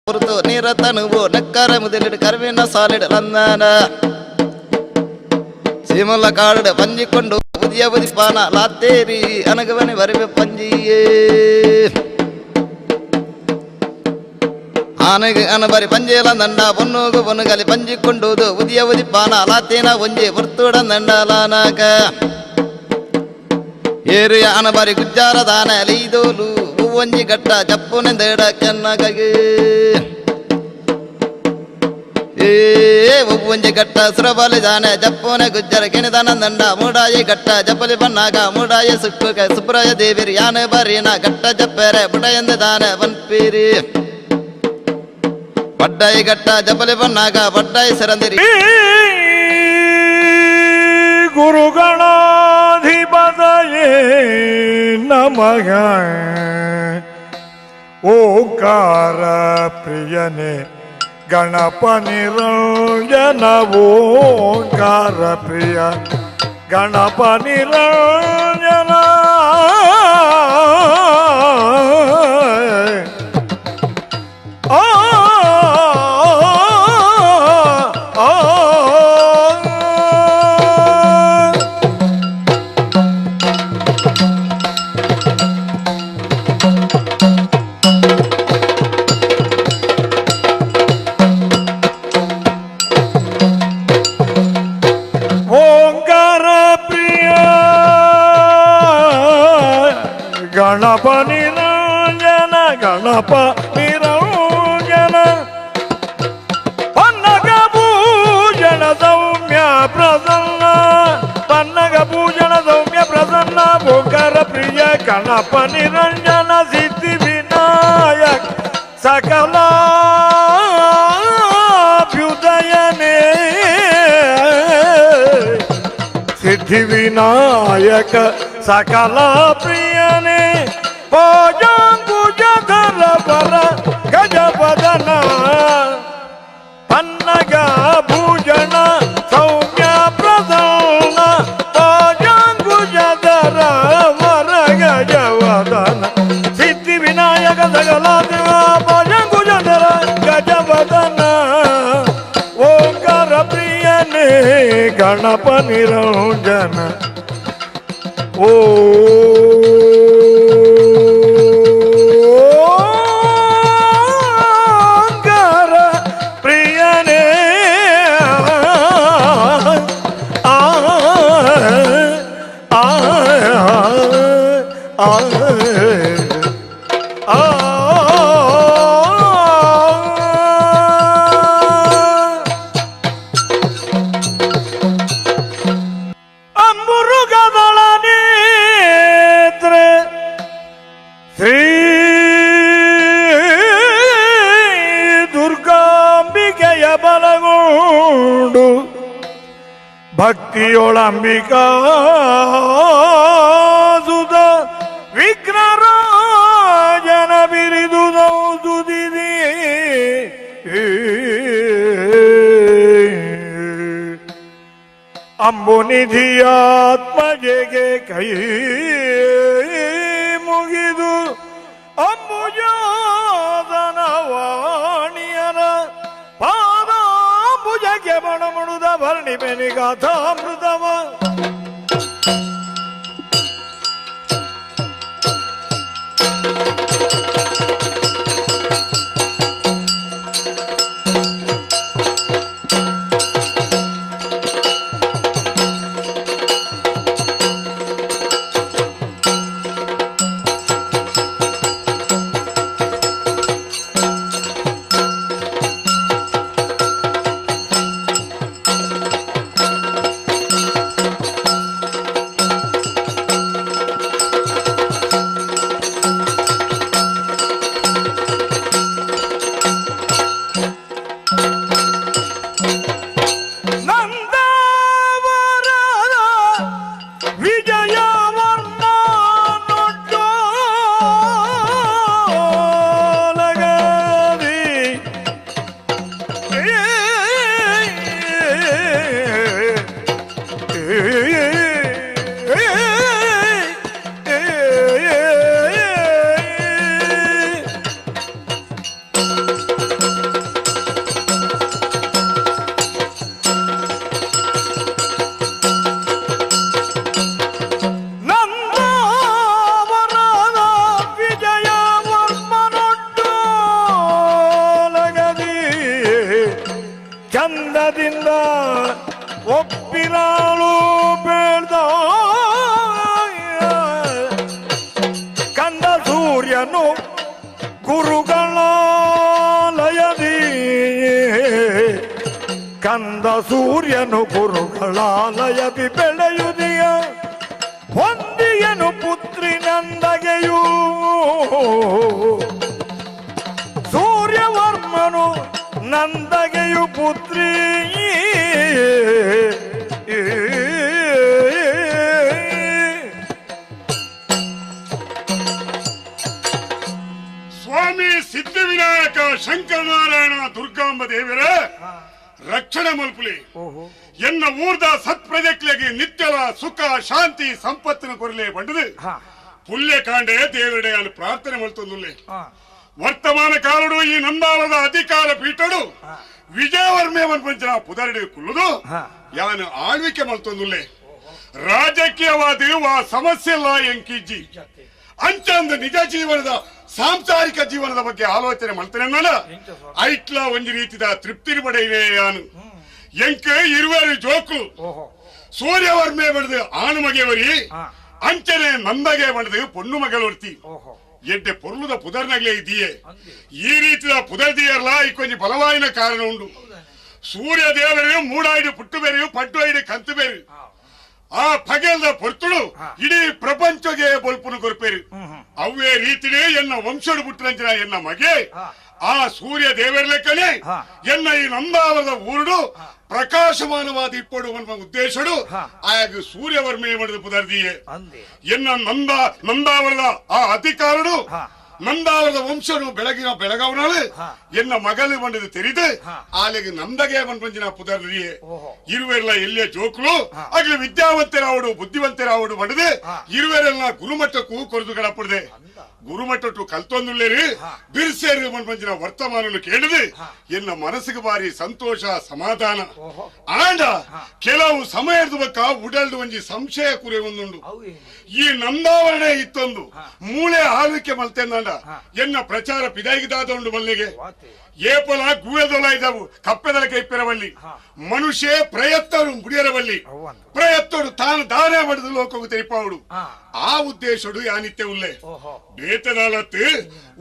பொறுத்து நீரத்தனுவோ நக்கர முதலிடு கருவின சாலிடு லந்தான சீமல்ல காடு பஞ்சிக்கொண்டு புதிய புதிப்பான லாத்தேரி அணுகுவனை வருவே பஞ்சியே ಆನೆಗೆ ಅನಬರಿ ಪಂಜೇಲ ದಂಡ ಪೊನ್ನುಗು ಪೊನ್ನುಗಲಿ ಪಂಜಿಕೊಂಡುವುದು ಉದಿಯ ಉದಿಪಾನ ಲಾತೇನ ಒಂಜಿ ಪುರ್ತುಡ ದಂಡಲಾನಕ ಏರಿಯ ಅನಬರಿ ಗುಜ್ಜಾರ ದಾನ ಲೀದೋಲು ಒಂಜಿ ಗಟ್ಟ ಜಪ್ಪುನೆಂದೇಡ ಕೆನ್ನಗೆ ಒಂಜಿ ಗಟ್ಟ ಸುರಬಲಿ ದಾನೆ ಜಪ್ಪುನೆ ಗುಜ್ಜರ ಕೆಣಿದನ ದಂಡ ಮೂಡಾಯಿ ಗಟ್ಟ ಜಪ್ಪಲಿ ಬನ್ನಾಗ ಮೂಡಾಯಿ ಸುಕ್ಕುಗೆ ಸುಬ್ರಾಯ ದೇವಿರಿ ಯಾನೆ ಬರೀನ ಗಟ್ಟ ಜಪ್ಪೆರೆ ಬುಡಯಂದ ದಾನೆ ಬನ್ಪೀರಿ ಬಡ್ಡಾಯಿ ಗಟ್ಟ ಜಪಲಿ ಬನ್ನಾಗ ಬಡ್ಡಾಯಿ ಸರಂದಿರಿ ಗುರುಗಣಾಧಿಪತಯೇ ನಮಃ ಓಂಕಾರ ಪ್ರಿಯನೇ ಗಣಪ ನಿರಂಜನ ಓಂಕಾರ ಪ್ರಿಯ ಗಣಪ ನಿರಂಜನ ಗಣಪ ನಿರಂಜನ ಗಣಪ ನಿರಂಜನ ಪನ್ನಗ ಪೂಜನ ಸೌಮ್ಯ ಪ್ರಸನ್ನ ಪನ್ನಗ ಪೂಜನ ಸೌಮ್ಯ ಪ್ರಸನ್ನ ಓಂಕಾರ ಪ್ರಿಯ ಗಣಪ ನಿರಂಜನ ಸಿದ್ಧಿ ವಿನಾಯಕ ಸಕಲಾಭ್ಯುದಯನೇ ಸಿದ್ಧಿ ವಿನಾಯಕ ಸಕಲ ಪ್ರಿಯನೇ ಭೋಜಾಂಗುಜಧರ ಬರ ಗಜಪದನ ಪನ್ನಗ ಭೂಷಣ ಸೌಮ್ಯ ಪ್ರಸನ್ನ ಭೋಜಾಂಗುಜಧರ ವರ ಗಜವದನ ಸಿದ್ಧಿ ವಿನಾಯಕ ಸಕಲ ಭೋಜಾಂಗುಜಧರ ಗಜವದನ ಓಂಕಾರ ಪ್ರಿಯನೇ ಗಣಪ ನಿರಂಜನ ಓಂಕಾರ ಪ್ರಿಯನೇ ಭಕ್ತಿಯೊಳಂಬಿಕಾ ಸುತ ವಿಘ್ನರಾಜನ ಬಿರಿದು ನೌದುದಿದೆ ಅಂಬುನಿಧಿಯಾತ್ಮಜೆಗೆ ಕೈ ಮುಗಿದು ಅಂಬುಜಾದನ ವಾಣಿಯರ ಪಾದಾಂಬುಜಕ್ಕೆ ಮಣಮುಣುದ ಭರಣಿ ಬೆನಿಗಾಥಾಮೃತವ ಚಂದದಿಂದ ಒಪ್ಪಿರಾಳು ಬೇಡ್ದ ಕಂದ ಸೂರ್ಯನು ಗುರುಗಳ ಲಯದಿ ಕಂದ ಸೂರ್ಯನು ಗುರುಗಳ ಲಯದಿ ಬೆಳೆಯುದಿಯ ಹೊಂದಿಯನು ಪುತ್ರಿ ನಂದಗೆಯೂ ಸೂರ್ಯವರ್ಮನು ನಂದಗೆಯು ಪುತ್ರಿ ಸ್ವಾಮಿ ಸಿದ್ಧಿವಿನಾಯಕ ಶಂಕರನಾರಾಯಣ ದುರ್ಗಾಂಬ ದೇವರ ರಕ್ಷಣೆ ಮಲ್ಪುಲಿ ಎನ್ನ ಊರ್ದ ಸತ್ಪ್ರಜೆಕ್ಲೆಗೆ ನಿತ್ಯಲ ಸುಖ ಶಾಂತಿ ಸಂಪತ್ತಿನ ಕೊರಲೆ ಬಂಡದು ಪುಲ್ಯ ಕಾಂಡೆ ದೇವರಡೆ ಅಲ್ಲಿ ಪ್ರಾರ್ಥನೆ ಮಲ್ತೊಂದುಲ್ಲೆ ವರ್ತಮಾನ ಕಾಲಡು ಈ ನಂದಾವರದ ಅಧಿಕಾರ ಪೀಠಡು ವಿಜಯವರ್ಮೆ ಪಂಚನ ಪುದರಡಿ ಕುಲ್ಲುದು ಯಾನು ಆಳ್ವಿಕೆ ಮಲ್ತೊಂದುಲ್ಲೆ ರಾಜಕೀಯವಾದ ಸಮಸ್ಯೆ ಎಲ್ಲ ಎಂಕಿಜ್ಜಿ ಅಂಚಂದ ನಿಜ ಜೀವನದ ಸಾಂಸಾರಿಕ ಜೀವನದ ಬಗ್ಗೆ ಆಲೋಚನೆ ಮಾಡ್ತೇನೆ ಐಟ್ಲ ಒಂದು ರೀತಿದ ತೃಪ್ತಿ ಪಡೆಯಿವೆ ಯಾನು ಎಂಕ ಇರುವರು ಜೋಕು ಸೂರ್ಯವರ್ಮೆ ಬಡ್ದು ಆಣು ಮಗೆವರಿ ಅಂಚನೆ ನಂದಗೆ ಬಡ್ದು ಪೊಣ್ಣು ಮಗಳೊರ್ತಿ ಎಡ್ಡೆ ಪೊರ್ಲುದ ಪುದರ್ನಗ್ಲೇ ಇದೆಯೇ ಈ ರೀತಿಯ ಪುದರ್ದಿಯರ್ಲ ಈ ಕೊಂಚ ಬಲವಾಯಿನ ಕಾರಣ ಉಂಡು ಸೂರ್ಯ ದೇವರಿಗೂ ಮೂಡಾಯ್ಡು ಪುಟ್ಟು ಬೇರೆಯು ಪಟ್ಟು ಐಡು ಕಂತು ಬೇರೆ ಆ ಪಗೆಲ್ದ ಪೊರ್ತುಡು ಇಡೀ ಪ್ರಪಂಚಗೆ ಬೊಲ್ಪುನು ಕೊರ್ಪೇರು ಅವೇ ರೀತಿನೇ ಎನ್ನ ವಂಶಡು ಪುಟ್ಟರಂಚಿನ ಎನ್ನ ಮಗೆ ಆ ಸೂರ್ಯ ದೇವರ್ಲೆಕ್ಕನೆ ಎನ್ನ ಈ ನಂದಾವರದ ಊರುಡು ಪ್ರಕಾಶಮಾನವಾದ ಇಪ್ಪಡು ಉದ್ದೇಶಡು ಆಗ ಸೂರ್ಯವರ್ಮೆ ಮಾಡಿದ ಪುದರ್ದಿಯೇ ಎನ್ನ ನಂದಾವರದ ಆ ಅಧಿಕಾರಡು ನಂದಾವರದ ವಂಶನು ಬೆಳಗಿನ ಬೆಳಗಾವನಾಳು ಎನ್ನ ಮಗಲು ಬಂಡದು ತೆರಿದು ಆಲೆಗೆ ನಂದಗೆ ಬಂದಿನ ಪುದರ್ರಿಯೇ ಇರುವೆಲ್ಲ ಎಲ್ಲೇ ಜೋಕುಲು ಆಗ್ಲಿ ವಿದ್ಯಾವಂತರಾವಡು ಬುದ್ಧಿವಂತರಾವಡು ಬಂಡದು ಇರುವೆರೆಲ್ಲ ಗುರುಮಟ್ಟಕ್ಕೂ ಕೊರದು ಗಡಪುಡದೆ ಗುರುಮಟ್ಟಟ್ಟು ಕಲ್ತೊಂದುಳ್ಳೇರಿ ಬಿರ್ಸೇರಿ ಬಂದಿನ ವರ್ತಮಾನನು ಕೇಳಿದೆ ಎನ್ನ ಮನಸ್ಸಿಗೆ ಬಾರಿ ಸಂತೋಷ ಸಮಾಧಾನ ಆಂಡ ಕೆಲವು ಸಮಯದ ಬಕ್ಕ ಉಡಲ್ದು ಒಂಜಿ ಸಂಶಯ ಕುರೆ ಒಂದುಂಡು ಈ ನಂದಾವರಣೆ ಇತ್ತೊಂದು ಮೂಳೆ ಆಳ್ವಿಕೆ ಮಲ್ತೆಂದಂಡ ಎನ್ನ ಪ್ರಚಾರ ಪಿದಾಗಿದಾದ ಮಲ್ಲಿಗೆ ಏಪಲ ಗೂವೆದೊಲ ಇದ್ದವು ಕಪ್ಪೆದಲ ಕೈಪಿರವಲ್ಲಿ ಮನುಷ್ಯ ಪ್ರಯತ್ನರು ಮುಡಿಯರವಲ್ಲಿ ಪ್ರಯತ್ನರು ತಾನು ದಾನ ಮಾಡಿದ ಲೋಕ ತೆರಿಪಾವುಡು ಆ ಉದ್ದೇಶಡು ಯಾನಿತ್ಯ ಉಲ್ಲೆ ಬೇತದಾಲತ್ತು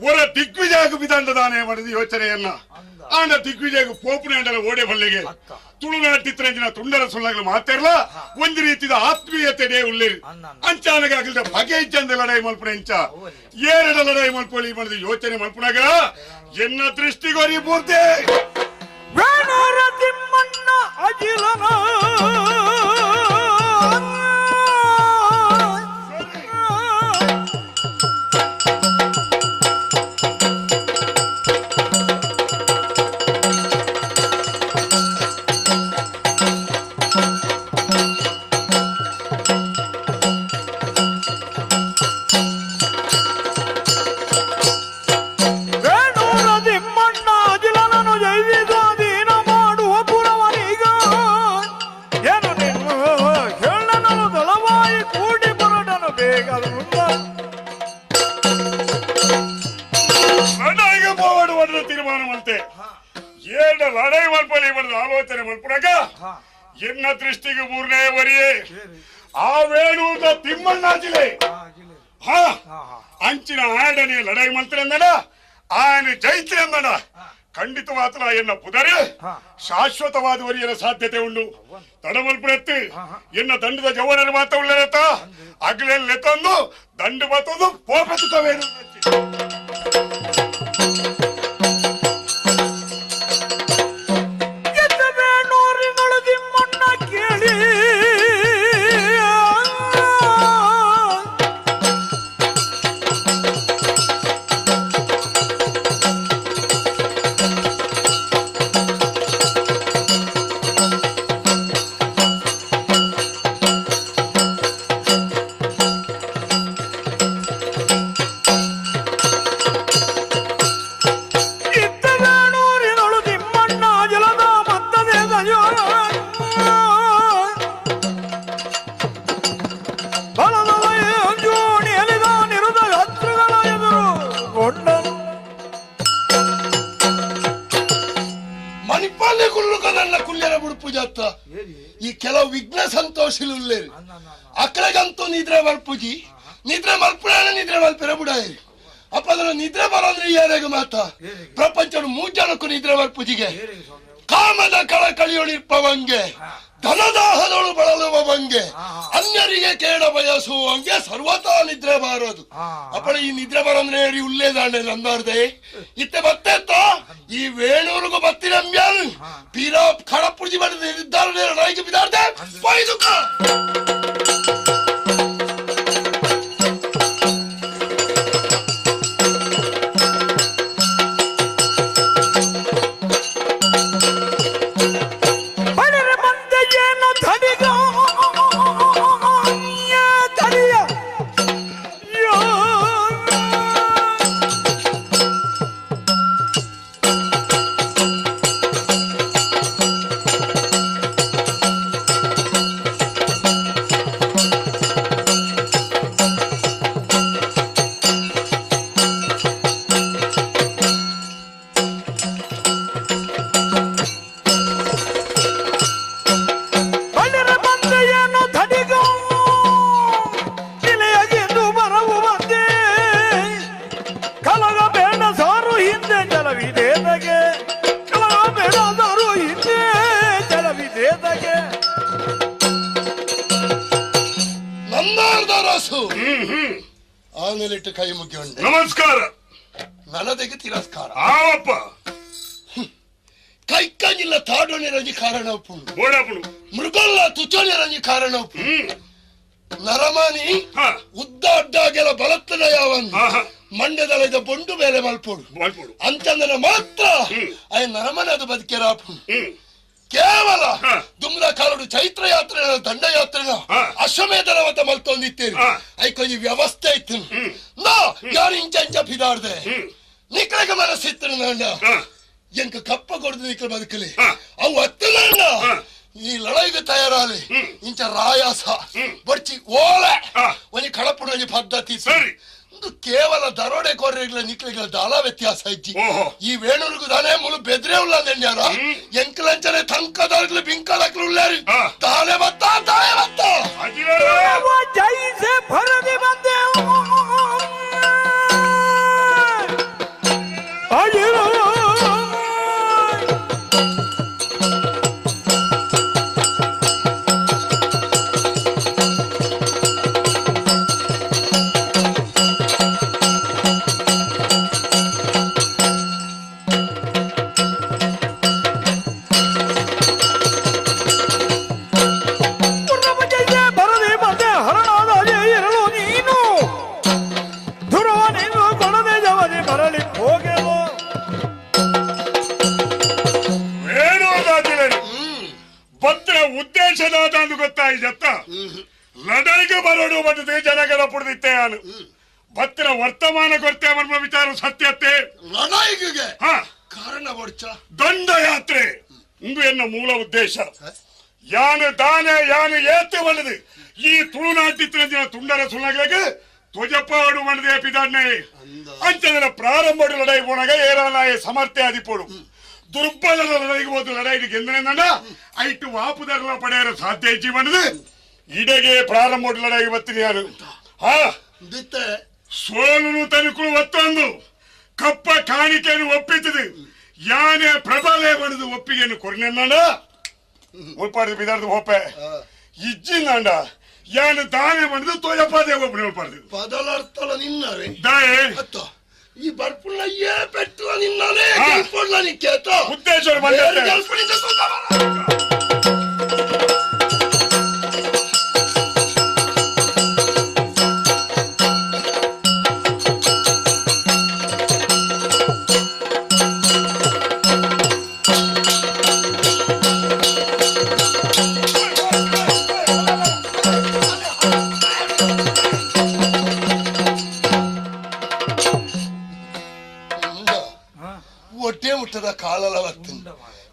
ಒರ ದಿಗ್ವಿಜಯకు ವಿಧಾನ ದಾನ ಮಾಡಿದ ಯೋಚನೆಯನ್ನ ಆಂಡ ದಿಗ್ವಿಜಯకు ಪೋಪುನ ಅಂಡಲ ಓಡೆ ಬಲ್ಲಿಗೆ ತುಳುನಾಟಿತ್ರಂಜಿನ ತುಂಡರ ಸುಳ್ಳಗಳು ಮಾತಾಡಲ ಒಂದು ರೀತಿಯ ಆತ್ಮೀಯತೆ ಉಳ್ಳೇರಿ ಅಂಚಾನಗಾಗಲಿದ ಬಗೆ ಇಜ್ಜಂದ ಲಡಾಯಿ ಮಲ್ಪುನ ಇಂಚ ಏರಡ ಲಡಾಯಿ ಮಲ್ಪೊಲಿ ಮಾಡಿದ ಯೋಚನೆ ಮಲ್ಪುನಾಗ ಎನ್ನ ದೃಷ್ಟಿಗೋರಿ ಪೂರ್ತಿ ತಿಮ್ಮಣ್ಣ ಅಜಿಲನ ಲಡಾಯಿ ಮಲ್ಪಲಿ ಬಡ್ದು ಆಲೋಚನೆ ಮಲ್ಪುನಾಗ ಎನ್ನ ದೃಷ್ಟಿಗೆ ಮೂರನೇ ವರಿಯೇ ಆ ವೇಣುದ ತಿಮ್ಮಣ್ಣಾಜಿಲೆ ಅಂಚಿನ ಆಡನೆ ಲಡಾಯಿ ಮಲ್ತನೆ ಅಂದಡ ಆನೆ ಜೈತ್ರಿ ಅಂದಡ ಖಂಡಿತ ಮಾತ್ರ ಎನ್ನ ಪುದರೆ ಶಾಶ್ವತವಾದ ವರಿಯರ ಸಾಧ್ಯತೆ ಉಂಡು ತಡಮಲ್ಪುರತ್ತು ಎನ್ನ ದಂಡದ ಜವನರ ಮಾತ ಉಳ್ಳರತ್ತ ಅಗ್ಲೆಲ್ಲ ತಂದು ದಂಡು ಬತ್ತದು ಪೋಪೆತ್ತುತ್ತವೇನು ನನ್ನ ಕುಲ್ಯರ ಬುಡುಪು ಜಾತ ಈ ಕೆಲವು ವಿಘ್ನ ಸಂತೋಷಿಲು ಉಳ್ಳೇರು ಅಕ್ಕಳಗಂತೂ ನಿದ್ರೆ ಮಲ್ಪುಜಿ ನಿದ್ರೆ ಮಲ್ಪುಡಾನ ನಿದ್ರೆ ಮಲ್ಪೆರ ಬುಡಾಯಿ ಅಪ್ಪ ಅದರ ನಿದ್ರೆ ಬರೋದ್ರೆ ಯಾರಾಗ ಮಾತ ಪ್ರಪಂಚದ ಮೂಜನಕ್ಕೂ ನಿದ್ರೆ ಮಲ್ಪುಜಿಗೆ ಕಾಮದ ಕಳಕಳಿಯೊಳಿರ್ಪವಂಗೆ ಧನದಾಹದೊಳು ಬಳಲುವವಂಗೆ ಅನ್ಯರಿಗೆ ಕೇಳ ಬಯಸುವಂಗೆ ಸರ್ವತಾ ನಿದ್ರೆ ಬಾರೋದು ಅಪ್ಪಳ ಈ ನಿದ್ರೆ ಬರಂದ್ರೆ ಉಳ್ಳೇದಾಂಡೆ ನಂದಾರ್ದೆ ಇತ್ತೆ ಬತ್ತೆತ್ತ ಈ ವೇಣೂರಿಗೂ ಬತ್ತಿರಮ್ಯಾಲ್ ಪೀರಾ ಖಡಪುಜಿ ಬಡದೆ ಇದ್ದಾರೆ ನಾಯಿಗೆ ಬಿದ್ದಾರ್ದೆ ಪೈದುಕ ಆಮೇಲಿಟ್ಟು ಕೈ ಮುಗಿಯುಂಡೆ ನಮಸ್ಕಾರ ನನದೆಗೆ ತಿರಸ್ಕಾರ ಆವಪ್ಪ ಕೈಕಂಜಿಲ್ಲ ತಾಡೋನೆ ರಂಜಿ ಕಾರಣ ಉಪ್ಪುಂಡು ಬೋಡಾಪುಡು ಮೃಗಲ್ಲ ತುಚೋನೆ ರಂಜಿ ಕಾರಣ ಉಪ್ಪುಂಡು ನರಮಾನಿ ಉದ್ದ ಅಡ್ಡಾಗೆಲ್ಲ ಬಲತ್ತದ ಯಾವನ್ ಮಂಡ್ಯದಲ್ಲಿದ್ದ ಬೊಂಡು ಮೇಲೆ ಮಲ್ಪೋಡು ಅಂತಂದ್ರೆ ಮಾತ್ರ ಅಯ್ಯ ನರಮನೆ ಅದು ಬದುಕೆರಾಪುಂಡು ಕೇವಲ ದುಮ್ರ ಕಾಲಡು ಚೈತ್ರ ಯಾತ್ರೆ ದಂಡಯಾತ್ರೆನ ಅಶ್ವಮೇಧನ ಮತ ಮಲ್ತೊಂದಿತ್ತೇನೆ ಐಕೊಂಜಿ ವ್ಯವಸ್ಥೆ ಇತ್ತು ನಾ ಯಾರು ಇಂಚ ಇಂಚ ಬಿದಾಡ್ದೆ ನಿಕ್ಲೆಗೆ ಮನಸ್ಸಿತ್ತು ನಂಡ ಎಂಕ ಕಪ್ಪ ಕೊಡ್ದು ನಿಕ್ಲೆ ಬದುಕಲಿ ಅವು ಹತ್ತು ನಂಡ ಈ ಲಡೈಗೆ ತಯಾರಾಲಿ ಇಂಚ ರಾಯಾಸ ಬಡ್ಚಿ ಓಲೆ ಒಂಜಿ ಕಳಪುಡು ಒಂಜಿ ಪದ್ಧತಿ ಸರಿ ಕೇವಲ ದರೋಡೆ ಕೋರ್ರೆಗಳ ನಿಕ್ಲೆಗಳ ದಾಲ ವ್ಯತ್ಯಾಸ ಇಜ್ಜಿ ಈ ವೇಣೂರಿಗೂ ದಾನೆ ಮುಳು ಬೆದ್ರೆ ಉಳ್ಳಾರ ಎಂಕಲಂಚನೆ ತಂಕದಾರ್ಗಳು ಬಿಂಕಲಕ್ಲು ಉಳ್ಳಾರಿ ತಾಳೆ ಬತ್ತ ತಾಳೆ ಬತ್ತ ಜೈಸೆ ಭರದಿ ಬಂದೆ ಉದ್ದೇಶದಾದ ಗೊತ್ತಾಯ್ತ ಲಡೈಗೆ ಬರೋಡು ಬಂದದೆ ಜನಗಳ ಪುಡ್ದಿತ್ತೆ ನಾನು ಭತ್ರ ವರ್ತಮಾನ ಕೊಡ್ತೆ ಮರ್ಮ ವಿಚಾರ ಸತ್ಯತೆ ಲಡೈಗೆ ಕಾರಣ ದಂಡಯಾತ್ರೆ ಇಂದು ಎನ್ನ ಮೂಲ ಉದ್ದೇಶ ಯಾನು ದಾನೆ ಯಾನು ಏತೆ ಬಂದದು ಈ ತುಳುನಾಟಿನ ತುಂಡರ ಸುಳ್ಳಗಳಿಗೆ ತ್ವಜಪಾಡು ಮನದೇ ಪಿದಾಡ್ನೆ ಅಂಚದರ ಪ್ರಾರಂಭ ಲಡೈ ಪೋಣಗ ಏರಾನಾಯ ಸಮರ್ಥ್ಯ ಆದಿಪೋಡು ದುರ್ಬಲ ಲಡೈಗೆ ಹೋದ ಲಡೈಗೆ ಗೆಂದನ ಐಟು ವಾಪುದರ ಪಡೆಯಲು ಸಾಧ್ಯ ಇಚ್ಚಿ ಬಂದದು ಇಡೆಗೆ ಪ್ರಾರಂಭ ಲಡೈಗೆ ಬತ್ತೀನಿ ಯಾರು ಸೋಲು ತನಕರು ಒತ್ತೊಂದು ಕಪ್ಪ ಕಾಣಿಕೆಯನ್ನು ಒಪ್ಪಿತದು ಯಾನೇ ಪ್ರಬಲೆ ಬಣದು ಒಪ್ಪಿಗೆಯನ್ನು ಕೊರ್ನೆನ್ನ ಉಳ್ಪಾಡ್ದು ಬಿದಾರ್ದು ಹೋಪೆ ಇಜ್ಜಿಂದ ಯಾನು ದಾನೆ ಬಣದು ತೋಜಪಾದೆ ಒಬ್ಬನೇ ಉಳ್ಪಾಡ್ದು ಪದಲಾರ್ಥಲ ನಿನ್ನವೇ ದಾಯೆ ಈ ಬರ್ಪುಳ್ಳ ಏ ಪೆಟ್ಟು ನಿನ್ನನೇ ಗೆಲ್ಪೊಳ್ಳ ನಿಕ್ಕೇತ ಉದ್ದೇಶ ಒಟ್ಟೆ ಮುಟ್ಟದ ಕಾಲಲ ಬರ್ತದೆ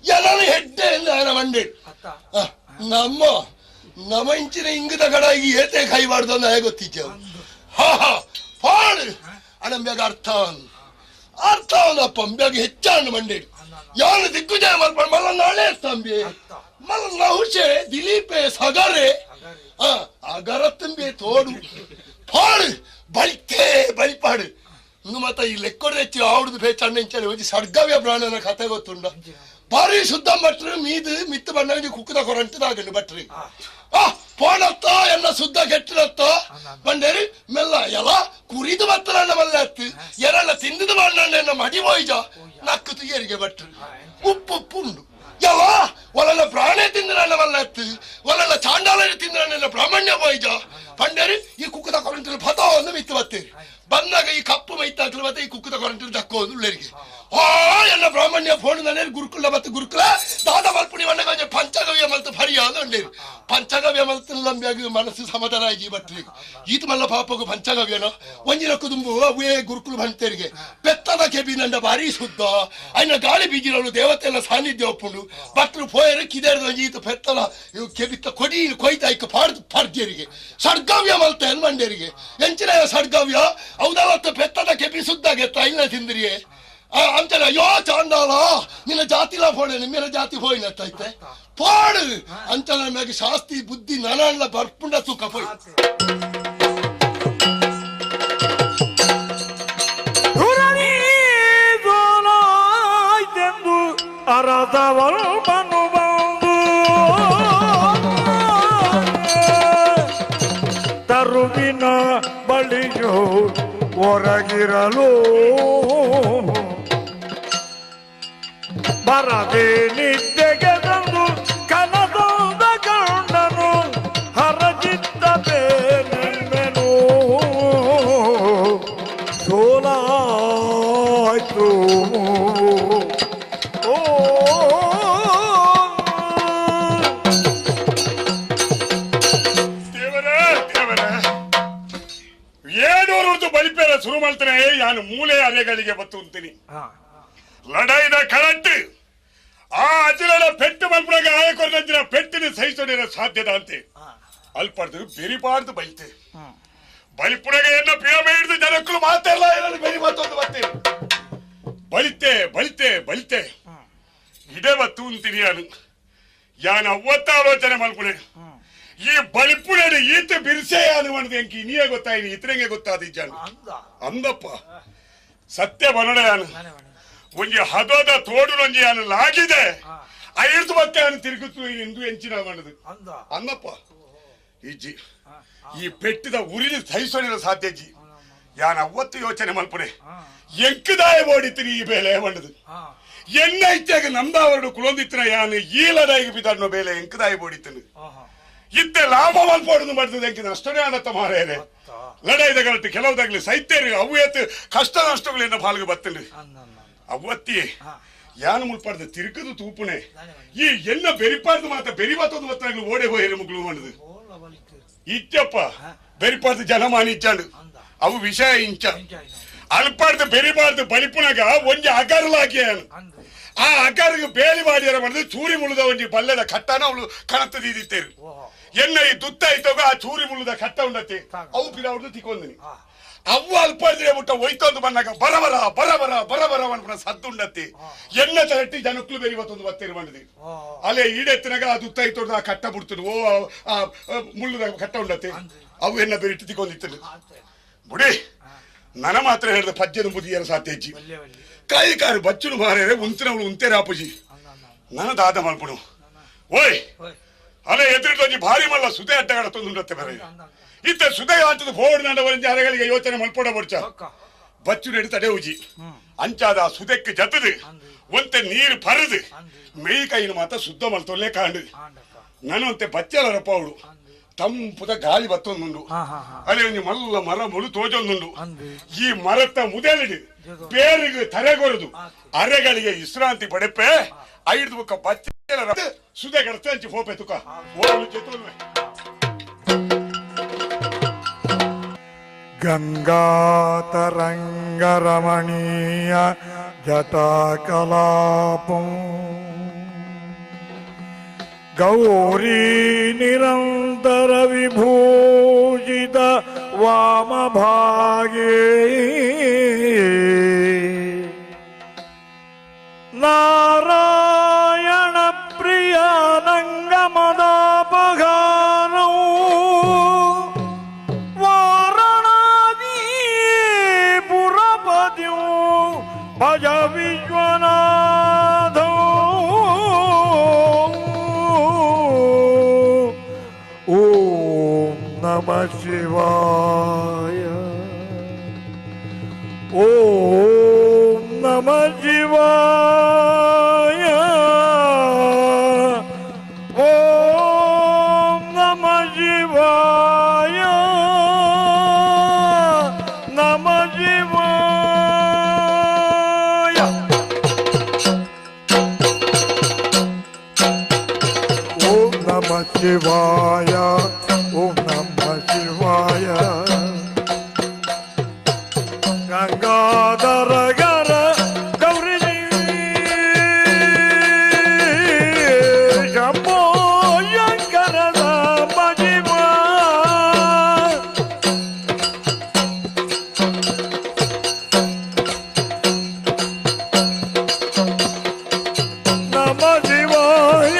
ಎಲ್ಲಾನು ಹೆಡ್ಡೆ ಎಲ್ಲ ಮಂಡೆ ನಮ್ಮ ನಮ್ಮ ಇಂಚಿನ ಇಂಗದ ಕಡಾಗಿ ಏತೆ ಕೈಬಾರ್ದು ಅಂತ ಹೇಗೆ ಗೊತ್ತಿದ್ದೇವು ಪಾಡು ಅಣ್ಣ ಬೇಗ ಅರ್ಥ ಅರ್ಥ ಅವನಪ್ಪ ಬೇಗ ಹೆಚ್ಚಾಣ ಮಂಡೆ ಯಾನು ದಿಗ್ವಿಜಯ ಮಲ್ಪಡ ಮಲ್ಲ ನಾಳೆ ತಂಬಿ ಮಲ್ಲ ನಹುಷೆ ದಿಲೀಪೆ ಸಗರೆ ಅಗರ ತುಂಬಿ ತೋಡು ಪಾಡು ಬಳಿತೆ ಬಳಿಪಾಡು ಇಂದು ಮತ್ತ ಈ ಲೆಕ್ಕೊಡೆ ಹೆಚ್ಚು ಆಡುದು ಬೇಚಣ್ಣೆಂಚಲಿ ಹೋಗಿ ಸರ್ಗವ್ಯ ಪ್ರಾಣನ ಕಥೆ ಗೊತ್ತುಂಡ ಭಾರಿ ಶುದ್ಧ ಭಟ್ರು ಮೀದು ಮಿತ್ತು ಬಣ್ಣ ಕುಕ್ಕದ ಕೊರಂಟದಾಗಂಡು ಭಟ್ರಿ ಪೋಣತ್ತ ಎಲ್ಲ ಶುದ್ಧ ಕೆಟ್ಟಿರತ್ತ ಬಂಡೇರಿ ಮೆಲ್ಲ ಎಲ್ಲ ಕುರಿದು ಬತ್ತರಣ್ಣ ಮಲ್ಲ ಹತ್ತು ಎರಲ್ಲ ತಿಂದಿದು ಬಣ್ಣ ಮಡಿ ಹೋಯ್ಜ ನಕ್ಕು ತುಯ್ಯರಿಗೆ ಭಟ್ರು ಉಪ್ಪು ಉಂಡು ಯಾವ ಒಲ್ಲ ಪ್ರಾಣಿ ತಿಂದ್ರಣ್ಣ ಮಲ್ಲ ಹತ್ತು ಒಲ್ಲ ಚಾಂಡಾಲರಿ ತಿಂದ್ರಣ್ಣ ಬ್ರಾಹ್ಮಣ್ಯ ಹೋಯ್ಜ ಬಂಡೇರಿ ಈ ಕುಕ್ಕದ ಕೊರಂಟಲ್ಲಿ ಫತ ಒಂದು ಮಿತ್ತು ಬತ್ತೇರಿ ಬಂದಾಗ ಈ ಕಪ್ಪು ಮೈತಾಕ್ಲು ಮತ್ತೆ ಈ ಕುಕ್ಕದ ಕೊರಂಟಲ್ಲಿ ದಕ್ಕೋದು ಉಳ್ಳರಿಗೆ ಎಲ್ಲ ಬ್ರಾಹ್ಮಣ್ಯ ಫೋನ್ ನಲ್ಲಿ ಗುರುಕುಲ ಮತ್ತೆ ಗುರುಕುಲ ದಾದ ಮಲ್ಪುಣಿ ಮಣ್ಣಗ ಪಂಚಗವ್ಯ ಮಲ್ತು ಫರಿಯಾದ ಉಂಡೇರು ಪಂಚಗವ್ಯ ಮಲ್ತು ಲಂಬಿಯಾಗಿ ಮನಸ್ಸು ಸಮಾಧಾನ ಆಗಿ ಬಟ್ರಿ ಈತ ಮಲ್ಲ ಪಾಪಗು ಪಂಚಗವ್ಯನ ಒಂಜಿನ ಕುದುಂಬು ಅವೇ ಗುರುಕುಲು ಬಂತೇರಿಗೆ ಬೆತ್ತದ ಕೆಬಿ ನಂಡ ಭಾರಿ ಶುದ್ಧ ಅಯ್ನ ಗಾಳಿ ಬೀಗಿರೋಳು ದೇವತೆ ಎಲ್ಲ ಸಾನ್ನಿಧ್ಯ ಒಪ್ಪುಂಡು ಭಟ್ರು ಪೋಯರು ಕಿದೇರ್ದು ಈತ ಬೆತ್ತಲ ಇವು ಕೆಬಿತ್ತ ಕೊಡಿ ಕೊಯ್ತಾ ಇಕ್ಕ ಪಾಡ್ದು ಪರ್ದ್ಯರಿಗೆ ಸಡ್ಗವ್ಯ ಮಲ್ತ ಎನ್ ಮಂಡ್ಯರಿಗೆ ಎಂಚಿನ ಸಡ್ಗವ್ಯ ಹೌದವತ್ತು ಬೆತ್ತದ ಕೆಬಿ ಶುದ್ಧ ಗೆತ್ತ ಇಲ್ಲ ತಿಂದ್ರಿಯೇ ಅಂಚನ ಅಯ್ಯೋ ಚಾಂಡಾಲ ನಿನ್ನ ಜಾತಿಲ ಫೋಣೆ ನಿಮ್ಮೆಲ್ಲ ಜಾತಿ ಹೋಯ್ನತ್ತೈತೆ ಪಾಡು ಅಂಚನ ಮ್ಯಾಗ ಶಾಸ್ತಿ ಬುದ್ಧಿ ನನಲ್ಲ ಬರ್ಪುಂಡ ಸುಖ ಪೋಯ್ ಅರಸವರು ಬನು ಬಂದು ತರುವಿನ ಬಳಿಯು ಹೊರಗಿರಲು ಬರದೆ ನಿದ್ದೆಗೆ ತಂದು ಕನಸೊಂದ ಗಂಡನು ಹರಜಿದ್ದಬೇನೆಂದೆನು ಸೋಲಾಯ್ತು ಬಲಿಪೇರ ಶುರು ಮಾಡ್ತಾನೆ ನಾನು ಮೂಲೆ ಅರೆಗಳಿಗೆ ಬತ್ತು ಅಂತೀನಿ ಲಡಾಯಿದ ಕಳಟ್ಟು ಆ ಅಜಿಲನ ಪೆಟ್ಟು ಮಲ್ಪನಾಗ ಆಯಕೊರ್ನಂಚಿನ ಪೆಟ್ಟಿನ ಸಹಿಸೋದಿರೋ ಸಾಧ್ಯದ ಅಂತೆ ಅಲ್ಪಡ್ದು ಬೆರಿಬಾರ್ದು ಬೈತೆ ಬಲಿಪುಣಗ ಎನ್ನ ಪಿರಮೆ ಹಿಡಿದು ಜನಕ್ಕೂ ಮಾತೆಲ್ಲ ಇರಲು ಬೆರಿ ಮತ್ತೊಂದು ಬರ್ತೇನೆ ಬಲಿತೆ ಬಲಿತೆ ಬಲಿತೆ ಇದೇ ಬತ್ತು ಅಂತೀನಿ ಯಾನು ಅವತ್ತ ಆಲೋಚನೆ ಮಲ್ಪುಣೆ ಈ ಬಲಿಪುಣೆ ಈತ ಬಿರ್ಸೆ ಅನ್ನುವಂತ ಎಂಕಿ ನೀಯೇ ಗೊತ್ತಾಯಿನಿ ಇತರಂಗೆ ಗೊತ್ತಾದಿಜ್ಜಾನು ಅಂದಪ್ಪ ಸತ್ಯ ಬನಡೆ ಯಾನು ಒಂಜಿ ಹದೋದ ತೋಡು ಒಂಜಿ ಯಾನು ಲಾಗಿದೆ ಐದು ಮತ್ತೆ ಯಾನು ತಿರುಗುತ್ತು ಎಂದು ಎಂಚಿನ ಮಾಡದು ಅಂದಪ್ಪ ಇಜ್ಜಿ ಈ ಪೆಟ್ಟಿದ ಉರಿದು ಸಹಿಸೋಣಿನ ಸಾಧ್ಯಜ್ಜಿ ಯಾನು ಅವತ್ತು ಯೋಚನೆ ಮಲ್ಪುಣೆ ಎಂಕದಾಯ ಓಡಿತೀನಿ ಈ ಬೇಲೆ ಮಾಡದು ಎನ್ನೈತ್ಯಾಗ ನಮ್ದಾವರಡು ಕುಲೊಂದಿತ್ತಿನ ಯಾನು ಈಲದಾಯಿಗೆ ಬಿದ್ದಾಡ್ನೋ ಬೇಲೆ ಎಂಕದಾಯ ಓಡಿತೀನಿ ಇತ್ತೆ ಲಾಭ ಮಲ್ಪೋಡು ಮಾಡ್ತದೆ ಎಂಕಿದ ನಷ್ಟನೇ ಆನತ್ತ ಮಾರೇನೆ ಲಡಾಯಿದ ಗಲಟ್ಟು ಕೆಲವುದಾಗ್ಲಿ ಸೈತ್ಯರಿ ಅವು ಎತ್ತು ಕಷ್ಟ ನಷ್ಟಗಳಿಂದ ಪಾಲ್ಗೆ ಬತ್ತನ್ರಿ ಅವತ್ತಿ ಯಾನು ಮುಲ್ಪಾಡ್ದು ತಿರುಕದು ತೂಪುಣೆ ಈ ಎನ್ನ ಬೆರಿಪಾರ್ದು ಮಾತ ಬೆರಿಬಾತೋದು ಮತ್ತಾಗ್ಲಿ ಓಡೆ ಹೋಯ್ರಿ ಮುಗ್ಲು ಮಾಡುದು ಇಚ್ಚಪ್ಪ ಬೆರಿಪಾರ್ದು ಜನಮಾನಿ ಇಚ್ಚಾಂಡು ಅವು ವಿಷಯ ಇಂಚ ಅಲ್ಪಾಡ್ದು ಬೆರಿಬಾರ್ದು ಬಲಿಪುಣಗ ಒಂಜಿ ಅಗರ್ಲಾಗಿ ಆ ಅಗರ್ಗೆ ಬೇಲಿ ಮಾಡಿಯಾರ ಮಾಡಿದ್ರೆ ಚೂರಿ ಮುಳುದ ಒಂಜಿ ಬಲ್ಲೆದ ಕಟ್ಟನ ಅವಳು ಕಣತದಿದ್ದೇರು ಎನ್ನ ಈ ದುತ್ತ ಐತೋಗ ಆ ಚೂರಿ ಮುಳುದ ಕಟ್ಟ ಉಂಡತಿ ಅವು ಪಿರ ಅವ್ರದ್ದು ತಿಕ್ಕೊಂದಿನಿ ಅವು ಅಲ್ಪಾಡ್ರೆ ಬಿಟ್ಟ ಒಯ್ತೊಂದು ಬಂದಾಗ ಬರಬರ ಬರಬರ ಬರಬರ ಅನ್ಬಿಡ ಸದ್ದುಂಡತಿ ಎನ್ನ ತಟ್ಟಿ ಜನಕ್ಕೂ ಬೇರೆ ಇವತ್ತೊಂದು ಬತ್ತೇರು ಮಾಡಿದ್ವಿ ಅಲ್ಲೇ ಈಡೆತ್ತಿನಾಗ ಆ ದುತ್ತ ಐತೋಡ್ದು ಆ ಕಟ್ಟ ಬಿಡ್ತದೆ ಓ ಆ ಮುಳ್ಳುದ ಕಟ್ಟ ಉಂಡತಿ ಅವು ಎನ್ನ ಬೇರೆ ಇಟ್ಟು ತಿಕ್ಕೊಂದಿತ್ತು ಬುಡಿ ನನ ಮಾತ್ರ ಹೇಳಿದ ಪಜ್ಜನ ಬುದಿಯರ ಸಾತ್ಯಜ್ಜಿ ಕಾಯಿ ಕಾರು ಬಚ್ಚುನು ಮಾರೇರೆ ಉಂತಿನವಳು ಉಂತೇರ ಅಪ್ಪುಜಿ ನನ್ನ ದಾದ ಮಲ್ಪುಣು ಓಯ್ ಅಲೆ ಎದುರಿದೊಂಜಿ ಭಾರಿ ಮಲ್ಲ ಸುದೆ ಅಡ್ಡಗಾಡ ತೊಂದುಂಡತ್ತೆ ಬೇರೆ ಇತ್ತ ಸುದೆ ಆಟದ ಫೋಡ್ ನಂಡ ಒಂಜಿ ಅರೆಗಳಿಗೆ ಯೋಚನೆ ಮಲ್ಪೋಡ ಬರ್ಚ ಬಚ್ಚು ನೆಡಿ ತಡೆ ಉಜಿ ಅಂಚಾದ ಸುದೆಕ್ಕೆ ಜತದು ಒಂತೆ ನೀರು ಪರದು ಮೇಯಿ ಕೈನ ಮಾತ ಶುದ್ಧ ಮಲ್ತೊಲ್ಲೆ ಕಾಂಡು ನನಂತೆ ಬಚ್ಚಲರಪ್ಪ ಅವಳು ತಂಪುದ ಗಾಳಿ ಬತ್ತೊಂದುಂಡು ಅಲ್ಲಿ ಒಂಜಿ ಮಲ್ಲ ಮರ ಮುಳು ತೋಜೊಂದುಂಡು ಈ ಮರತ್ತ ಮುದಲಿಡು ಬೇರಿಗೆ ತರೆಗೊರದು ಅರೆಗಳಿಗೆ ವಿಶ್ರಾಂತಿ ಪಡೆಪೆ ಐದು ಬುಕ್ಕ ಬಚ್ಚಲ ಸುದೆ ಕಡತೆ ಅಂಚಿ ಫೋಪೆ ತುಕ ಗಂಗಾತರಂಗರಮಣೀಯ ಜಟಾಕಲಾಪಂ ಗೌರಿ ನಿರಂತರ ವಿಭೂಷಿತ ವಾಮಭಾಗೇ ನಾರಾಯಣ ಪ್ರಿಯ ನಂಗಮದ ಪಗಾನವು ವಾರಣಾದಿ ಪುರಪದ್ಯು ಭಜ ವಿಶ್ವನಾಥ ಓಂ ನಮಃ ಶಿವಾಯ ಓಂ ನಮಃ ಶಿವಾಯ ಓಂ ನಮಃ ಶಿವಾಯ ನಮಃ ಶಿವಾಯ ಓಂ ನಮಃ ಶಿವಾಯ ಓಂ ನಮಃ ಶಿವಾಯ ಗಂಗಾಧರ ಗರ ಗೌರಿ ಶಂಭೋ ಶಂಕರದ ಮಜಿಮ ನಮ ಶಿವಾಯ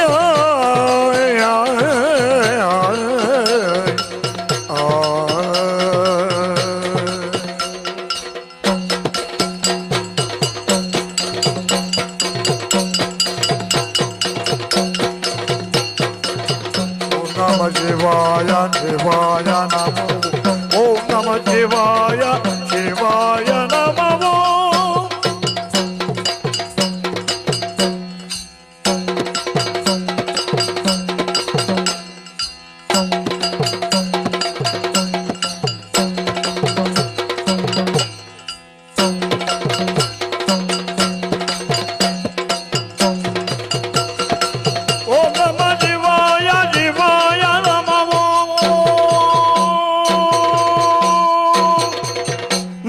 ನಮ ಶಿವಾಯ ಶಿವಾಯ ನಮೋ ಓಂ ನಮ ಶಿವಾಯ ಶಿವಾಯ ನಮೋ ಓಂ ನಮ ಶಿವಾಯ ಶಿವಾಯ ನಮೋ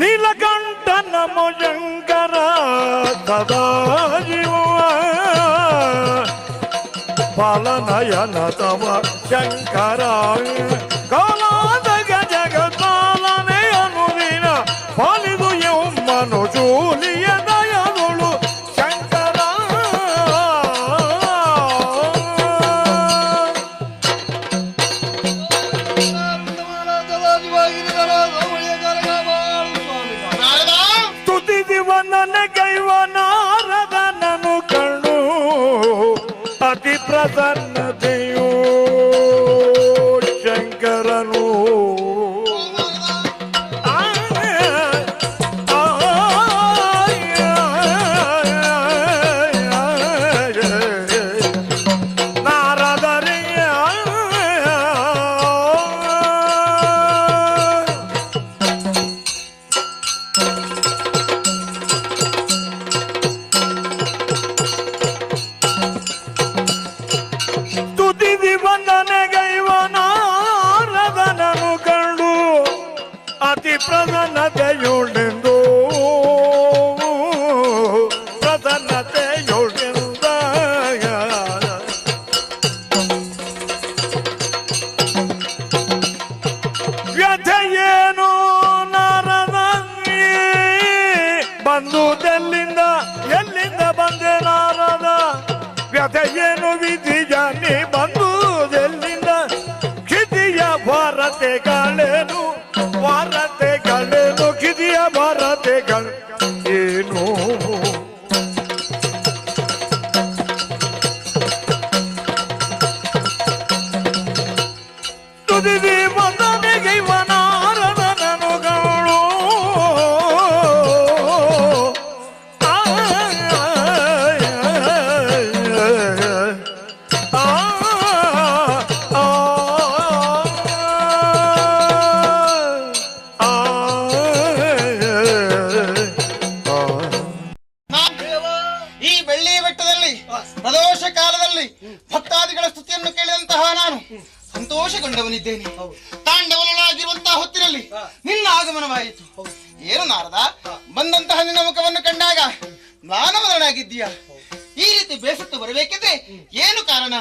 ನೀಲಕಂಠ ನಮೋ ಶಂಕರ ಸದಾ ಶಿವ ಪಾಲನಯನ ತವ ಶಂಕರ ಕಾಲಾದ ಜಗತ್ಪಾಲನೆ ಅನುದಿನ ಪಾಲಿದು ಎಮ್ಮನು ಜೂಲಿಯ ದಯಗಳು ಶಂಕರ ಸ್ತುತಿ ದಿವನನ ಕೈವ ನಾರದನನು ಕಣ್ಣು ಅತಿ ಪ್ರಸನ್ನತೆಯೋ ಶಂಕರನು ನಾರದರಿಯ ಸ್ತುತಿ ವಂದನೆಗೈವನಾರದನನು ಕಂಡು ಅತಿ ಪ್ರಸನ್ನತೆಯುಳ್ಳೆಂದು ಪ್ರಸನ್ನತೆಯುಳ್ಳೆಂದ ವ್ಯಥೆಯೇನು ನಾರದನಿಗೆ ಬಂದುದೆಲ್ಲಿಂದ ಎಲ್ಲಿಂದ ಬಂದೆ ನಾರದ ವ್ಯಥೆಯೇನು ವಿಧಿಯ ನೀ ಬಂದುದೆಲ್ಲಿಂದ ಕ್ಷಿತಿಯ ಭಾರತೆಗಳೇನು ವಾರತೆಗಳೇನು ಕ್ಷಿತಿಯ ಭಾರತೆಗಳು ಏನು ತುದಿದಿ ಬಂದನೆಗೆ ಇವನಾರದನನು ಗಳು ಈ ಬೆಳ್ಳಿ ಬೆಟ್ಟದಲ್ಲಿ ಪ್ರದೋಷ ಕಾಲದಲ್ಲಿ ಭಕ್ತಾದಿಗಳ ಸ್ತುತಿಯನ್ನು ಕೇಳಿದಂತಹ ನಾನು ಸಂತೋಷಗೊಂಡವನಿದ್ದೇನೆ. ತಾಂಡವನಾಗಿರುವಂತಹ ಹೊತ್ತಿನಲ್ಲಿ ನಿನ್ನ ಆಗಮನವಾಯಿತು. ಏನು ನಾರದ, ಬಂದಂತಹ ನಿನ್ನ ಮುಖವನ್ನು ಕಂಡಾಗ ಮಾನವನಾಗಿದ್ದೀಯ. ಈ ರೀತಿ ಬೇಸತ್ತು ಬರಬೇಕಿದ್ರೆ ಏನು ಕಾರಣ?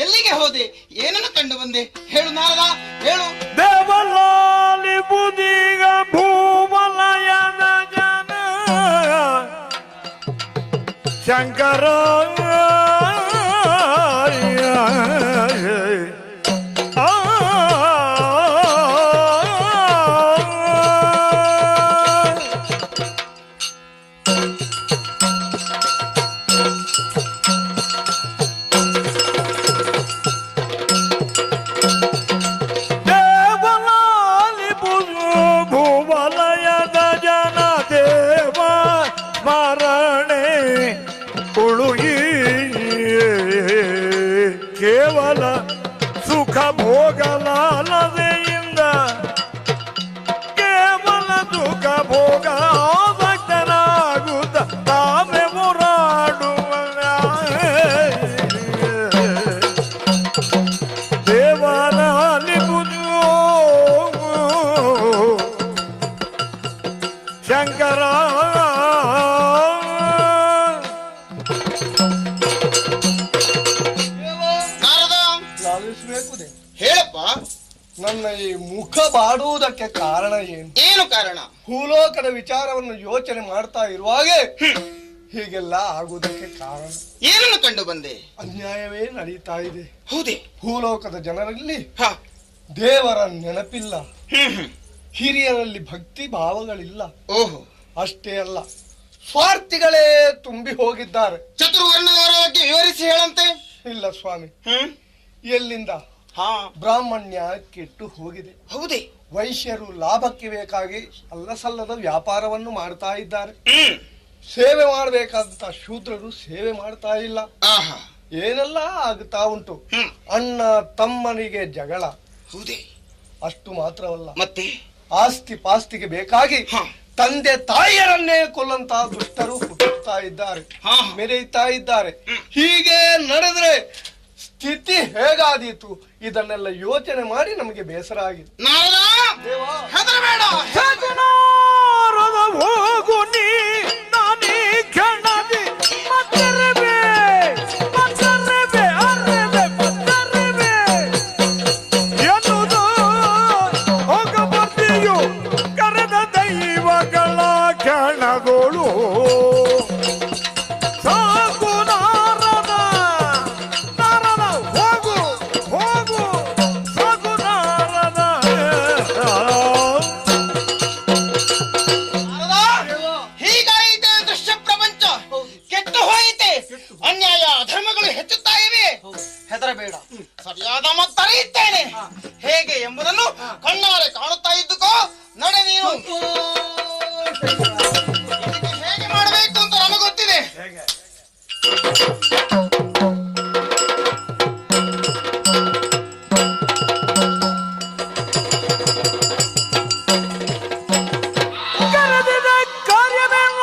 ಎಲ್ಲಿಗೆ ಹೋದೆ? ಏನನ್ನು ಕಂಡು ಬಂದೆ? ಹೇಳು ನಾರದ, ಹೇಳು. ದೇವಲಾಲಿ ಬುದಿಗ ಭೂವಲಯದ ಜನ ಶಂಕರ ಭೂವಲಯದ ಜನ ದೇವ ಮರಣೆ ಉಳುಯಿ ಕೇವಲ ಸುಖ ಭೋಗಲಾಲದೆಯಿಂದ ಕೇವಲ ಸುಖ ಭೋಗ ಭಕ್ತನಾಗುತ್ತ ತಾವೇ ಹೋರಾಡುವ ದೇವರಲ್ಲಿ ಬುದು ಶಂಕರ ನಾರದ, ಲಾಲಿಸಬೇಕು ದೇವ. ಹೇಳಪ್ಪ, ನನ್ನ ಈ ಮುಖ ಬಾಡುವುದಕ್ಕೆ ಕಾರಣ ಏನು? ಏನು ಕಾರಣ? ಭೂಲೋಕದ ವಿಚಾರವನ್ನು ಯೋಚನೆ ಮಾಡ್ತಾ ಇರುವಾಗೆ ಹೀಗೆಲ್ಲ ಆಗುವುದಕ್ಕೆ ಕಾರಣ ಏನನ್ನು ಕಂಡು ಬಂದೆ? ಅನ್ಯಾಯವೇ ನಡೀತಾ ಇದೆ. ಹೌದೇ? ಭೂಲೋಕದ ಜನರಲ್ಲಿ ಹ. ದೇವರ ನೆನಪಿಲ್ಲ, ಹ್ಮ್. ಹಿರಿಯರಲ್ಲಿ ಭಕ್ತಿ ಭಾವಗಳಿಲ್ಲ. ಓಹೋ. ಅಷ್ಟೇ ಅಲ್ಲ, ಸ್ವಾರ್ಥಿಗಳೇ ತುಂಬಿ ಹೋಗಿದ್ದಾರೆ. ಚತುರ್ವರ್ಣದವರ ಬಗ್ಗೆ ವಿವರಿಸಿ ಹೇಳಂತೆ. ಇಲ್ಲ ಸ್ವಾಮಿ, ಹ್ಮ್. ಎಲ್ಲಿಂದ ಹಾ. ಬ್ರಾಹ್ಮಣ್ಯ ಕೆಟ್ಟು ಹೋಗಿದೆ. ಹೌದೇ? ವೈಶ್ಯರು ಲಾಭಕ್ಕೆ ಬೇಕಾಗಿ ಅಲ್ಲಸಲ್ಲದ ವ್ಯಾಪಾರವನ್ನು ಮಾಡ್ತಾ ಇದ್ದಾರೆ. ಹ್ಮ್. ಸೇವೆ ಮಾಡಬೇಕಾದಂತ ಶೂದ್ರರು ಸೇವೆ ಮಾಡ್ತಾ ಇಲ್ಲ. ಆಹಾ. ಏನೆಲ್ಲ ಆಗುತ್ತಾ ಉಂಟು. ಹ್ಮ್. ಅಣ್ಣ ತಮ್ಮನಿಗೆ ಜಗಳ. ಹೌದೇ? ಅಷ್ಟು ಮಾತ್ರವಲ್ಲ, ಮತ್ತೆ ಆಸ್ತಿ ಪಾಸ್ತಿಗೆ ಬೇಕಾಗಿ ಹ. ತಂದೆ ತಾಯಿಯರನ್ನೇ ಕೊಲ್ಲಂತ ದುಷ್ಟರು ಹುಟ್ಟುತ್ತಾ ಇದ್ದಾರೆ, ಹ. ಮೆರೆಯುತ್ತಾ ಇದ್ದಾರೆ. ಹೀಗೆ ನಡೆದ್ರೆ ಸ್ಥಿತಿ ಹೇಗಾದೀತು? ಇದನ್ನೆಲ್ಲ ಯೋಚನೆ ಮಾಡಿ ನಮಗೆ ಬೇಸರ ಆಗಿದೆ. ನಾರದ, ದೇವಾ, ಹೆದರಬೇಡ. ಸಜನಾರದ ಹೋಗು ನೀ ನಾನೀ ಕ್ಷಣದಿ ಮತ್ತರಬೆ ಮತ್ತರಬೆ ಅರಬೆ ಮತ್ತರಬೆ ಎನ್ನುವುದು ಹೋಗ ಬರ್ತೀಯು ಕರೆದ ದೈವಗಳ ಕ್ಷಣಗಳು ಸಾಕು ನಾರದ ನಾರದ ಹೋಗು ಹೋಗು ಸಾಕು ನಾರದ ಹೀಗಾಯಿತೆ ದೃಶ್ಯ ಪ್ರಪಂಚ, ಕೆಟ್ಟು ಹೋಯಿತೆ. ಅನ್ಯಾಯ ಅಧರ್ಮಗಳು ಹೆಚ್ಚುತ್ತಾ ಇವೆ. ಹೆದರಬೇಡ, ಸರಿಯಾದ ಮತ್ತರಿಯುತ್ತೇನೆ ಹೇಗೆ ಎಂಬುದನ್ನು ಕಣ್ಣಾರೆ ಕಾಣುತ್ತಾ ಇದ್ದುಕೋ. ನಡೆ ನೀನು. ಇದಕ್ಕೆ ಹೇಗೆ ಮಾಡಬೇಕು ಅಂತ ನನಗೆ ಗೊತ್ತಿದೆ. ಕರೆದಿದ ಕಾರ್ಯವೆಲ್ಲ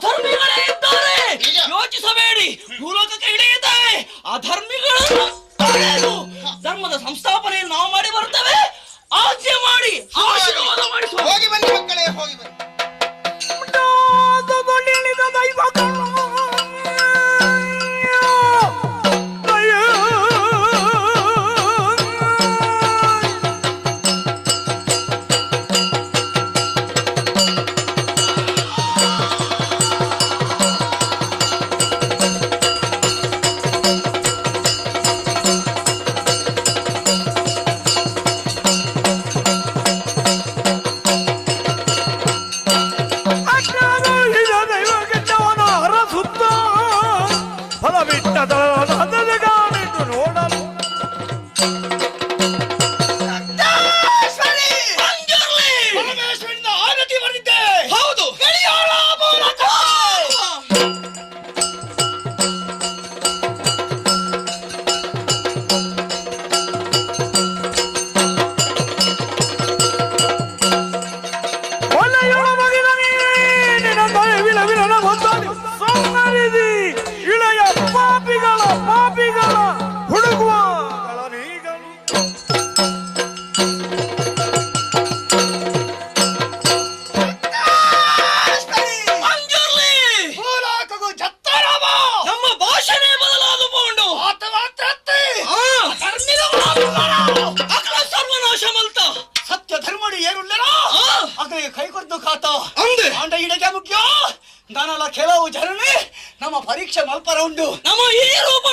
ಅಧರ್ಮಿಗಳೇ ಇದ್ದಾರೆ. ನಿಜ. ಯೋಚಿಸಬೇಡಿ, ಭೂಲೋಕಕ್ಕೆ ಇಳಿಯುತ್ತವೆ ಅಧರ್ಮಿಗಳು. ತಡೆಯಲು ಧರ್ಮದ ಸಂಸ್ಥಾಪನೆಯನ್ನು ನಾವು ಮಾಡಿ ಬರುತ್ತೇವೆ. ಆಜ್ಞೆ ಮಾಡಿ ಆಶೀರ್ವಾದ ಮಾಡಿಸುವ. ಹೋಗಿ ಬನ್ನಿ ಮಕ್ಕಳೇ, ಹೋಗಿ ಬನ್ನಿ. ನಾದದೊಳಿಳಿದ ದೈವಗಳು ಪರಮೇಶ್ವರನಿಂದ ಆನತಿ ಬಂದಿದ್ದೇವೆ. ಹೌದು, ಗಡಿಯಾಳ ಮೂಲಕ. ಇಳೆಯ ಪಾಪಿಗಳ ಹುಡುಗುವ ಭೂಲೋಕಗೂ ಜತ್ತರಾಮ. ನಮ್ಮ ಭಾಷೆನೇ ಬದಲಾದುಕೊಂಡು ಅಕಲ ಸರ್ವನಾಶ ಮಲ್ತ ಸತ್ಯ ಧರ್ಮಡಿ ಏರುಳ್ಳರ ಅಗಲಿಗೆ ಕೈಕೊದ್ದು ಕಾತ ಆಂಡ ಇಡಗೆ ಮುಖ್ಯ ನಾನಲ್ಲ ಕೆಲವು ಜನನೇ ನಮ್ಮ ಪರೀಕ್ಷೆ ಮಲ್ಪರ ಉಂಡು. ನಮ್ಮ ಈ ರೂಪ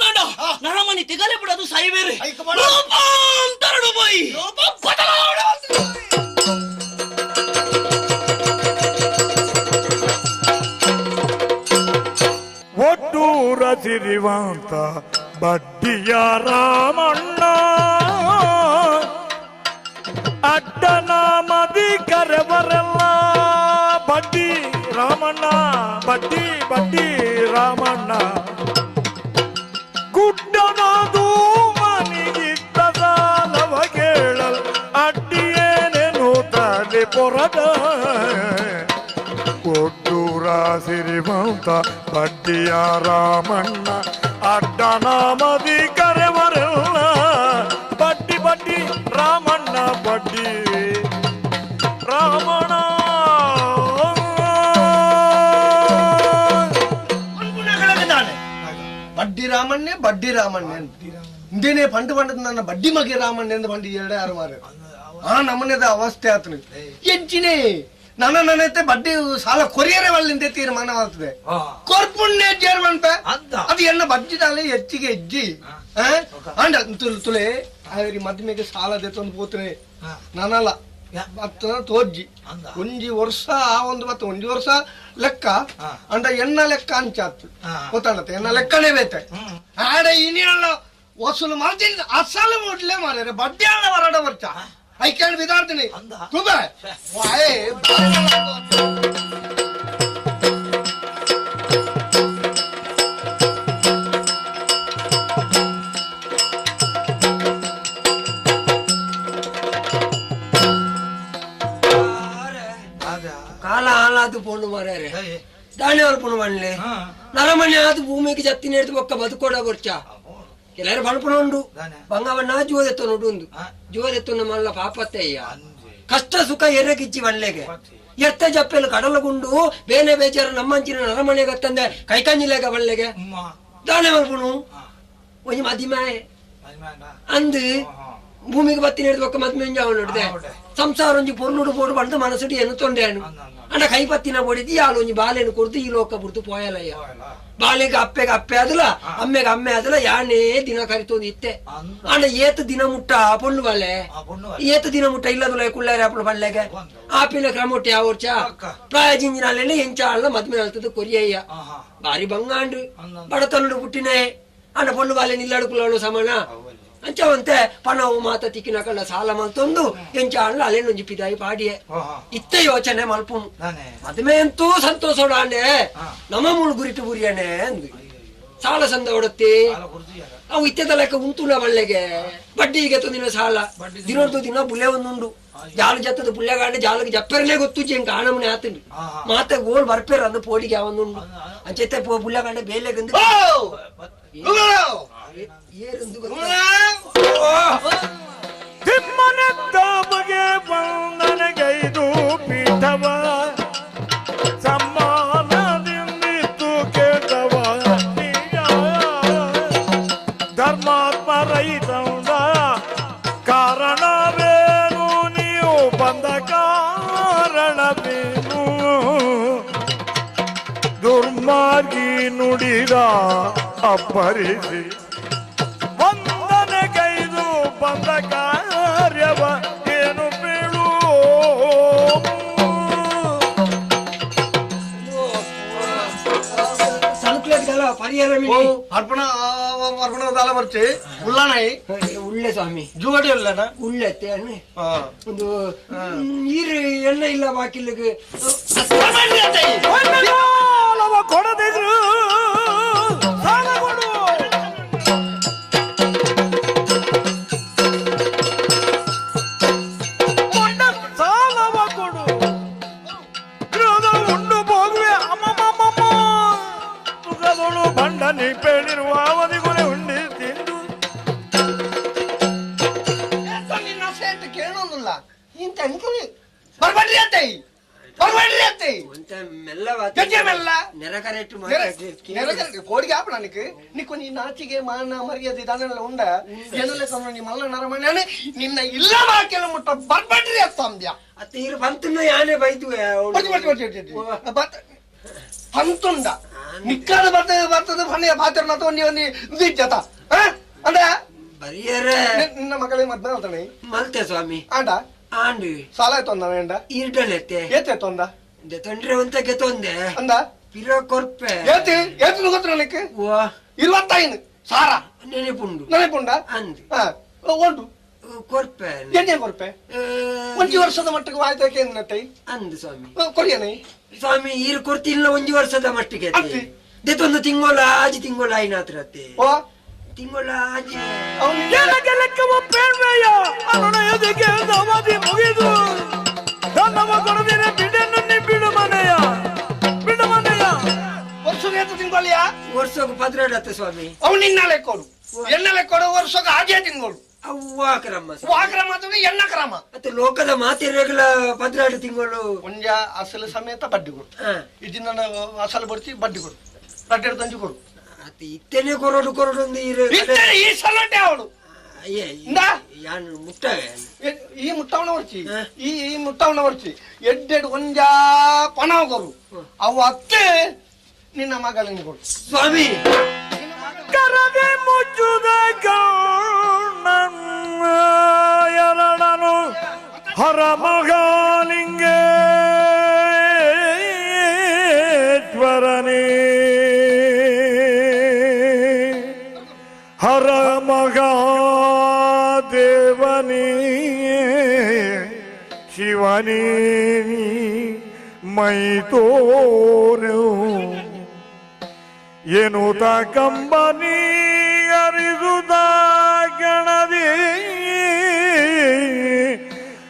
ನಾಡ ನರಮನಿ ತಿಗಲೆ ಬಿಡೋದು ಸಾಯಿಬೇರೆ ರೂಪಾಂತರಡು ಬೈ ರೂಪ ಒಟ್ಟೂರ ಸಿರಿವಂತ ಬಡ್ಡಿಯ ರಾಮಣ್ಣ ಅಡ್ಡನ ಮದಿ ಕರೆವರೆಲ್ಲ ಬಡ್ಡಿ ರಾಮಣ್ಣ ಬಡ್ಡಿ ಬಡ್ಡಿ ರಾಮಣ್ಣ ಗುಡ್ಡನದು ಮನಿಗಿದ್ದ ಸಾಲವ ಕೇಳಲ್ ಅಡ್ಡಿಯೇನೇನು ತಲೆ ಪೊರದ ಒಟ್ಟೂರ ಸಿರಿವಂತ ಬಡ್ಡಿಯ ರಾಮಣ್ಣ ಅಡ್ಡನ ಮದಿ ಕರೆವರೆಲ್ಲ ಬಡ್ಡಿ ಬಡ್ಡಿ ರಾಮಣ್ಣ ಬಡ್ಡಿ ರಾಮಣ್ಣ ಬಡ್ಡಿ ರಾಮಣ್ಣೆ ಇಂದೇನೆ ಪಂಡು ಪಂಡದ ನನ್ನ ಬಡ್ಡಿ ಮಗೆ ರಾಮಣ್ಣೆ ಎಂದು ಪಂಡಿ ಎರಡೇ ಆರು ಮಾರ ಆ ನಮ್ಮನೆದ ಅವಸ್ಥೆ ಆತನು ಎಂಚಿನೇ ನನ್ನತ್ತೆ ಬಡ್ಡಿ ಸಾಲ ಕೊರಿಯರೆ ಒಳ್ಳಿಂದ ತೀರ್ಮಾನವಾಗ್ತದೆ ಕೊರ್ಪುಣ್ಯ ಜೇರ್ವಂತ ಅದು ಎನ್ನ ಬಡ್ಡಿದಾಲೆ ಹೆಚ್ಚಿಗೆ ಹೆಜ್ಜಿ ಅಂಡ ತುಳೆ ಮದ್ಮೆಗೆ ಸಾಲ ದೆತ್ತೊಂದು ಪೋತನೆ ನಾನಲ್ಲ ತೋಜ್ಜಿ ಒಂಜಿ ವರ್ಷ ಆ ಒಂದು ಬತ್ತ ಒಂಜಿ ವರ್ಷ ಲೆಕ್ಕ ಅಂಡ ಎನ್ನ ಲೆಕ್ಕ ಅಂಚಾತ್ತು ಗೊತ್ತಾಡತ್ತೆ ಎನ್ನ ಲೆಕ್ಕನೇ ಬೇತೆ ಆಡ ಇನಿಯಲ್ಲ ವಸೂಲು ಮಾಡ್ತೀನಿ ಅಸಲು ಮುಡ್ಲೇ ಮಾರ್ಯಾರೆ ಬಡ್ಡಿ ಅಲ್ಲ ಹೊರಡ ಬರ್ತ ಐ ಕ್ಯಾನ್ ವಿದಾರ್ತೀನಿ ತುಂಬ ಕಾಲ ಹಾಲಾದು ಪೋಣು ಮಾರ್ಯಾರೆ ದಾಣಿ ಅವ್ರು ಪುಣ ಮಾಡ್ಲಿ ನರಮನೆ ಆದು ಭೂಮಿಗೆ ಜತ್ತಿ ನೆಡ್ದು ಒಕ್ಕ ಬದುಕೋಡ ಬರ್ಚ ಎಲ್ಲಾರು ಬಣಪಣ ಉಂಡು ಬಂಗವನ್ನ ಜೋದೆತ್ತೊಂಡು ಒಂದು ಜೋದೆತ್ತೊಂದು ಮಲ್ಲ ಪಾಪತ್ತಯ್ಯ ಕಷ್ಟ ಸುಖ ಎರೆಗಿಚ್ಚಿ ಮಲ್ಲೆಗೆ ಎತ್ತ ಜಪ್ಪೆಲು ಕಡಲಗುಂಡು ಬೇನೆ ಬೇಚಾರ ನಮ್ಮಂಚಿನ ನರಮನೆಗೆ ತಂದೆ ಕೈಕಂಜಿಲೆಗ ಬಲ್ಲೆಗೆ ದಾಣೆ ಮಲ್ಪುಣು ಒಂಜಿ ಮದಿಮಾಯೆ ಅಂದು ಭೂಮಿಗೆ ಬತ್ತಿ ನೆಡ್ದು ಒಕ್ಕ ಮದ್ಮೆ ನೋಡಿದೆ ಸಂಸಾರ ಒಂಜಿ ಪೊರ್ನುಡು ಪೋಡು ಬಂದು ಮನಸ್ಸುಡಿ ಏನು ತೊಂಡೆನು ಅಂಡ ಕೈ ಪತ್ತಿನ ಬಡಿದಿ ಆಳು ಒಂಜಿ ಬಾಲೆನು ಕೊಡ್ದು ಈ ಲೋಕ ಬಿಡ್ತು ಪೋಯಲಯ್ಯ ಬಾಲೆಗೆ ಅಪ್ಪೆಗೆ ಅಪ್ಪೆ ಆದಲ ಅಮ್ಮೆಗೆ ಅಮ್ಮೆ ಆದಲ ಯಾನೇ ದಿನ ಕರಿತೊಂದು ಇತ್ತೆ ಅಂಡ ಏತ್ ದಿನ ಮುಟ್ಟ ಪೊಣ್ಣು ಬಲ್ಲೆ ಏತ್ ದಿನ ಮುಟ್ಟ ಇಲ್ಲದಲ್ಲ ಕುಳ್ಳಾರಿ ಅಪ್ಪಳು ಬಲ್ಲೆಗೆ ಆಪಿನ ಕ್ರಮೊಟ್ಟೆ ಯಾವರ್ಚ ಪ್ರಾಯ ಜಿಂಜಿನಲ್ಲಿ ಎಂಚ ಅಲ್ಲ ಮದ್ಮೆ ಅಲ್ತದ ಕೊರಿಯಯ್ಯ ಬಾರಿ ಬಂಗಾಂಡು ಬಡತನುಡು ಪುಟ್ಟಿನೇ ಅಂಡ ಪೊಣ್ಣು ಬಾಲೆ ನಿಲ್ಲಾಡುಕುಳ್ಳಾಳು ಸಮಾನ ಅಂಚವಂತೆ ಪಣವು ಮಾತ ತಿಕ್ಕಿನ ಕಳ್ಳ ಸಾಲ ಮಲ್ತೊಂದು ಎಂಚ ಅಲ್ಲ ಅಲ್ಲೇನೊಂಜಿ ಪಿದಾಯಿ ಪಾಡಿಯೆ ಇತ್ತೆ ಯೋಚನೆ ಮಲ್ಪುನು ಮದುವೆ ಅಂತೂ ಸಂತೋಷೋಡ ಅಂಡೆ ನಮ್ಮ ಮುಳು ಗುರಿಟು ಬುರಿಯನೆ ಅಂದು ಸಾಲ ಸಂದ ಹೊಡತ್ತೆ ಅವು ಇತ್ಯದ ಲೆಕ್ಕ ಉಂಟುಲ ಬಳ್ಳೆಗೆ ಬಡ್ಡಿಗೆ ದಿನ ಸಾಲ ದಿನೊಂದು ದಿನ ಬುಲ್ಲೆ ಒಂದುಂಡು ಜಾಲು ಜತ್ತದ ಬುಲ್ಲೆ ಗಾಂಡೆ ಜಾಲಕ್ಕೆ ಜಪ್ಪರಲ್ಲೇ ಗೊತ್ತು ಜಂಕ ಆಣಮನೆ ಆತಂಡು ಮಾತ ಗೋಲ್ ಬರ್ಪೇರ ಅಂದ ಪೋಡಿಗೆ ಅವನುಂಡು ಅಂಚೆತ್ತೆ ಬುಲ್ಲೆ ಗಾಂಡೆ ಬೇಲೆ ಗಂದು ತಿಮ್ಮನೆದ್ದಾಮಗೆ ಬಂದನಗೈದು ಪೀಠವ ಸಮ್ಮಾನದಿಂದಿತ್ತು ಕೇಳವ ಧರ್ಮಾತ್ಮ ರೈತಂದ ಕಾರಣವೇನು ನೀವು ಬಂದ ಕಾರಣವೇನು ದುರ್ಮಾರ್ಗಿ ನುಡಿದ ಅಪ್ಪರಿಸಿ ವಂದನೆಗೈದು ಬಂದ ಕಾರ್ಯವ ಏನು ಬೀಳು ಪರಿಹಾರ ಅರ್ಪಣ ದಾಲ ಬರ್ಚಿ ಉಳ್ಳಾಣಾಯಿ ಉಳ್ಳೆ ಸ್ವಾಮಿ ಜುಗಡಿ ಉಳ್ಳನ ಉಳ್ಳೆತ್ತೆ ಅಣ್ಣ ಒಂದು ನೀರು ಎಣ್ಣೆ ಇಲ್ಲ ಬಾಕಿಲಿಗೆ ಕೊಡದಿದ್ರು ಸಾಲ ಕೊಡು ಸಾಲವ ಕೊಡು ಉಂಡು ಹೋಗುವೆ ಅಮ್ಮಮ್ಮಮ್ಮ ಸುಖದೊಳು ಬಂಡನಿ ಬೇಡಿರುವ ಅವಧಿಗುಣೆ ಉಂಡಿ ತಿಂದು ನಿನ್ನ ಸೇಟ್ ಕೇಳೋದಿಲ್ಲ ಇಂತ ಅನ್ಕೊಳ್ಳಿ ಬರ್ಬಡ್ರಿ ಅತ್ತೈ ಬರ್ಬಡ್ರಿ ಅತ್ತೈ ಒಂತ ಮೆಲ್ಲವ ಗಜ್ಜೆ ಮೆಲ್ಲ ನೆರಕರೆಟ್ಟು కోడికి ఆపడా నీకు నీ నాచిగే మాన మర్యాద దానిలో ఉండ ఎన్నెల సమయం నీ మల్ల నరమణి అని నిన్న ఇల్ల మాకెల ముట్ట బర్బడ్రి అత్తంద్యా ಅತ್ತ ಇರು ಬಂತನ್ನ ಯಾನೆ ಬೈತು పంతుండ నిక్కడ బర్తది పని పాత్రనతో నీ విద్యత అంటే ಬರಿಯರೆ ನಿನ್ನ ಮಗಳೇ ಮದ್ನ ಅಂತಾನೆ ಮಲ್ತೆ ಸ್ವಾಮಿ ಆಂಡ ಆಂಡು ಸಾಲ ತೊಂದವೇಂಡ ಇರ್ಡಲೆತ್ತೆ ಏತೆ ತೊಂದ ತೊಂದ್ರೆ ಒಂತ ಗೆತ್ತೊಂದೆ ಅಂದ ಪಿರೋ ಕೊರ್ಪೆ ಏತಿ ಏತಿ ಗೊತ್ತ ನನಗೆ ಓ 25 ಸಾರ ನೆನೆಪುಂಡು ನೆನಪುಂಡ ಅಂದು ಒಂದು ಕೊರ್ಪೆ ಎಣ್ಣೆ ಕೊರ್ಪೆ ಒಂಜಿ ವರ್ಷದ ಮಟ್ಟಿಗೆ ವಾಯ್ದಕ್ಕೆ ಏನತ್ತೈ ಅಂದು ಸ್ವಾಮಿ ಕೊರಿಯನೇ ಸ್ವಾಮಿ ಈರು ಕೊರ್ತಿಲ್ಲ ಒಂಜಿ ವರ್ಷದ ಮಟ್ಟಿಗೆ ಅತ್ತಿ. ದೆತ್ತೊಂದು ತಿಂಗೋಳ ಆಜಿ ತಿಂಗೋಳ ಆಯ್ನಾತ್ರತ್ತೆ ಓ ತಿಂಗೋಳ ಆಜಿ ಲೆಕ್ಕವ ಬೇಡ್ವೆಯ ಅನುನಯದಿಗೆ ಅವಧಿ ಮುಗಿದು ಧನವ ಕೊಡದಿನ ಬಿಡನ್ನು ಬಿಡು ಮನೆಯ ವರ್ಷಕ್ಕೆ ಏತು ತಿಂಗಳಿಯಾ ವರ್ಷಕ್ಕೆ 18 ಸ್ವಾಮಿ ಅವು ನಿನ್ನ ಲೆಕ್ಕೋಡು ಎಣ್ಣ ಲೆಕ್ಕೋಡು ವರ್ಷಕ್ಕೆ ಹಾಗೆ ತಿಂಗಳು ಅವ್ವ ಕ್ರಮ ವಾಕ್ರಮ ಅಥವಾ ಎಣ್ಣ ಕ್ರಮ ಮತ್ತೆ ಲೋಕದ ಮಾತಿರಗಳ 18 ತಿಂಗಳು ಒಂಜ ಅಸಲು ಸಮೇತ ಬಡ್ಡಿ ಕೊಡು ಇದನ್ನ ಅಸಲು ಬಡ್ಸಿ ಬಡ್ಡಿ ಕೊಡು ರಡ್ಡೆಡು ತಂಜಿ ಕೊಡು ಅತ್ತೆ ಇತ್ತೇನೆ ಕೊರಡು ಒಂದು ಇರು ಈ ಸಲಟೆ ಅವಳು ಯಾನು ಮುಟ್ಟ ಈ ಮುಟ್ಟವನ ವರ್ಚಿ ಈ ಮುಟ್ಟವನ ವರ್ಚಿ ಎಡ್ಡೆಡು ಒಂಜ ಪಣ ಕೊರು ಅವು ಅತ್ತೆ ನಿನ್ನ ಮಗಳಿಗೆ ಕೊಡು ಸ್ವಾಮಿ ಕರದೆ ಮುಚ್ಚುದ ಎರಡನು ಹರಮಗಾಲಿಂಗೇಶ್ವರನೇ ಹರಮಗಾದೇವನೇ ಶಿವನೇ ಮೈ ತೋರು ಎನ್ನುತ್ತ ಕಂಬನಿ ಅರಿದುದ ಗಣದಿ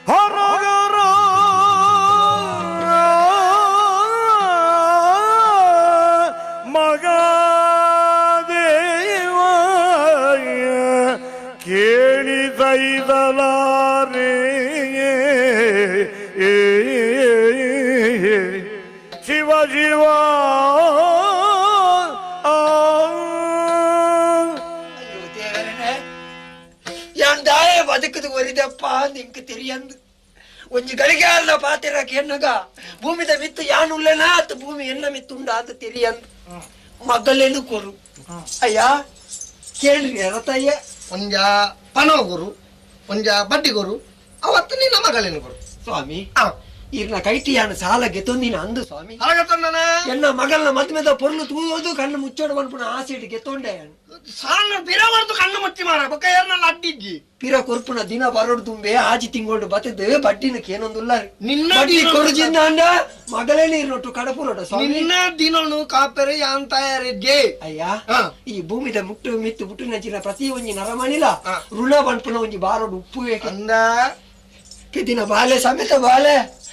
ಹೊರಗರ ಮಗ ದೇವ ಕೇಳಿದೈದಲಾರೆ ಶಿವ ಶಿವ ಬದುಕದು ಒರಿದಪ್ಪ ನಿಂಗೆ ತಿರಿಯಂದು ಒಂಜಿ ಗಳಿಗೆ ಅಲ್ಲ ಪಾತಿರಕ್ಕೆ ಎನ್ನಗ ಭೂಮಿದ ಮಿತ್ತು ಯಾನುಲ್ಲನ ಅತ್ತ ಭೂಮಿ ಎನ್ನ ಮಿತ್ತುಂಡ ಅಂತ ತಿರಿಯಂದು ಮಗಲೇನು ಕೊರು ಅಯ್ಯ ಕೇಳ್ರಿ ರತಯ್ಯ ಒಂಜ ಪಣ ಗುರು ಒಂಜ ಬಡ್ಡಿ ಗುರು ಅವತ್ತು ನಿನ್ನ ಮಗಳೇನು ಕೊಡು ಸ್ವಾಮಿ ಇರ್ನ ಕೈಟಿಯಾನ ಸಾಲ ಗೆತ್ತೊಂದಿನ ಅಂದು ಸ್ವಾಮಿ ಹಾಗತ್ತಣ್ಣ ಎನ್ನ ಮಗಳನ್ನ ಮದ್ಮೆದ ಪೊರ್ಲು ತೂದು ಕಣ್ಣು ಮುಚ್ಚೋಡು ಬಂದ್ಪುಣ ಆಸೆಟ್ ಗೆತ್ತೊಂಡೆ ಸಾಲ ಬಿರವರ್ದು ಕಣ್ಣು ಮುಚ್ಚಿ ಮಾರ ಬೊಕ್ಕ ಏರ್ನಲ್ಲ ಅಡ್ಡಿಜ್ಜಿ ಪಿರ ಕೊರ್ಪುಣ ದಿನ ಬರೋಡು ತುಂಬೆ ಆಜಿ ತಿಂಗೋಡು ಬತ್ತದ ಬಡ್ಡಿನಕ್ಕೆ ಏನೊಂದುಲ್ಲ ನಿನ್ನ ಬಡ್ಡಿ ದಿನ- ಕೊರಜಿಂದ ಅಂಡ ಮಗಳೇ ನೀರ್ನೊಟ್ಟು ಕಡಪುರೋಟ ಸ್ವಾಮಿ ನಿನ್ನ ದಿನನು ಕಾಪೆರೆ ಯಾನ್ ತಯಾರಿದ್ದೆ ಅಯ್ಯ ಹಾ. ಈ ಭೂಮಿದ ಮುಟ್ಟು ಮಿತ್ತು ಮುಟ್ಟು ನಚ್ಚಿನ ಪ್ರತಿ ಒಂಜಿ ನರಮಣಿಲ ಹಾ. ಋಣ ಬಂಡ್ಪುನ ಒಂಜಿ ಬಾರೋಡು ಉಪ್ಪು ಅಂದ ದಿನ ಬಾಲೆ ಸಮೇತ ಬಾಲೆ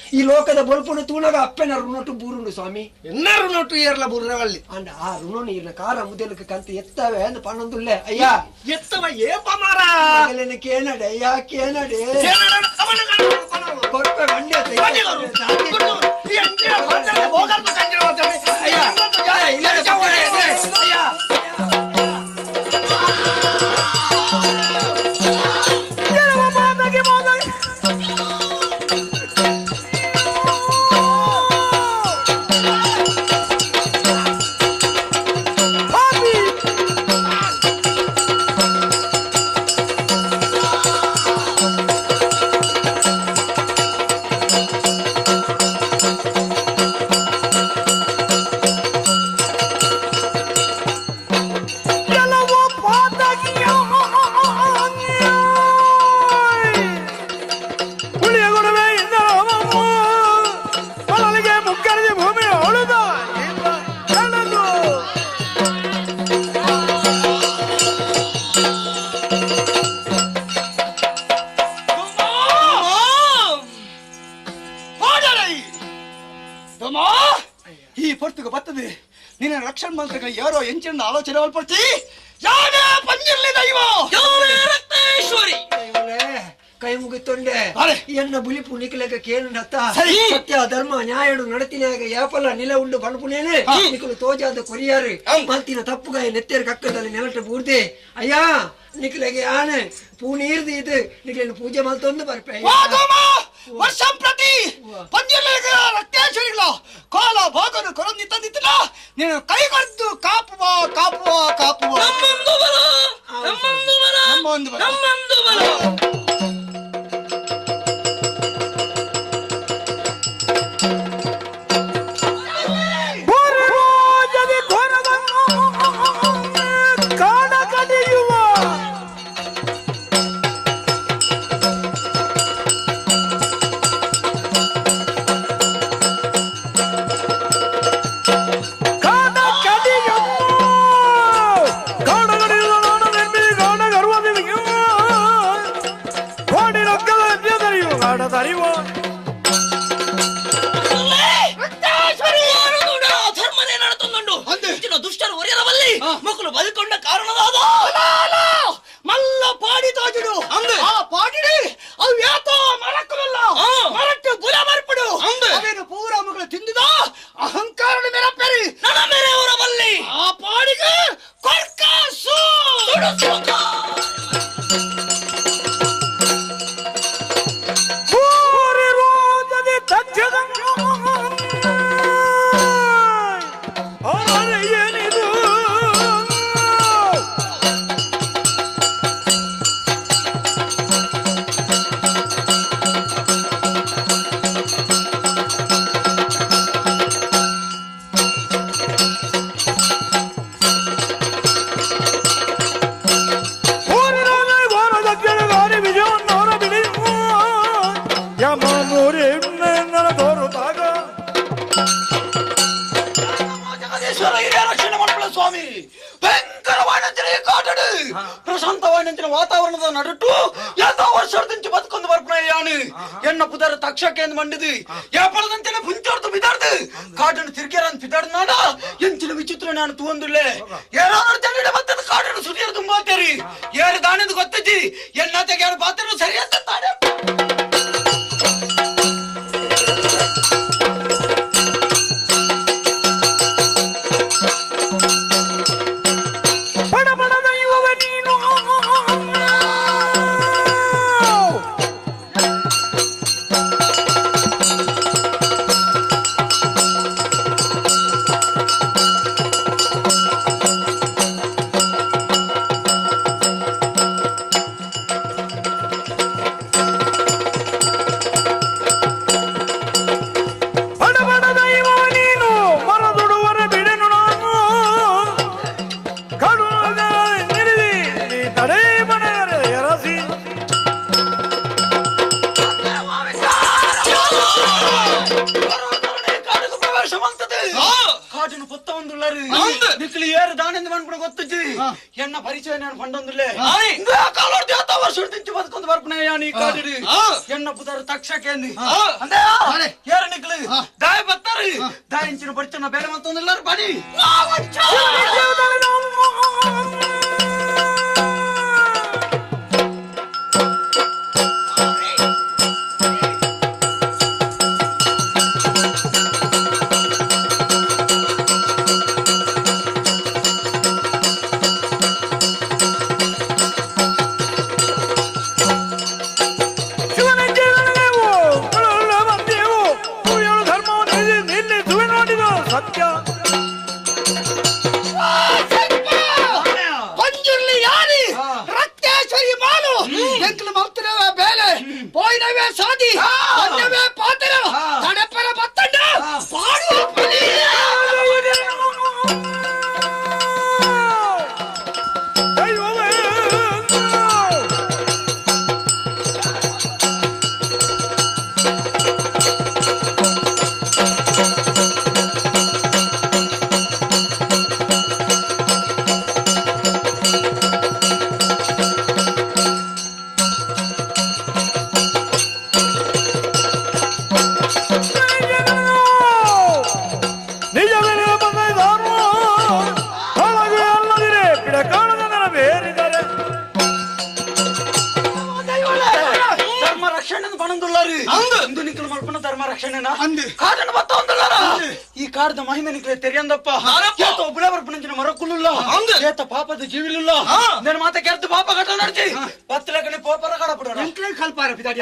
ಈ ಲೋಕದ ಬಲ್ಪುನ ತೂಣಗ ಅಪ್ಪೆನ ಋಣೊಟ್ಟು ಬೂರುಂಡು ಸ್ವಾಮಿ ಎನ್ನಾರು ನೋಟು ಏರ್ಲ ಬುರ್ರವಲ್ಲಿ ಅಂಡ ಆ ಋಣ ನೀರ್ನ ಕಾರ ಮುದಲಕ್ಕೆ ಕಂತ ಎತ್ತವೆ ಅಂದ ಪಣ್ಣೊಂದುಲ್ಲೆ ಅಯ್ಯ ಎತ್ತವ ಏಪ ಮಾರ ಮಗಲೇನ ಕೇನಡೆ ಅಯ್ಯ ಕೇನಡೆ ಕೊರ್ಪೆ ಬಂಡೆ ಈ ಪೊರ್ತುಗ ಬರ್ತದೆ ನಿನ್ನ ರಕ್ಷಣೆ ಮಂತ್ರಗಳ ಯಾರೋ ಎಂಚಿನ ಆಲೋಚನೆ ಒಳಪಡ್ತಿ ಯಾವೇ ಪಂಜಿರ್ಲಿ ದೈವ ಯಾವೇ ರಕ್ತೇಶ್ವರಿ ಕೈ ಮುಗಿತೊಂಡೆ ಅರೆ. ಎನ್ನ ಬುಲಿಪು ನಿಖಲೆಗ ಕೇನುಂಡತ್ತ ಸರಿ. ಸತ್ಯ ಧರ್ಮ ನ್ಯಾಯಡು ನಡತಿನಾಗ ಯಾಪಲ ನಿಲ ಉಂಡು ಬಣಪುನೇನೆ ನಿಖಲು ತೋಜಾದ ಕೊರಿಯಾರು ಮಲ್ತಿನ ತಪ್ಪುಗಾಯ ನೆತ್ತೇರು ಕಕ್ಕದಲ್ಲಿ ನೆಲಟ ಬೂರ್ದೆ ಅಯ್ಯ ನಿಖಲೆಗೆ ಆನೆ ಪೂನೀರ್ದಿ ಇದು ನಿಖಲೆನ ಪೂಜೆ ಮಲ್ತೊಂದು ಬರ್ಪೆ ವರ್ಷಂ ಪ್ರತಿ ಪಂಜಿರ್ಲಿ ರಕ್ತೇಶ್ವರಿಗಳ ಕಾಲ ಭಾಗನು ಕೊರಂದಿ ತಂದಿತ್ತಿಲ್ಲ ನೀನು ಕೈ ಕೊಡ್ದು ಕಾಪುವ ಕಾಪುವ ಕಾಪುವ ನಮ್ಮೊಂದು ಬಲ ದುಷ್ಟರು ಒರೆಯರವಲ್ಲಿ ಮಕ್ಕಳು ಬದುಕೊಂಡ ಕಾರಣದಾದ ಮಲ್ಲ ಪಾಡಿ ತೋಜುಡು ಆ ಪಾಡಿಡಿ ಅವು ಯಾತೋ ಮರಕ್ಕಲ್ಲ ಮರಕ್ಕೆ ಗುಲ ಬರ್ಬಿಡು ಅವೇನು ಪೂರ ಮಗಳು ತಿಂದಿದ ಅಹಂಕಾರ ಮೆರಪೆರಿ ನನ್ನ ಮೇರೆ ಅವರವಲ್ಲಿ ಆ ಪಾಡಿಗೆ ಕೊರ್ಕಾಸು ಸ್ವಾಮಿ ಭಯಂಕರವಾದ ಪ್ರಶಾಂತವಾದ ವಾತಾವರಣದ ನಡುಟ್ಟು ಯಾತ ವರ್ಷದಿಂದ ಬದುಕೊಂಡು ಬರ್ಪಣೆಯಾನು ಎನ್ನ ಪುದರ ತಕ್ಷಕ್ಕೆ ಎಂದು ಮಂಡಿದು ಯಾಪಳದಂತೆ ಪುಂಚೋರ್ತು ಬಿದಾಡ್ದು ಕಾಡನ್ನು ತಿರ್ಗೇರನ್ನು ಬಿದಾಡ್ನಾಡ ಎಂಚಿನ ವಿಚಿತ್ರ ನಾನು ತೂಂದಿಲ್ಲೆ ಏನಾದ್ರು ಜನರ ಮತ್ತದ ಕಾಡನ್ನು ಸುರಿಯರು ತುಂಬಾತೇರಿ ಯಾರು ದಾನದ ಗೊತ್ತಿದ್ದಿ ಎನ್ನ ತೆಗೆಯಾರ ಪಾತ್ರ ಸರಿಯಾದ ತಾಡೆ కొత్త ఉందున్నారు నిక్కులు ఏరు దానింది అనుకున్న కొత్తది ఎన్న పరిచయం నేను పండుందులే కాలో దేవత వర్షుడు తెచ్చి బతుకుంది వరకునయ్యా నీ కాదుడు ఎన్న పుదరు తక్షకేంది అంతే ఏరు నిక్కులు దాయ బత్తారు దాయించిన పరిచయం బేరమంతుందిల్లారు పడి ಈ ಕಾರ್ದ ಮಹಿಮೆ ನಿಕ್ಲೆ ತೆರಿಯಂದಪ್ಪ ಒಬ್ಬಳೆ ಬರ್ಪಣಿಂಚಿನ ಮರಕ್ಕುಲ್ಲ ಏತ ಪಾಪದ ಜೀವಿಲಿಲ್ಲ నేను ಮಾತ ಕೆರ್ತು ಪಾಪ ಕಟ್ಟ ನಡ್ಚಿ ಪತ್ತಲಕನೆ ಪೋಪರ ಕಡಪಡ ಎಂಟ್ಲೆ ಕಲ್ಪಾರ ಪಿತಾಡಿ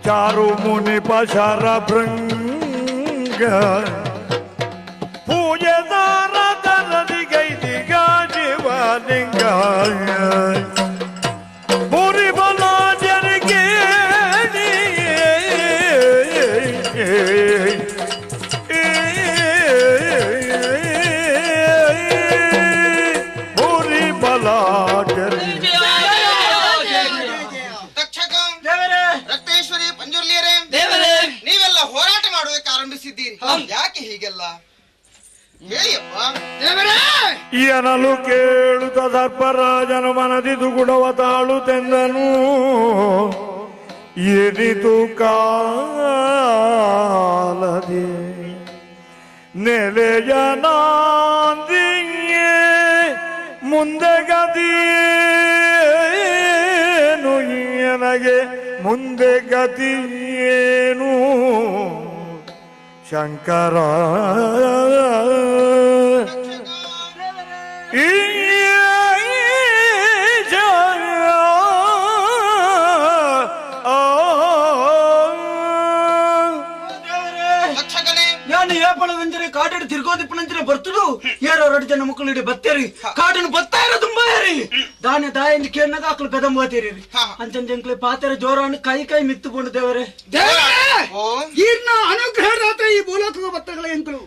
चारु मुनि पशार भृंग पूजेदार दिग जीवलिंग पूरी बला जर के पूरी बला जर ಯಾಕೆ ಹೀಗೆಲ್ಲ ಹೇಳಿಯಪ್ಪ ಏನಲು ಕೇಳುತ್ತ ಸರ್ಪರಾಜನು ಮನದಿದು ಗುಡವ ತಾಳುತ್ತೆಂದನು ಎನಿತು ಕಾಲದಿ ನೆಲೆಯನಾಂದಿಯೇ ಮುಂದೆ ಗತಿಯೇನು ನನಗೆ ಮುಂದೆ ಗತಿಯೇನು ಶಂಕರ ಕಾಟು ತಿರ್ಗೋದಿಪ್ಪನಂಚಿನ ಬರ್ತಡು ಯಾರೋ 2 ಜನ ಮಕ್ಕಳು ಬತ್ತೇರಿ ಕಾಟನ್ನು ಬತ್ತಾ ಇರೋ ತುಂಬಾ ಏರಿ ದಾನೆ ದಾಯಿಂದ ಕೇಳನಾಗ ಆಕಳು ಬೆದಂಬೋತೀರಿ ಅಂಚಂಜಂಕ್ಲೆ ಪಾತೆರ ಜೋರನ್ನು ಕೈ ಮಿತ್ತುಕೊಂಡು ದೇವರೇ ಈರ್ನ ಅನುಗ್ರಹ ರಾತ್ರಿ ಈ ಭೂಲೋಕ ಬತ್ತಗಳ ಎಂಕಳು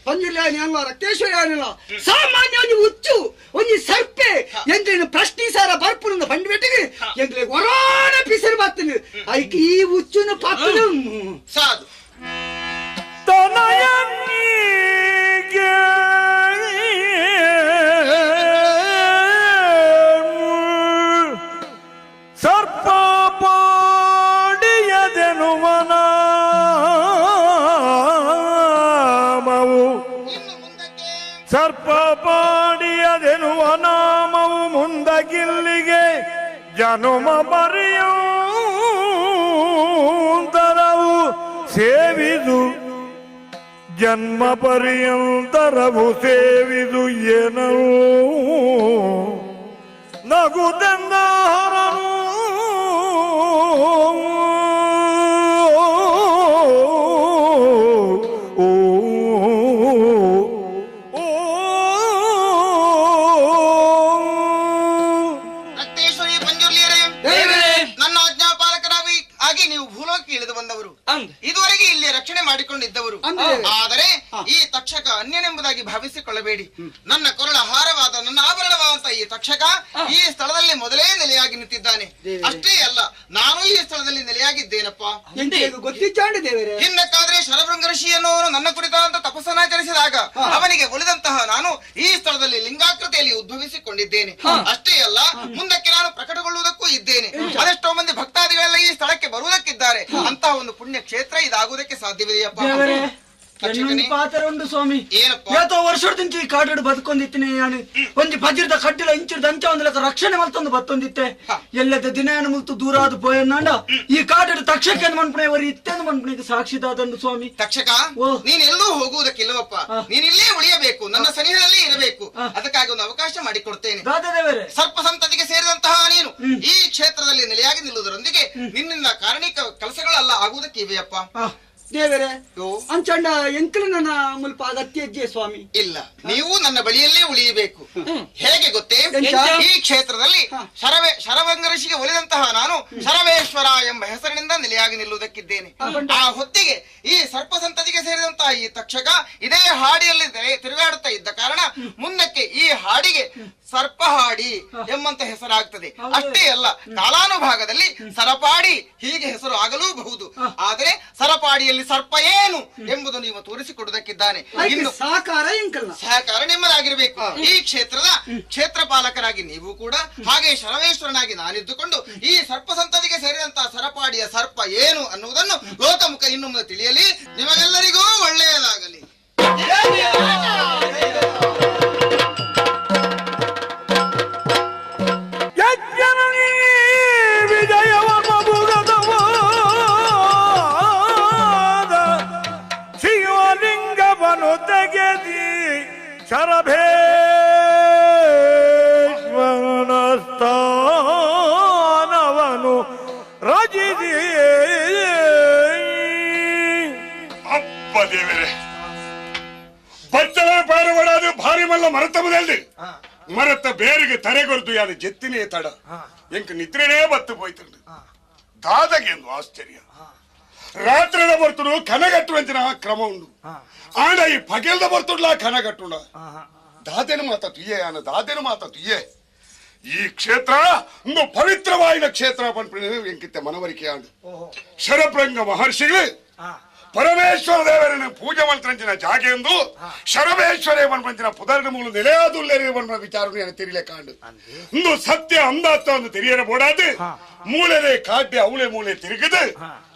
ಪಂಜಿಲ್ಲ ನ್ಯಾನ್ವ ರಕ್ತೇಶ್ವರ ಯಾನಿಲ್ಲ ಸಾಮಾನ್ಯ ಒಂದು ಹುಚ್ಚು ಒಂದು ಸರ್ಪೆ ಎಂದ್ರೇನು ಪ್ರಶ್ನಿಸಾರ ಬರ್ಪುನ ಬಂಡ್ಬಿಟ್ಟಿಗೆ ಎಂಗ್ಲೆ ಒರಾನ ಪಿಸರು ಬರ್ತನು ಐಕ್ ಈ ಹುಚ್ಚುನ ಪಾಪನು ಸಾಧು ಸರ್ಪ ಪಾಡಿಯದೆನು ನಾಮವು ಸರ್ಪ ಪಾಡಿಯದೆನು ನಾಮವು ಮುಂದಗಿಲ್ಲಿಗೆ ಜನುಮ ಪರ್ಯಂತರವು ಸೇವಿದು ಜನ್ಮ ಪರ್ಯಂತರವು ಸೇವಿದು ಏನೋ ನಗುದೆಂದ ಹರನು ಇದುವರೆಗೆ ಇಲ್ಲಿ ರಕ್ಷಣೆ ಮಾಡಿಕೊಂಡಿದ್ದವರು. ಆದರೆ ಈ ತಕ್ಷಕ ಅನ್ಯನೆಂಬುದಾಗಿ ಭಾವಿಸಿಕೊಳ್ಳಬೇಡಿ. ನನ್ನ ಕೊರಳ ಹಾರವಾದ ನನ್ನ ಆಭರಣವಾದಂತ ಈ ತಕ್ಷಕ ಈ ಸ್ಥಳದಲ್ಲಿ ಮೊದಲೇ ನೆಲೆಯಾಗಿ ನಿಂತಿದ್ದಾನೆ. ಅಷ್ಟೇ ಅಲ್ಲ, ನಾನು ಈ ಸ್ಥಳದಲ್ಲಿ ನೆಲೆಯಾಗಿದ್ದೇನಪ್ಪ. ಗೊತ್ತಿಚ್ಚಾಂಡ ದೇವರೇ. ಹಿಂದಕ್ಕಾದ್ರೆ ಶರಭೃಂಗ ಋಷಿ ಎನ್ನುವನು ನನ್ನ ಕುರಿತಾದಂತ ತಪಸ್ಸನ್ನಾಚರಿಸಿದಾಗ ಅವನಿಗೆ ಒಲಿದಂತಹ ನಾನು ಈ ಸ್ಥಳದಲ್ಲಿ ಲಿಂಗಾಕೃತಿಯಲ್ಲಿ ಉದ್ಭವಿಸಿಕೊಂಡಿದ್ದೇನೆ. ಅಷ್ಟೇ ಅಲ್ಲ, ಮುಂದಕ್ಕೆ ನಾನು ಪ್ರಕಟಗೊಳ್ಳುವುದಕ್ಕೂ ಇದ್ದೇನೆ. ಅದೆಷ್ಟೋ ಮಂದಿ ಭಕ್ತಾದಿಗಳೆಲ್ಲ ಈ ಸ್ಥಳಕ್ಕೆ ಬರುವುದಕ್ಕಿದ್ದಾರೆ. ಅಂತಹ ಒಂದು ಪುಣ್ಯ ಕ್ಷೇತ್ರ ಇದಾಗುವುದಕ್ಕೆ ಸಾಧ್ಯವಿದೆಯಪ್ಪ. ಪಾತ್ರ ಉಂಟು ಸ್ವಾಮಿ. ಏನಪ್ಪ? ಏತೋ ವರ್ಷದಿಂದ ಈ ಕಾಡು ಬದುಕೊಂಡಿತ್ತಿನಿ ನಾನು. ಒಂದು ಬಜ್ರದ ಕಟ್ಟಿಲ ಇಂಚಿದ ಅಂಚ ಒಂದು ಲೆಕ್ಕ ರಕ್ಷಣೆ ಮಲ್ತೊಂದು ಬತ್ತೊಂದಿತ್ತೆ. ಎಲ್ಲದ ದಿನ ಮುಲ್ತು ದೂರ ಆದ ಪೋಯನ್ನಾಂಡ ಈ ಕಾಡು ತಕ್ಷಕ ಮನ್ಪಣೆ ಅವರಿ ಇತ್ತೆಂದು ಮನ್ಪಣೆಗೆ ಸಾಕ್ಷಿದಾದಂಡು ಸ್ವಾಮಿ. ತಕ್ಷಕ ನೀನ್ ಎಲ್ಲೂ ಹೋಗುವುದಕ್ಕಿಲ್ಲವಪ್ಪ. ನೀನ್ ಇಲ್ಲೇ ಉಳಿಯಬೇಕು, ನನ್ನ ಸನಿಹದಲ್ಲೇ ಇರಬೇಕು. ಅದಕ್ಕಾಗಿ ಒಂದು ಅವಕಾಶ ಮಾಡಿಕೊಡ್ತೇನೆ. ಸರ್ಪ ಸಂತತಿಗೆ ಸೇರಿದಂತಹ ನೀನು ಈ ಕ್ಷೇತ್ರದಲ್ಲಿ ನೆಲೆಯಾಗಿ ನಿಲ್ಲುವುದರೊಂದಿಗೆ ನಿನ್ನಿಂದ ಕಾರಣಿಕ ಕೆಲಸಗಳೆಲ್ಲ ಆಗುವುದಕ್ಕೆ ಇವೆಯಪ್ಪ. ದೇವರೇ ಅಂಚಂಡ ಎಂಕಲು ನನ್ನ ಮುಲ್ಪ ಅಗತ್ಯ ಇದ್ದೆ ಸ್ವಾಮಿ. ಇಲ್ಲ, ನೀವು ನನ್ನ ಬಳಿಯಲ್ಲೇ ಉಳಿಯಬೇಕು. ಹೇಗೆ ಗೊತ್ತೇ? ಈ ಕ್ಷೇತ್ರದಲ್ಲಿ ಶರಭಂಗ ಋಷಿಗೆ ಒಲಿದಂತಹ ನಾನು ಶರವೇಶ್ವರ ಎಂಬ ಹೆಸರಿನಿಂದ ನೆಲೆಯಾಗಿ ನಿಲ್ಲುವುದಕ್ಕಿದ್ದೇನೆ. ಆ ಹೊತ್ತಿಗೆ ಈ ಸರ್ಪ ಸಂತತಿಗೆ ಸೇರಿದಂತಹ ಈ ತಕ್ಷಕ ಇದೇ ಹಾಡಿಯಲ್ಲಿ ತಿರುಗಾಡುತ್ತಾ ಇದ್ದ ಕಾರಣ ಮುಂದಕ್ಕೆ ಈ ಹಾಡಿಗೆ ಸರ್ಪಹಾಡಿ ಎಂಬಂತ ಹೆಸರಾಗ್ತದೆ. ಅಷ್ಟೇ ಅಲ್ಲ, ಕಾಲಾನುಭಾಗದಲ್ಲಿ ಸರಪಾಡಿ ಹೀಗೆ ಹೆಸರು ಆಗಲೂಬಹುದು. ಆದರೆ ಸರಪಾಡಿಯಲ್ಲಿ ಸರ್ಪ ಏನು ಎಂಬುದು ನೀವು ತೋರಿಸಿಕೊಡುವುದಕ್ಕಿದ್ದಾನೆ. ಇನ್ನು ಸಹಕಾರ ನಿಮ್ಮದಾಗಿರಬೇಕು. ಈ ಕ್ಷೇತ್ರದ ಕ್ಷೇತ್ರಪಾಲಕರಾಗಿ ನೀವು ಕೂಡ, ಹಾಗೆ ಶರವೇಶ್ವರನಾಗಿ ನಾನಿದ್ದುಕೊಂಡು ಈ ಸರ್ಪ ಸಂತತಿಗೆ ಸೇರಿದಂತಹ ಸರಪಾಡಿಯ ಸರ್ಪ ಏನು ಅನ್ನುವುದನ್ನು ಲೋಕಮುಖ ಇನ್ನು ಮುಂದೆ ತಿಳಿಯಲಿ. ನಿಮಗೆಲ್ಲರಿಗೂ ಒಳ್ಳೆಯದಾಗಲಿ. ಶರಭೇಶ್ವರನ ಸ್ಥಾನವನು ರಚಿಸಿ ಅಪ್ಪ ದೇವರೇ, ಬಚ್ಚಲ ಪಾರವಡಾದು ಭಾರಿ ಮಲ್ಲ ಮರತಮದಲ್ಲಿ ಮರತ ಬೇರಿಗೆ ತರೆಗೊರ್ದು ಯಾರು ಜೆತ್ತಿನೇ ತಡ ಎಂಕ ನಿದ್ರೆನೇ ಬತ್ತು ಹೋಯ್ತಂಡು. ದಾದಗೆ ಒಂದು ಆಶ್ಚರ್ಯ. ರಾತ್ರಿದ ಬರ್ತುಡು ಕನಗಟ್ಟುವಂತಿನ ಕ್ರಮ ಉಂಡು. ಆಂಡ ಈ ಪಗೆಲ್ದ ಬರ್ತುಡ್ಲ ಕನಗಟ್ಟುಂಡ. ದಾದೆನು ಮಾತ ತುಯ್ಯೆ ಆನ ದಾದೆನು ಮಾತ ತುಯ್ಯೆ. ಈ ಕ್ಷೇತ್ರ ಒಂದು ಪವಿತ್ರವಾದ ಕ್ಷೇತ್ರ ಪಂಪಿನ ಎಂಕಿತ್ತೆ ಮನವರಿಕೆ ಆಂಡು. ಶರಭೃಂಗ ಮಹರ್ಷಿಗಳು ಪರಮೇಶ್ವರ ದೇವರನ್ನು ಪೂಜೆ ಮಂತ್ರಂಚಿನ ಜಾಗೆ ಎಂದು ಶರವೇಶ್ವರೇ ಮನ್ಪಂಚಿನ ಪುದರ್ನ ಮೂಲ ನೆಲೆಯಾದುಲ್ಲೇರಿ ಮನ್ಪನ ವಿಚಾರವನ್ನು ತಿರಿಲೆ ಕಾಂಡು. ಒಂದು ಸತ್ಯ ಅಂದಾತ್ತ ಒಂದು ತಿರಿಯರ ಬೋಡಾದು ಮೂಲೆರೆ ಕಾಡ್ಡೆ ಅವಳೆ ಮೂಲೆ ತಿರುಗದು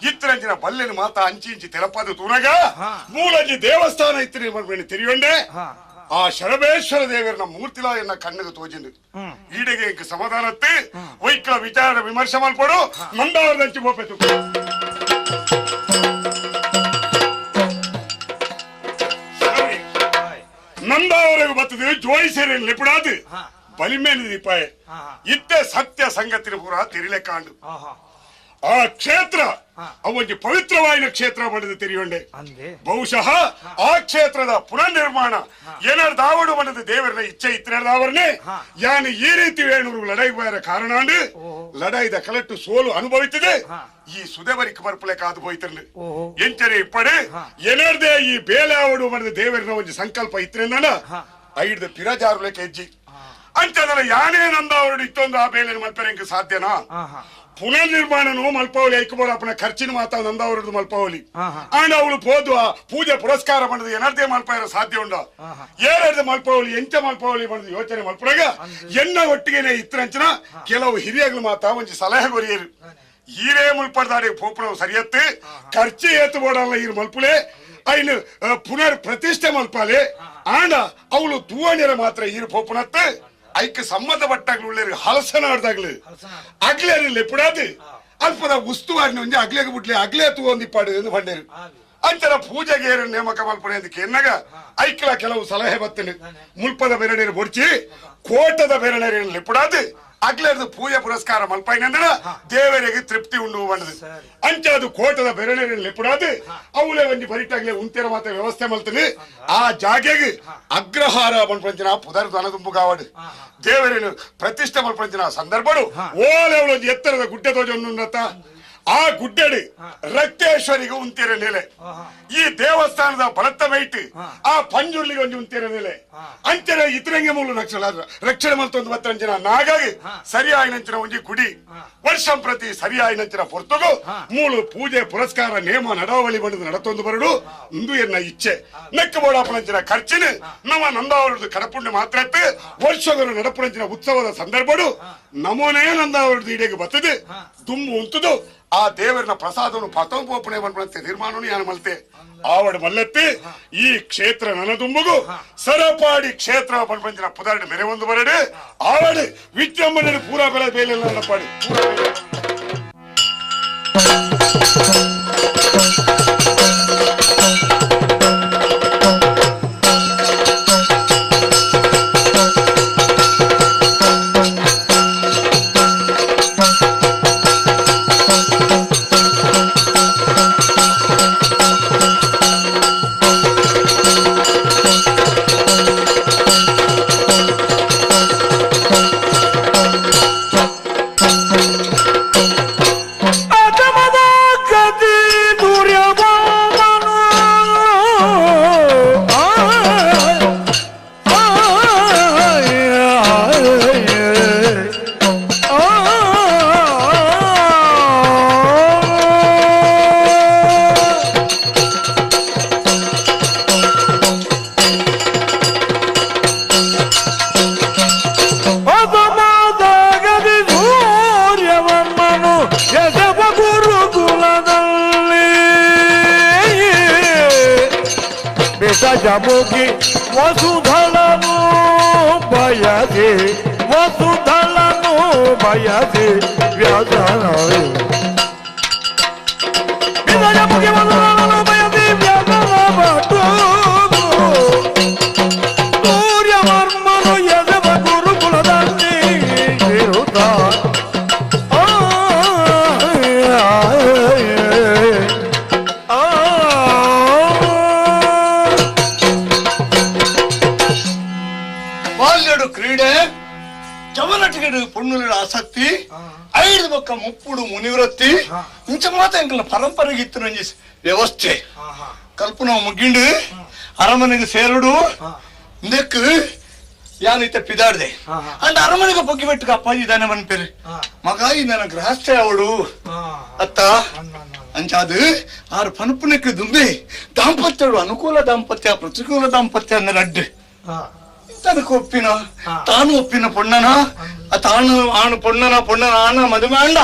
ಇತ್ತರಂಚಿನ ಬಲ್ಲೆನ ಮಾತ ಅಂಚಿ ಇಂಚಿ ತೆಲಪದು ತುನಗ ಮೂಲಂಜಿ ದೇವಸ್ಥಾನ ಇತ್ತಿರಿ ಮನ್ಪನ ತಿರಿಯೊಂಡೆ. ಆ ಶರವೇಶ್ವರ ದೇವರನ ಮೂರ್ತಿಲ ಎನ್ನ ಕಣ್ಣಿಗೆ ತೋಜಿಂದು ಈಡೆಗೆ ಇಂಕ ಸಮಾಧಾನತ್ತೆ ವೈಕ್ಲ ವಿಚಾರ ವಿಮರ್ಶೆ ಮಲ್ಪಡು ಮಂದಾವರದಂಚಿ ಬೋಪೆತು. ನಂದಾವರೆಗೂ ಬರ್ತದೆ ಜೋಯಿಸೇರಿ ಲಿಪಡಾದು ಬಲಿಮೇಲೆ ದೀಪಾಯ ಇತ್ತೆ ಸತ್ಯ ಸಂಗತಿನ ಪೂರ ತಿರಿಲೆ ಕಾಂಡು. ಆ ಕ್ಷೇತ್ರ ಅವನಿಗೆ ಪವಿತ್ರವಾದ ಕ್ಷೇತ್ರ ಮಾಡಿದ ತಿರಿಯೊಂಡೆ. ಬಹುಶಃ ಆ ಕ್ಷೇತ್ರದ ಪುನರ್ನಿರ್ಮಾಣ ಏನಾರು ದಾವಡು ಮಾಡಿದ ದೇವರನ್ನ ಇಚ್ಛೆ ಇತ್ತರದಾವರನೆ ಯಾನು ಈ ರೀತಿ ವೇಣೂರು ಲಡಾಯಿ ಬೇರೆ ಕಾರಣ ಲಡಾಯಿದ ಕಲೆಕ್ಟು ಸೋಲು ಅನುಭವಿಸಿದೆ. ಈ ಸುದೇವರಿಗೆ ಬರ್ಪಲೆ ಕಾದು ಹೋಯ್ತಿರ್ಲಿ ಎಂಚನೆ ಇಪ್ಪಡೆ ಏನಾರ್ದೆ ಈ ಬೇಲೆ ಆವಡು ಮಾಡಿದ ದೇವರಿನ ಒಂದು ಸಂಕಲ್ಪ ಇತ್ತರಿಂದ ಐಡ್ದ ಪಿರಜಾರುಲೆಕ್ಕೆ ಹೆಜ್ಜಿ ಅಂಚದಲ್ಲ ಯಾನೇ ನಂದವರಡು ಇತ್ತೊಂದು ಆ ಬೇಲೆ ಮಲ್ಪರೆ ಸಾಧ್ಯನಾ? ಪುನರ್ನಿರ್ಮಾಣನು ಮಲ್ಪವಲಿ ಐಕ್ಬೋಡ ಅಪ್ಪನ ಖರ್ಚಿನ ಮಾತಾ ನಂದವರದ್ದು ಮಲ್ಪವಲಿ ಆಂಡ ಅವಳು ಪೋದು ಪೂಜೆ ಪುರಸ್ಕಾರ ಮಾಡಿದ ಏನರ್ದೇ ಮಲ್ಪ ಇರೋ ಸಾಧ್ಯ ಉಂಡ ಏನಾರ್ದೆ ಮಲ್ಪವಲಿ ಎಂಚ ಮಲ್ಪವಲಿ ಮಾಡಿದ ಯೋಚನೆ ಮಲ್ಪರಾಗ ಎನ್ನ ಒಟ್ಟಿಗೆನೆ ಇತ್ತರಂಚನ ಕೆಲವು ಹಿರಿಯಗಳು ಮಾತಾ ಒಂಜಿ ಸಲಹೆ ಕೊರಿಯರು ಈರೇ ಮುಲ್ಪಡ್ದಾಡಿ ಪೋಪುಣ ಸರಿಯತ್ತೆ ಖರ್ಚು ಏತು ಬೋಡಲ್ಲ ಈ ಮಲ್ಪುಲೆ ಐನು ಪುನರ್ ಪ್ರತಿಷ್ಠೆ ಮಲ್ಪಾಲೆ ಆಂಡ ಅವಳು ತೂವಣಿಯರ ಮಾತ್ರ ಈರು ಪೋಪುಣತ್ತೆ ಐಕ್ ಸಂಬಂಧಪಟ್ಟಾಗ್ಲು ಉಳ್ಳೇರು ಹಲಸನಾಡ್ದಾಗ್ಲು ಅಗ್ಲೇರಿ ಲೆಪ್ಪುಡಾದು ಅಲ್ಪದ ಉಸ್ತುವಾರಿನ ಒಂಜಿ ಅಗ್ಲೇಗೆ ಬಿಟ್ಲಿ ಅಗ್ಲೇ ತೂ ಒಂದಿಪ್ಪಾಡು ಎಂದು ಬಂಡೇರು ಅಂಚನ ಪೂಜೆಗೆ ನೇಮಕ ಮಲ್ಪನೆ ಅದಕ್ಕೆ ಎನ್ನಗ ಐಕ್ಲ ಕೆಲವು ಸಲಹೆ ಬತ್ತನೆ ಮುಲ್ಪದ ಬೆರಡೇರು ಬೊಡ್ಚಿ ಕೋಟದ ಬೆರಡೇರು ಲೆಪ್ಪುಡಾದು ಅಗ್ಲೇರ್ದು ಪೂಜೆ ಪುರಸ್ಕಾರ ಮಲ್ಪಾಯಿನ ದೇವರಿಗೆ ತೃಪ್ತಿ ಉಂಡು ಬಂಡದು ಅಂಚ ಅದು ಕೋಟದ ಬೆರಳೇರು ಲೆಪ್ಪುಡಾದು ಅವಳೆ ಒಂಜಿ ಬರಿಟಾಗ್ಲೆ ಉಂತೆರ ಮಾತ್ರ ವ್ಯವಸ್ಥೆ ಮಲ್ತನೆ ಆ ಜಾಗೆಗೆ ಅಗ್ರಹಾರ ಮಲ್ಪಂಚಿನ ಪುದರ್ ದನದುಂಬುಗಾವಡು ದೇವರೇನು ಪ್ರತಿಷ್ಠೆ ಮಲ್ಪಂಚಿನ ಸಂದರ್ಭಡು ಓಲೆ ಅವಳು ಎತ್ತರದ ಗುಡ್ಡೆ ತೋಜ ಆ ಗುಡ್ಡಡಿ ರಕ್ತೇಶ್ವರಿಗೆ ಉಂತಿರ ನೆಲೆ, ಈ ದೇವಸ್ಥಾನದ ಬಲತ್ತ ವೈಟ್ ಆ ಪಂಜುರ್ಲಿಗೆ ಒಂದು ಉಂತಿರ ನೆಲೆ ಅಂತೆರ ಇತರಂಗೆ ಮೂಲ ರಕ್ಷಣೆ ಮಲ್ತೊಂದು ಬತ್ತಂಚಿನ ನಾಗಾಗಿ ಸರಿಯಾಯಿನಂಚಿನ ಒಂಜಿ ಗುಡಿ ವರ್ಷಂ ಪ್ರತಿ ಸರಿಯಾಯಿನಂಚಿನ ಪೊರ್ತುಗು ಮೂಳು ಪೂಜೆ ಪುರಸ್ಕಾರ ನೇಮ ನಡಾವಳಿ ಬಂದು ನಡತೊಂದು ಬರಡು ಇಂದು ಎನ್ನ ಇಚ್ಛೆ ನೆಕ್ಕ ಬೋಡಾಪನಂಚಿನ ಖರ್ಚಿನ ನಮ್ಮ ನಂದಾವರದ್ದು ಕಡಪುಣ್ಯ ಮಾತ್ರ ವರ್ಷಗಳು ನಡಪುಣಂಚಿನ ಉತ್ಸವದ ಸಂದರ್ಭಡು ನಮೋನೇ ನಂದಾವರದ್ದು ಇಡೆಗೆ ಬರ್ತದೆ ದುಮ್ಮು ಉಂಟುದು ಆ ದೇವರಿನ ಪ್ರಸಾದವನ್ನು ಪತಂಪೋಪಣೆ ಮಾಡ್ಬಿಡತ್ತೆ ನಿರ್ಮಾಣನು ಯಾನ ಮಲ್ತೆ ಆವಡ ಮಲ್ಲೆತ್ತಿ ಈ ಕ್ಷೇತ್ರ ನನದುಂಬುಗು ಸರಪಾಡಿ ಕ್ಷೇತ್ರ ಬಂದಿನ ಪುದಾರ್ಡ್ ಮೆರೆ ಒಂದು ಬರಡೆ ಆವಡೆ ವಿದ್ಯಂಬನೆ ಪೂರಾ ಬೆಳೆ ಬೇಲೆಲ್ಲ ನಡಪಾಡಿ ಜಮುಗಿ ವಸುಧಳನು ಬಯಸಿ ವಸುಧಳನು ಬಯಸಿ ವ್ಯಾಸನವಿ ಜಮುಗಿ ವಸುಧಳನು ಬಯಸಿ ವ್ಯಾಸನ ಬಟ್ಟು ಸೂರ್ಯವರ್ಮನು ಎದೆವ ಗುರುಕುಲದಲ್ಲಿ ಇರುತ್ತ ಕ್ರೀಡೆ ಚವನಟಿಗೆ ಪೊಣ್ಣುಲ ಆಸಕ್ತಿ ಐದು ಪಕ್ಕ ಮುಪ್ಪುಡು ಮುನಿವೃತ್ತಿ ಇಂಚ ಮಾತ ಎಂಕಲ ಪರಂಪರೆಗೆ ಇತ್ತು ನಂಜಿ ವ್ಯವಸ್ಥೆ ಕಲ್ಪನಾ ಮುಗಿಂಡು ಅರಮನೆಗೆ ಸೇರುಡು ನೆಕ್ ಯಾನಿತ್ತ ಪಿದಾಡ್ದೆ ಅಂಡ್ ಅರಮನೆಗೆ ಬೊಗ್ಗಿ ಬೆಟ್ಟಕ್ಕೆ ಅಪ್ಪಾಜಿ ಇದ್ದಾನೆ ಮನ್ಪೇರು ಮಗಾಯಿ ನನ್ನ ಗೃಹಸ್ಥೆ ಅವಳು ಅತ್ತ ಅಂಚಾದು ಆರು ಪನಪುನಕ್ಕೆ ದುಂಬಿ ದಾಂಪತ್ಯಗಳು ಅನುಕೂಲ ದಾಂಪತ್ಯ ಪ್ರತಿಕೂಲ ದಾಂಪತ್ಯ ಅಂದ್ರೆ ಅಡ್ಡು ತನಕ ಒಪ್ಪಿನ ತಾನು ಒಪ್ಪಿನ ಪೊಣ್ಣನ ತಾನು ಆನು ಪೊಣ್ಣನ ಆನ ಮದುವೆ ಅಂಡ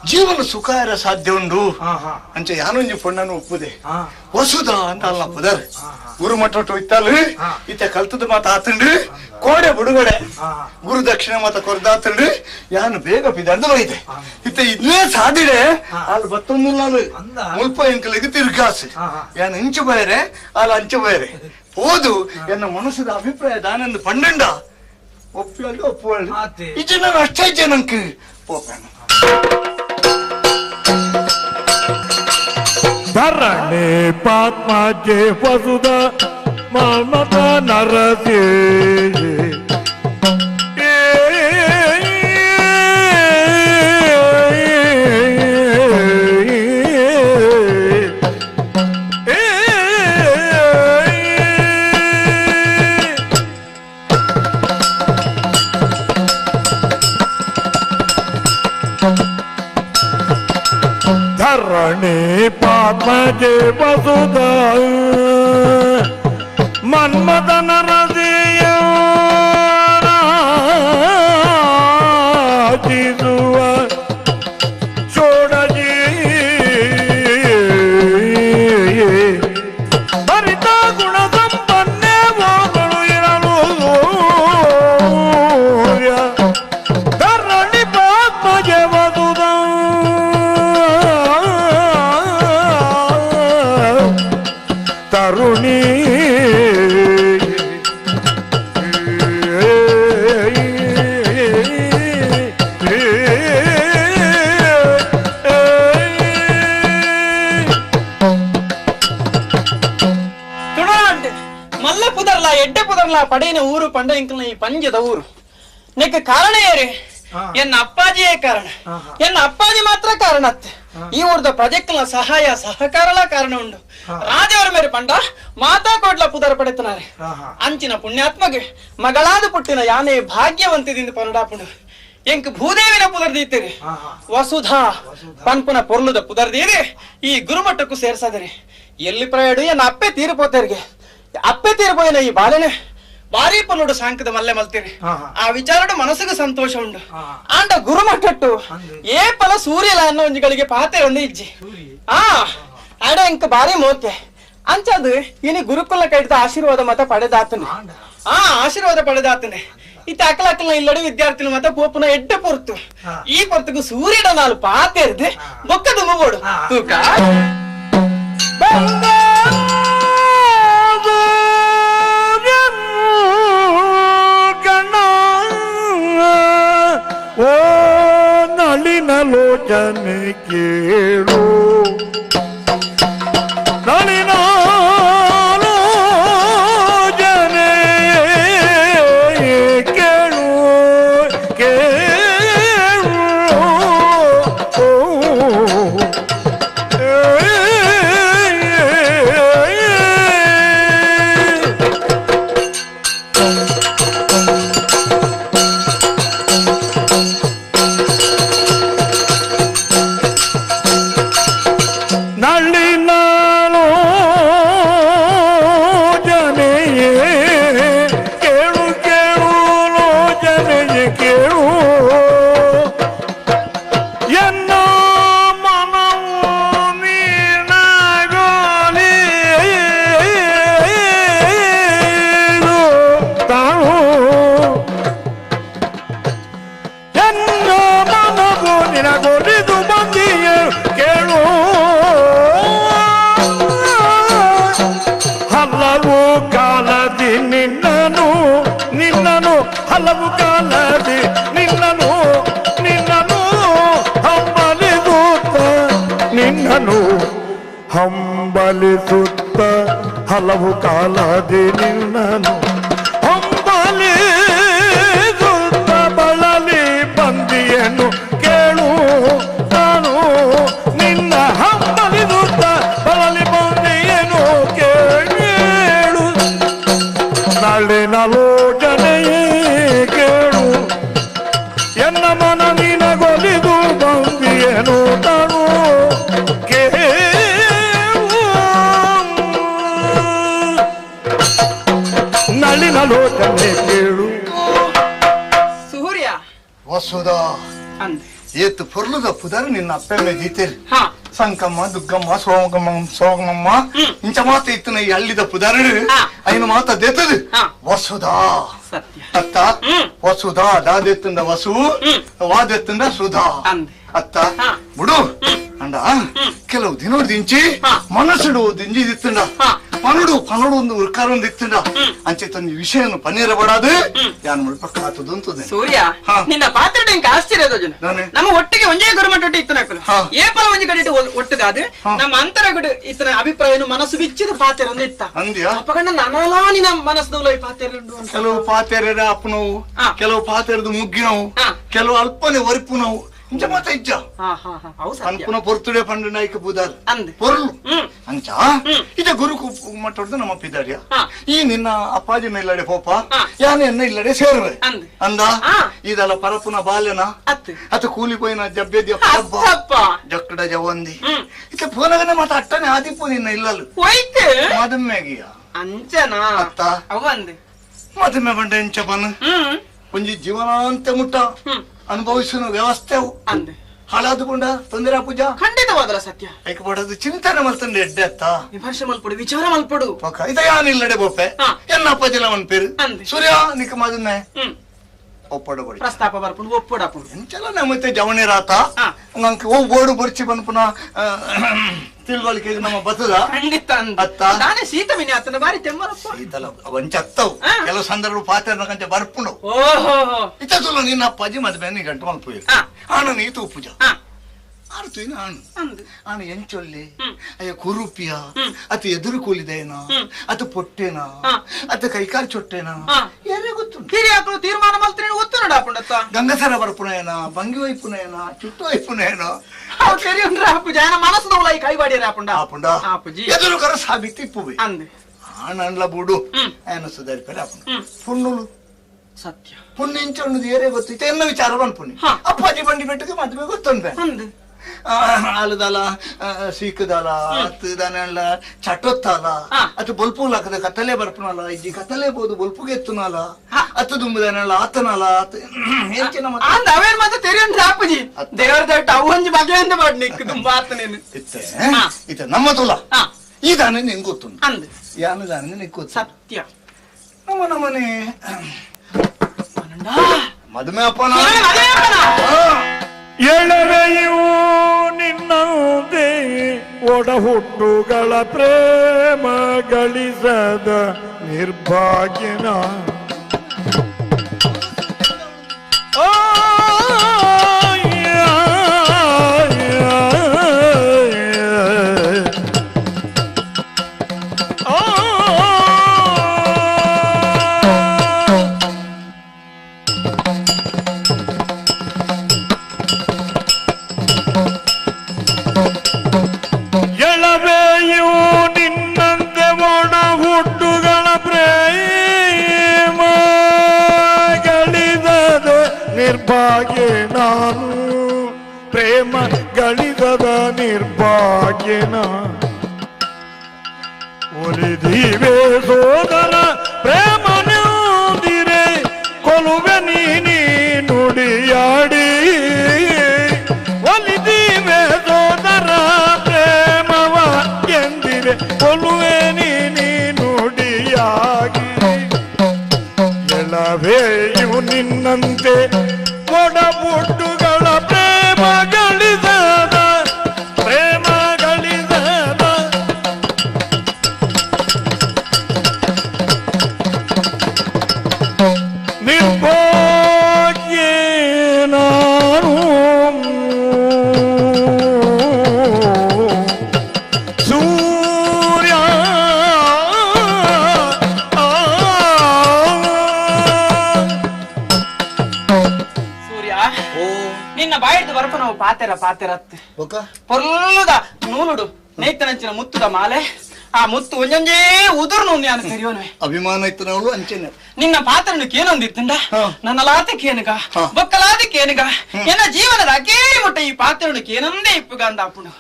ಜೀವನ ಸುಖ ಇರ ಸಾಧ್ಯ ಉಂಡು ಅಂಚೆ ಯಾನೊಂಜಿ ಪೊಣ್ಣನು ಒಪ್ಪುದೆ ವಸುದ ಅಂತ ಅಲ್ಲ ಪುದರ್ ಗುರು ಮಠ ಇತ್ತಲ್ ಇತ್ತ ಕಲ್ತದ ಮಾತ ಆತಂಡು ಕೋಡೆ ಬುಡುಗಡೆ ಗುರು ದಕ್ಷಿಣ ಮಾತ ಕೊರ್ದಾತಂಡು ಯಾನು ಬೇಗ ಪಿದಂದು ಹೋಯ್ದೆ ಇತ್ತ ಇದನ್ನೇ ಸಾಧಿಡೆ ಅಲ್ಲಿ ಬತ್ತೊಂದಿಲ್ಲ ಮುಲ್ಪ ಎಂಕಲಿಗೆ ತಿರ್ಗಾಸು ಯಾನು ಇಂಚು ಬಯರೆ ಅಲ್ಲಿ ಅಂಚು ಬಯರೆ ಹೋದು ಎನ್ನ ಮನಸ್ಸದ ಅಭಿಪ್ರಾಯ ದಾನಂದು ಪಂಡಂಡ ಒಪ್ಪಿ ಒಪ್ಪುವಳ್ಳಿ ಈ ಜನ ಅಷ್ಟೇ ಜನಂಕ್ ಪೋಪೇನ ಧರಣಿ ಪಾತ್ಮಜೆ ವಸುದ ಮಮತ ನರಸಿ ಧರಣಿ ಪಾತ್ಮಜೆ ವಸುದ ಮನ್ಮದನ ಹೃದಯ ರಾಜಿಸುವ ಚೋಡಜಿ ಭರಿತ ಗುಣ ಸಂಪನ್ನೆ ಮೋಗಳು ಇರಲು ಧರಣಿ ಪಾತ್ಮಜೆ ವಸುದ ತರುಣಿ ಮಲ್ಲ ಪುದರ್ಲ ಎಡ್ಡೆ ಪುದರ್ಲ ಪಡೆಯಿನ ಊರು ಪಂಡ ಇಂಕಲ್ನ ಈ ಪಂಜದ ಊರು ನೆಕ್ಕ ಕಾರಣ ಏರಿ ಎನ್ನ ಅಪ್ಪಾಜಿಯೇ ಕಾರಣ. ಎನ್ನ ಅಪ್ಪಾಜಿ ಮಾತ್ರ ಕಾರಣ ಅತ್ತೆ. ಈ ಊರ್ದ ಪ್ರಾಜೆಕ್ಟ್ನ ಸಹಾಯ ಸಹಕಾರಲ ಕಾರಣ ಉಂಡು. ರಾಜವರ ಮೇರೆ ಪಂಡ ಮಾತಾ ಕೋಡ್ಲ ಪುದರ ಪಡೆತನಾರೆ. ಅಂಚಿನ ಪುಣ್ಯಾತ್ಮಗೆ ಮಗಳಾದ ಪುಟ್ಟಿನ ಯಾನೇ ಭಾಗ್ಯವಂತದಿಂದ ಪರಡಾಪುಂಡು. ಎಂಕ್ ಭೂದೇವಿನ ಪುದರ್ದೀತೀರಿ. ವಸುಧಾ ಪನ್ಪುನ ಪೊರ್ಲುದ ಪುದರ್ದೀರಿ ಈ ಗುರುಮಟ್ಟಕ್ಕೂ ಸೇರ್ಸದಿರಿ. ಎಲ್ಲಿ ಪ್ರಯಾಡು ಎನ್ನ ಅಪ್ಪೆ ತೀರಿಪೋತೇರಿಗೆ. ಅಪ್ಪೆ ತೀರಿಪೋಯಿನ ಈ ಬಾಲೆನೆ ಬಾರಿ ಪೊನ್ನುಡು ಸಾಂಕದ ಮಲ್ಲೆ ಮಲ್ತೀರಿ. ಆ ವಿಚಾರಡು ಮನಸ್ಸಿಗೆ ಸಂತೋಷ ಉಂಡು. ಆಂಡ ಗುರುಮಟ್ಟಟ್ಟು ಏ ಪಲ ಸೂರ್ಯಲ ಅನ್ನೋ ಒಂಜಿಗಳಿಗೆ ಪಾತೆ ಒಂದು ಇಜ್ಜಿ. ಆಡ ಎಂಕ ಬಾರಿ ಮೋತೆ ಅಂಚದು ಇನಿ ಗುರುಕುಲ ಕೈದ ಆಶೀರ್ವಾದ ಮತ ಪಡೆದಾತನೆ. ಆಶೀರ್ವಾದ ಪಡೆದಾತನೆ. ಇತ್ತ ಅಕ್ಕಲಕ್ಕಲ ಇಲ್ಲಡು ವಿದ್ಯಾರ್ಥಿಗಳು ಮತ ಪೋಪುನ ಎಡ್ಡ ಪೊರ್ತು ಈ ಪೊರ್ತುಗು ಸೂರ್ಯಡ ನಾಲು ಪಾತೆ ಇರ್ದೆ ಬೊಕ್ಕ ತುಂಬಬೋಡು ತೂಕ ಓ ನಳಿನ ಲೋಚನೆ ಕೇಳು ನಳಿನ ಲೋಚನೆ ಕೇಳು ಕೇಳು ಹಲವು ಕಾಲದಿ ನಿನ್ನನು ನಿನ್ನನು ಹಂಬಲಿಸುತ್ತ ನಿನ್ನನು ಹಂಬಲಿಸುತ್ತ ಹಲವು ಕಾಲದಿ ನಿನ್ನನು ಹಂಬಲಿಸುತ್ತ ಬಳಲಿ ಬಂದಿಯನು ಕೇಳು ನಾನು ನಿನ್ನ ಹಂಬಲಿಸುತ್ತ ಬಳಲಿ ಬಂದಿಯನು ಕೇಳು ನಳಿನ ಲೋಚನೆಯೇ ಕೇಳು ಎನ್ನ ಮನ ನಿನಗೊಲಿದು ಬಂದಿಯೇನು ತಾನು ನಳಿನ ಲೋಚನೆ ಕೇಳು ಸೂರ್ಯ ವಸುಧಾ ಏತು ಪೊರ್ಲುದ ಪುದರ್ ನಿನ್ನ ಅಪ್ಪೆಮ್ಮೆ ದೀತೇರಿ ಸಂಕಮ್ಮ ದುಗ್ಗಮ್ಮ ಸೋಗಮ್ಮ ಇಂಚ ಮಾತ ಇತ್ತನ ಈ ಹಳ್ಳಿದ ಪುದರ್ ಐನ ಮಾತ ದೇತದು ವಸುಧಾ ಅತ್ತ ವಸುಧಾ ದಾದೆತ್ತಂದ ವಸು ವಾದೆತ್ತಂದ ಸುಧಾ ಅತ್ತ ಬಿಡು ಅಂಡ ಕೆಲವು ದಿನೋಡು ದಿಂಚಿ ಮನಸ್ಸುಡು ದಿಂಜಿ ದಿತ್ತಂಡ ಪನಡು ಪನಡು ಒಂದು ಉರ್ಕಾರ ಒಂದು ಇತ್ತಂಡ ಅಂಚೆ ತನ್ನ ವಿಷಯವನ್ನು ಪನ್ನೀರ ಬಡಾದು ಯಾನ್ ಮುಳ್ಪ ಕಾತದು ಅಂತದೆ ಸೂರ್ಯ ನಿನ್ನ ಪಾತ್ರ ಆಶ್ಚರ್ಯ ನಮ್ಮ ಒಟ್ಟಿಗೆ ಒಂದೇ ಗುರುಮಟ್ಟೊಟ್ಟು ಇತ್ತು ನಕಲು ಏಪಲ ಒಂಜಿ ಕಡೆ ಒಟ್ಟದಾದು ನಮ್ಮ ಅಂತರಗಡು ಇತನ ಅಭಿಪ್ರಾಯ ಮನಸ್ಸು ಬಿಚ್ಚಿದ ಪಾತ್ರ ಒಂದು ಇತ್ತ ಅಂದ್ಯಾ ಅಪ್ಪಗಂಡ ನನ್ನಲಾ ನಿನ್ನ ಮನಸ್ಸು ಈ ಪಾತ್ರ ಕೆಲವು ಪಾತೆರ ಅಪ್ಪನವು ಕೆಲವು ಪಾತೆರದು ಮುಗ್ಗಿನವು ಕೆಲವು ಅಲ್ಪನೆ ಒರಿಪು ನಾವು ಇಂಚ ಮಾತ ಇಜ್ಜ ಅನ್ಪುನ ಪೊರ್ತುಡೆ ಪಂಡು ನಾಯ್ಕ ಬುದಾರ್ ಪೊರ್ಲು ಅಂಚ ಇದ ಗುರು ಮಟ್ಟೊಡ್ದು ನಮ್ಮ ಪಿದಾರ್ಯ ಈ ನಿನ್ನ ಅಪ್ಪಾಜಿ ಮೇಲಡೆ ಪೋಪ ಯಾನೆ ಎನ್ನ ಇಲ್ಲಡೆ ಸೇರುವೆ ಅಂದ ಇದಲ್ಲ ಪರಪುನ ಬಾಲ್ಯನ ಅತ ಕೂಲಿಪೋಯಿನ ಜಬ್ಬೆದ್ಯ ಜಕ್ಕಡ ಜವಂದಿ ಇತ ಪೋನಗನೆ ಮಾತ ಅಟ್ಟನೆ ಆದಿಪ್ಪು ನಿನ್ನ ಇಲ್ಲಲು ಮದಮ್ಮೆಗಿಯ ಅಂಚನಾ ಅತ್ತ ಮದಮ್ಮೆ ಬಂಡ ಎಂಚ ಬನ್ ಒಂಜಿ ಜೀವನಾಂತ ಮುಟ್ಟ ಅನುಭವಿಸುವ ವ್ಯವಸ್ಥೆವು ಹಾಳಾದುಕೊಂಡ ತೊಂದರೆ ಪೂಜಾ ಖಂಡಿತವಾದರ ಸತ್ಯ ಐಕ ಪಡೋದು ಚಿಂತನೆ ಮಲ್ತಂಡೆ ಎಡ್ಡೆ ಅತ್ತ ವಿಮರ್ಶೆ ಮಲ್ಪಡು ವಿಚಾರ ಮಲ್ಪಡು ಇದ ಯಾನಿಲ್ಲಡೆ ಬೋಪೆ ಎನ್ನ ಅಪ್ಪಾಜಿಲ ಅವನ್ ಪೇರು ಸೂರ್ಯ ನಿಕ ಮಾದನ್ನೆ ಒಪ್ಪಡಬಡಿ ಪ್ರಸ್ತಾಪ ಬರ್ಪುಂಡು ಒಪ್ಪಡಾಪುಂಡು ಎಂಚಲ ನಮ್ಮತ್ತೆ ಜವಣಿ ರಾತ ನಂಗೆ ಓ ಬೋರ್ಡು ಬರ್ಚಿ ಬಂದು ಪುನಃ ತಿಳುವಳಿಕೆ ನಮ್ಮ ಬತ್ತದ ಖಂಡಿತ ಅತ್ತ ನಾನೇ ಸೀತ ಮಿನಿ ಅತ್ತನ ಬಾರಿ ತೆಮ್ಮರಪ್ಪ ಸೀತಲ ಅವಂಚ ಅತ್ತವು ಕೆಲವು ಸಂದರ್ಭ ಪಾತ್ರ ಕಂಚ ಬರ್ಪುಂಡು ಓಹೋ ಇತ್ತಲ್ಲ ನಿನ್ನ ಅಪ್ಪಾಜಿ ಮದ್ವೆ ನೀ ಗಂಟು ಮಲ್ಪು ಆಣ ನೀತು ಪೂಜಾ ಆಡ್ತು ಇನ್ನು ಆಣ ಎಂಚೊಲ್ಲಿ ಅಯ್ಯ ಕುರುಪಿಯ ಅತ ಎದುರು ಕೂಲಿದೇನ ಅತ ಪೊಟ್ಟೆನ ಅತ ಕೈಕಾಲು ಚೊಟ್ಟೆನ ಯಾರೇ ಗೊತ್ತು ಗೊತ್ತುಂಟು. ಹಿರಿಯಾಕಲು ತೀರ್ಮಾನ ಮಲ್ತಿನ ಗೊತ್ತು ನೋಡಾಪುಂಡತ್ತ ಗಂಗಸರ ಬರ್ಪುನೇನ ಬಂಗಿ ವೈಪುನೇನ ಚುಟ್ಟು ವೈಪುನೇನೋ ಸರಿ ಅಂದ್ರೆ ಅಪ್ಪುಜಿ ఆయన మనసు దోలా ఈ కైవాడి రాపుండా ఆపుండా అప్పుజీ ఎదురు కర సాబితి ఇప్పువి అంది ఆనండ్ల బూడు ఆయన సుదరిపే ఆపుండా పున్నులు సత్య పుణ్యించున్నది ఏరే ಗೊತ್ತಿತ್ತು ಎನ್ನ ವಿಚಾರ ಬಂದ್ಪುನಿ ಅಪ್ಪಾಜಿ ಬಂಡಿ ಬೆಟ್ಟಕ್ಕೆ ಮದುವೆ ಗೊತ್ತುಂಟೆ ಅಂದಿ ಆಲುದಾಲ ಸೀಕದಾಲ ಅತ್ತದಾನೆಲ್ಲ ಚಟೊತ್ತಾಲ ಅತ್ತು ಬೊಲ್ಪು ಹಾಕದ ಕತ್ತಲೆ ಬರ್ಪುನಲ್ಲ ಇಜ್ಜಿ ಕತ್ತಲೆ ಬೋದು ಬೊಲ್ಪುಗೆ ಎತ್ತುನಲ್ಲ ಅತ್ತು ದುಂಬುದಾನೆಲ್ಲ ಆತನಲ್ಲ ಹೆಂಚಿನ ಅಂದ ಅವೇನ್ ಮತ್ತೆ ತೆರಿಯಂದ್ರೆ ಅಪ್ಪುಜಿ ದೇವರ ದಟ್ಟ ಅವೊಂಜಿ ಬಗೆ ಅಂತ ಮಾಡಿ ನಿಕ್ಕು ತುಂಬಾ ಆತನೇನು ಇತ್ತೆ ಇತ್ತೆ ನಮ್ಮ ತುಲ ಈ ದಾನೆ ನಿಂಗೆ ಗೊತ್ತುಂಟು ಅಂದಿ ಯಾನು ದಾನೆ ನಿಂಗೆ ಗೊತ್ತು ಸತ್ಯ ನಮ್ಮನೆ ಮದುವೆ ಅಪ್ಪನ ಎಳವೆಯೂ ನಿನ್ನಂತೆ ಒಡ ಹುಟ್ಟುಗಳ ಪ್ರೇಮ ಗಳಿಸದ ನಿರ್ಭಾಗ್ಯನ ಎಳವೆಯೂ ನಿನ್ನಂತೆ ಒಡ ಹುಟ್ಟುಗಳ ಪ್ರೇಮ ಗಳಿಸದ ನಿರ್ಭಾಗ್ಯ ನಾನು ಪ್ರೇಮ ಗಳಿಸದ ನಿರ್ಭಾಗ್ಯನ ಒಲಿದೀವೆ ಸೋದರ ಪ್ರೇಮ ನೀರೆ ಕೊಲುವೆ ನೀ ನುಡಿಯಾಡಿ ಒಲಿದೀವೆ ಸೋದರ ಪ್ರೇಮವ ಎಂದಿರೆ ಕೊಲುವೆ ನೀ ನುಡಿಯಾಗಿ ಎಳವೆಯು ನಿನ್ನಂತೆ ಒಡಬುಟ್ಟುಗಳ ಪ್ರೇಮ ಗಳಿಸದ ಪ್ರೇಮ ಗಳಿಸದ ನಿರ್ಭಾಗ್ಯ ನಾನು ಸೂರ್ಯ ಸೂರ್ಯ ನಿನ್ನ ಬಾಯಿಡ್ದು ಬರಪ ನಾವು ಪಾತೆರತ್ತೆ ಒಕ್ಕ పొర్లుద నూలుడు నేతనంచిన ముత్తుద మాలే ఆ ముత్తు ಒಂಜೊಂಜೇ ಉದುರು ನುಂದಿ ಅನ್ನ ತೆರಿಯೋನು ಅಭಿಮಾನ ಇತ್ತು ನಾವು ಅಂಚೆನೆ ನಿನ್ನ ಪಾತ್ರನು ಕೇನೊಂದಿತ್ತಂಡ ನನ್ನ ಲಾತಿ ಕೇನುಗ ಬೊಕ್ಕಲಾದಿ ಕೇನುಗ ಎನ್ನ ಜೀವನದ ಅಕೇ ಮುಟ್ಟ ಈ ಪಾತ್ರನು ಕೇನೊಂದೇ ಇಪ್ಪುಗ ಅಂದ ಅಪ್ಪುನು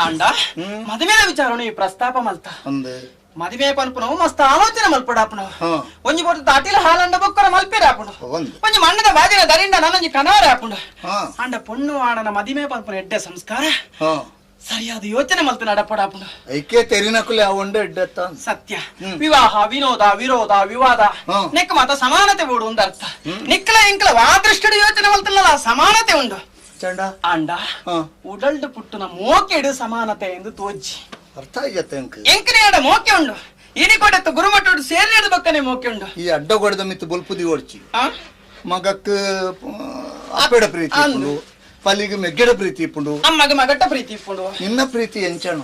ಅಂಡ ಮದುವೆದ ವಿಚಾರನು ಈ ಪ್ರಸ್ತಾಪ ಮಲ್ತ ಅಂದೆ ಮದುವೆ ಪನ್ಪುನವು ಮಸ್ತ್ ಆಲೋಚನೆ ಮಲ್ಪಡಾಪುನು ಒಂಜಿ ಬೊಟ್ಟು ತಾಟಿಲ ಹಾಲಂಡ ಬೊಕ್ಕರ ಮಲ್ಪೇರಾಪುನು ಒಂಜಿ ಮಣ್ಣದ ಬಾಜಿನ ದರಿಂದ ನನ್ನೊಂಜಿ ಕನವರಾಪುಂಡು ಅಂಡ ಪೊಣ್ಣು ಆಡನ ಮದುವೆ ಪನ್ಪುನ ಎಡ್ಡೆ ಸಂಸ್ಕಾರ ಸರಿಯಾದ ಯೋಚನೆ ಮಲ್ತು ನಡಪಡಾಪುಂಡು ಐಕೆ ತೆರಿನಕುಲೆ ಅವಂಡ ಎಡ್ಡೆತ್ತ ಸತ್ಯ ವಿವಾಹ ವಿನೋದ ವಿರೋಧ ವಿವಾದ ನೆಕ್ಕ ಮಾತ ಸಮಾನತೆ ಬೋಡು ಒಂದು ಅರ್ಥ ನಿಕ್ಕಲ ಇಂಕಲ ವಾದೃಷ್ಟಡು ಯೋಚನೆ ಮಲ್ತಲ್ಲ ಸಮಾನತೆ ಉಂಡು ಚಂಡ ಅಂಡ ಉಡಲ್ಡು ಪುಟ್ಟುನ ಮೋಕೆಡು ಸಮಾನತೆ ಎಂದು ತೋಜಿ ಅರ್ಥ ಆಗತ್ತೆ ಅಂಕ ಎಂಕನೆಯಾಡ ಮೋಕೆ ಉಂಡು ಇಡಿ ಕೊಡೆತ್ತು ಗುರುಮಟ್ಟೋಡು ಸೇರಿದ ಬಕ್ಕನೆ ಮೋಕೆ ಉಂಡು ಈ ಅಡ್ಡ ಗೊಡದ ಮಿತ್ತು ಬೊಲ್ಪುದಿ ಓಡ್ಚಿ ಮಗಕ್ ಅಪ್ಪೆಡ ಪ್ರೀತಿ ಇಪ್ಪುಂಡು ಪಲ್ಲಿಗೆ ಮೆಗ್ಗೆಡ ಪ್ರೀತಿ ಇಪ್ಪುಂಡು ಅಮ್ಮಗ ಮಗಟ್ಟ ಪ್ರೀತಿ ಇಪ್ಪುಂಡು ನಿನ್ನ ಪ್ರೀತಿ ಎಂಚಣ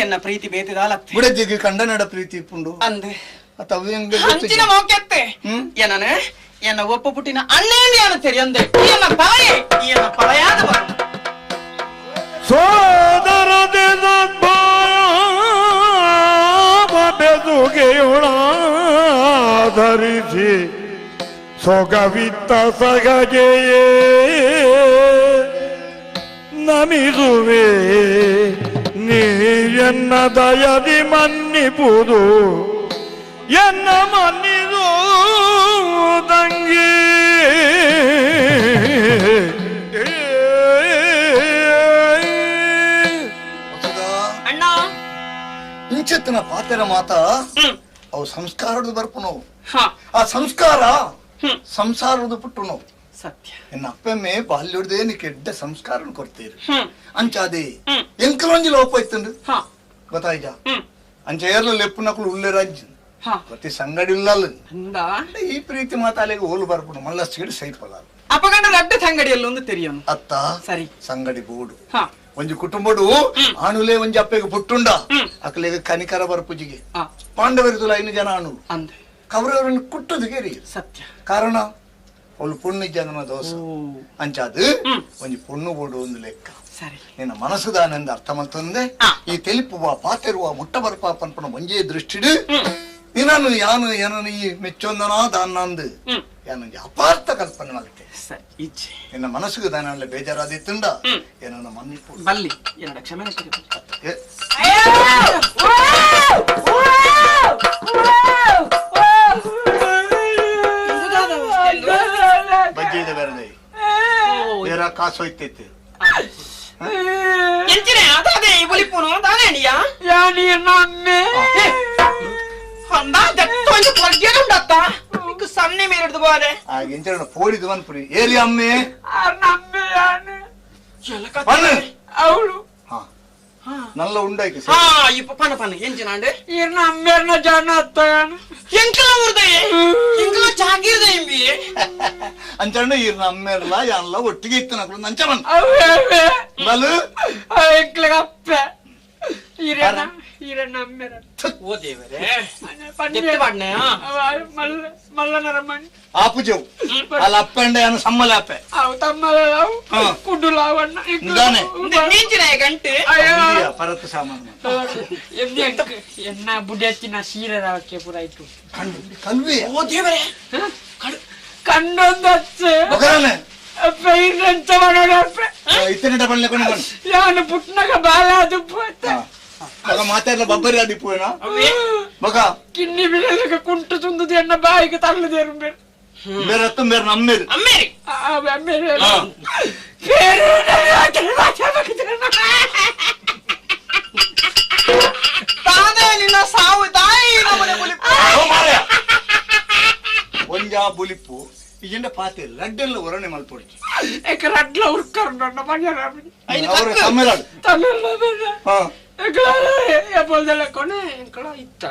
ಎನ್ನ ಪ್ರೀತಿ ಬೇತಿದಾಲತ್ತೆ ಬುಡಜಿಗೆ ಕಂಡನಡ ಪ್ರೀತಿ ಇಪ್ಪುಂಡು ಅಂದೆ ಅತ್ತ ಮೋಕೆತ್ತೆ ಏನನೆ ಎನ್ನ ಒಪ್ಪ ಪುಟ್ಟಿನ ಅಣ್ಣೇಂದಿಯಾನ ತೆರಿಯಂದೆ ಎನ್ನ ಪಳೆಯೇ ಎನ್ನ ಪಳೆಯಾದ ಬರ ಸೋದರ ಬೆಸುಗೆಯುಳಾಧರಿಸಿ ಸೊಗವಿತ್ತ ಸಗಗೆಯೇ ನಮಿಸುವೆ ನೀ ಎನ್ನ ದಯದಿ ಮನ್ನಿಪುದು ಎನ್ನ ಮನ್ನಿದು ತಂಗಿ ಅಣ್ಣ ಇಂಚೆತ್ತಿನ ಪಾತೆರ ಮಾತ ಅವು ಸಂಸ್ಕಾರದ ಬರ್ಪು ನಾವು ಹಾ ಆ ಸಂಸ್ಕಾರ ಸಂಸಾರದ ಪುಟ್ಟು ನಾವು ಸತ್ಯ ಎನ್ನ ಅಪ್ಪಮ್ಮೆ ಬಾಲ್ಯಡ್ದೇ ನೀ ಕೆಡ್ಡ ಸಂಸ್ಕಾರ ಕೊಡ್ತೀರಿ ಅಂಚಾದೆ ಎಂಕಲೊಂಜಿ ಲೋಪ ಇತ್ತಂಡು ಗೊತ್ತಾಯ್ಜ ಅಂಚ ಏರ್ಲು ಲೆಪ್ಪು ನಕಲು ಉಳ್ಳೆ ರಾಜ್ಯ ಪ್ರತಿ ಸಂಗಡಿ ಇಲ್ಲ ಈ ಪ್ರೀತಿ ಮಾತಾಲೆಗೆ ಹೋಲು ಬರ್ಪುಡು ಮಲ್ಲ ಸಿಗಡಿ ಸೈಪಲ್ಲ ಅಪಗಂಡ ರಡ್ಡ ಸಂಗಡಿಯಲ್ಲಿ ಒಂದು ತೆರಿಯೋನು ಅತ್ತ ಸರಿ ಸಂಗಡಿ ಬೋಡು ಒಂಜಿ ಕುಟುಂಬಡು ಆಣುಲೆ ಒಂಜಿ ಅಪ್ಪೆಗೆ ಪುಟ್ಟುಂಡ ಅಕಲೆಗೆ ಕನಿಕರ ಬರ್ಪುಜಿಗೆ ಪಾಂಡವರಿದುಲ 5 ಜನ ಆಣು ಅಂದೆ ಕೌರವರನ್ನು ಕುಟ್ಟುದು ಗೆರಿ ಸತ್ಯ ಕಾರಣ ಅವಳು ಪುಣ್ಯ ಜನ್ಮ ದೋಷ ಅಂಚಾದು ಒಂಜಿ ಪುಣ್ಣು ಬೋಡು ಒಂದು ಲೆಕ್ಕ ಸರಿ ನಿನ್ನ ಮನಸ್ಸುದಾನೆಂದು ಅರ್ಥ ಮಲ್ತಂದೆ ಈ ತೆಲಿಪುವ ಪಾತೆರುವ ಮುಟ್ಟ ಬರ್ಪಾಪ ಅನ್ಪಣ ಒಂಜೇ ದೃಷ್ಟಿಡು ನಿನ್ನನ್ನು ಯಾನು ಏನನ್ನು ಈ ಮೆಚ್ಚೊಂದನಾ ದಾನಂದು ಏನೊಂದು ಅಪಾರ್ಥ ಕಲ್ಪನೆ ಮಲ್ತೆ ಇಚ್ಛೆ ನಿನ್ನ ಮನಸ್ಸಿಗೆ ದಾನ ಬೇಜಾರಾದಿತ್ತುಂಡ ಏನನ್ನ ಮನ್ನಿಪು ಬಲ್ಲಿ ಎರಡು ಕ್ಷಮೆ ಬಜ್ಜಿದ ಬೇರೆ ಬೇರೆ ಕಾಸು ಹೋಯ್ತೈತೆ ಎಂಚಿನ ಅದೇ ಬಲಿಪುನು ದಾನೇಣಿಯಾ ಯಾನಿ ನನ್ನೆ ಅಂದ ದತ್ತೊಂದು ಪರ್ಜೆನುಂಡತ್ತ ನಿಂಗೆ ಸನ್ನೆ ಮೇರೆಡ್ದು ಬಾರೆ ಆಗ ಎಂಚನ ಪೋಡಿದು ಅನ್ಪುರಿ ಏಲಿ ಅಮ್ಮೆ ನನ್ನೆ ಯಾನೆ ಪನ್ನು ಅವಳು ನಲ್ಲ ಉಂಡಾಯ್ಕೆ ಹಾ ಇಪ್ಪ ಪನ ಪನ ಎಂಚಿನಾಂಡೆ ಇರ್ನ ಅಮ್ಮೇರ್ನ ಜಾನ ಅತ್ತಯಾನ ಎಂಕಲ ಊರ್ದಯ ಎಂಕಲ ಜಾಗಿರ್ದ ಎಂಬಿ ಅಂಚಣ್ಣ ಈರ್ನ ಅಮ್ಮೆರ್ಲ ಯಾನ್ಲ ಒಟ್ಟಿಗೆ ಇತ್ತು ನಕಲು ನಂಚ ಬಂತ ಅವೇ ಬಲು ಎಂಕ್ಲಿಗೆ ಅಪ್ಪೆ ಇರಣ್ಣ ಅಮ್ಮೇರ ಓ ದೇವರೇ ದೆಪ್ತೆ ಬಾಡ್ನೆ ಮಲ್ಲನ ರಮಣಿ ಆಪುಜವು ಅಲ್ಲ ಅಪ್ಪಂಡ ಯಾನು ಸಮ್ಮಲ ಅಪ್ಪೆ ಅವು ತಮ್ಮಲಾವು ಕುಡ್ಡುಲಾವಣ್ಣ ನಿಧಾನೆ ನೀಂಚಿನ ಗಂಟೆ ಪರತ್ತು ಸಾಮಾನು ಎನ್ನ ಬುಡಿ ಹಚ್ಚಿನ ಸೀರೆ ರಾವಕ್ಕೆ ಪೂರ ಇಟ್ಟು ಕಲ್ವಿ ಓ ದೇವರೇ ಕಣ್ಣೊಂದು ಹಚ್ಚೆ ಬಗರನೆ ಅಪ್ಪ ಇನ್ನಂತ ಮಾಡೋಣ ಅಪ್ಪ ಇತ್ತನೆ ಡಬಲ್ ಕೊಂಡು ಬಂದು ಯಾನು ಪುಟ್ನಾಗ ಬಾಲ ಅದು ಮಗ ಮಾತಾಡ್ಲ ಬಬ್ಬರಿ ಆದಿಪ್ಪುವೇನ ಮಗ ಕಿನ್ನಿ ಬಿಡಲಿಕ್ಕೆ ಕುಂಟು ತುಂದುದು ಎನ್ನ ಬಾಯಿಗೆ ತಳ್ಳದೇರು ಬೇರೆ ಬೇರೆ ಹತ್ತು ಬೇರೆ ನಮ್ಮೇರು ಅಮ್ಮೇರಿ ತಾನೇ ನಿನ್ನ ಸಾವು ತಾಯಿ ನಮ್ಮನೆ ಬಲಿಪು ಒಂಜಾ ಬುಲಿಪ್ಪು ಇಜೆಂಡ ಪಾತೆ ಲಡ್ಡೆಲ್ಲ ಒರಣೆ ಮಲ್ಪೊಡ್ಚಿ ರಡ್ಲ ಉರ್ಕರು ನನ್ನ ಮನೆಯ ಅವರ ತಮ್ಮೆಲಾಡು ಕೊನೆ ಇತ್ತ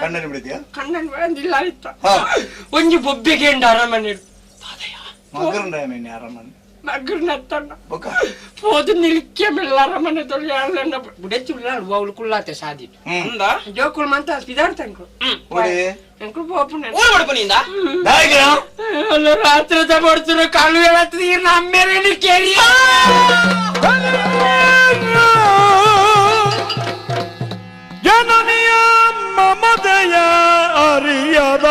ಕಣ್ಣಲ್ಲಿ ಬಿಡಿದ್ಯಾ ಕಣ್ಣನ್ ಬಂದಿಲ್ಲ ಇತ್ತ ಒಂಜಿ ಬೊಬ್ಬೆಗೆ ಅರಮನೆ ಮಗರನ್ನ ಅರಮನೆ ಮಗರನ್ನ ತನ್ನ పోదు నిలిక్యమిల్ల అరమనే తొలి ఆళ్ళన్న బుడెచ్చి ఉన్నాడు బావులు కుల్లాతే సాది ఉందా జోకులు మంతా పిదార్త అంకుల్ అంకుల్ పోపు నేను ఊరు పడుకునిందా అలా రాత్రి పడుతున్న కళ్ళు ఎలా తీరిన అమ్మేరేని కేಳಿ ಜನನಿಯ ಮಮದಯ ಅರಿಯದ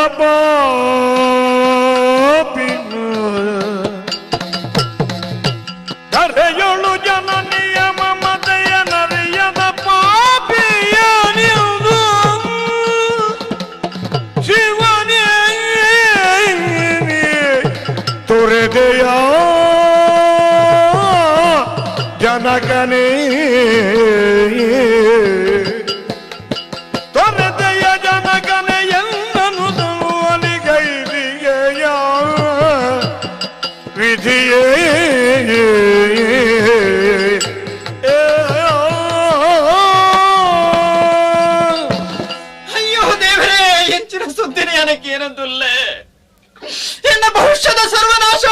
ಪಾಪಿನು ಕರೆಯೊಳು ಜನನಿಯ ಮಮದಯ ನರಿಯದ ಪಾಪಿಯ ನಿಲ್ದು ಶಿವನೇ ತೊರೆದೆಯ ಜನಕನೇ ತೊರೆದೆಯ ಜನಕನೇ ಎಲ್ಲನು ಅಲಿಗೈರಿಗೆಯ ವಿಧಿಯೇ ಅಯ್ಯೋ ದೇವರೇ ಎಂಚಿನ ಸುದ್ದಿನಿ ನನಗೆ ಏನಂದುಲ್ಲೇ ಎನ್ನ ಭವಿಷ್ಯದ ಸರ್ವನಾಶ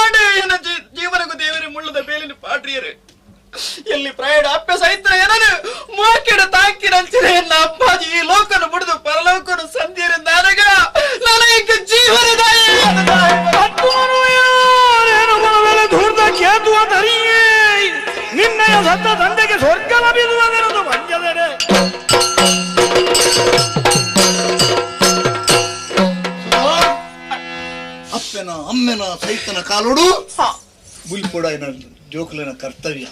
ಎನ್ನ ಜೀವನಗೂ ದೇವರೇ ಮುಳ್ಳದ ಬೇಲಿನ ಪಾಡ್ರಿಯರು ಎಲ್ಲಿ ಪ್ರಯಾಣ ಅಪ್ಪ ಸಹಿತ ಏನನು ಮೋಕೆಡ ತಾಕಿರಂಚಿನ ಎನ್ನ ಅಪ್ಪಾಜಿ ಈ ಲೋಕನ ಮುಡಿದು ಪರಲೋಕನು ಸಂಧಿಯರಿಂದ ನನಗೆ ಜೀವನದಾಯ ಕೇತುವ ತರಿಯೇ ನಿನ್ನಯ ಸತ್ತ ತಂದೆಗೆ ಸ್ವರ್ಗ ಲಭಿಸುವುದೆಂದು ಬಂಜದರೆ ಅಪ್ಪನ ಅಮ್ಮೆನ ಸೈತನ ಕಾಲೋಡು ಬುಲ್ಪೊಡ ಜೋಕುಲನ ಕರ್ತವ್ಯ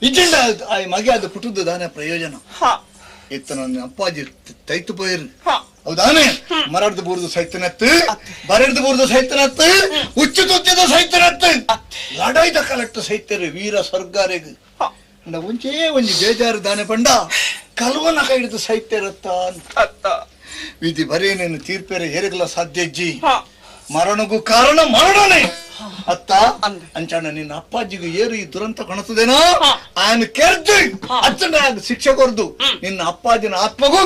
ಇಜ್ಜೆಂಡ ಆ ಮಗೆ ಅದು ಪುಟುದು ದಾನ ಪ್ರಯೋಜನ ಇತ್ತ ನನ್ನ ಅಪ್ಪಾಜಿ ತೈತು ಪೋಯಿರು ಹೌದಾನೆ ಮರಡ್ದು ಬೂರ್ದು ಸೈತನತ್ತು ಬರೆಡ್ದು ಬೂರ್ದು ಸೈತನತ್ತು ಉಚ್ಚು ತುಚ್ಚದ ಸೈತನತ್ತು ಲಡಾಯ್ದ ಕಲೆಕ್ಟ್ ಸೈತರು ವೀರ ಸ್ವರ್ಗಾರೆಗ್ ಒಂಚೇ ಒಂಜಿ ಬೇಜಾರು ದಾನೆ ಪಂಡ ಕಲ್ವನ ಹಿಡಿದು ಸೈತ್ಯರತ್ತ ಅಂತ ವಿಧಿ ಬರೇನೇನು ತೀರ್ಪೇರೆ ಹೇರಗಲ ಸಾಧ್ಯಜ್ಜಿ ಮರಣಗೂ ಕಾರಣ ಮರಣನೇ ಅತ್ತ ಅಂಚಣ್ಣ ನಿನ್ನ ಅಪ್ಪಾಜಿಗೂ ಏರು ಈ ದುರಂತ ಕಾಣಿಸ್ತದೇನೋ ఆయన ಕೆರ್ದು ಅಚ್ಚಣ್ಣ ಶಿಕ್ಷೆ ಕೊರ್ದು ನಿನ್ನ ಅಪ್ಪಾಜಿನ ಆತ್ಮಗೂ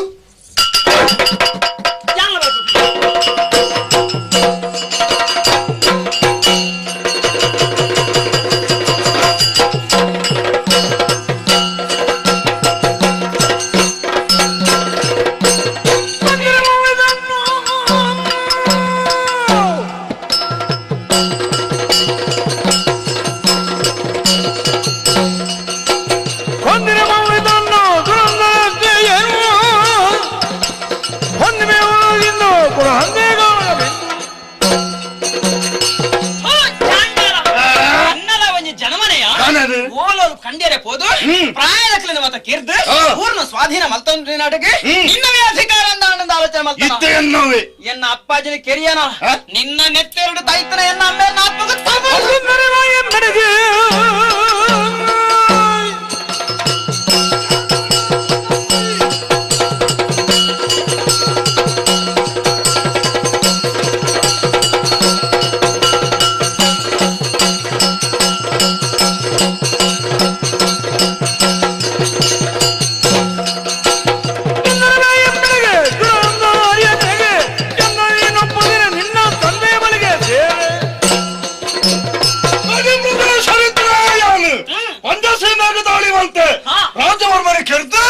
ಸ್ವಾಧೀನ ಮಲ್ತೊಂದು ನಾಟಗೆ ನಿನ್ನವೇ ಅಧಿಕಾರ ಅಂತ ಆನಂದ ಆಲೋಚನೆ ಮಾಡ್ತಾನೆ ಎನ್ನ ಅಪ್ಪಾಜಿನ ಕೆರಿಯನ ನಿನ್ನ ನೆತ್ತೆರಡು ತಾಯ್ತನ ಎನ್ನ ಅಮ್ಮ ರಾಜವರ್ಮನೆ ಕೆರ್ದು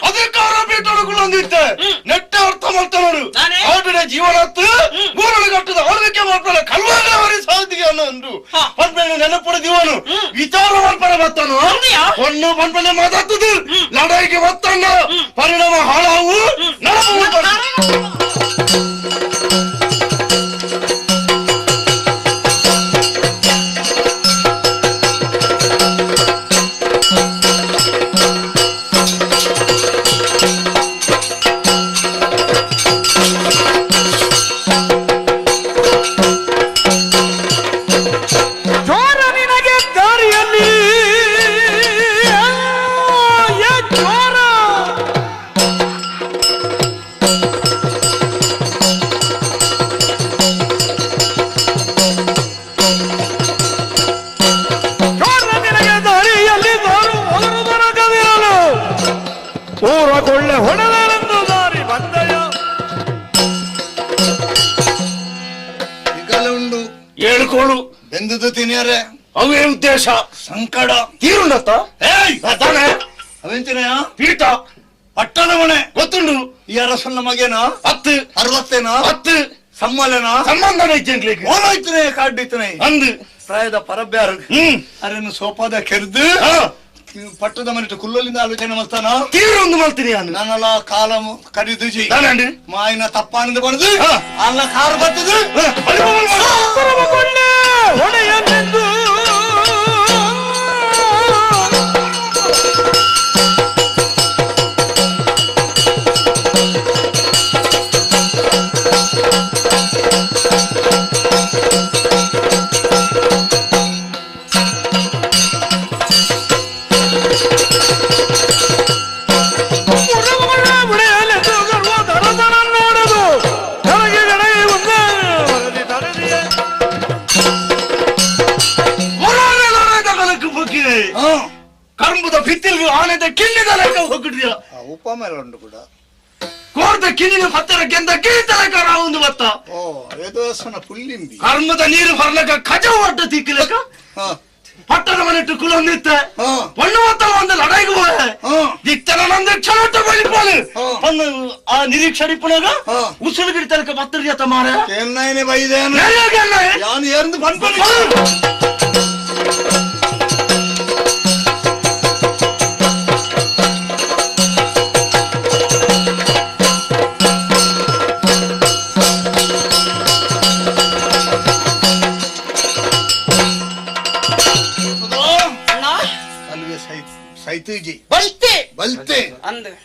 ಅಧಿಕಾರ ಪೀಠೊಳಗುಳ್ಳೊಂದಿತ್ತೆ ನೆಟ್ಟೆ ಅರ್ಥ ಮಾಡ್ತಾನೋರು ಆಬಿಡ ಜೀವನತ್ತು ಗೂರಳು ಕಟ್ಟದ ಆಳ್ವಿಕೆ ಮಾಡ್ತಾನೆ ಕಲ್ವಾಗವರಿ ಸಾಧಿಗೆ ಅನ್ನೊಂದು ಪನ್ಪನೆ ನೆನಪುಡಿದೀವನು ವಿಚಾರ ಮಾಡ್ಪನೆ ಬರ್ತಾನು ಹೊನ್ನು ಪನ್ಪನೆ ಮಾತಾಡ್ತದು ಲಡಾಯಿಗೆ ಬರ್ತಾನ ಪರಿಣಾಮ ಹಾಳಾವು ಹೇಳ್ಕೊಳ್ಳು ಬೆಂದದ್ದು ತಿನ್ಯಾರೆ ಅವೇ ಉದ್ದೇಶ ಸಂಕಟ ತೀರುಂಡತ್ತ ಅದಾನೆ ಅವೆಂತಿನ ಪೀಠ ಪಟ್ಟಣ ಮನೆ ಗೊತ್ತುಂಡು ಈ ಅರಸನ ಮಗೇನ 10 60 10 ಸಮ್ಮಲೇನ ಸಂಬಂಧ ಓನಾಯ್ತನೆ ಕಾಡ್ಡಿತನೆ ಅಂದು ಪ್ರಾಯದ ಪರಬ್ಯಾರು ಅದನ್ನು ಸೋಪಾದ ಕೆರ್ದು ಪಟ್ಟದ ಮನೆ ಕುಲ್ಲೋಲಿಂದ ಆಲೋಚನೆ ಮಾಡ್ತಾನ ತೀರೊಂದು ಮಾಡ್ತೀನಿ ನಾನೆಲ್ಲ ಕಾಲ ಕಡಿದು ಮಾಯಿನ ತಪ್ಪಾನಂದ ಬಣದು ಅಲ್ಲ ಕಾರು ಬರ್ತದೆ ಕರ್ಮದ ಭಿತ್ತಿಲ್ಗೂ ಆನೆದ ಕಿಣ್ಣಿದ ಲೆಕ್ಕ ಹೋಗಿದ್ಯ ಉಪಮೇಲೆ ಉಂಟು ಕೂಡ ಕೋರ್ದ ಕಿಣ್ಣಿನ ಪತ್ತರಕ್ಕೆಂದ ಕಿಳಿತಲಕಾರ ಒಂದು ಬತ್ತ ಓ ಏದೋಸನ ಪುಲ್ಲಿಂದಿ ಕರ್ಮದ ನೀರು ಬರ್ಲಕ ಖಜ ಹೊರಟ ತಿಕ್ಕಲಕ ಪಟ್ಟದ ಮನೆಟ್ಟು ಕುಲೊಂದಿತ್ತೆ ಪಣ್ಣು ಮತ್ತಲ ಒಂದು ಲಡಾಯಿಗೆ ಹೋದೆ ದಿತ್ತನ ನಂದು ಕ್ಷಣಟ ಬಳಿಪಾಲು ಒಂದು ಆ ನಿರೀಕ್ಷಣಿಪುಣಗ ಉಸುಳು ಗಿಡಿತಲಕ ಪತ್ತರಿಯತ ಮಾರ ಕೆನ್ನಾಯನೆ ಬೈದೇನು ಯಾನು ಏರ್ದು ಬಂದ್ಕೊಂಡು ಬಲ್ತೆ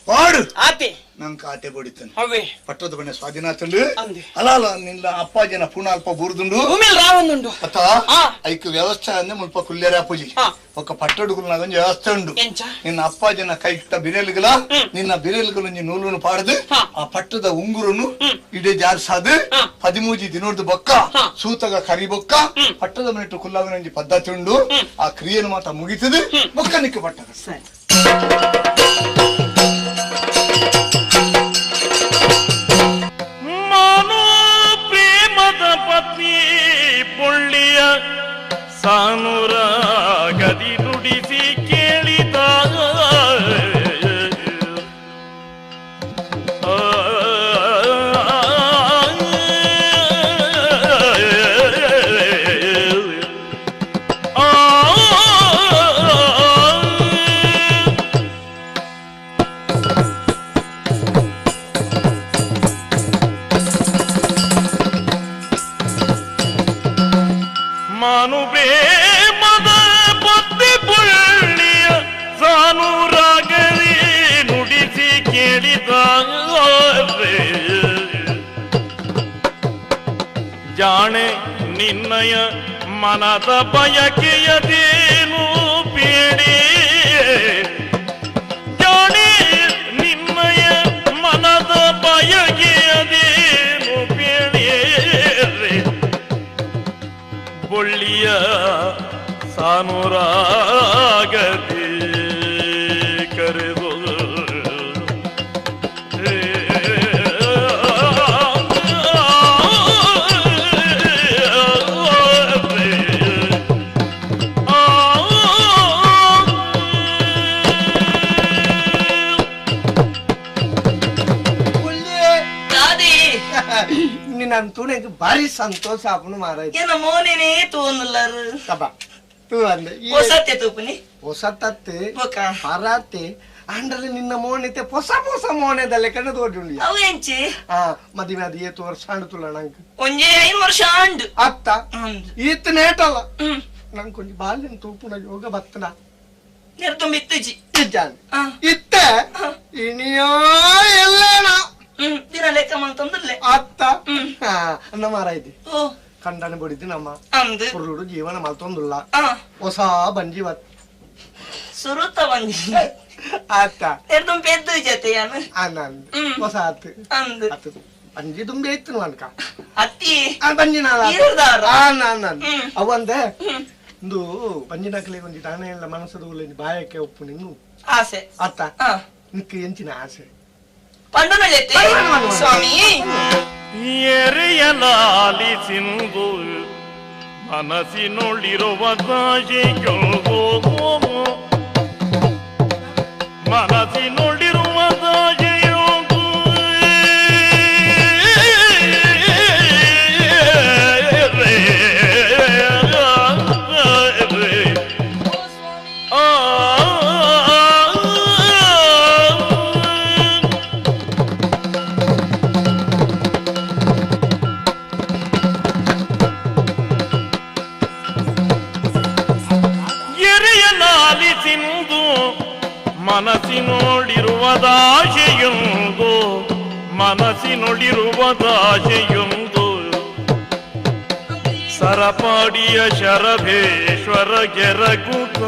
ಪಾಡು ಆತೆ ನನ್ ಕಾತೆ ಬಡಿತಾನೆ ಅವೇ ಪಟ್ಟದ ಬಣ್ಣ ಸ್ವಾಧೀನ ತಂಡು ಅಲ್ಲ ಅಲ್ಲ ನಿನ್ನ ಅಪ್ಪಾಜಿನ ಪುಣ ಅಲ್ಪ ಬುರ್ದುಂಡು ರಾವಂದುಂಡು ಅತ್ತ ಐಕ್ ವ್ಯವಸ್ಥೆ ಅಂದ್ರೆ ಮುಲ್ಪ ಕುಲ್ಲೇರ ಅಪ್ಪುಜಿ ఒక పట్టడుగులు నా కొంచెం వేస్తాడు నిన్న అప్పాజిన కైట బిరేలుగల నిన్న బిరేలుగల నూలును పాడదు ఆ పಟ್ಟದ ಉಂಗುರುನು ಇಡೇ ಜಾರ್ಸಾದು 13 ದಿನೋರ್ದು ಬೊಕ್ಕ ಸೂತಗ ಕರಿ ಬೊಕ್ಕ ಪಟ್ಟದ ಮನೆಟ್ಟು ಕುಲ್ಲಾಗನ ಪದ್ಧತಿ ಉಂಡು ಆ ಕ್ರಿಯೆನು ಮಾತ್ರ ಮುಗಿತದು ಬೊಕ್ಕ ನಿಕ್ಕೆ ಪಟ್ಟದ ಮಾನೋ ಪ್ರೇಮದ ಪತ್ನಿ ಪೊಳ್ಳಿಯ ಸಾನುರಾಗದಿ ನುಡಿಸಿ ಕೇಳಿದ ಜಾಣೆ ನಿನ್ನಯ ಮನದ ಬಯಕೆಯದೇನು ಬೇಡಿ ಜಾಣೆ ನಿನ್ನಯ ಮನದ ಬಯಕೆಯದೇನು ಬೇಡಿ ಬೊಳ್ಳಿಯ ಸಾನುರಾಗದಿ ಕರೆದು ನಿನ್ನಂತೂ ನನಗೆ ಭಾರಿ ಸಂತೋಷ ಆಪನು ಮಾರಾಯ್ತು ಏನ ಮೋನೇನೆ ತೋನಲ್ಲರು ತಬ ತೂ ಅಂದೆ ಹೊಸತ್ತೆ ತೂಪನಿ ಹೊಸತತ್ತೆ ಬೊಕ ಹರಾತೆ ಅಂಡಲೆ ನಿನ್ನ ಮೋನಿತೆ ಹೊಸ ಹೊಸ ಮೋನೆದಲ್ಲೇ ಕಣ್ಣು ತೋಜುಂಡಿ ಅವು ಎಂಚಿ ಮದಿವೆ ಅದು ಏತು ವರ್ಷ ಆಂಡುತ್ತುಲ್ಲ ನಂಗೆ ಒಂಜೆ 5 ವರ್ಷ ಆಂಡು ಅತ್ತ ಈತ್ ನೇಟಲ್ಲ ನಂಗೆ ಕೊಂಚ ಬಾಲ್ಯನ ತೂಪುನ ಯೋಗ ಬತ್ತನ ನೆರ್ತು ಮಿತ್ತಜಿ ಇದ್ದಾನೆ ಇತ್ತೆ ಇನಿಯೋ ಎಲ್ಲೇನ ದಿನ ಲೆಕ್ಕ ಮಾಡ್ತಂದಲ್ಲೇ ಅತ್ತ ಅನ್ನ ಮಾರಾಯ್ತಿ ಓ ಕಂಡನೆ ಬಡಿದ್ದು ನಮ್ಮ ಅಂದು ಕುರುಡು ಜೀವನ ಮಲ್ತೊಂದುಲ್ಲ ಹೊಸ ಬಂಜಿ ಬತ್ ಸುರುತ ಬಂದಿ ಆತ ನೆರ್ತು ಪೆದ್ದು ಜತೆಯಾನ ಆನಂದ್ ಹೊಸ ಆತು ಅಂದು ಆತು ಬಂಜಿ ತುಂಬೆ ಇತ್ತು ಅನ್ಕ ಅತ್ತಿ ಬಂಜಿನ ಇರದಾರ ಅವಂದೆ ಒಂದು ಬಂಜಿನಕಲೆ ಒಂದು ತಾನೇ ಎಲ್ಲ ಮನಸ್ಸದು ಬಾಯಕ್ಕೆ ಒಪ್ಪು ನಿನ್ನು ಆಸೆ ಅತ್ತ ನಿಕ್ಕ ಎಂಚಿನ ಆಸೆ ಪಂಡನ ಜತೆ ಸ್ವಾಮಿ ಎರೆಯಲಾಲಿಸಿಂದು ಮನಸ್ಸಿನೊಳಿರುವ ದಾಶೆಯೋ ಮನಸ್ಸಿನೊಳಿರುವ ದಾಶೆಯೋ ಮನಸ್ಸಿನೊಳಿರುವುದಾಶೆಯೊಂದು ಮನಸ್ಸಿನೊಳಿರುವುದಾಶೆಯೊಂದು ಸರಪಾಡಿಯ ಶರಭೇಶ್ವರ ಗೆರಗುತ್ತ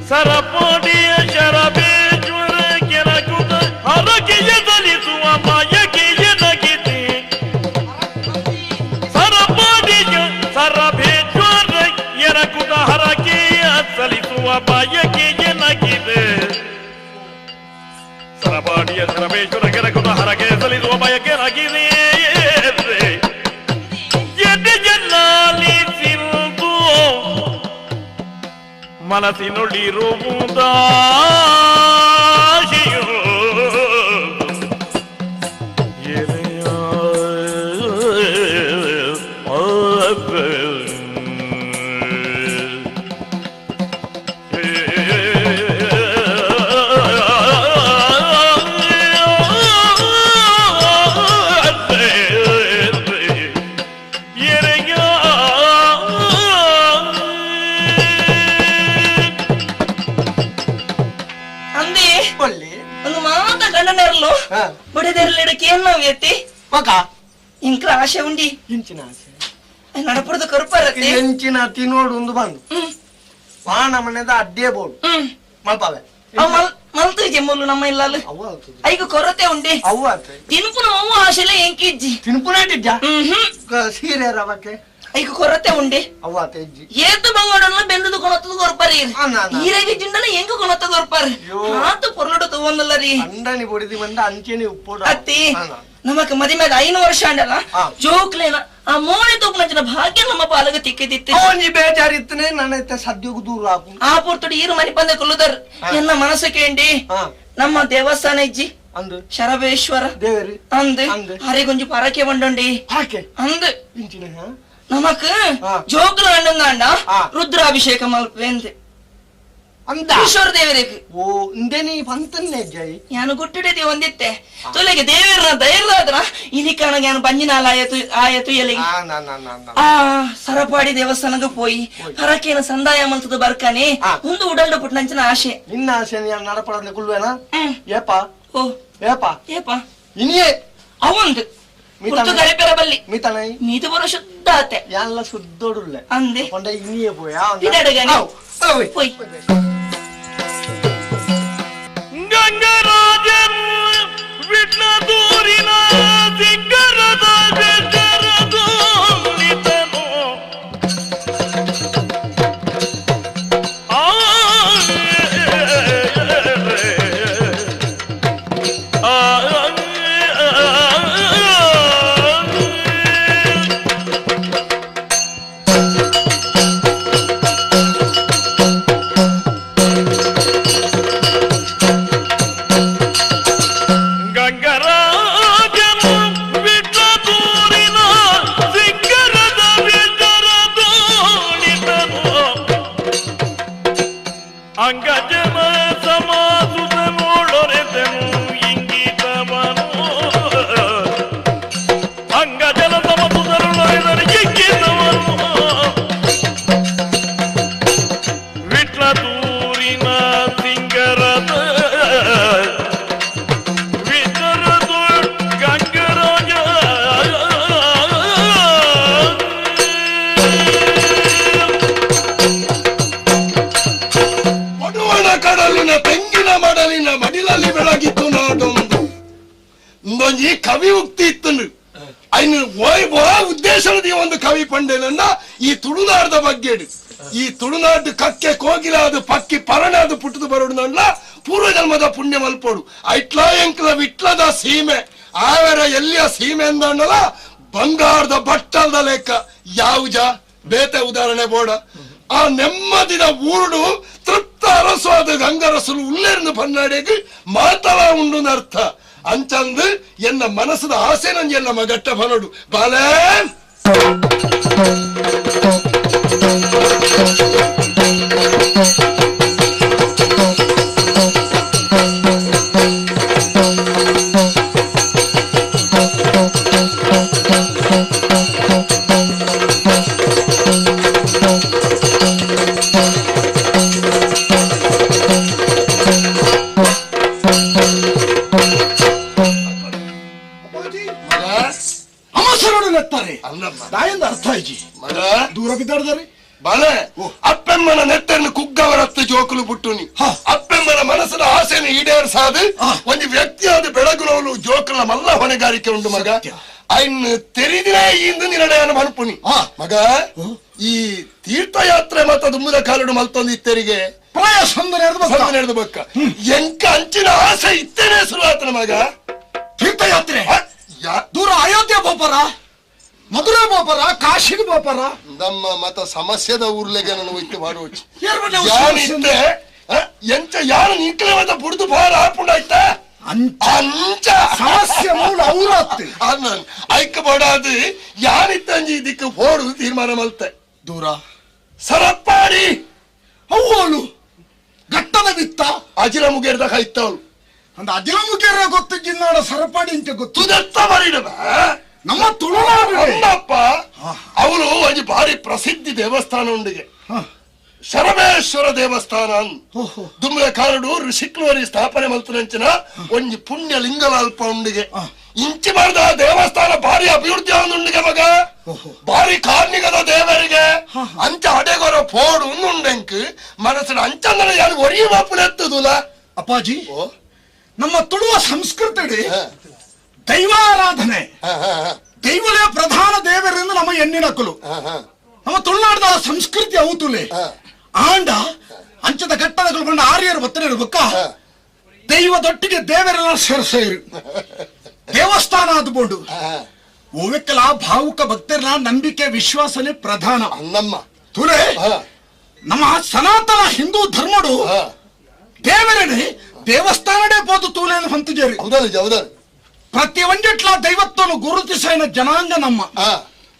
ಸರಪಾಡಿಯ ಶರಭೇಶ್ವರ ಗೆರಗುತ್ತ ಹರಕೆಯ ಸಲಿಸುವ ಬಯಕೆಯ ನಗಿದೆ ಸರಪಾಡಿಯ ಸರಭೇಶ್ವರ ಎರಗುದ ಹರಕೆಯ ಸಲಿಸುವ ಬಯಕೆಯ ನಗಿದೆ ಸರಪಾಡಿಯ ಸರಭೇಶ್ವರ ಗೆರಗುದ ಹರಕೆಯ ಸಲಿಸುವ ಬಯಕೆ ನಗಿದೆ ಎದೆಯಲ್ಲಾಲಿಸಿರುವುದು ಮನಸ್ಸಿನೊಳಿರುವುದಾಶೆಯೋ ఇంక ఆశ ఉండి ఎంచిన ఆశ నడపడదు కరుపారతి ఎంచిన తినోడు ఉంది బండు వానమనేది అడ్డే బోడు మల్పావే మల్తు జమ్ములు నమ్మ ఇల్లాలు ఐకు కొరతే ఉండి అవ్వ తినుపున అవ్వ ఆశలే ఎంకిజ్జి తినుపునాటిజ్జా సీరే రవకే ಐಕು ಕೊರತೆ ಉಂಡೆ ಅವ್ವ ತೆಜ್ಜಿ ಏತು ಬಂಗೋಡನ್ನ ಬೆಂದುದು ಕೊನತ್ತದು ಕೊರ್ಪಾರಿ ಈರೆಗೆ ಜಿಂಡನ ಎಂಗ ಕೊನತ್ತದು ಕೊರ್ಪಾರಿ ಆತು ಪೊರ್ಲಡು ತಗೊಂದಲ್ಲ ರೀ ಅಂಡನಿ ಬೊಡಿದಿ ಮಂದ ಅಂಚೆನಿ ಉಪ್ಪೋಡ ಅತ್ತಿ ನಮಕ ಮದಿಮೇದ 5 ವರ್ಷ ಅಂಡಲ್ಲ ಜೋಕ್ಲೇನ ಆ ಮೋನೆ ತೂಪನಂಚಿನ ಭಾಗ್ಯ ನಮ್ಮ ಪಾಲಗ ತಿಕ್ಕಿದಿತ್ತೆ ಅವನಿ ಬೇಜಾರಿತ್ತನೆ ನನ್ನೈತೆ ಸದ್ಯಗೂ ದೂರ ಆಪು ಆ ಪೊರ್ತುಡಿ ಈರು ಮನಿ ಬಂದೆ ಕೊಲ್ಲುದರ್ ಎನ್ನ ಮನಸ್ಸು ಕೇಂಡಿ ನಮ್ಮ ದೇವಸ್ಥಾನ ಇಜ್ಜಿ ಅಂದು ಶರಬೇಶ್ವರ ದೇವರಿ ಅಂದು ಹರಿಗೊಂಜಿ ಪರಕೆ ಬಂಡೊಂಡಿ ಹಾಕೆ ಅಂದು ಇಂಚಿನ ನಮಕ್ ಜೋಕುಲು ಅಂಡಂಗಾಂಡ ರುದ್ರಾಭಿಷೇಕ ಮಲ್ಪೆಂದೆ ಈಶ್ವರ ದೇವರಿಗೆ ಓ ಇಂದೇನಿ ಪಂತನ್ನೇ ಜೈ ಯಾನು ಗುಟ್ಟಿಡಿದಿ ಒಂದಿತ್ತೆ ತೊಲೆಗೆ ದೇವರನ್ನ ಧೈರ್ಯದಾದ್ರ ಇಲ್ಲಿ ಕಾಣ ಯಾನು ಬಂಜಿನಾಲ ಆಯತು ಎಲೆಗೆ ಆ ಸರಪಾಡಿ ದೇವಸ್ಥಾನಕ್ಕೆ ಪೋಯಿ ಹರಕೇನ ಸಂದಾಯ ಮಂತದ ಬರ್ಕಾನೆ ಒಂದು ಉಡಲ್ಡು ಪುಟ್ನಂಚಿನ ಆಶೆ ನಿನ್ನ ಆಶೆ ನಾನು ನಡಪಡಂದೆ ಕುಲ್ವೇನಾ ಏಪ ಓ ಏಪ ಏಪ ಇನಿಯೇ ಅವಂದು ಗಳೆಪೆರಬಲ್ಲಿ ಮಿತನೈ ನೀತು ಬರೋ ಶುದ್ಧ ಆತೆ ಎಲ್ಲ ಸುದ್ದೋಡುಲ್ಲ ಅಂದೆ ಕೊಂಡ ಇನ್ನಿಯೇ ಪೋಯಾ ಇಡಡಗನೆ ಹೋಯ್ ಗಂಗರಾಜನ್ ವಿಟ್ಲ ದೂರಿನ ಸಿಂಗರದ ಬೆಟ್ಟರದು ನಿತನು ಅಂಗಜನ ಸಮಾಸುತ ನೋಡೊರೆದನು ಇಂಗಿತವನು ಅಂಗಜನ ಸಮಸುತರುಳೊರೆದನು ಇಂಗಿತವನು ವಿಟ್ಲ ದೂರಿನ ಸಿಂಗರದ ವಿತರದು ಗಂಗರಾಜ ಕಡಲಿನ ತೆಂಗಿನ ಮಡಲಿನ ಮಡಿಲಲ್ಲಿ ಬೆಳಗಿತ್ತು ನಾಡೊಂದು ಒಂದೊಂಜಿ ಕವಿ ಉಕ್ತಿ ಇತ್ತು ಅಯ್ನ ಉದ್ದೇಶದ ಒಂದು ಕವಿ ಪಂಡೇನನ್ನ ಈ ತುಳುನಾಡದ ಬಗ್ಗೆ ಈ ತುಳುನಾಡು ಕಕ್ಕೆ ಕೋಗಿಲಾದ ಪಕ್ಕಿ ಪರಣಾದ ಪುಟ್ಟದು ಬರೋಣ ಪೂರ್ವ ಜನ್ಮದ ಪುಣ್ಯ ಮಲ್ಪೋಡು ಐಟ್ಲ ಎಂಕ್ಲ ವಿಟ್ಲದ ಸೀಮೆ ಆವೇರ ಎಲ್ಲಿಯ ಸೀಮೆ ಅಂದಲ್ಲ ಬಂಗಾರದ ಬಟ್ಟಲ್ದ ಲೆಕ್ಕ ಯಾವುಜ ಬೇತೆ ಉದಾಹರಣೆ ಬೋಡ ಆ ನೆಮ್ಮದಿನ ಊರುಡು ತೃಪ್ತ ಅರಸಾದ ಗಂಗರಸಲು ಉಲ್ಲೇರ್ನ ಪನ್ನಾಡಿಗೆ ಮಾತಲ ಉಂಡು ಅರ್ಥ ಅಂಚಂದು ಎನ್ನ ಮನಸ್ಸದ ಆಸೆ ನಂಜೆಲ್ಲ ಮಗಟ್ಟ ಬನೋಡು ಬಾಲೇ ಅರ್ಥ ಆಯ್ಜಿ ಮಗ ದೂರ ಬಿದ್ದಾಡ್ದಾರೆ ಬಾಳೆ ಅಪ್ಪೆಮ್ಮನ ನೆಟ್ಟನ್ನು ಕುಗ್ಗವರತ್ತ ಜೋಕುಲು ಬುಟ್ಟುನಿ ಅಪ್ಪೆಮ್ಮನ ಮನಸ್ಸಿನ ಆಸೆಯನ್ನು ಈಡೇರಿಸಾದು ಒಂದು ವ್ಯಕ್ತಿಯಾದ ಬೆಳಗುನವಲು ಜೋಕುಲ ಮಲ್ಲ ಹೊಣೆಗಾರಿಕೆ ಉಂಟು ಮಗ ಅಯ್ನ ತೆರಿದಿನ ಇಂದು ನಿರ್ಣಯನ ಮಲ್ಪುನಿ ಮಗ ಈ ತೀರ್ಥಯಾತ್ರೆ ಮತ್ತ ದುಮ್ಮದ ಕಾಲಡು ಮಲ್ತೊಂದು ಇತ್ತರಿಗೆ ಪ್ರಾಯ ಸಂದ ಬಕ್ಕ ಎಂಕ ಅಂಚಿನ ಆಸೆ ಇತ್ತೇನೆ ಶುರುವಾತನ ಮಗ ತೀರ್ಥಯಾತ್ರೆ ದೂರ ಅಯೋಧ್ಯೆ ಬೋಪರ ಮಧುರೆ ಬೋಪರ ಕಾಶಿಗೆ ಬೋಪರ ನಮ್ಮ ಮತ ಸಮಸ್ಯೆದ ಊರ್ಲೆಗೆ ನಾನು ಒಯ್ತು ಮಾಡುವಚ್ಚಿ ಎಂಚ ಯಾರು ನಿಂಕಲೆ ಮತ ಬುಡ್ದು ಬಾರ ಆಪುಂಡಾಯ್ತ ಅಂಚ ಸಮಸ್ಯೆ ಮೂಲ ಔರತ್ತೆ ಐಕ ಬಡಾದು ಯಾರಿತ್ತಂಜಿ ಇದಕ್ಕೆ ಹೋಡು ತೀರ್ಮಾನ ಮಲ್ತೆ ದೂರ ಸರಪ್ಪಾಡಿ ಅವಳು ಘಟ್ಟದ ಬಿತ್ತ ಅಜಿಲ ಮುಗೇರ್ದ ಕೈತವಳು ಅಂದ ಅಜಿಲ ಮುಗೇರ ಗೊತ್ತಿದ್ದ ಸರಪಾಡಿ ಅಂತ ಗೊತ್ತು ದತ್ತ ಮರಿಡವ ನಮ್ಮ ತುಳುನಾಡಪ್ಪ ಅವರು ಒಂದು ಭಾರಿ ಪ್ರಸಿದ್ಧಿ ದೇವಸ್ಥಾನ ಉಂಡಿಗೆ ಶರಬೇಶ್ವರ ದೇವಸ್ಥಾನ ದುಮ್ಮದ ಕಾರಡು ಋಷಿಕ್ಲವರಿ ಸ್ಥಾಪನೆ ಮಲ್ತನಂಚಿನ ಒಂಜಿ ಪುಣ್ಯ ಲಿಂಗಲಾಲ್ಪ ಉಂಡಿಗೆ ಇಂಚಿ ಮಾಡಿದ ದೇವಸ್ಥಾನ ಭಾರಿ ಅಭಿವೃದ್ಧಿ ಆಗುಂಡಿಗೆ ಮಗ ಭಾರಿ ಕಾರ್ಣಿಗದ ದೇವರಿಗೆ ಅಂಚ ಅಡೆಗೊರ ಪೋಡು ಉಂಡೆಂಕ್ ಮನಸ್ಸಿನ ಅಂಚಂದನ ಯಾರು ಒರಿಯ ಮಾಪುಲೆತ್ತದುಲ ಅಪ್ಪಾಜಿ ನಮ್ಮ ತುಳುವ ಸಂಸ್ಕೃತಿ ದೈವಾರಾಧನೆ ದೈವಲೇ ಪ್ರಧಾನ ದೇವರಿಂದ ನಮ್ಮ ಎಣ್ಣಿನಕಲು ನಮ್ಮ ತುಳುನಾಡದ ಸಂಸ್ಕೃತಿ ಅವತುಲೆ ಆಂಡ ಅಂಚದ ಘಟ್ಟದ ಬಂಡ ಆರ್ಯರು ಬತ್ತನೇರು ಬೊಕ್ಕ ದೈವದೊಟ್ಟಿಗೆ ದೇವರೆಲ್ಲ ಸೇರು ದೇವಸ್ಥಾನ ಆದ್ಬೋದು ಓವೆಕ್ಕಲ ಭಾವುಕ ಭಕ್ತರನ ನಂಬಿಕೆ ವಿಶ್ವಾಸನೆ ಪ್ರಧಾನ ನಮ್ಮ ತುಲೆ ನಮ್ಮ ಸನಾತನ ಹಿಂದೂ ಧರ್ಮಡು ದೇವರೇ ದೇವಸ್ಥಾನಡೇ ಪೋದು ತೂಲೇನು ಹೊಂತಿಜೇರಿ ಪ್ರತಿ ಒಂದಿಟ್ಲ ದೈವತ್ವನು ಗುರುತಿಸೈನ ಜನಾಂಗ ನಮ್ಮ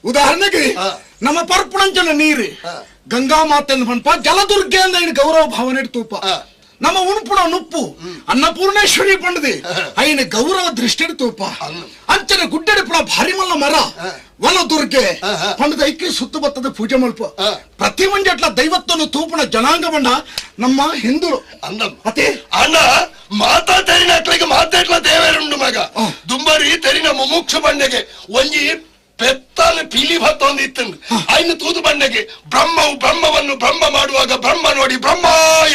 ಉದಾಹರಣೆಗೆ ನಮ್ಮ ಪರ್ಪುಣಂಚನ ನೀರು ಗಂಗಾ ಮಾತೆಯನ್ನು ಪಂಪ ಜಲದುರ್ಗೆ ಅಂದ ಗೌರವ ಭಾವನೆ ತೂಪ ನಮ್ಮ ಉಣುಪುಣ ನುಪ್ಪು ಅನ್ನಪೂರ್ಣೇಶ್ವರಿ ಪಂಡದೆ ಐನ ಗೌರವ ದೃಷ್ಟಿ ತೂಪ ಅಂಚ ಅಂಚನೆ ಗುಡ್ಡೆಡಿಪುಳ ಭಾರಿ ಮಲ್ಲ ಮರ ವನ ದುರ್ಗೆ ಪಂಡದ ಐಕ್ಯ ಸುತ್ತು ಬತ್ತದ ಪೂಜೆ ಮಲ್ಪ ಪ್ರತಿ ಮಂದಿ ಅಟ್ಲ ದೈವತ್ತನ್ನು ತೂಪುಣ ಜನಾಂಗ ಬಣ್ಣ ನಮ್ಮ ಹಿಂದೂ ಅಂದ ಮತ್ತೆ ಅಣ್ಣ ಮಾತಾ ತೆರಿನ ಅಟ್ಲಿಗೆ ಮಾತಾಡ್ಲ ದೇವೇರುಂಡು ಮಗ ದುಂಬರಿ ತೆರಿನ ಮುಮುಕ್ಷ ಬಂಡೆಗೆ ಒಂಜಿ ಪೆತ್ತಾಲ ಪಿಲಿ ಭತ್ತೊಂದಿತ್ತು ಐನು ತೂದು ಬಂಡೆಗೆ ಬ್ರಹ್ಮವನ್ನು ಬ್ರಹ್ಮ ಮಾಡುವಾಗ ಬ್ರಹ್ಮ ನೋಡಿ ಬ್ರಹ್ಮ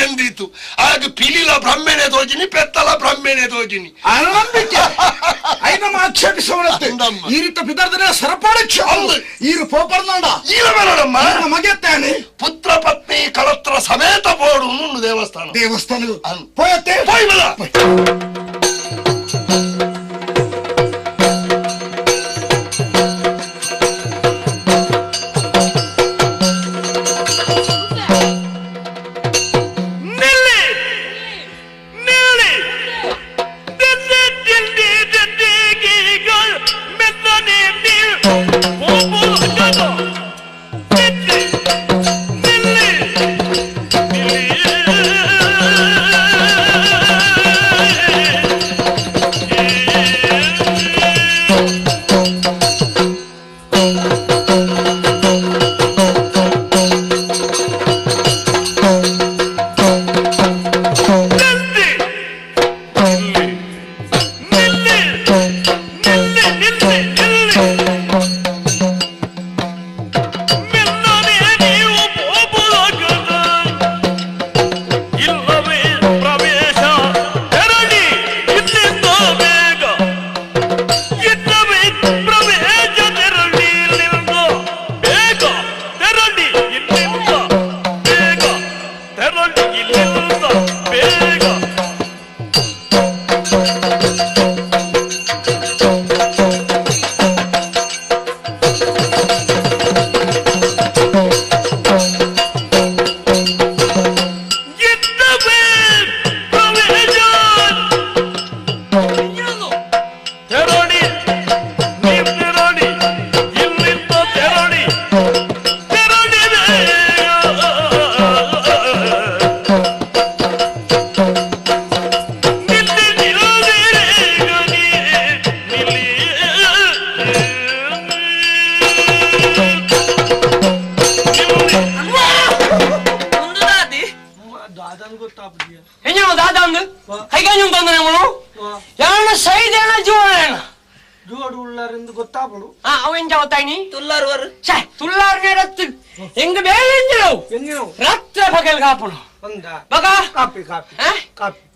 ಎಂದಿತ್ತು ಆಗ ಪಿಲಿಲ ಬ್ರಹ್ಮೆನೆ ತೋಜಿನಿ ಪೆತ್ತಲ ಬ್ರಹ್ಮೆನೆ ತೋಜಿನಿ ಈ ರೀತಿ ಬಿದ್ದಾರ್ದ್ರೆ ಸರಪಾಡಕ್ಷ ಈರು ಪೋಪರ್ನಾಡ ಈಲ ಮೇಲಮ್ಮ ಮಗೆತ್ತಾನೆ ಪುತ್ರ ಪತ್ನಿ ಕಳತ್ರ ಸಮೇತ ಬೋಡು ದೇವಸ್ಥಾನ ಪೋಯತ್ತೆ ಪೋಯ್ಮಲ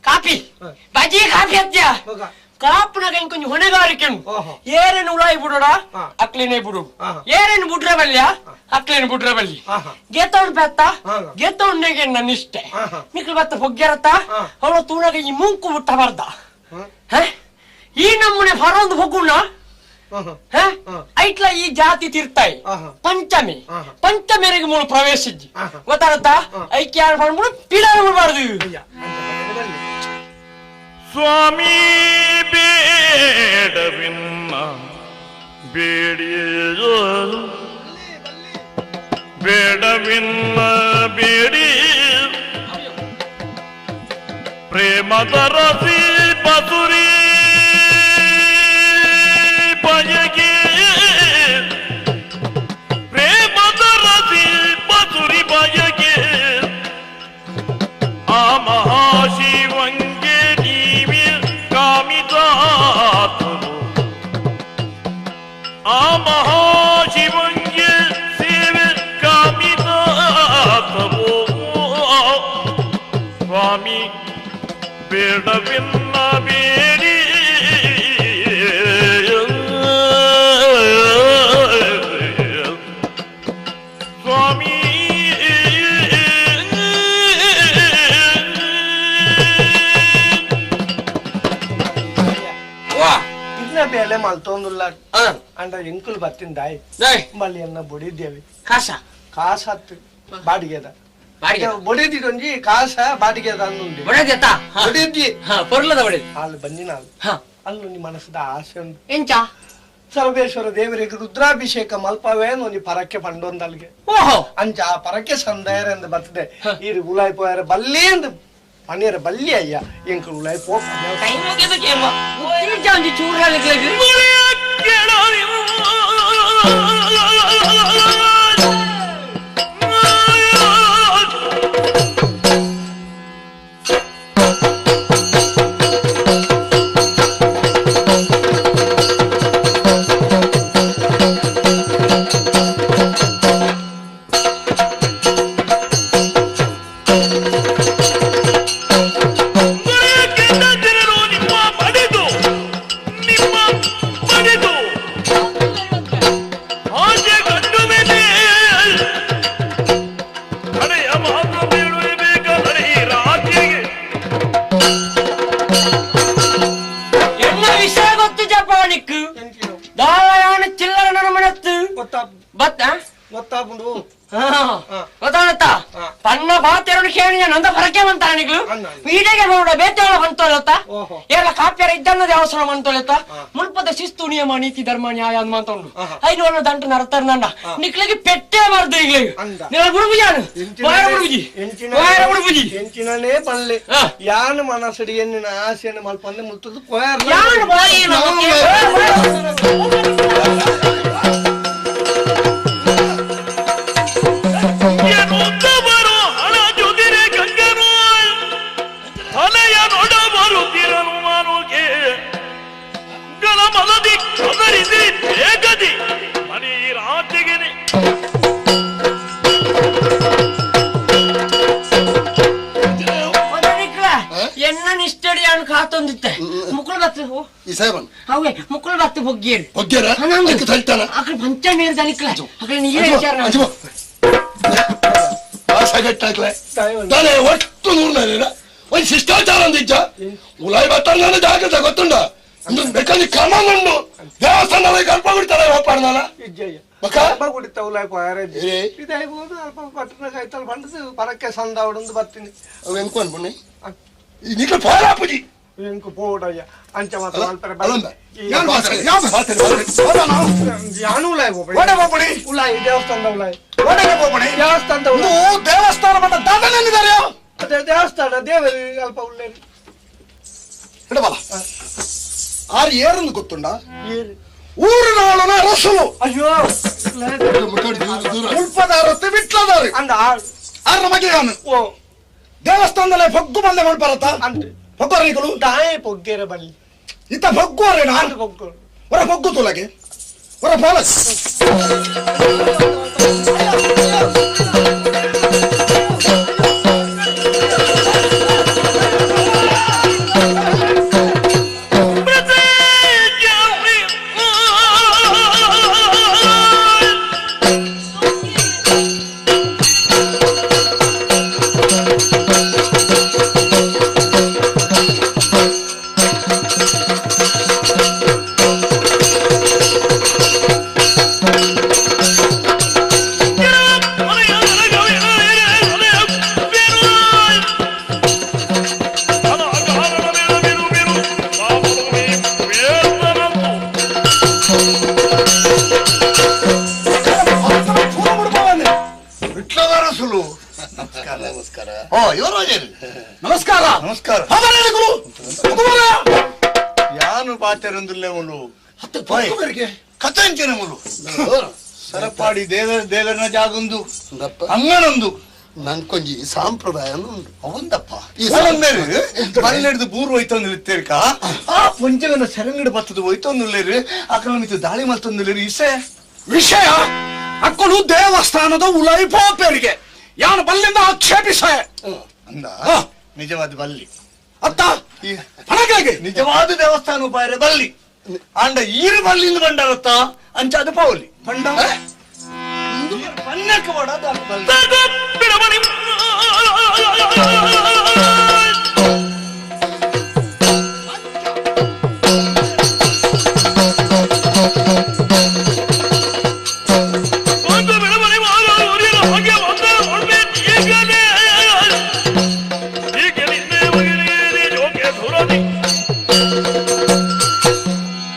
ಕಾಪಿ ಬಜಿ ಕಾಪಿ ಹತ್ಯ ಕಾಪುನಾಗ ಕೊಂಚ ಹೊಣೆಗಾರಿಕೆ ಏರೇನು ಉಳಾಯಿ ಬಿಡೋಡ ಅಕ್ಲೇನೆ ಬಿಡು ಏರೇನು ಬಿಡ್ರೆ ಬಲ್ಯ ಅಕ್ಲೇನು ಬಿಡ್ರೆ ಬಲ್ಲಿ ಗೇತೌಂಡ್ ಬೆತ್ತ ಗೇತೌಂಡ್ನಾಗೆ ನನ್ನ ಇಷ್ಟೆ ನಿಕ್ಲು ಬತ್ತ ಹೊಗ್ಗೆರತ್ತ ಅವಳು ತೂಣಾಗ ಈ ಮುಂಕು ಬಿಟ್ಟ ಬರ್ದ ಈ ನಮ್ಮನೆ ಹೊರೊಂದು ಹೊಗುಣ ಐಟ್ಲ ಈ ಜಾತಿ ತಿರ್ತಾಯಿ ಪಂಚಮಿ ಪಂಚಮೆರೆಗೆ ಮೂಲ ಪ್ರವೇಶಿಜ್ಜಿ ಗೊತ್ತಾಗತ್ತ ಐಕ್ಯ ಯಾರು ಮಾಡ್ಬಿಡು ಪಿಲಾರ ಬಿಡಬಾರ್ದು ಸ್ವಾಮಿ ಬೇಡವಿನ್ನ ಬೇಡಿಯ ಬೇಡವಿನ್ನ ಬೇಡಿ ಪ್ರೇಮದ ರಸಿ ಬಸುರಿ ಬಯಗೆ ಪ್ರೇಮದ ರಸಿ ಬಸುರಿ ಬಯಗೆ ಆ ಮಹಾಶಿವಂಗೆ ನೀವೇ ಕಾಮಿತಾತರು ಆ ಮಹಾಶಿವಂಗೆ ಸೇವೆ ಕಾಮಿತಾತರು ಸ್ವಾಮಿ ಬೇಡವಿನ್ನ ಬೇಡಿ ಸ್ವಾಮಿ ಬೇಲೆ ಮಲ್ತೊಂದುಲ್ಲ ಅಂಡ ಎಂಕುಲ್ ಬತ್ತಿಂದಾಯ್ ಮಲ್ಲಿ ಅನ್ನ ಬೊಡಿದ್ದೇವೆ ಕಾಸ ಹತ್ತು ಬಾಡಿಗೆದ ಬೊಡಿದೊಂಜಿ ಕಾಸ ಬಾಡಿಗೆದ ಅನ್ನುಂಡಿ ಬೊಡಿದ್ದಿ ಪೊರ್ಲದ ಬಡಿದ್ ಅಲ್ಲಿ ಬಂದಿನ ಅಲ್ಲೂ ನಿಮ್ಮ ಮನಸ್ಸದ ಆಸೆ ಉಂಟು ಎಂಚ ಸರ್ವೇಶ್ವರ ದೇವರಿಗೆ ರುದ್ರಾಭಿಷೇಕ ಮಲ್ಪವೇ ಒಂದು ಪರಕ್ಕೆ ಪಂಡೊಂದಲ್ಗೆ ಅಂಚ ಆ ಪರಕ್ಕೆ ಸಂದಾಯರ ಎಂದು ಬರ್ತದೆ ಈ ಉಲಾಯ್ ಪೋಯರ ಬಲ್ಲಿ ಎಂದು ಮನೆಯರ ಬಲ್ಲಿ ಅಯ್ಯ ಎಂಕ ಉಲಾಯ್ ಪೋ ಚೂರ ಪನ್ನ ಬಾತೆರಡು ಕೇಳಿ ನಂದ ಹೊರಕೆ ಬಂತಾನೆ ನಿಗ್ಲು ಪೀಡೆಗೆ ನೋಡ ಬೇತೆಗಳ ಬಂತೋಲತ್ತ ಎಲ್ಲ ಕಾಪ್ಯರ ಇದ್ದನ್ನದ ಅವಸರ ಬಂತೋಲತ್ತ ಮುಲ್ಪದ ಶಿಸ್ತು ನಿಯಮ ನೀತಿ ಧರ್ಮ ನ್ಯಾಯ ಅಂತ ಮಾತೊಂಡು ಐದು ದಂಟ ನರತರ ನಂಡ ನಿಕ್ಲಿಗೆ ಪೆಟ್ಟೆ ಮಾರ್ದು ಈಗ್ಲಿಗೆ ನಿನ್ನ ಗುರುಬುಜಾನು ಗುರುಬುಜಿ ಎಂಚಿನೇ ಪಲ್ಲೆ ಯಾನ ಮನಸ್ಸಡಿ ಎನ್ನಿನ ಆಸೆಯನ್ನು ಮಲ್ಪಂದೆ ಮುತ್ತದು ಯಾನು ಬಾಯಿ ಎನ್ನ ನಿಷ್ಠಡಿ ಅನ್ನು ಕಾತೊಂದಿತ್ತೆ ಮುಕ್ಕಳು ಬತ್ತು ಅವೇ ಮುಕ್ಕಳು ಬತ್ತು ಬೊಗ್ಗೇರು ಅక్కడ ಪಂಚ ನೀರು ದನಿಕ್ಲ ಅక్కడ ನೀರೇ ವಿಚಾರ ಒಟ್ಟು ನೂರು ಒಂದು ಶಿಷ್ಟಾಚಾರ ಅಂದಿದ್ದ ಉಲಾಯಿ ಬತ್ತ ಜಾಗ್ರತೆ ಗೊತ್ತುಂಡ ಬೇಕಾದ್ರೆ ಕ್ರಮ ಉಂಡು ದೇವಸ್ಥಾನ ಕಲ್ಪ ಬಿಡ್ತಾರೆ ಹೋಗ್ಬಾರ್ದಲ್ಲ ಅಲ್ಪ ಕುಡಿತ ಉಲಾಯಿ ಇದಾಗ್ಬೋದು ಅಲ್ಪ ಪಟ್ಟಣ ಕೈತಲ್ ಬಂದು ಪರಕ್ಕೆ ಸಂದ ಹೊಡೊಂದು ಬರ್ತೀನಿ ಅವು ಎಂಕು ಅನ್ಬುಣ್ಣಿ ನಿಕ್ಲು ಪೋಲಾಪುಜಿ ಎಂಕು ಪೋಡಯ್ಯ ಅಂಚ ಮಾತ್ರ ಮಾಡ್ತಾರೆ ಯಾನು ಉಲಾಯಿ ಹೋಗ್ಬೇಡಿ ಉಲಾಯಿ ದೇವಸ್ಥಾನದ ಉಲಾಯಿ ದೇವಸ್ಥಾನದ ದೇವಸ್ಥಾನ ಬಂದ ದಾದನಿದ್ದಾರೆ ಅದೇ ದೇವಸ್ಥಾನ ದೇವರು ಅಲ್ಪ ಉಳ್ಳೇರಿ ಇಡಬಲ್ಲ ಆರು ಏರನ್ನು ಗೊತ್ತುಂಡ ಊರಿನ ರಸಲು ಅಯ್ಯೋ ಉಲ್ಪದಾರತ್ತೆ ಬಿಟ್ಲದಾರೆ ಅಂದ ಆರ ಮಗೆ ನಾನು ದೇವಸ್ಥಾನದಲ್ಲೇ ಪೊಗ್ಗು ಬಂದೆ ಮಾಡ್ಬಾರತ್ತ ಪೊಗ್ಗರಿಗಳು ತಾಯೇ ಪೊಗ್ಗೆರೆ ಬಲ್ಲಿ ಇತ್ತ ಪೊಗ್ಗುವರೆ ನಾನು ಪೊಗ್ಗು ಹೊರ ಪೊಗ್ಗು ತುಲಗೆ ಹೊರ ಪೋಲ ನಮಸ್ಕಾರ ನಮಸ್ಕಾರ ಯಾನು ಪಾತೆರೊಂದುಲ್ಲೆ ಮುಲು ಕಥಂಚನೆ ಮುಲು ಸರಪಾಡಿ ದೇವರನ ಜಾಗೊಂದು ಅಂಗನೊಂದು ನಂಕೊಂಜಿ ಸಂಪ್ರದಾಯ ಉಂಟು ಅವಂದಪ್ಪ ಈ ಮನೆನಡೆದು ಬೂರು ಹೋಯ್ತೊಂದಿರ್ತೇರಿಕ ಆ ಪಂಚಗನ ಸೆರಂಗಡ ಬತ್ತದ ಹೋಯ್ತೊಂದುಲ್ಲೇರಿ ಅಕಲ ಮಿತ್ತು ದಾಳಿ ಮಲ್ತೊಂದುಲ್ಲೇರಿ ವಿಷಯ ಅಕ್ಕಳು ದೇವಸ್ಥಾನದ ಉಲಾಯಿ ಪೋಪೇರಿಗೆ ಯಾನು ಬಲ್ಲಿಂದ ಆಕ್ಷೇಪಿಸ ಅಂದ ನಿಜವಾದ ಬಲ್ಲಿ ಅತ್ತ ನಿಜವಾದ ದೇವಸ್ಥಾನ ಬಾರೆ ಬಲ್ಲಿ ಅಂಡ ಈರು ಬಲ್ಲಿಂದ ಬಂಡಾರತ್ತ ಅಂಚ ಅದು ಪೌಲಿ ಬಂಡ ಪನ್ನಕ್ಕೆ ಮಾಡೋದು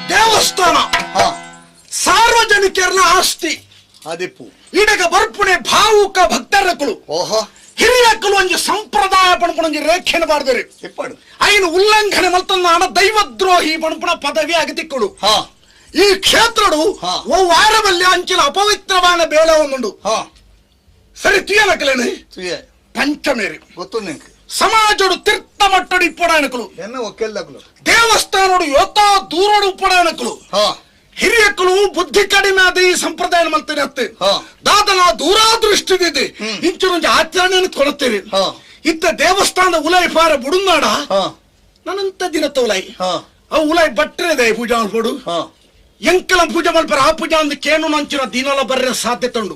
ದೇವಸ್ಥಾನ ಸಾರ್ವಜನಿಕರ ಆಸ್ತಿ ಅದಿಪ್ಪು ಇಡಗ ಬರ್ಪುಣೆ ಭಾವುಕ ಭಕ್ತರಕ್ಕಳು ಓಹೋ ಹಿರಿಯಕ್ಕಳು ಒಂಜಿ ಸಂಪ್ರದಾಯ ಪಣಪುಣಂಜಿ ರೇಖೆನ ಬಾರ್ದರೆ ಐನು ಉಲ್ಲಂಘನೆ ಮಲ್ತೊಂದು ದೈವದ್ರೋಹಿ ಪಣಪುಣ ಪದವಿ ಆಗತಿಕ್ಕಳು ಈ ಕ್ಷೇತ್ರಡು ಓ ವಾರವಲ್ಲಿ ಅಂಚಿನ ಅಪವಿತ್ರವಾದ ಬೇಡ ಒಂದುಂಡು ಸರಿ ತುಯನಕಲೇನೆ ಪಂಚಮೇರಿ ಗೊತ್ತು ನಿಂಗೆ ಸಮಾಜಡು ತೀರ್ಥ ಮಟ್ಟಡು ಇಪ್ಪಡಾನಕಲು ಎನ್ನ ಒಕ್ಕೆಲ್ಲಕಲು ದೇವಸ್ಥಾನಡು ಯೋತ ದೂರಡು ಉಪ್ಪಡಾನಕಲು ಹಿರಿಯಕ್ಕಳು ಬುದ್ಧಿ ಕಡಿಮೆ ಆದ ಈ ಸಂಪ್ರದಾಯ ಮಲ್ತೇನೆ ಅತ್ತೆ ದಾದನ ದೂರಾದೃಷ್ಟಿದಿದೆ ಇಂಚೊಂದು ಆಚರಣೆಯನ್ನು ಕೊಡುತ್ತೇವೆ ಇತ್ತ ದೇವಸ್ಥಾನದ ಉಲಾಯಿ ಪಾರ ಬುಡುನಾಡ ನನ್ನಂತ ದಿನತ್ತ ಉಲಾಯಿ ಆ ಉಲಾಯಿ ಬಟ್ರೆ ಪೂಜಾ ಮಲ್ಪಡು ಎಂಕಲ ಪೂಜೆ ಮಲ್ಪರ ಆ ಪೂಜಾ ಅಂದ್ ಕೇನು ನಂಚಿನ ದಿನಲ ಬರ್ರೆ ಸಾಧ್ಯತೆ ಉಂಡು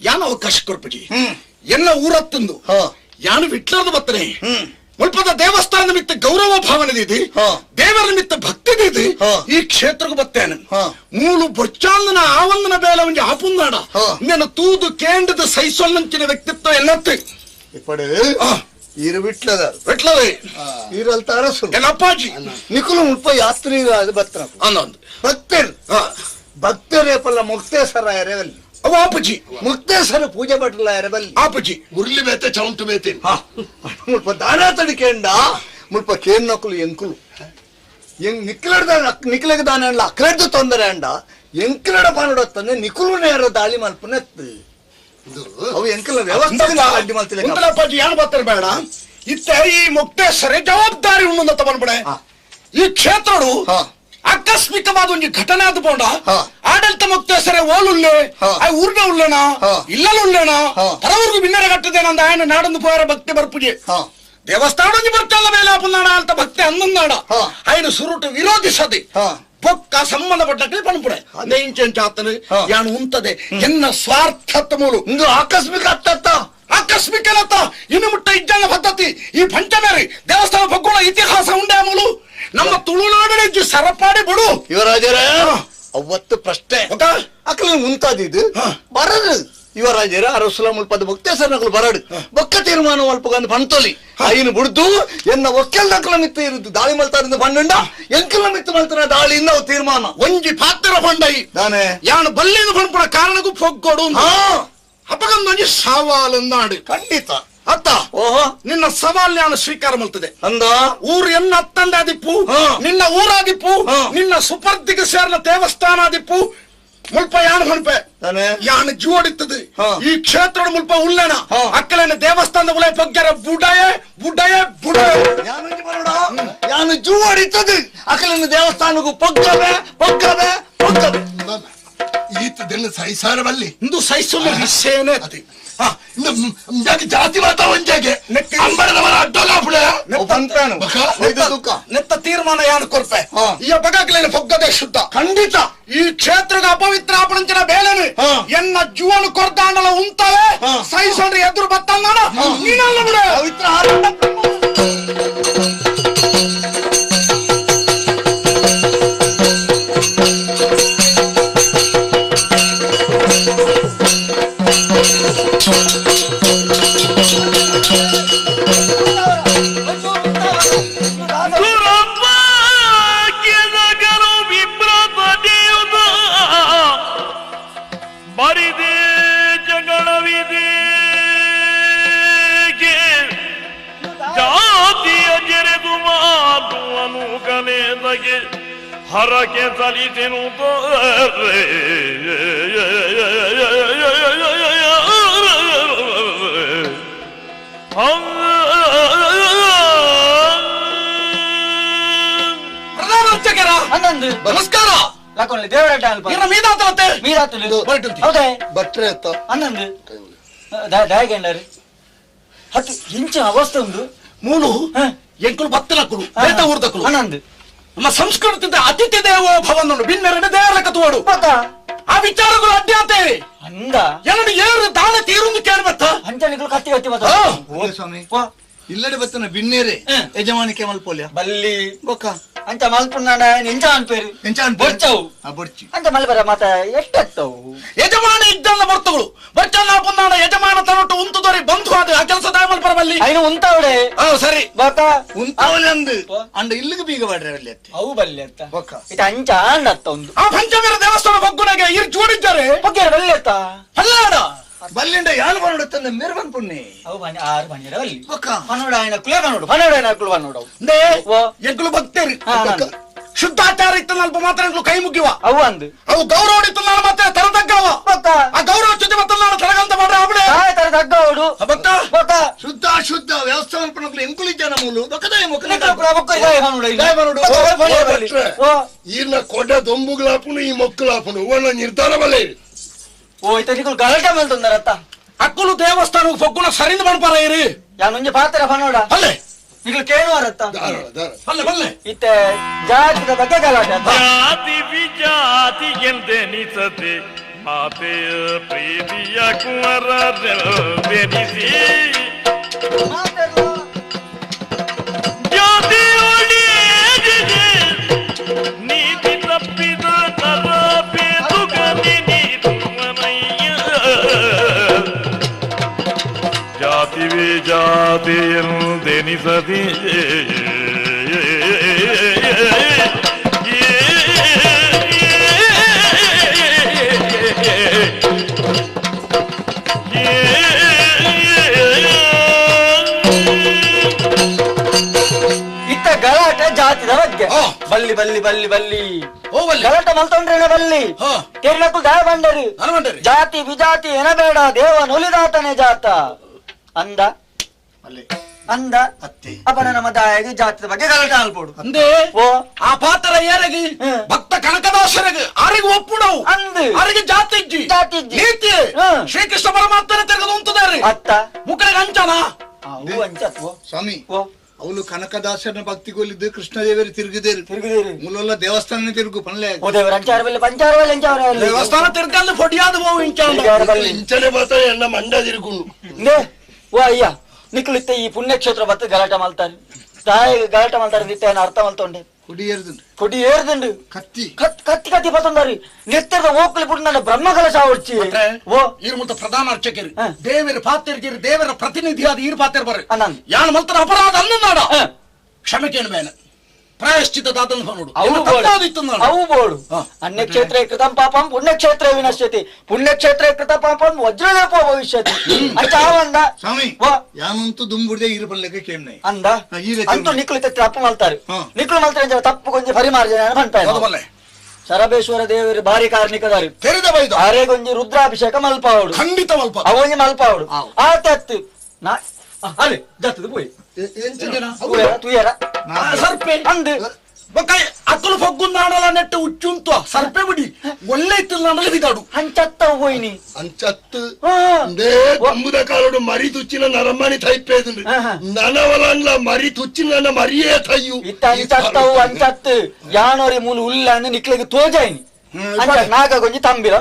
ಯಾನ ಅವಕಾಶ ಕೊಡ್ಪಜಿ ಎಲ್ಲ ಊರತ್ತಂದು ಯಾನು ವಿಟ್ಲರ್ದು ಬತ್ತನೆ ಮುಲ್ಪದ ದೇವಸ್ಥಾನದ ಮಿತ್ತ ಗೌರವ ಭಾವನೆದಿದೆ ದೇವರ ನಿಮಿತ್ತ ಭಕ್ತಿದಿದೆ ಈ ಕ್ಷೇತ್ರಕ್ಕೆ ಬತ್ತೇನೆ ಮೂಲು ಬೊಚ್ಚಾಂದನ ಆವಂದನ ಬೇಲ ಒಂಜಿ ಆಪುಂದಾಡ నేను ತೂದು ಕೇಂದ್ರದ ಸೈಸೊಲ್ಲಂಚಿನ ವ್ಯಕ್ತಿತ್ವ ಎಲ್ಲತ್ತೆ ಇಪ್ಪಡೆ ಈರು ವಿಟ್ಲದ ಈರಲ್ತ ಅರಸು ಅಪ್ಪಾಜಿ ನಿಕುಲು ಮುಲ್ಪ ಯಾತ್ರಿ ಅದು ಬತ್ತನ ಅನ್ನೊಂದು ಭಕ್ತರು ಏಪಲ್ಲ ಮುಕ್ತೇಶ್ವರ ಎರೆವಲ್ಲಿ ಆಪಜಿ ಮುಕ್ತೇಶ್ವರ ಪೂಜೆ ಬಟ್ಟಲ ಎರೆಬಲ್ಲಿ ಆಪಜಿ ಉರ್ಲಿ ಬೇತೆ ಚೌಂಟು ಬೇತೆ ಮುಲ್ಪ ದಾನ ತಡಿಕೆಂಡ ಮುಲ್ಪ ಕೇನ್ನಕುಲು ಎಂಕುಲು ನಿಕ್ಲೆಗ ದಾನ ಅಲ್ಲ ಅಕ್ಲೆಡ್ದು ತೊಂದರೆ ಅಂಡ ಎಂಕ್ಲೆಡ ಪಾನಡತ್ತಂದ್ರೆ ನಿಕುಲು ನೇರ ದಾಳಿ ಮಲ್ಪನೆತ್ತು ಅವು ಎಂಕಲ ವ್ಯವಸ್ಥೆ ಅಡ್ಡಿ ಮಲ್ತಿಲ್ಲ ಅಪ್ಪಾಜಿ ಏನು ಬರ್ತಾರೆ ಬೇಡ ಇತ್ತ ಈ ಮುಕ್ತೇಶ್ವರ ಜವಾಬ್ದಾರಿ ಉಣ್ಣು ತಗೊಂಡ್ಬಿಡೆ ಈ ಕ್ಷೇತ್ರಡು ಆಕಸ್ಮಿಕವಾದ ಒಂದು ಘಟನೆ ಆದ ಬೋಂಡ ಆಡಳಿತ ಮುಕ್ತೇಶ್ವರ ಓಲುಲ್ಲೆ ಊರ್ನ ಉಳ್ಳೇಣ ಇಲ್ಲಲು ಉಳ್ಳೇಣ ಪರವರ್ಗು ಭಿನ್ನರ ಕಟ್ಟದೇನಂದ ఆయన నాడందు పోయార భక్తి బర్పుజే దేవస్థానం నుంచి బర్చాల వేళ పొందాడ అంత భక్తి అందన్నాడ ఆయన సురుటు విరోధిసది పొక్క సంబంధపడ్డట్టు పనుపుడే అదేంచేం చేతను యాను ఉంటది ఎన్న స్వార్థత్వములు ಇಂದು ಆಕಸ್ಮಿಕ ಅತ್ತತ್ತ ಆಕಸ್ಮಿಕಲತ್ತ ಇನ್ನು ಮುಟ್ಟ ಇಜ್ಜಾನ ಪದ್ಧತಿ ಈ ಪಂಚಮೇರಿ ದೇವಸ್ಥಾನ ಭಗ್ಗುಳ ಇತಿಹಾಸ ಉಂಡೆ ಮೂಲು ನಮ್ಮ ತುಳುನಾಡಿನ ಸರಪಾಡಿ ಬಿಡು ಯುವರಾಜರೇ ಅವತ್ತು ಪ್ರಶ್ನೆ ಅಕ್ಕಲ ಮುಂತಾದಿದ್ದು ಬರದು ಯುವರಾಜರ ಅರಸುಲ ಮುಲ್ಪದ ಮುಕ್ತೇಶ್ವರಗಳು ಬರಡು ಬೊಕ್ಕ ತೀರ್ಮಾನ ಮಲ್ಪಗಂದು ಪಂತೋಲಿ ಐನು ಬಿಡ್ದು ಎನ್ನ ಒಕ್ಕೆಲ್ ನಕಲ ಮಿತ್ತ ಇರುದು ದಾಳಿ ಮಲ್ತಾರಿಂದ ಪಂಡ ಎಂಕಲ ಮಿತ್ತ ಮಲ್ತಾರ ದಾಳಿಯಿಂದ ಅವು ತೀರ್ಮಾನ ಒಂಜಿ ಪಾತ್ರ ಪಂಡೈ ತಾನೆ ಯಾನು ಬಲ್ಲಿನ ಪಂಪುಡ ಕಾರಣಕ್ಕೂ ಪೊಗ್ಗೋಡು ಅಪಗಂದೊಂಜಿ ಸವಾಲನ್ನಾಡು ಖಂಡಿತ ಅತ್ತ ಓಹೋ ನಿನ್ನ ಸವಾಲ್ ನಾನು ಸ್ವೀಕಾರ ಮಾಡ್ತದೆ ಅಂದ ಊರು ಎನ್ನ ಅತ್ತಂದ ಆದಿಪ್ಪು ನಿನ್ನ ಊರಾದಿಪ್ಪು ನಿನ್ನ ಸುಪರ್ದಿಗೆ ಸೇರ್ನ ದೇವಸ್ಥಾನ ಆದಿಪ್ಪು ಮುಲ್ಪ ಯಾನು ಹೊಣಪೆ ಯಾನು ಜೋಡಿತ್ತದೆ ಈ ಕ್ಷೇತ್ರ ಮುಲ್ಪ ಉಳ್ಳೇಣ ಅಕ್ಕಲೇನ ದೇವಸ್ಥಾನದ ಉಳೆ ಪಗ್ಗರ ಬುಡಯೇ ಬುಡಯೇ ಬುಡಯೇ ಯಾನು ಜೋಡಿತದೆ ಅಕ್ಕಲೇನ ದೇವಸ್ಥಾನಕ್ಕೂ ಪೊಗ್ಗವೆ ಪೊಗ್ಗವೆ ಪೊಗ್ಗವೆ ಈತ ದಿನ ಸೈಸಾರವಲ್ಲಿ ಇಂದು ಸೈಸುವ ವಿಷಯನೇ ಅತಿ ಜಾತಿ ಮಾತಾ ಒಂಜಾಗೆ ಅಂಬರದವರ ಅಡ್ಡಲಾಪುಳೆ ನೆತ್ತ ತೀರ್ಮಾನ ಯಾನು ಕೊರ್ಪೆ ಈ ಬಗಾಗ್ಲೇನೆ ಪೊಗ್ಗದೆ ಶುದ್ಧ ಖಂಡಿತ ಈ ಕ್ಷೇತ್ರಗ ಅಪವಿತ್ರ ಆಪಣಂಚಿನ ಬೇಳೆನೆ ಎನ್ನ ಜೀವನ ಕೊರ್ದಾಂಡಲ ಉಂತವೆ ಸೈಸೊಂಡ್ರೆ ಎದುರು ಬತ್ತಲ್ಲ ನೀನಲ್ಲ ಬಿಡ ಪವಿತ್ರ ಬರಿದೆ ಜಗಳವಿದೆ ಜಾತಿಯ ಜೆರೆದು ಮಾಡುವನು ಕಲೆದಗೆ ಹರಕೆ ಸಲಿಸೆನು ಪ್ರಧಾನೋಚ್ಚಕರ ನಮಸ್ಕಾರ ಅವಸ್ಥೆ ಉಂದು ಮೂಲು ಎಂಕುಲು ಬತ್ತಲಕ್ಕಳು ಬೇತ ಊರ್ದಕ್ಕಳು ಅನಂದ್ ನಮ್ಮ ಸಂಸ್ಕೃತಿ ಅತಿಥಿ ದೇವೋ ಭವನ ಭಿನ್ನೆರಡು ದೇವರ ಕತ್ತುವಾಡು ಆ ವಿಚಾರಗಳು ಅಡ್ಡಾತೆ ಅಂದ ಎರಡು ಏರು ದಾನ ತೀರುಂದು ಕೇಳ್ಬತ್ತ ಅಂಚನಿಗಳು ಕತ್ತಿ ಕತ್ತಿ ಸ್ವಾಮಿ ಇಲ್ಲಡೆ ಬತ್ತನ ಬಿನ್ನೇರೆ ಯಜಮಾನಿಕೆ ಮಲ್ಪೋಲ್ಯ ಬಲ್ಲಿ ಬೊಕ್ಕ ಅಂಚ ಮಲ್ಪುಣ್ಣ ಎಂಚ ಅನ್ಪೇರು ಬೊಚ್ಚವು ಬೊಡ್ಚಿ ಅಂಚ ಮಲ್ಪರ ಮಾತ ಎಷ್ಟವು ಯಜಮಾನ ಇದ್ದಲ್ಲ ಬರ್ತಗಳು ಬಚ್ಚಲ್ಲ ಪುನ್ನಾಡ ಯಜಮಾನ ತನೊಟ್ಟು ಉಂತುದರಿ ಬಂಧು ಆದ ಆ ಕೆಲಸ ದಾಯ ಮಲ್ಪರ ಬಲ್ಲಿ ಐನು ಉಂತವಡೆ ಸರಿ ಬೊಕ್ಕ ಉಂತಾವಲೆ ಅಂದು ಅಂಡ ಇಲ್ಲಿಗೆ ಬೀಗ ಬಾಡ್ರೆ ಅಲ್ಲಿ ಅತ್ತೆ ಅವು ಬಲ್ಲಿ ಅತ್ತ ಬೊಕ್ಕ ಇದು ಅಂಚ ಅಂಡತ್ತ ಒಂದು ಆ ಪಂಚಮೀರ ದೇವಸ್ಥಾನ ಬಗ್ಗುನಾಗೆ ಇರ್ ಜೋಡಿದ್ದಾರೆ ಬಗ್ಗೆ ಬಲ್ಲಿ ಅತ್ತ ಅಲ್ಲಾಡ ಬಲ್ಲಿಂಡ ಯಾರು ಬರೋಡುತ್ತಂದ್ರೆ ಮೆರವನ್ ಪುಣ್ಣಿ ಅವು ಬನ್ನಿ ಆರು ಬನ್ನಿರ ಅಲ್ಲಿ ಬೊಕ್ಕ ಪನ್ನೋಡ ఆయన ಕುಲೆ ಕನ್ನೋಡು ಪನ್ನೋಡ ఆయన ಕುಲು ಪನ್ನೋಡು ಎಂಕುಲು ಭಕ್ತೇರಿ ಶುದ್ಧಾಚಾರ ಇತ್ತು ಅಲ್ಪ ಮಾತ್ರ ಕೈ ಮುಗಿವ ಅವು ಅಂದು ಅವು ಗೌರವ ಇತ್ತು ನಾನು ಮತ್ತೆ ತರ ತಗ್ಗವ ಆ ಗೌರವ ಚ್ಯುತಿ ಮತ್ತೆ ನಾನು ತರಗಂತ ಮಾಡ್ರೆ ಅವಳೆ ತರ ತಗ್ಗವಡು ಶುದ್ಧ ಅಶುದ್ಧ ವ್ಯವಸ್ಥಾಪನ ಎಂಕುಲಿದ್ದಾನ ಮೂಲು ಈರ್ನ ಕೊಡ ದೊಂಬುಗಳಾಪುನು ಈ ಮೊಕ್ಕಲಾಪುನು ಒಳ್ಳೆ ನಿರ್ಧಾರ ಬಲ್ಲೆ ಓ ಇತ ನಿಕುಲು ಗಲಾಟೆ ಮಾಡ್ತಂದಾರತ್ತ ಅಕ್ಕಲು ದೇವಸ್ಥಾನಕ್ಕೆ ಪೊಕ್ಕುನ ಸರಿದು ಮಾಡ್ಪಾರ ಇರಿ ಯಾನೊಂಜಿ ಪಾತ್ರ ಫನೋಡ ಅಲ್ಲೇ ನಿಕುಲು ಕೇಳುವಾರತ್ತ ಬಲ್ಲೆ ಬಲ್ಲೆ ಇತ್ತೆ ಜಾತಿದ ಬಗ್ಗೆ ಗಲಾಟೆ ಜಾತಿ ವಿಜಾತಿ ಎಂದೆನಿಸದೆ ಮಾತೆಯ ಪ್ರೀತಿಯ ಕುವರರೆನಿಸಿ ಜಾತಿ ಒಳಿಯದಿದೆ ನೀತಿ ತಪ್ಪಿದ ನರ ಬೇದುಗನಿ ನೀಡುವನಯ್ಯ ಜಾತಿ ವಿಜಾತಿ ಎಂದೆನಿಸದೆ ಗಲಾಟೆ ಜಾತಿದ ಬಗ್ಗೆ ಬಲ್ಲಿ ಬಲ್ಲಿ ಬಲ್ಲಿ ಬಲ್ಲಿ ಗಲಾಟೆ ಮಲ್ತೊಂಡ್ರೇನ ಬಲ್ಲಿ ತೆರ್ಲಕ್ಕೂ ದಯ ಬಂಡರಿ ಜಾತಿ ವಿಜಾತಿ ಎನಬೇಡ ದೇವ ನುಲಿದಾತನೇ ಜಾತ ಅಂದ ಅಂದ ಅಪನ ನಮ್ಮ ದಾಯಗೆ ಜಾತಿದ ಬಗ್ಗೆ ಗಲಾಟೆ ಅಲ್ಪೋಡು ಅಂದೆ ಓ ಆ ಪಾತ್ರ ಏರಗಿ ಭಕ್ತ ಕನಕದಾಸರಿಗೆ ಆರಿಗೆ ಒಪ್ಪುಡವು ಅಂದು ಆರಿಗೆ ಜಾತಿಜ್ಜಿ ನೀತಿ ಶ್ರೀಕೃಷ್ಣ ಪರಮಾತ್ಮನ ತಿರುಗದು ಉಂಟುದಾರೆ ಅತ್ತ ಮುಖರಿಗೆ ಅಂಚನ ಅವು ಅಂಚತ್ವ ಸ್ವಾಮಿ ಅವಳು ಕನಕದಾಸನ ಭಕ್ತಿಗೊಲ್ಲಿದ್ದು ಕೃಷ್ಣದೇವರು ತಿರುಗಿದೇರು ಮೂಲಲ್ಲ ದೇವಸ್ಥಾನ ತಿರುಗು ಪನ್ಲೆ ದೇವಸ್ಥಾನ ತಿರುಗಲ್ಲಿ ಫೊಡಿಯಾದ ಹೋವು ಇಂಚನೆ ಮಾತ್ರ ಎನ್ನ ಮಂಡ ತಿರುಗುನು ಓ ಅಯ್ಯ ನಿಕ್ಲಿತ್ತೆ ಈ ಪುಣ್ಯಕ್ಷೇತ್ರ ಬತ್ತ ಗಲಾಟೆ ಮಾಡ್ತಾರೆ ತಾಯಿ ಗಲಾಟೆ ಮಾಡ್ತಾರೆ ನಿತ್ಯ ಅರ್ಥ ಮಲ್ತೊಂಡೆ ಕೊಡಿ ಏರ್ದಂಡು ಕತ್ತಿ ಕತ್ತಿ ಕತ್ತಿ ಬತ್ತಂದಾರಿ ನೆತ್ತರದ ಹೋಗ್ಲಿ ಬಿಟ್ಟು ನನ್ನ ಬ್ರಹ್ಮ ಕಲಶ ಹೊಡ್ಚಿ ಓ ಇರ್ ಮುತ್ತ ಪ್ರಧಾನ ಅರ್ಚಕರು ದೇವರ ಪಾತ್ರಿರು ದೇವರ ಪ್ರತಿನಿಧಿಯಾದ ಈರ್ ಪಾತ್ರ ಬರ್ರಿ ಯಾನ್ ಮಲ್ತರ ಅಪರಾಧ ಅನ್ನೋಡ ಕ್ಷಮೆ ಕೇಳಬೇನ ಪ್ರಾಯಶ್ಚಿತ್ತದಾದನ್ನು ನೋಡು ಅವು ಬೋಡು ಅನ್ಯಕ್ಷೇತ್ರೇ ಕೃತಂ ಪಾಪಂ ಪುಣ್ಯಕ್ಷೇತ್ರೇ ವಿನಶ್ಯತಿ ಪುಣ್ಯಕ್ಷೇತ್ರೇ ಕೃತ ಪಾಪಂ ವಜ್ರಲೇಪೋ ಭವಿಷ್ಯತಿ ಅಂತ ಅವಂದ ಸ್ವಾಮಿ ಯಾನಂತೂ ದುಂಬುಡ್ದೆ ಇರಬಲ್ಲಕ್ಕೆ ಕೇಮ್ನೆ ಅಂದ ಅಂತೂ ನಿಕ್ಲಿತ ತಪ್ಪು ಮಲ್ತಾರೆ ನಿಕ್ಲು ಮಲ್ತಾರೆ ತಪ್ಪು ಕೊಂಚ ಪರಿಮಾರ್ಜನೆ ಬಂಟ ಶರಬೇಶ್ವರ ದೇವರು ಭಾರಿ ಕಾರ್ಣಿಕದಾರಿ ತೆರೆದ ಬೈದು ಆರೇಗೊಂಜಿ ರುದ್ರಾಭಿಷೇಕ ಮಲ್ಪಾವಡು ಖಂಡಿತ ಮಲ್ಪ ಅವೊಂಜಿ ಮಲ್ಪಾವಡು ಆ ತತ್ತು ನಾ ಅಲೆ ಜತ್ತದು ಪೋಯ್ ತುಯರ ಸರ್ಪೆ ಅಂದು ಅಕ್ಕಲು ಫೊಗ್ಗುಂದಾಡಲ ನೆಟ್ಟ ಉಚ್ಚುಂತು ಸರ್ಪೆ ಬಿಡಿ ಒಳ್ಳೆ ಇತ್ತು ನಾಡಲು ಬಿದ್ದಾಡು ಅಂಚತ್ತ ಹೋಯ್ನಿ ಅಂಚತ್ತು ತಂಬುದ ಕಾಲೋಡು ಮರಿ ತುಚ್ಚಿನ ನರಮಣಿ ತೈಪೇದು ನನವಲ ಮರಿ ತುಚ್ಚಿನ ನನ್ನ ಮರಿಯೇ ತಯ್ಯು ಇತ್ತ ಅಂಚತ್ತವು ಅಂಚತ್ತು ಯಾನೋರಿ ಮೂಲು ಉಲ್ಲ ಅಂದು ನಿಕ್ಲಿಗೆ ತೋಜಾಯ್ನಿ ನಾಗ ಕೊಂಚ ತಂಬಿಲ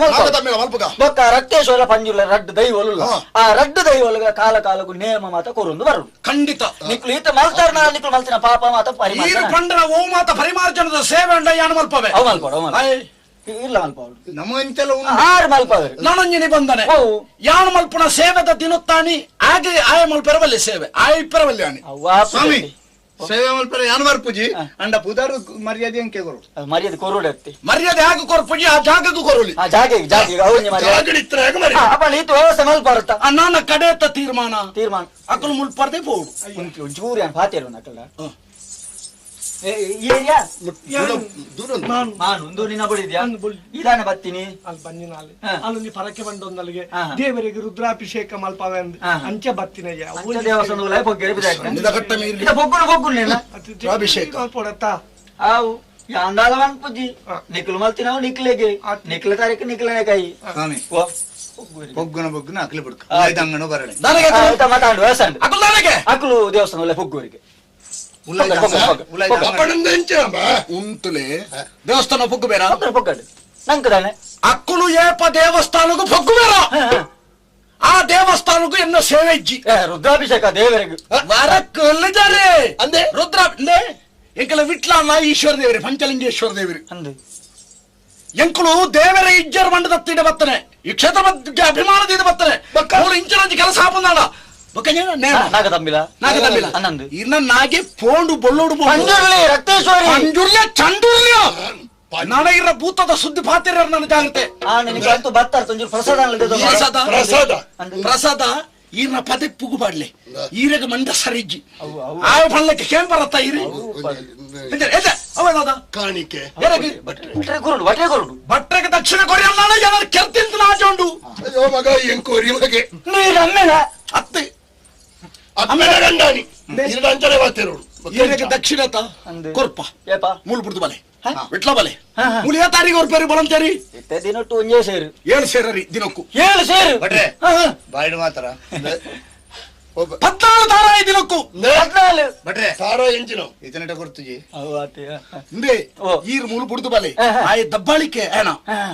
ಬೊಕ್ಕ ರಕ್ತೇಶ್ವರ ಪಂಜುಲ ರಡ್ಡು ದೈವಲು ಆ ರಡ್ಡು ದೈವಲು ಕಾಲ ಕಾಲಕ್ಕೂ ನೇಮ ಮಾತ ಕೊರೊಂದು ಬರುದು ಖಂಡಿತ ನಿಕ್ಲು ಈತ ಮಲ್ತಾರ ನಿಕ್ಲು ಮಲ್ತಿನ ಪಾಪ ಮಾತ ಪಂಡನ ಓ ಮಾತ ಪರಿಮಾರ್ಜನದ ಸೇವೆ ಅಂಡ ಯಾನು ಮಲ್ಪವೆ ಅವು ಮಲ್ಪಡು ಇಲ್ಲ ಮಲ್ಪಡು ನಮ್ಮ ಇಂತೆಲ್ಲ ಆರು ಮಲ್ಪವೆ ನಾನೊಂಜಿ ನಿಬಂಧನೆ ಯಾನು ಮಲ್ಪುನ ಸೇವೆದ ದಿನುತ್ತಾನಿ ಹಾಗೆ ಆಯ ಮಲ್ಪೆರವಲ್ಲಿ ಸೇವೆ ಆಯ ಇಪ್ಪರವಲ್ಲಿ ಆನಿ ಸ್ವಾಮಿ ಸೇವೆ ಮಲ್ಪರ ಯಾನು ಬರ್ಪುಜಿ ಅಂಡ ಪುದಾರು ಮರ್ಯಾದೆ ಅಂಕೆ ಕೊರು ಮರ್ಯಾದೆ ಕೊರೋಡು ಆಗ್ತಿ ಮರ್ಯಾದೆ ಹಾಗೆ ಕೊರ್ಪುಜಿ ಆ ಜಾಗಕ್ಕೂ ಕೊರಲಿ ಆ ಜಾಗಿಗೆ ಅವನಿ ಮರ್ಯಾದೆ ಅಪ್ಪ ನೀತು ವ್ಯವಸ್ಥೆ ಮಲ್ಪಾರುತ್ತ ನನ್ನ ಕಡೆಯತ್ತ ತೀರ್ಮಾನ ಅಕ್ಕಲು ಮುಲ್ಪರ್ದೆ ಪೋಡು ಒಂಚೂರು ಏನು ಪಾತೇರು ನಕ್ಕಲ್ಲ ನಾನು ನಿನ್ನ ಬಡಿದ್ಯಾ ಇದಾನೆ ಬತ್ತೀನಿ ಅಲ್ಲಿ ಪರಕ್ಕೆ ಬಂದೊಂದಲ್ಲಿಗೆ ದೇವರಿಗೆ ರುದ್ರಾಭಿಷೇಕ ಮಲ್ಪವೆ ಅಂಚೆ ಬತ್ತಿನಯ್ಯ ದೇವಸ್ಥಾನದ ಪೊಡತ್ತ ಅವು ಯಾಂದಾಲವನ್ ಪುಜ್ಜಿ ನಿಕ್ಲು ಮಲ್ತಿನಾವು ನಿಕ್ಲೆಗೆ ನಿಕ್ಲ ತಾರೀಕು ನಿಕ್ಲನೆ ಕೈ ಬೊಗ್ಗುನ ಅಕ್ಲಿ ಬಿಡ್ಕ ಅಂಗನು ಬರಳೆ ಮಾತಾಡು ವ್ಯವಸಾಯ ಅಕ್ಲು ದೇವಸ್ಥಾನ ಪೊಗ್ಗೂರಿಗೆ ಉಂಟುಲೆ ದೇವಸ್ಥಾನ ಪೊಗ್ಗು ಬೇಡ ಪೊಗ್ಗಡು ನಂಕದಾನೆ ಅಕ್ಕಳು ಏಪ ದೇವಸ್ಥಾನಕ್ಕೂ ಪೊಗ್ಗು ಬೇಡ ಆ ದೇವಸ್ಥಾನಕ್ಕೂ ಎನ್ನ ಸೇವೆ ಇಜ್ಜಿ ರುದ್ರಾಭಿಷೇಕ ದೇವರಿಗೆ ವರಕ್ಕೊಲ್ಲಿದ್ದಾರೆ ಅಂದೆ ರುದ್ರ ಎಂಕಲ ವಿಟ್ಲಮ್ಮ ಈಶ್ವರ ದೇವರೇ ಪಂಚಲಿಂಗೇಶ್ವರ ದೇವರಿ ಅಂದು ಎಂಕಲು ದೇವರ ಇಜ್ಜರ್ ಮಂಡದತ್ತಿನ ಬತ್ತನೆ ಈ ಕ್ಷೇತ್ರ ಬಗ್ಗೆ ಅಭಿಮಾನದಿಂದ ಬತ್ತನೆ ಇಂಚರಂಜಿ ಕೆಲಸ ಹಾಪುನಾಡ ನಾಗತಂಬಿಲ ಅನ್ನಂದು ಇನ್ನ ನಾಗೆ ಪೋಂಡು ಬೊಳ್ಳೋಡು ರಕ್ತೇಶ್ವರಿ ಅಂಜುರ್ಯ ಚಂಡುರ್ಯ ನನಗಿರ ಭೂತದ ಸುದ್ದಿ ಪಾತಿರ ನನ್ನ ಜಾಗ್ರತೆ ನಿನಗಂತೂ ಬರ್ತಾರೆ ಪ್ರಸಾದ ಪ್ರಸಾದ ಈರ್ನ ಪದೆ ಪುಗು ಬಾಡ್ಲೆ ಈರೆಗ ಮಂಡ ಸರಿಜ್ಜಿ ಆ ಬಣ್ಣಕ್ಕೆ ಕೇಳಿ ಬರತ್ತಾ ಇರಿ ಅವನದ ಕಾಣಿಕೆ ಬಟ್ಟೆಗೆ ದಕ್ಷಿಣ ಕೊರಿಯಲ್ಲ ಜನರು ಕೆತ್ತಿಂತ ನಾಚೋಂಡು ಅಯ್ಯೋ ಮಗ ಏನ್ ಕೋರಿ ಮಗೆ ಅತ್ತೆ ಅಮ್ಮೆನ ಗಂಡಾನಿ ಇರಡ ಅಂಚನೆ ಬಾತಿರೋಡು ಈರೆಗೆ ದಕ್ಷಿಣತ ಕೊರ್ಪ ಮೂಲ ಬಿಡ್ದು ಬಲೆ ವಿಟ್ಲ ಬಲೆ ಮುಳಿಯ ತಾರಿಗೆ ಅವ್ರ ಪೇರು ಬಲಂತೇರಿ ದಿನಟ್ಟು ಒಂದೇ ಸೇರು 7 ಸೇರಿ ದಿನಕ್ಕೂ 7 ಸೇರು ಬಟ್ರೆ ಬಾಯ್ಡು ಮಾತ್ರ 14 ತಾರ ದಿನಕ್ಕೂ 14 ಬಟ್ರೆ ತಾರ ಎಂಚಿನ ಇದನ್ನಟ ಗುರ್ತುಜಿ ಇಂದೆ ಈರ್ ಮೂಲ ಬಿಡ್ದು ಬಲೆ ಆಯ್ ದಬ್ಬಾಳಿಕೆ ಏನ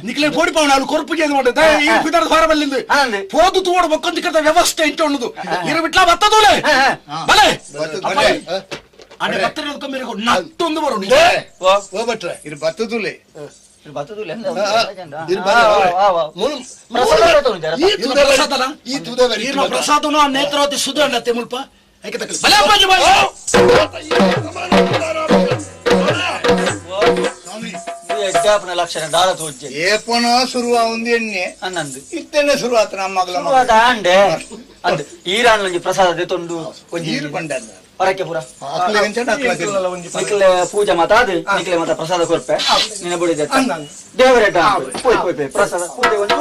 ನಿಕ್ಲೆ ಪೋಡಿ ಪಾವನ ಅಲ್ಲಿ ಕೊರ್ಪುಗೆ ಏನು ಮಾಡಿದೆ ಈ ಬಿದರ ಹೊರ ಬಲ್ಲಿಂದು ಪೋದು ತೋಡ ಬಕ್ಕೊಂದಿಕದ ವ್ಯವಸ್ಥೆ ಎಂಟು ಅನ್ನೋದು ಇರ ಬಿಟ್ಲ ಬತ್ತದೋಲೆ ಬಲೆ ಅನೆ ಬತ್ತರದ ಕಮ್ಮಿರೆ ನಟ್ಟೊಂದು ಬರೋಣ ಓ ಬಟ್ರೆ ಇದು ಬತ್ತದುಲೆ ಪ್ರಸಾದನು ನೇತ್ರಾವತಿ ಸುಧಾರಣತೆ ಮುಲ್ಪ ಲಕ್ಷಣ ದಾಳ ತೋಜೆ ಏಪನ ಶುರುವ ಒಂದು ಎಣ್ಣೆ ಅನ್ನಂದು ಇತ್ತೇನೆ ಶುರು ಆತ ನಮ್ಮ ಮಗಳ ಅಂಡೆ ಅಂದ್ ಈರಾನ್ ಪ್ರಸಾದ ತೊಂಡು ನೀರು ಬಂಡ ಹೊರಕ್ಕೆ ಪೂರ ನಿಕ್ಲೆ ಪೂಜೆ ಮಾತಾದ ನಿಕ್ಲೆ ಮಾತ ಪ್ರಸಾದ ಕೊರ್ಪೆ ನಿನ್ನ ಬುಡಿದೆ ದೇವರೇ ಪೋಯ್ ಪೋಯ್ ಪ್ರಸಾದ ಪೂಜೆ ಒಂದು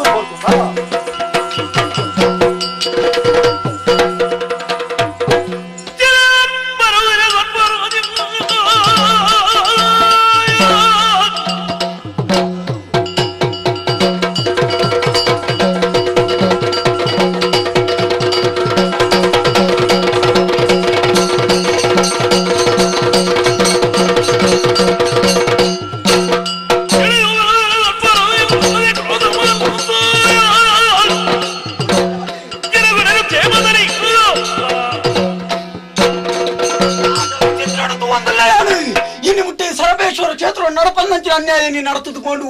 ಅನ್ಯಾಯ ನೀ ನಡತುಕೊಂಡು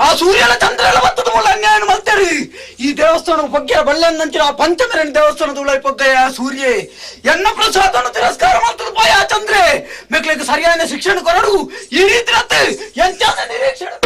ಆ ಸೂರ್ಯನ ಚಂದ್ರನ ಬತ್ತದ ಮೂಲ ಅನ್ಯಾಯ ಮಲ್ತೇರಿ ಈ ದೇವಸ್ಥಾನ ಬಗ್ಗೆ ಬಳ್ಳೆನ್ನಂಚಿನ ಆ ಪಂಚಮರಣ ದೇವಸ್ಥಾನದ ಉಳ ಪೊಗ್ಗಯ ಸೂರ್ಯ ಎನ್ನ ಪ್ರಸಾದನ ತಿರಸ್ಕಾರ ಮಾಡ್ತದ ಪಾಯ ಚಂದ್ರೆ ಮೇಕ್ಲಿಗೆ ಸರಿಯಾದ ಶಿಕ್ಷಣ ಕೊರಡು ಈ ರೀತಿ ರತ್ತೆ ಎಂತ ನಿರೀಕ್ಷಣೆ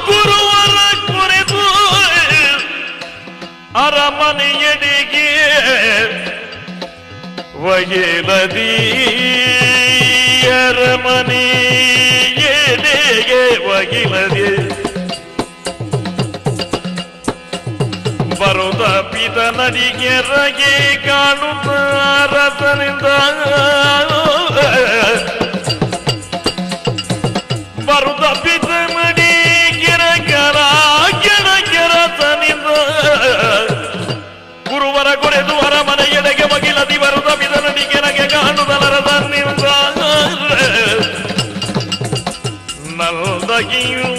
ಗುರುವರ ಗುರಿದು ಅರಮನೆಯಡಿಗೆ ವಗಿಲದಿ ಅರಮನೆಯಡಿಗೆ ವಗಿಲದಿ ಬರುದ ಪಿತ ನಡಿಗೆ ರಗೆ ಕಾಣುತ್ತ ರಸನಿಂದ ಬರುದ ಪಿತ ನಡಿಗೆ ರಗರ ಗುರುವರ ಕೊರೆದು ಅರಮನೆ ಎಡೆಗೆ ಮಗಿಲದಿ ಬರುದ ಬಿದನಿಗೆ ನಗೆ ಕಾಣುದಲರದ ನಿಂದ ನಲ್ದಗಿಯೂ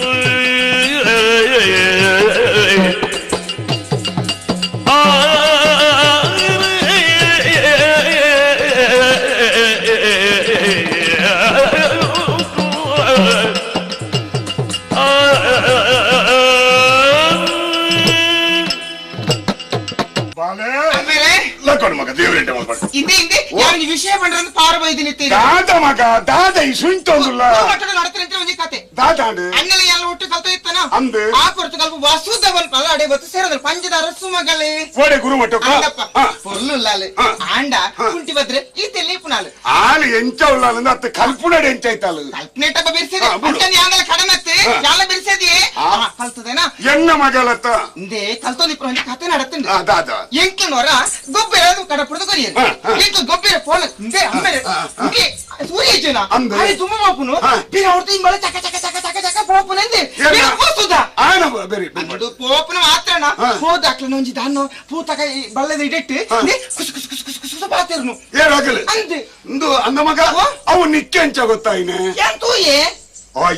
ವಿಷಯ ಪಂಡ್ರೆ ಪಾರ ಬೈದಿನಿ ದಾದ ಮಗ ದಾದ ಸುಂಟೊಂದುಲ್ಲ ನಡತಂತೆ ಒಂದು ಕತೆ ದಾದಾಂಡು ಅನ್ನೆಲ್ಲ ಎಲ್ಲ ಒಟ್ಟು ಕಲ್ತ ಇತ್ತಾನ ಅಂದು ಆ ಕೊರತು ಕಲ್ಪ ವಸುದವನ್ ಪದ ಅಡೆ ಬತ್ತು ಸೇರದ್ರ ಪಂಚದ ಅರಸು ಮಗಳೇ ಓಡೆ ಗುರು ಮಟ್ಟಕ್ಕ పొల్లుల్లాలి ఆండ కుంటి బద్రే ఈ తెలియపునాలు ఆలు ఎంచ ఉల్లాలి అత్త కల్పునాడు ఎంచ అయితాలు కల్పనేట బిర్సేది అంటే యాంగల కడమತ್ತೆ యాల బిర్సేది కల్తదేనా ఎన్న మగలತ್ತ ఇందే కల్తోని ఇప్పుడు కథ నడుతుంది ದಾದ ಎಂಕನೋರ ಗೊಬ್ಬೆರದು ಕಡಪುಡದು ಕೊರಿಯರು ಎಂಕ ಗೊಬ್ಬೆರ ಪೋಲ ಇಂದೆ ಅಮ್ಮರೆ ಇಂಗೆ ಸೂರ್ಯ ಜನ ಅರೆ ತುಮ್ಮ ಮಾಪುನು ಬಿರ ಹೊರತು ಇಂಬಳ ಚಕ ಚಕ ಚಕ ಚಕ ಚಕ ಪೋಪುನೆಂದೆ ಬಿರ ಹೋಸುದ ಆನ ಬೇರೆ ಅದು ಪೋಪುನ ಮಾತ್ರ ಅಣ್ಣ ಹೋದ ಅಕ್ಲನ ಒಂಜಿ ದಾನು ಪೂತಕ ಬಲ್ಲದ ಇಡಿಟ್ಟು ಕುಸು ಕುಸು ಕುಸು ಕುಸು ಕುಸು ಬಾತಿರ್ನು ಏನಾಗಲಿ ಅಂದೆ ಇಂದು ಅಂದ ಮಗ ಅವು ನಿಕ್ಕೆ ಅಂಚ ಗೊತ್ತಾಯಿನೆ ಏನ್ ತೂಯೆ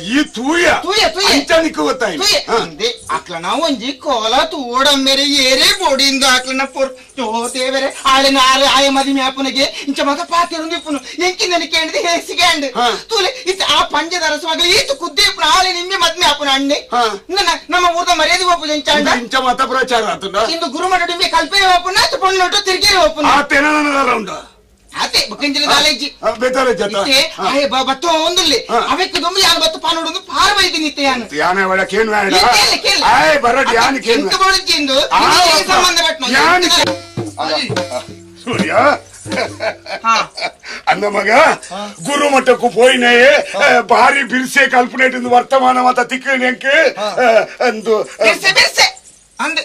ಈ ತೂಯ ಅಂಚನಿಕ್ಕೆ ಗೊತ್ತಾಯಿನೆ ತೂಯೆ ಅಂದೆ ಅಕ್ಲನ ಒಂಜಿ ಕೋಲ ತೂಡಮ್ಮೆರೆ ಏರೇ ಬೋಡಿಂದ ಅಕ್ಲನ ಪುರ್ ಜೋ ದೇವರೆ ಆಳಿನ ಆಯ ಮದಿ ಮ್ಯಾಪುನಗೆ ಇಂಚ ಮಗ ಪಾತಿರುಂದು ಇಪ್ಪುನು ಎಂಕಿಂದನಿ ಕೇಳಿದೆ ಹೇಸಿಗೆ ತೂಲೆ ಇತ್ತ ಆ ಪಂಜದ ರಸವಾಗಲಿ ಈತು ಕುದ್ದಿ ಆಳಿ ನಿಮ್ಮೆ ಮದ್ ಮ್ಯಾಪುನ ಅಣ್ಣೆ ನಮ್ಮ ಊರದ ಮರ್ಯಾದೆ ಒಪ್ಪು ಇಂಚಾಂಡ ಇಂಚ ಮತ ಪ್ರಚಾರ ಆತುಂಡ ಇಂದು ಗುರುಮಠ ಡಿಮ್ಮೆ ಕಲ್ಪನೆ ಒಪ್ಪುನ ಆತ ಪೊಣ್ಣೊಟ್ಟು ತಿರ್ಗೇರಿ ಒಪ್ಪುನ ಆ ತೆನನಲ್ಲ ಉಂಡ ಅದೇ ಬುಕ್ಕಂಜಲ ಕಾಲೇಜಿ ಬೇತಾರೆ ಜತ ಆಯೆ ಬತ್ತು ಒಂದಲ್ಲಿ ಅವಕ್ಕೆ ದೊಮ್ಮೆ ಯಾರು ಬತ್ತು ಪಾನೋಡು ಪಾರ ಬೈದಿ ನಿತ್ಯ ಯಾನು ಯಾನೆ ಒಳ ಕೇನ್ ಬೇಡ ಆಯ್ ಬರಡ್ ಯಾನಿ ಕೇನ್ ಇಂತ ಬೋಳಿಂದು ಸಂಬಂಧ ಬಟ್ಟು ಯಾನಿ ಸೂರ್ಯ ಅಂದ ಮಗ ಗುರುಮಠಕ್ಕೂ ಪೋಯಿನೇ ಭಾರಿ ಬಿರ್ಸೆ ಕಲ್ಪನೆ ವರ್ತಮಾನ ಮತ ತಿಕ್ಕಣಕ್ಕೆ ಅಂದು ಬಿರ್ಸೆ ಅಂದ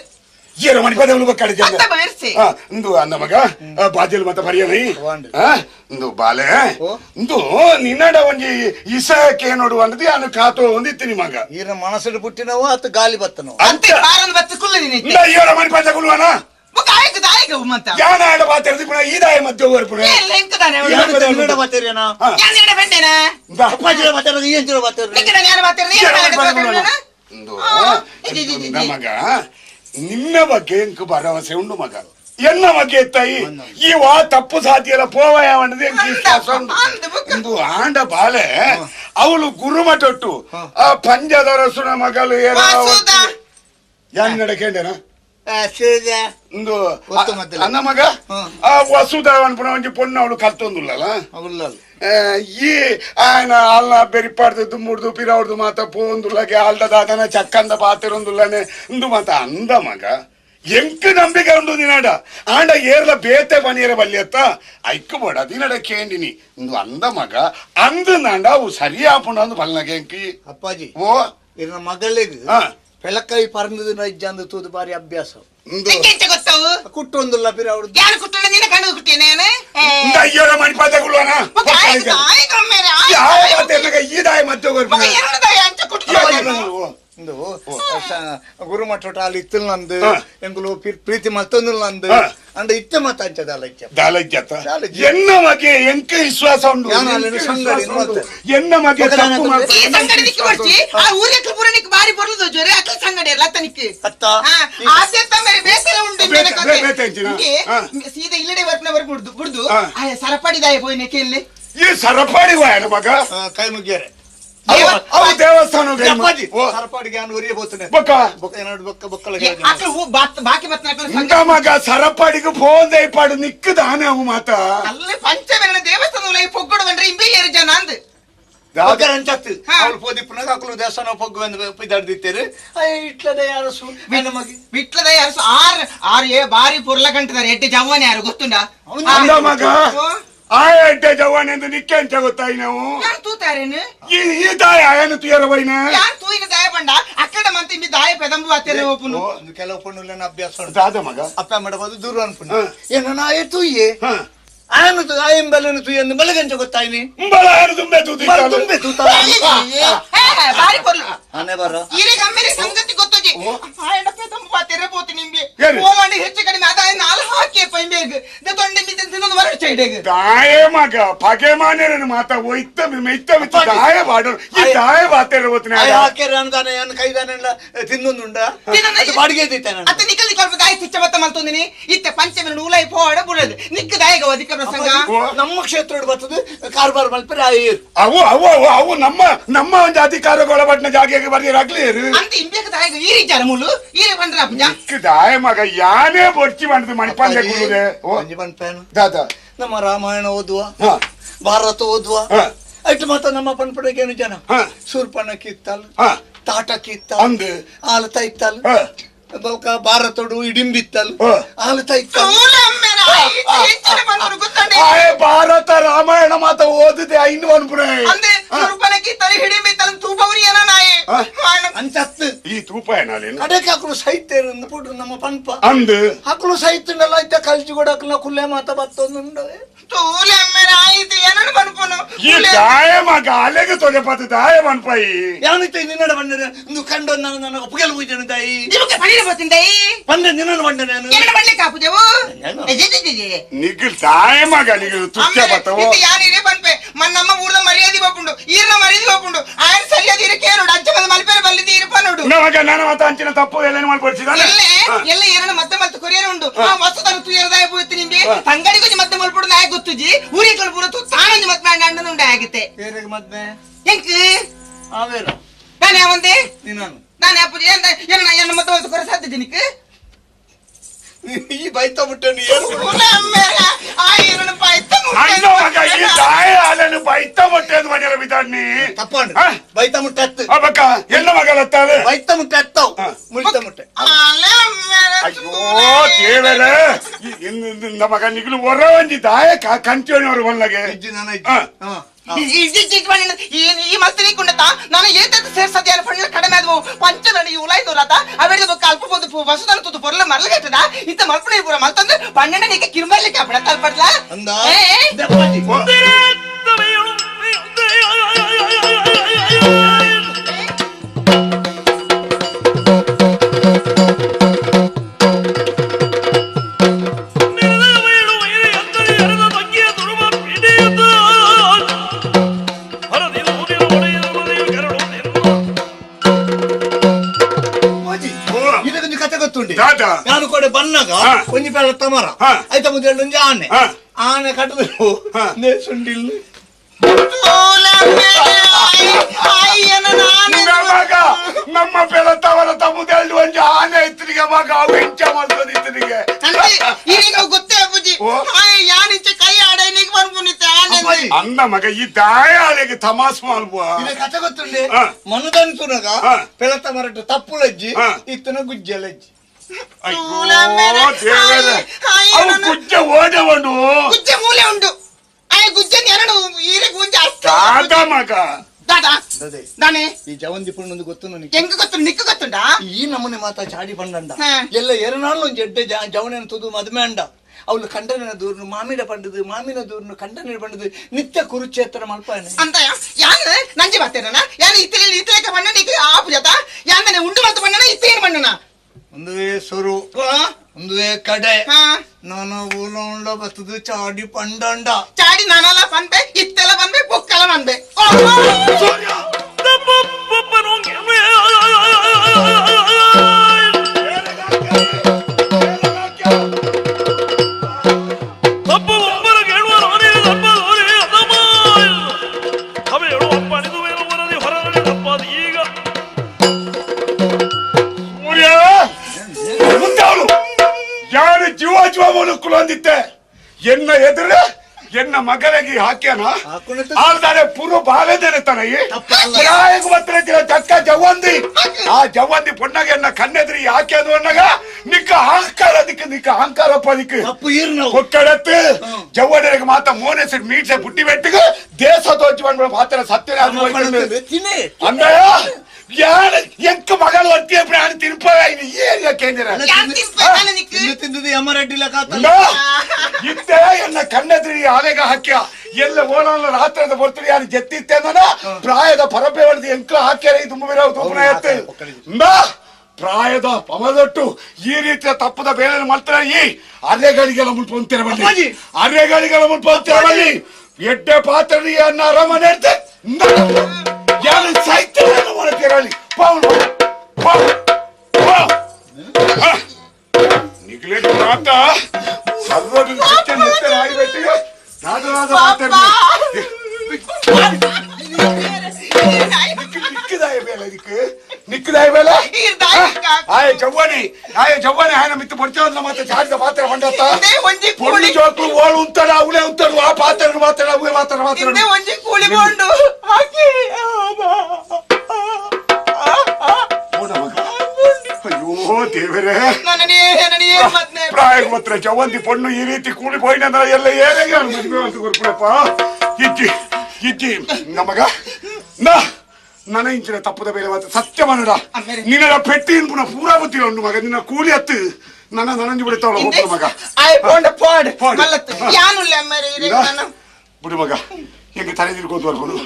ಏರ ಮಣಿ ಪದಗಳು ಕಡೆ ಅಂತ ಬಿರ್ಸೆ ಇಂದು ಅಂದ ಮಗ ಬಾಜಲ್ ಮತ ಬರೆಯಲಿ ಇಂದು ಬಾಲೆ ಇಂದು ನಿನ್ನಡ ಒಂಜಿ ಇಸಕ್ಕೆ ನೋಡು ಅನ್ನದು ಯಾನು ಕಾತೋ ಒಂದಿತ್ತೀನಿ ಮಗ ಈರ ಮನಸ್ಸು ಪುಟ್ಟಿನವು ಅತ್ತು ಗಾಲಿ ಬತ್ತನು ಅಂತೆ ಪಾರನ್ ಬತ್ತು ಕುಲ್ಲದಿನಿ ಏರ ಮಣಿ ಪದ ಕುಲ್ವಾನ ಕಾಯಕ ದಾಯಕ ಮತ್ತ ಯಾನ ಆಡ ಬಾತಿರ್ದಿ ಪುಣ ಈ ದಾಯ ಮಧ್ಯ ಹೋಗ್ಪುಣ ಲೆಂಕದಾನೆ ನಿನ್ನಡ ಬತ್ತೇರಿಯನ ಯಾನ್ ನಿನ್ನಡ ಬೆಂಡೆನ ಅಪ್ಪಾಜಿರ ಬತ್ತೇರ ಈ ಎಂಜಿರ ಬತ್ತೇರ ಲೆಂಕದಾನೆ ಯಾರು ಬಾತಿರ್ದಿ ಇಂದು ಮಗ ನಿನ್ನ ಬಗ್ಗೆ ಎಂಕು ಭರವಸೆ ಉಂಡು ಮಗ ಎನ್ನ ಬಗ್ಗೆ ಎತ್ತಾಯಿ ಈವ ತಪ್ಪು ಸಾಧ್ಯಲ್ಲ ಪೋವಯವನ್ನದು ಎಂಕು ವಿಶ್ವಾಸ ಉಂಡು ಇಂದು ಆಂಡ ಬಾಲೆ ಅವಳು ಗುರುಮಠೊಟ್ಟು ಆ ಪಂಜದ ರಸುನ ಮಗಳು ಯಾನ್ ನಡಕೇಂಡೇನ ಇಂದು ಅನ್ನ ಮಗ ಆ ವಸುದವನ್ ಪುನಃ ಒಂಜಿ ಪೊಣ್ಣು ಅವಳು ಕಲ್ತೊಂದುಲ್ಲಲ್ಲ ಈ ಆಯ್ನ ಅಲ್ಲ ಬೆರಿಪಾಡ್ದು ದುಮ್ಮುಡ್ದು ಪಿರವ್ರದು ಮಾತ ಪೋಂದುಲ್ಲಗೆ ಆಲ್ದದಾದನ ಚಕ್ಕಂದ ಪಾತಿರೊಂದುಲ್ಲನೆ ಇಂದು ಮಾತ ಅಂದ ಮಗ ಎಂಕ್ ನಂಬಿಕೆ ಉಂಡು ದಿನಾಡ ಆಂಡ ಏರ್ಲ ಬೇತೆ ಬನಿಯರ ಬಲ್ಲಿಯತ್ತ ಐಕ್ಕು ಬೋಡ ದಿನಡ ಕೇಂಡಿನಿ ಇಂದು ಅಂದ ಮಗ ಅಂದು ನಾಂಡ ಅವು ಸರಿಯಾಪುಂಡ ಅಂದು ಬಲ್ನಗೆ ಎಂಕಿ ಅಪ್ಪಾಜಿ ಓ ಇನ್ನ ಮಗಳಿಗೆ ಪೆಳಕೈ ಪರಂದು ನೈಜಂದು ತೂದು ಬಾರಿ ಅಭ್ಯಾಸ ಗೊತ್ತವು ಕುಟ್ಟೊಂದುಲ್ಲ ಪಿರ ಅವ್ರದ್ದು ಯಾರು ಕುಟ್ಟಣ ನೀನ ಕಣ್ಣು ಕುಟ್ಟೇನೆ ಅಯ್ಯೋರ ಮಣಿ ಪದಗುಲ್ವನ ಈ ದಾಯ ಮತ್ತೆ ಗುರುಮಠ ಅಲ್ಲಿ ಇತ್ತಲ್ ನಂದು ಎಂಗುಲು ಪ್ರೀತಿ ಮತ್ತೊಂದು ನಂದು ಅಂಡ ಇತ್ತ ಮತ್ತ ಎನ್ನ ಮಗೆ ಎಂಕ ವಿಶ್ವಾಸ ಉಂಟು ಎನ್ನ ಮಗೆ ಬಾರಿ ಬರುದು ಜೊರೆ ಅಕ್ಕಲ್ ಸಂಗಡಿ ಲತ್ತನಿಕ್ಕೆ ಸೀದಾ ಇಲ್ಲಡೆ ವರ್ಪನವರ್ ಬಿಡ್ದು ಸರಪಡಿದಾಯ ಪೋಯ್ನೆ ಕೇಳಿ ಈ ಸರಪಾಡಿ ವಾಯನ ಮಗ ಕೈ ಮುಗ್ಯಾರೆ ದೇವಸ್ಥಾನ ಬಾಕಿ ಮಗ ಸರಪಾಡಿಗೆ ಪೋಂದೆ ಪಾಡು ನಿಕ್ಕದಾನೆ ಅವು ಮಾತ ಅಲ್ಲಿ ಪಂಚಮೆರಣ ದೇವಸ್ಥಾನ ಪೊಗ್ಗಡು ಬಂದ್ರೆ ಇಂಬೆ ಏರು ಜನ ಅಂದ್ ದೇವಸ್ಥಾನ ಪೊಗ್ಗುದಿತ್ತೇರು ಇಟ್ಲದ ಯಾರಸು ವಿಟ್ಲದ ಯಾರಸು ಆರ್ ಬಾರಿ ಪುರ್ಲ ಕಂಟಿದಾರೆ ಎಡ್ಡೆ ಜವಾನೆ ಯಾರು ಗೊತ್ತುಂಡ ಮಗ ಆ ಎಡ್ಡೆ ಜವಾನೆ ಎಂದು ನಿಕ್ಕೆ ಅಂತ ಗೊತ್ತಾಯಿ ನಾವು ತೂತಾರೇನು ಈ ದಾಯ ಏನು ತುಯರ ಬೈನ ಯಾರು ತೂಯಿನ ದಾಯ ಬಂಡ ಅಕ್ಕಡ ಮಂತ ಇಂಬಿ ದಾಯ ಪೆದಂಬು ಆತೇನೆ ಒಪ್ಪುನು ಕೆಲವು ಪಣ್ಣುಲನ್ನ ಅಭ್ಯಾಸ ದಾದ ಮಗ ಅಪ್ಪ ಮಾಡಬಹುದು ದೂರ ಅನ್ಪುಣ್ಣ ಏನು ನಾ ತೂಯೆ ಆಯನು ಆಯಂಬಲನು ತುಯ್ಯಂದು ಬಲಗಂಚ ಗೊತ್ತಾಯ್ನಿ ತುಂಬೆ ಬಾರಿ ಪೊರ್ಲು ಆನೆ ಬರ ಈರೆ ಗಮ್ಮೆರೆ ಸಂಗತಿ ಗೊತ್ತೋಜಿ ಆಯನ ಪೆದಂಬು ಆತೇರೆ ಪೋತಿ ನಿಂಬೆ ಓಲಾಂಡಿ ಹೆಚ್ಚು ಕಡಿಮೆ ಆದಾಯ ನಾಲ್ ಹಾಕಿ ಪೈಂಬೇಗ ದೊಂಡೆ ಮಿತೆ ತಿನ್ನೊಂದು ವರ ಚೈಡೆಗ ದಾಯ ಮಗ ಪಗೆ ಮಾನೇರನ ಮಾತ ಒಯ್ತ ಮೆಯ್ತ ವಿತ್ತ ದಾಯ ಬಾಡರು ಈ ದಾಯ ಬಾತೇರ ಹೋತನೆ ಆಯ ಹಾಕೆರೆ ಅನ್ದಾನೆ ಅನ್ನ ಕೈದಾನೆಲ್ಲ ತಿನ್ನೊಂದುಂಡ ಅದು ಬಾಡಿಗೆ ಐತೇನೆ ಅತ್ತ ನಿಕಲ್ ನಿಕಲ್ ದಾಯ ತಿಚ್ಚ ಬತ್ತ ಮಲ್ತೊಂದಿನಿ ಇತ್ತೆ ಪಂಚಮೆರಣ ಉಲೈ ಪೋಡ ಬುಡದು ನಿಕ್ಕ ದಾಯಗ ಅಧಿಕ ಪ್ರಸಂಗ ನಮ್ಮ ಕ್ಷೇತ್ರ ಬರ್ತದೆ ಕಾರ್ಬಾರ್ ಮಲ್ಪರೆ ಆಯರ್ ಅವು ಅವು ಅವು ಅವು ನಮ್ಮ ಒಂದು ಅಧಿಕಾರಗಳ ಬಟ್ನ ಜಾಗೆಗೆ ಬರ್ದಿರಾಗ್ಲಿ ಅಂತ ಇಂಬೇಕ ದಾಯಗ ಈ ರೀಚಾರ ಮೂಲು ಈರೆ ಬಂದ್ರ ನಿಕ್ಕ ದಾಯ ಮಗ ಯಾನೇ ಬೊಚ್ಚಿ ಬಂದು ಮಣಿಪಾಂಡೆ ಗುರುದೆ ದಾದಾ ನಮ್ಮ ರಾಮಾಯಣ ಓದುವ ಭಾರತ ಓದುವ ಅಷ್ಟು ಮಾತ್ರ ನಮ್ಮ ಪನ್ಪಡೆಗೇನು ಜನ ಸೂರ್ಪಣ ಕಿತ್ತಲ್ ತಾಟ ಕಿತ್ತಲ್ ಅಂದು ಆಲತ ಇತ್ತಲ್ ಭಾರತೋಡು ಇಡಿಂಬಿತ್ತಲ್ ಆಲತ ಇತ್ತಲ್ ಭಾರತ ರಾಮಾಯಣ ಮಾತ ಓದಿದೆ ಐನು ಅನ್ಪುರೆ ಅಂದೆ ಸೂರ್ಪಣ ಕಿತ್ತಲ್ ಹಿಡಿಂಬಿತ್ತಲ್ ತೂಪವರಿ ಏನ ನಾಯೇ ಅಂಚತ್ತು ಈ ತೂಪಾಯ ನಾಲೇನು ಕಡೆಗೆ ಹಾಕಲು ಸಹಿತ ಪುಟ್ಟು ನಮ್ಮ ಪಂಪ ಅಂದು ಹಾಕಲು ಸಹಿತ ಐತೆ ಕಲ್ಚಿ ಕೂಡ ಕುಲ್ಲೆ ಮಾತ ಬತ್ತೊಂದು ಈ ದಾಯ ಮಗ ಅಲೆಗೆ ತೊಲೆ ಪತ್ತು ದಾಯ ಮನ್ಪಾಯಿ ಯಾವನಿತ್ತ ನಿನ್ನಡ ಬಂದರೆ ಒಂದು ಕಂಡು ನನ್ನ ಒಪ್ಪಗೆಲ್ಲ ಹೋಯ್ತೇನೆ ತಾಯಿ ಬಂದೆ ನಿನ್ನನ್ನು ಬಂದೆ ನಾನು ನಿಖಿಲ್ ದಾಯ ಮಗ ನಿಖಿಲ್ ತುಚ್ಚ ಬತ್ತವು ಮನ್ನಮ್ಮ ಊರ್ದ ಮರ್ಯಾದೆ ಬಪ್ಪುಂಡು ಈರ್ನ ಮರ್ಯಾದೆ ಬಪ್ಪುಂಡು ఆయన ಸರಿಯಾದ ಇರಕೇರುಡು ಅಜ್ಜ ಬಂದ ಮಲ್ಪೇರು ಬಲ್ಲಿದಿ ಇರಪನುಡು ನಮಗ ನಾನು ಮತ ಅಂಚಿನ ತಪ್ಪು ಎಲ್ಲ ಮಾಡ್ಕೊಡ್ಸಿದಾನೆ ಎಲ್ಲ ಎರಡು ಮತ್ತೆ ಮತ್ತೆ ಕೊರಿಯರ್ ಉಂಡು ಆ ವಸ್ತುತನ ತುಯರದಾಯ ಹೋಯ್ತು ನಿಂಬೆ ತಂಗಡಿ ಗುಜಿ ಮತ್ತೆ ಮಲ್ಪುಡು ನಾಯ ಗೊತ್ತುಜಿ ಊರಿ ಕಲ್ಪುರ ತು ತಾನಂಜಿ ಮತ್ತೆ ಬ್ಯಾಂಡ್ ಅಂಡನ ಉಂಡೆ ಆಗಿತ್ತೆ ಬೇರೆ ಮತ್ತೆ ಎಂಕ್ ಆವೇರು ನಾನು ಯಾವಂದೆ ನೀನು ನಾನು ಅಪ್ಪುಜಿ ಎನ್ನ ಮತ್ತೆ ಮತ್ತೆ ಕೊರ ಸಾಧ್ಯ ನಿಕ್ ಈ ಬೈತ ಮುಟ್ಟೆ ಏನು ಆ ಎರಡು ಬೈತ ಅಣ್ಣ ಮಗ ಈ ದಾಯ ಅಲೆನು ಬೈತ ಮೊಟ್ಟೆ ಅಂತ ಮನೆಯಲ್ಲ ಬಿದ್ದಾಡ್ನಿ ತಪ್ಪಂಡು ಬೈತ ಮುಟ್ಟೆ ಹತ್ತು ಅಬ್ಬಕ್ಕ ಎಲ್ಲ ಮಗಲತ್ತಾವೆ ಬೈತ ಮುಟ್ಟೆ ಹತ್ತವು ಮುಳಿತ ಮುಟ್ಟೆ ಅಯ್ಯೋ ದೇವರ ನಮಗ ನಿಗ್ಲು ಹೊರ ಒಂಜಿ ದಾಯ ಕಂಚೋಣಿಯವರು ಬಲ್ಲಗೆ ಈ ಮಸ್ತಿ ನೀಕುಂಡತ ನಾನು ಏತದ ಸೇರ್ಸದ್ಯಾರ ಪಣ್ಣ ಕಡಿಮೆ ಆದವು ಪಂಚದಡಿ ಉಲಾಯ್ದೋರಾತ ಅವೆಡೆ ಅಲ್ಪ ಒಂದು ವಸುದನ ತುದು ಪೊರ್ಲ ಮರ್ಲಗಟ್ಟದ ಇತ್ತ ಮಲ್ಪಣೆ ಪೂರ ಮಲ್ತಂದು ಪಣ್ಣನ ನೀಕೆ ಕಿರುಮರ್ಲಿಕ್ಕೆ ಅಪ್ಪಡ ತಲ್ಪಡ್ಲ ಅಂದ ನಾನು ಕೂಡ ಬನ್ನಾಗ ಒಂಜಿ ಬೇಡ ತಮರ ಆಯ್ತ ಮುಂದೆ ಒಂಜಿ ಆನೆ ಆನೆ ಕಟ್ಟದು ಸುಂಡಿಲ್ ನಮ್ಮ ಬೆಳತವರ ತಮ್ಮದೆರಡು ಒಂಜಿ ಆನೆ ಇತ್ತನಿಗೆ ಮಗ ಅವು ಹೆಂಚ ಮಾಡ್ತದೆ ಇತ್ತನಿಗೆ ಈಗ ಗೊತ್ತೇ ಅಪ್ಪುಜಿ ಯಾನಿಚ್ಚೆ ಕೈ ಆಡ ನೀಗ್ ಬಂದ್ಬಿಟ್ಟಿತ್ತೆ ಆನೆ ಅಂದ ಮಗ ಈ ದಾಯ ಆನೆಗೆ ತಮಾಸ್ ಮಾಡ್ಬುವ ಕತೆ ಗೊತ್ತುಂಡೆ ಮನದಂತುನಗ ಬೆಳತ ಮರಟ ತಪ್ಪುಲಜ್ಜಿ ಇತ್ತನ ಗುಜ್ಜಲಜ್ಜಿ ಗುಜ್ಜೆ ಓಡವನು ಗುಜ್ಜೆ ಮೂಲೆ ಉಂಡು ಆಯ ಗುಜ್ಜೆ ಎರಡು ಈರೆಗೆ ಮುಂಜೆ ದಾದ ಮಗ ದಾನೆ ಈ ಜವಂದಿ ಪುಣ್ಣೊಂದು ಗೊತ್ತು ನನಗೆ ಹೆಂಗ ಗೊತ್ತು ನಿಕ್ಕ ಗೊತ್ತುಂಡಾ ಈ ನಮ್ಮನೆ ಮಾತಾ ಚಾಡಿ ಪಂಡಂಡ ಎಲ್ಲ ಎರನಾಳು ಒಂದು ಎಡ್ಡೆ ಜವನ ತುದು ಮದುವೆ ಅಂಡ ಅವಳು ಕಂಡನ ದೂರ್ನು ಮಾಮಿನ ಪಂಡದು ಮಾಮಿನ ದೂರ್ನು ಕಂಡನ ಪಂಡದು ನಿತ್ಯ ಕುರುಕ್ಷೇತ್ರ ಮಲ್ಪಾನೆ ಅಂತ ಯಾನ್ ನಂಜಿ ಬರ್ತೇನ ಯಾನ್ ಇತ್ತಲೇಕ ಬಣ್ಣ ನೀಕ ಆಪು ಜತ ಯಾನ್ ಉಂಡು ಮಲ್ತ ಬಣ್ಣನ ಇತ್ತೇನು ಬಣ್ಣನ ಒಂದುವೇ ಸೊರು ಒಂದುವೇ ಕಡೆ ನಾನು ಊಲ ಬರ್ತದು ಚಾಡಿ ಪಂಡಂಡ ಚಾಡಿ ನಾನಲ್ಲ ಬಂದೆ ಇತ್ತೆಲ್ಲ ಬಂದೆ ಬೊಕ್ಕಲ್ಲ ಬಂದೆ ಮುಳುಕುಲೊಂದಿತ್ತೆ ಎನ್ನ ಎದುರು ಎನ್ನ ಮಗನಿಗೆ ಹಾಕ್ಯಾನ ಆಲ್ದಾರೆ ಪುರು ಬಾಲೆದೇನೆ ತನಗಿ ಚಕ್ಕ ಜವಂದಿ ಆ ಜವಂದಿ ಪೊಣ್ಣಗೆ ಎನ್ನ ಕಣ್ಣೆದ್ರಿ ಹಾಕ್ಯಾದು ಅನ್ನಗ ನಿಕ್ಕ ಅಹಂಕಾರ ದಿಕ್ಕ ನಿಕ್ಕ ಅಹಂಕಾರ ಪದಿಕ್ಕೆ ಒಕ್ಕಡತ್ತು ಜವನರಿಗೆ ಮಾತ ಮೋನೆಸಿಡ್ ಮೀಟ್ಸೆ ಬುಟ್ಟಿ ಬೆಟ್ಟಿಗೆ ದೇಶ ದೋಚುವ ಮಾತ್ರ ಸತ್ಯ ಅಂದಯ ಯಾರು ಎಂಕ ಮಗಳು ಒತ್ತಿ ಪ್ರಾಣ ತಿನ್ಪ ಏನ್ ಕೇಂದ್ರ ಇದ್ದೆ ಎನ್ನ ಕಣ್ಣೆದ್ರಿ ಆಲೆಗ ಹಾಕ್ಯ ಎಲ್ಲ ಓಡಾನ ರಾತ್ರಿ ಬರ್ತೀರಿ ಯಾರು ಜತ್ತಿತ್ತೆ ಅಂದನ ಪ್ರಾಯದ ಪರಬೆ ಹೊಡೆದು ಎಂಕ ಹಾಕ್ಯಾರ ತುಂಬ ಪ್ರಾಯದ ಪಮದೊಟ್ಟು ಈ ರೀತಿಯ ತಪ್ಪದ ಬೇರೆ ಮಾಡ್ತಾರೆ ಈ ಅರೆಗಳಿಗೆಲ್ಲ ಮುಟ್ಕೊಂತೀರ ಬನ್ನಿ ಅರೆಗಳಿಗೆಲ್ಲ ಮುಟ್ಕೊಂತೀರ ಬನ್ನಿ ಎಡ್ಡೆ ಪಾತ್ರೆ ಅನ್ನ ಅರಮನೆ ಇರ್ತೆ ಯಾರು ಸಾಹಿತ್ಯ ಮಾಡ್ತೀರಲ್ಲಿ ನಿಗ್ಲೆ ಮಾತ ಸರ್ವೋದರ ಆಗಿಬಿಟ್ಟಿಗೆ ರಾಜರಾಜ ನಿಕ್ಕಿದಾಯ ಬೇಲೆ ಇದಕ್ಕೆ ನಿಕ್ಕಿದಾಯ ಬೇಲೆ ಆಯ ಜವ್ವನಿ ఆయన మిత్త పొడిచేవన్న మాత్రం చాటిದ పాత్ర వండతా పొడి జోకు ఓళ్ళు ఉంటాడు అవులే ఉంటాడు ఆ పాత్రను మాత్రం అవే మాత్రం ಒಂಜಿ ಕೂಳಿ ಗೊಂಡು ಹಾಕಿ ಅಯ್ಯೋ ದೇವರೇ ಪ್ರಾಯ ಮಾತ್ರ ಜವಂತಿ ಪೊಣ್ಣು ಈ ರೀತಿ ಕೂಲಿపోయినంದ್ರೆ ಎಲ್ಲ ಏನಾಗ ಮದುವೆ ಅಂತ ಗೊರ್ಕೊಳಪ್ಪ ಇಜ್ಜಿ ನಮಗ ನನ್ನ ಇಂಚಿನ ತಪ್ಪದ ಬೇರೆ ಸತ್ಯ ಮನಡ ನಿನ್ನ ಪೆಟ್ಟಿ ಪುನಃ ಪೂರಾ ಗೊತ್ತಿಲ್ಲ ಉಂಟು ಮಗ ನಿನ್ನ ಕೂಲಿ ಹತ್ತು ನನ್ನ ನನಂಜಿ ಬಿಡ್ತಾವಳ ಹೋಗ್ಬಿಡು ಮಗ ಬಿಡು ಮಗ ಹೆಂಗೆ ತಲೆ ತಿರ್ಗೋದು ಬರ್ಬೋದು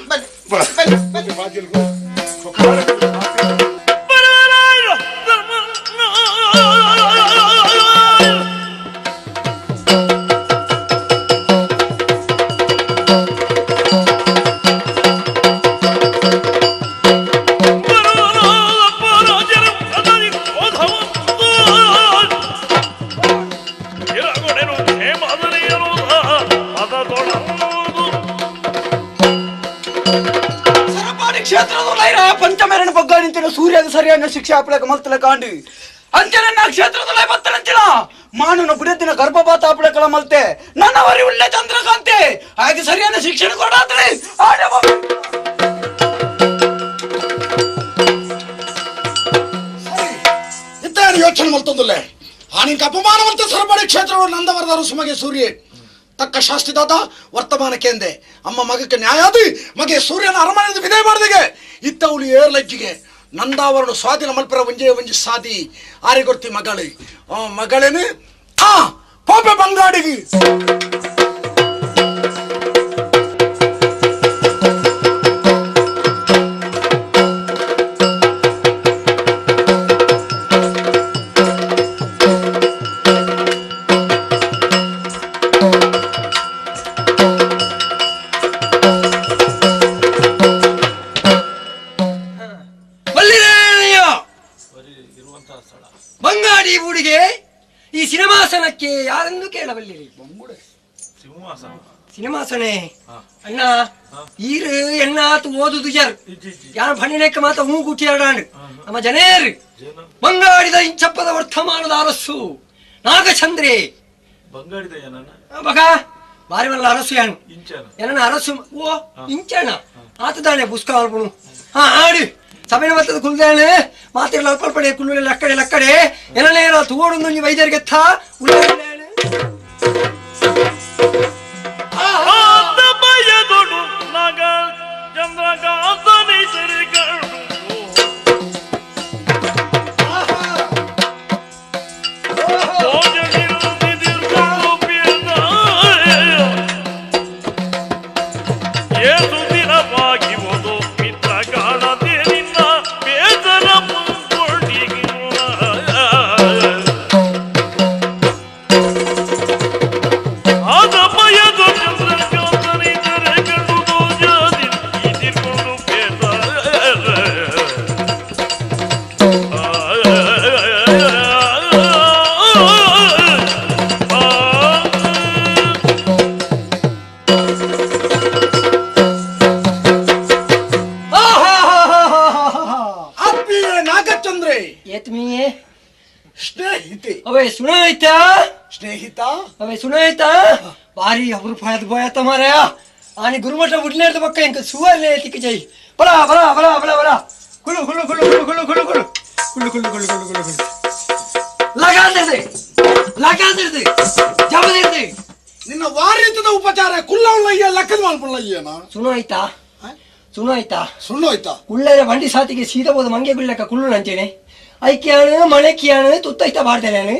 ಪಂಚಮೇರಣ ಬಗ್ಗಾನಿಂತಿನ ಸೂರ್ಯದ ಸರಿಯಾದ ಶಿಕ್ಷೆ ಆಪಳಕ ಮಲ್ತಲ ಕಾಂಡು ಅಂಚನ ಕ್ಷೇತ್ರದಲ್ಲ ಬತ್ತನಂಚಿನ ಮಾನನ ಬುಡದಿನ ಗರ್ಭಪಾತ ಆಪಳಕಳ ಮಲ್ತೆ ನನ್ನ ವರಿ ಒಳ್ಳೆ ಚಂದ್ರಕಾಂತೆ ಹಾಗೆ ಸರಿಯಾದ ಶಿಕ್ಷಣ ಕೊಡಾತ್ರೆ ಇತ್ತಾನು ಯೋಚನೆ ಮಲ್ತಂದುಲ್ಲೆ ಆನಿಂಕ ಅಪಮಾನವಂತ ಸರಬಳಿ ಕ್ಷೇತ್ರಗಳು ನಂದವರದಾರು ಸುಮಗೆ ಸೂರ್ಯ ತಕ್ಕ ಶಾಸ್ತಿದಾತ ವರ್ತಮಾನ ಕೇಂದೆ ಅಮ್ಮ ಮಗಕ್ಕೆ ನ್ಯಾಯಾದಿ ಮಗೆ ಸೂರ್ಯನ ಅರಮನೆಯಿಂದ ವಿಧೇಯ ಮಾಡಿದೆಗೆ ಇತ್ತವಳು ಏರ್ಲಜ್ಜಿಗೆ ನಂದಾವರಣ ಸ್ವಾಧೀನ ಮಲ್ಪರ ಒಂಜಿ ಸಾದಿ ಆರಿಗೊರ್ತಿ ಮಗಳು ಮಗಳೇನು ಪೋಪೆ ಬಂಗಾಡಿಗೆ ಬಂಗಾಡಿ ಊಡಿಗೆ ಈ ಸಿನಿಮಾಸನಕ್ಕೆ ಯಾರೆಂದು ಕೇಳಬಲ್ಲಿರಿ ಸಿನಿಮಾಸನೆ ಅಣ್ಣ ಈರು ಎನ್ನಾತು ಓದುದು ಜರ್ ಯಾರ ಭಣಿನಕ್ಕೆ ಮಾತ ಹೂ ಗುಟ್ಟಿಯಾಡಾಂಡ್ ನಮ್ಮ ಜನೇರು ಬಂಗಾಡಿದ ಇಂಚಪ್ಪದ ವರ್ತಮಾನದ ಅರಸು ನಾಗಚಂದ್ರೆ ಬಗ ಬಾರಿ ಮಲ್ಲ ಅರಸು ಯಾನು ಎನ್ನ ಅರಸು ಓ ಇಂಚಣ್ಣ ಆತದಾನೆ ಪುಸ್ಕ ಅಲ್ಪನು ಆಡು ಸಭೆನ ಮತ್ತದ ಕುಲ್ದಾನೆ ಮಾತಿರಲ್ಲ ಅಲ್ಪಲ್ಪಡೆ ಕುಲ್ಲು ಲಕ್ಕಡೆ ಏನನೇ ತೋಡು ನೀ ವೈದ್ಯರಿಗೆ ಸುನಾಯ್ತ ಬಾರಿ ಅಪರೂಪಾಯದ ಬೋಯತ್ತ ಮಾರಾಯ ಆನಿ ಗುರುಮಠ ಉಡ್ನೇರ್ದ ಪಕ್ಕ ಇಂಕ ಸುವರ್ಲೆ ತಿಕ್ಕ ಜೈ ಬಲ ಬಲ ಬಲ ಬಲ ಬಲ ಕುಳು ಕುಳು ಕುಳು ಕುಳು ಕುಳು ಕುಳು ಕುಳು ಕುಳು ಕುಳು ಕುಳು ಕುಳು ಕುಳು ಕುಳು ಲಗಾದಿರ್ದೆ ಜಬದಿರ್ದೆ ನಿನ್ನ ವಾರಿತದ ಉಪಚಾರ ಕುಲ್ಲವಳ್ಳಯ್ಯ ಲಕ್ಕದ ಮಾಡ್ಕೊಳ್ಳಯ್ಯನ ಸುಣ್ಣೋಯ್ತಾ ಕುಳ್ಳರ ಬಂಡಿ ಸಾತಿಗೆ ಸೀದಾ ಹೋದ ಮಂಗೆ ಗುಳ್ಳಕ ಕುಳ್ಳು ನಂಚೇನೆ ಐಕ್ಯಾಣ ಮಣಕಿಯಾಣ ತುತ್ತೈತ ಬಾಡ್ದೇನೆ